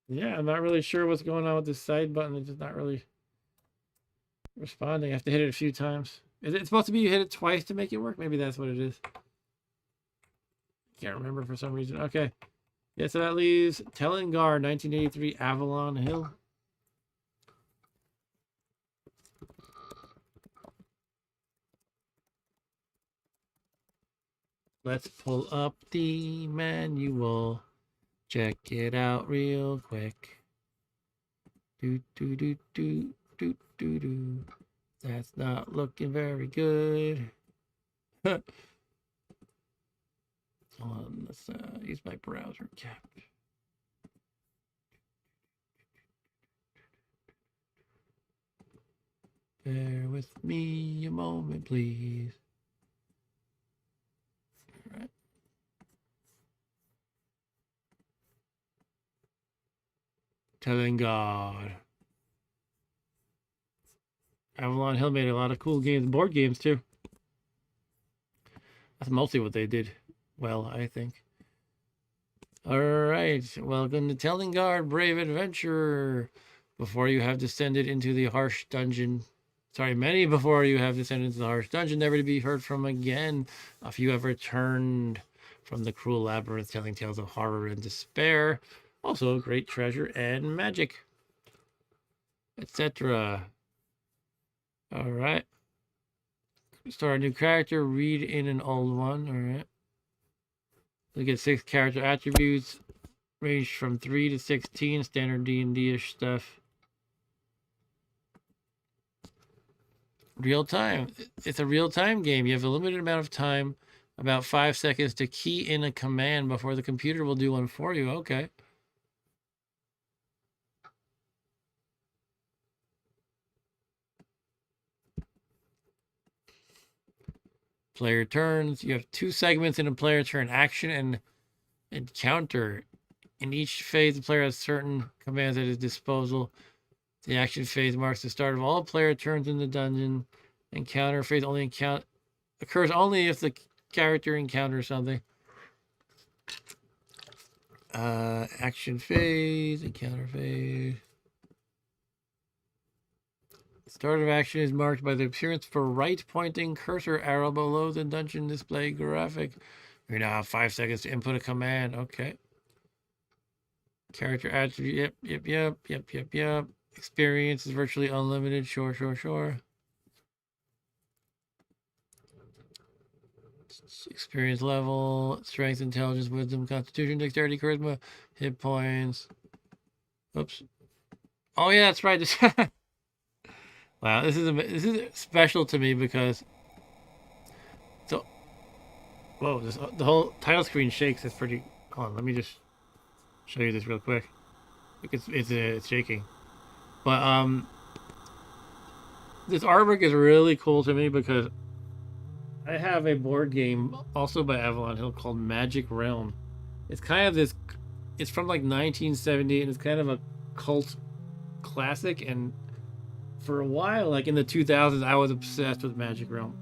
Yeah, I'm not really sure what's going on with this side button. It's just not really responding. I have to hit it a few times. Is it supposed to be you hit it twice to make it work? Maybe that's what it is. Can't remember for some reason. Okay. Yeah, so that leaves Telengard, 1983, Avalon Hill. Let's pull up the manual. Check it out real quick. Do do do do do do do. That's not looking very good. Hold on, let's use my browser cap. Bear with me a moment, please. All right. Telengard. Avalon Hill made a lot of cool games, board games too. That's mostly what they did well, I think. All right, welcome to Telengard, brave adventurer. Before you have descended into the harsh dungeon. Sorry, many before you have descended into the harsh dungeon, never to be heard from again. A few have returned from the cruel labyrinth, telling tales of horror and despair. Also, great treasure and magic, etc. All right. Start a new character, read in an old one. All right. Look at 6 character attributes, range from 3 to 16, standard D&D-ish stuff. Real time. It's a real-time game. You have a limited amount of time, about 5 seconds, to key in a command before the computer will do one for you. Okay. Player turns. You have 2 segments in a player turn: action and encounter. In each phase, the player has certain commands at his disposal. The action phase marks the start of all player turns in the dungeon. Encounter phase occurs only if the character encounters something. Action phase, encounter phase. Start of action is marked by the appearance of a right pointing cursor arrow below the dungeon display graphic. You now have 5 seconds to input a command. Okay. Character attribute. Yep. Experience is virtually unlimited. Sure. Experience level, strength, intelligence, wisdom, constitution, dexterity, charisma, hit points. Oops. Oh yeah, that's right. Wow, this is special to me because so whoa, the whole title screen shakes. It's pretty. Hold on, let me just show you this real quick. It's shaking, but this artwork is really cool to me because I have a board game also by Avalon Hill called Magic Realm. It's kind of this. It's from like 1970, and it's kind of a cult classic. And for a while, like in the 2000s, I was obsessed with Magic Realm.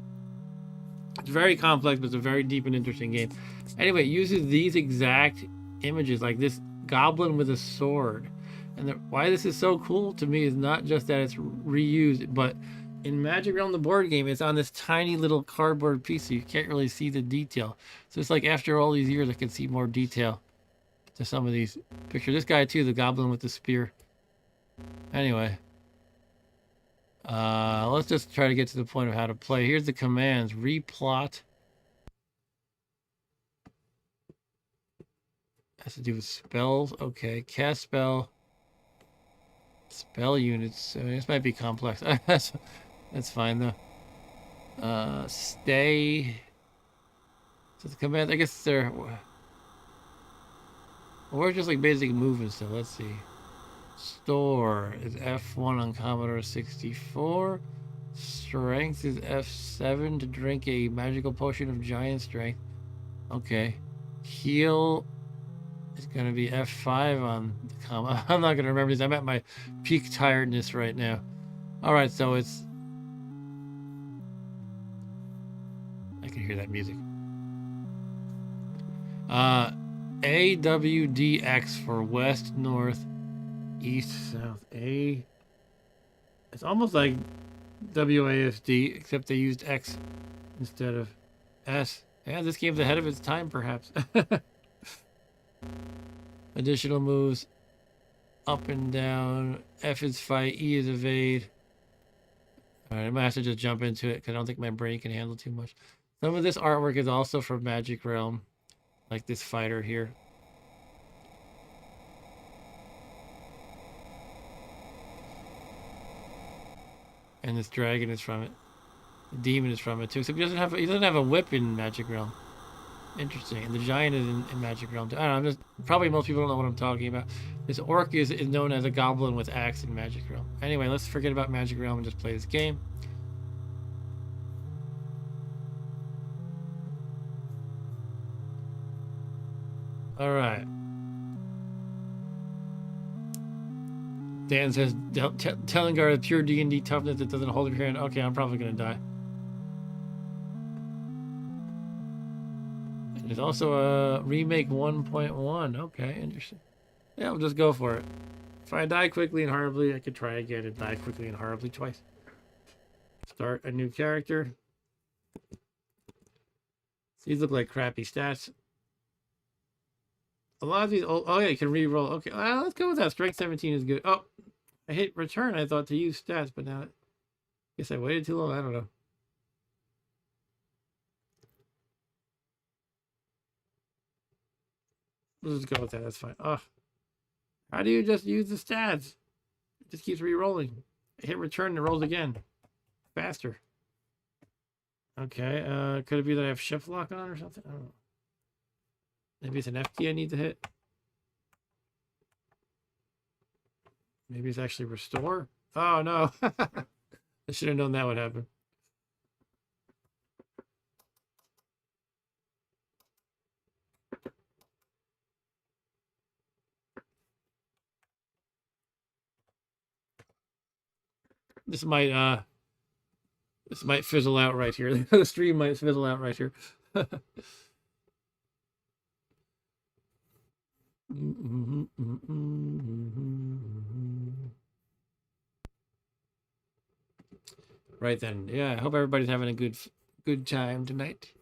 It's very complex, but it's a very deep and interesting game. Anyway, it uses these exact images, like this goblin with a sword. And why this is so cool to me is not just that it's reused, but in Magic Realm, the board game, it's on this tiny little cardboard piece, so you can't really see the detail. So it's like after all these years, I can see more detail to some of these pictures. This guy too, the goblin with the spear. Anyway. Let's just try to get to the point of how to play. Here's the commands. Replot. Has to do with spells. Okay. Cast spell. Spell units. I mean, this might be complex. That's fine though. Stay. So the commands, I guess they're... We're just like basic movement, so let's see. Store is F1 on Commodore 64. Strength is F7 to drink a magical potion of giant strength. Okay. Heal is going to be F5 on the Commodore. I'm not going to remember these. I'm at my peak tiredness right now. Alright, so it's... I can hear that music. AWDX for west, north, east, south. A. It's almost like WASD, except they used X instead of S. Yeah, this game's ahead of its time, perhaps. Additional moves. Up and down. F is fight. E is evade. Alright, I might have to just jump into it because I don't think my brain can handle too much. Some of this artwork is also from Magic Realm. Like this fighter here. And this dragon is from it. The demon is from it too. So he doesn't have a whip in Magic Realm. Interesting. And the giant is in Magic Realm too. I don't know, probably most people don't know what I'm talking about. This orc is known as a goblin with axe in Magic Realm. Anyway, let's forget about Magic Realm and just play this game. Alright. Dan says, Telengard is pure D&D toughness that doesn't hold your hand. Okay, I'm probably going to die. And there's also a remake 1.1. Okay, interesting. Yeah, we'll just go for it. If I die quickly and horribly, I could try again and die quickly and horribly twice. Start a new character. These look like crappy stats. A lot of these... Oh, yeah, you can re-roll. Okay, let's go with that. Strength 17 is good. Oh, I hit return, I thought, to use stats, but now... I guess I waited too long. I don't know. Let's just go with that. That's fine. Oh, how do you just use the stats? It just keeps re-rolling. I hit return and it rolls again. Faster. Okay, could it be that I have shift lock on or something? I don't know. Maybe it's an F key I need to hit. Maybe it's actually restore. Oh, no. I should have known that would happen. This might fizzle out right here. The stream might fizzle out right here. Right then. Yeah, I hope everybody's having a good time tonight.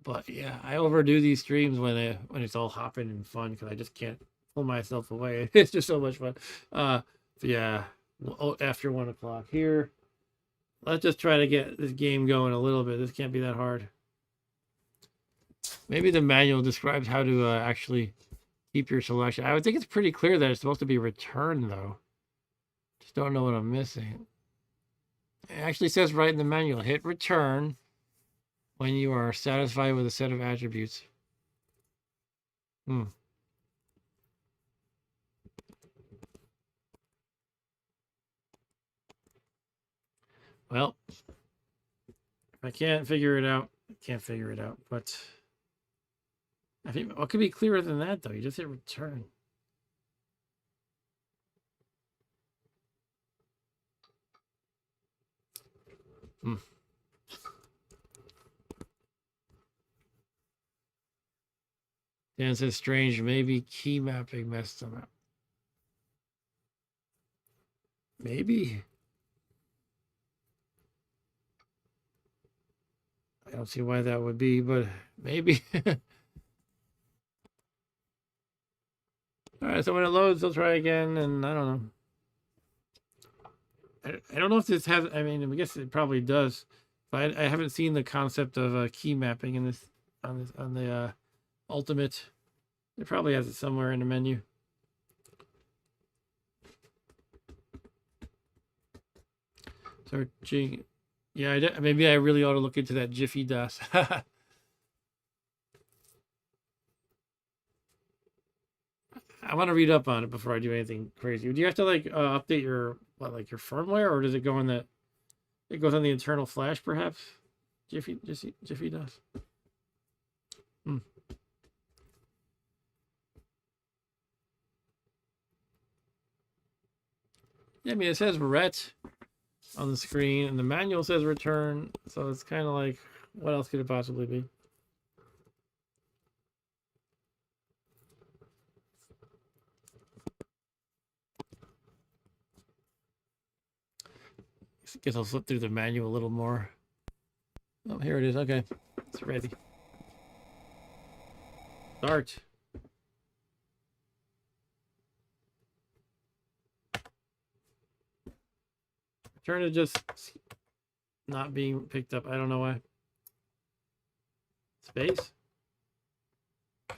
But yeah, I overdo these streams when it's all hopping and fun because I just can't pull myself away. It's just so much fun. But yeah, after 1 o'clock here. Let's just try to get this game going a little bit. This can't be that hard. Maybe the manual describes how to actually keep your selection. I would think it's pretty clear that it's supposed to be return, though. Just don't know what I'm missing. It actually says right in the manual, hit return when you are satisfied with a set of attributes. Well, if I can't figure it out, I can't figure it out. But I think what could be clearer than that, though? You just hit return. Dan says strange. Maybe key mapping messed them up. Maybe. I don't see why that would be, but maybe. All right, so when it loads, I'll try again, and I don't know. I don't know if this has. I mean, I guess it probably does, but I haven't seen the concept of key mapping in this on the ultimate. It probably has it somewhere in the menu. Searching. Yeah, maybe I really ought to look into that Jiffy DOS. I want to read up on it before I do anything crazy. Do you have to like update your your firmware, or does it go in that? It goes on the internal flash, perhaps. Jiffy DOS. Yeah, I mean it says ret on the screen, and the manual says return, so it's kind of like, what else could it possibly be? I guess I'll flip through the manual a little more. Oh, here it is. Okay, it's ready. Start. Return to just not being picked up. I don't know why. Space.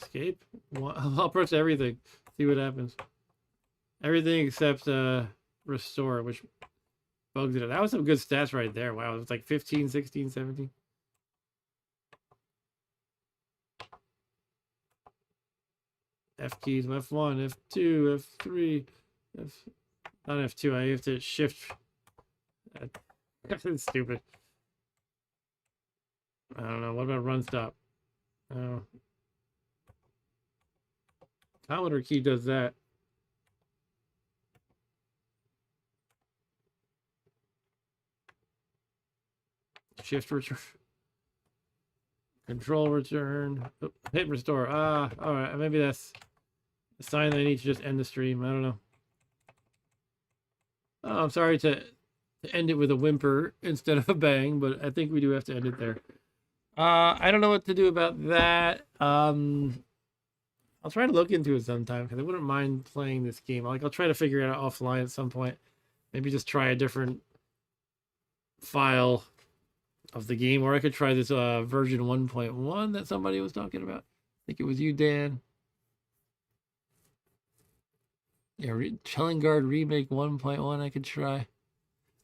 Escape. I'll press everything. See what happens. Everything except restore, which bugs it. That was some good stats right there. Wow, it was like 15, 16, 17. F keys, F1, F2, F3, not F2. I have to shift. That's stupid. I don't know. What about run stop? Oh. Commodore key does that. Shift return. Control return. Oh, hit restore. Ah, all right. Maybe that's a sign that I need to just end the stream. I don't know. Oh, I'm sorry to end it with a whimper instead of a bang, but I think we do have to end it there. I don't know what to do about that. I'll try to look into it sometime because I wouldn't mind playing this game. I'll try to figure it out offline at some point. Maybe just try a different file of the game, or I could try this version 1.1 that somebody was talking about. I think it was you, Dan. Yeah, Telengard remake 1.1 I could try.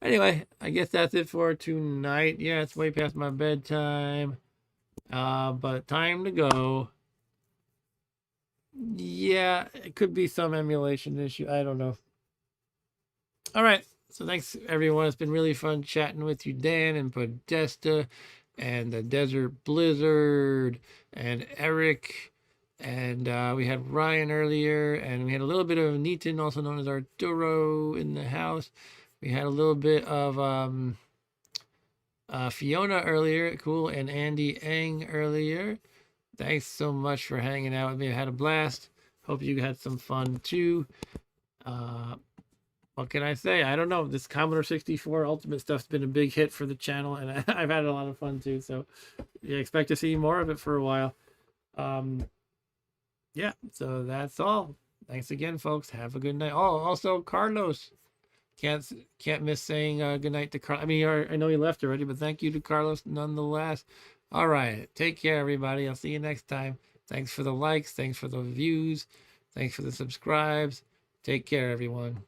Anyway, I guess that's it for tonight. Yeah, it's way past my bedtime. But time to go. Yeah, it could be some emulation issue. I don't know. All right. So thanks, everyone. It's been really fun chatting with you, Dan and Podesta and the Desert Blizzard and Eric. And we had Ryan earlier, and we had a little bit of Neaton, also known as Arturo, in the house. We had a little bit of Fiona earlier, cool, and Andy Eng earlier. Thanks so much for hanging out with me. I had a blast. Hope you had some fun too. what can I say? I don't know. This Commodore 64 Ultimate stuff's been a big hit for the channel, and I've had a lot of fun too. So, yeah, expect to see more of it for a while. Yeah, so that's all. Thanks again, folks. Have a good night. Oh, also Carlos. Can't miss saying good night to Carlos. I mean, I know he left already, but thank you to Carlos nonetheless. All right, take care, everybody. I'll see you next time. Thanks for the likes. Thanks for the views. Thanks for the subscribes. Take care, everyone.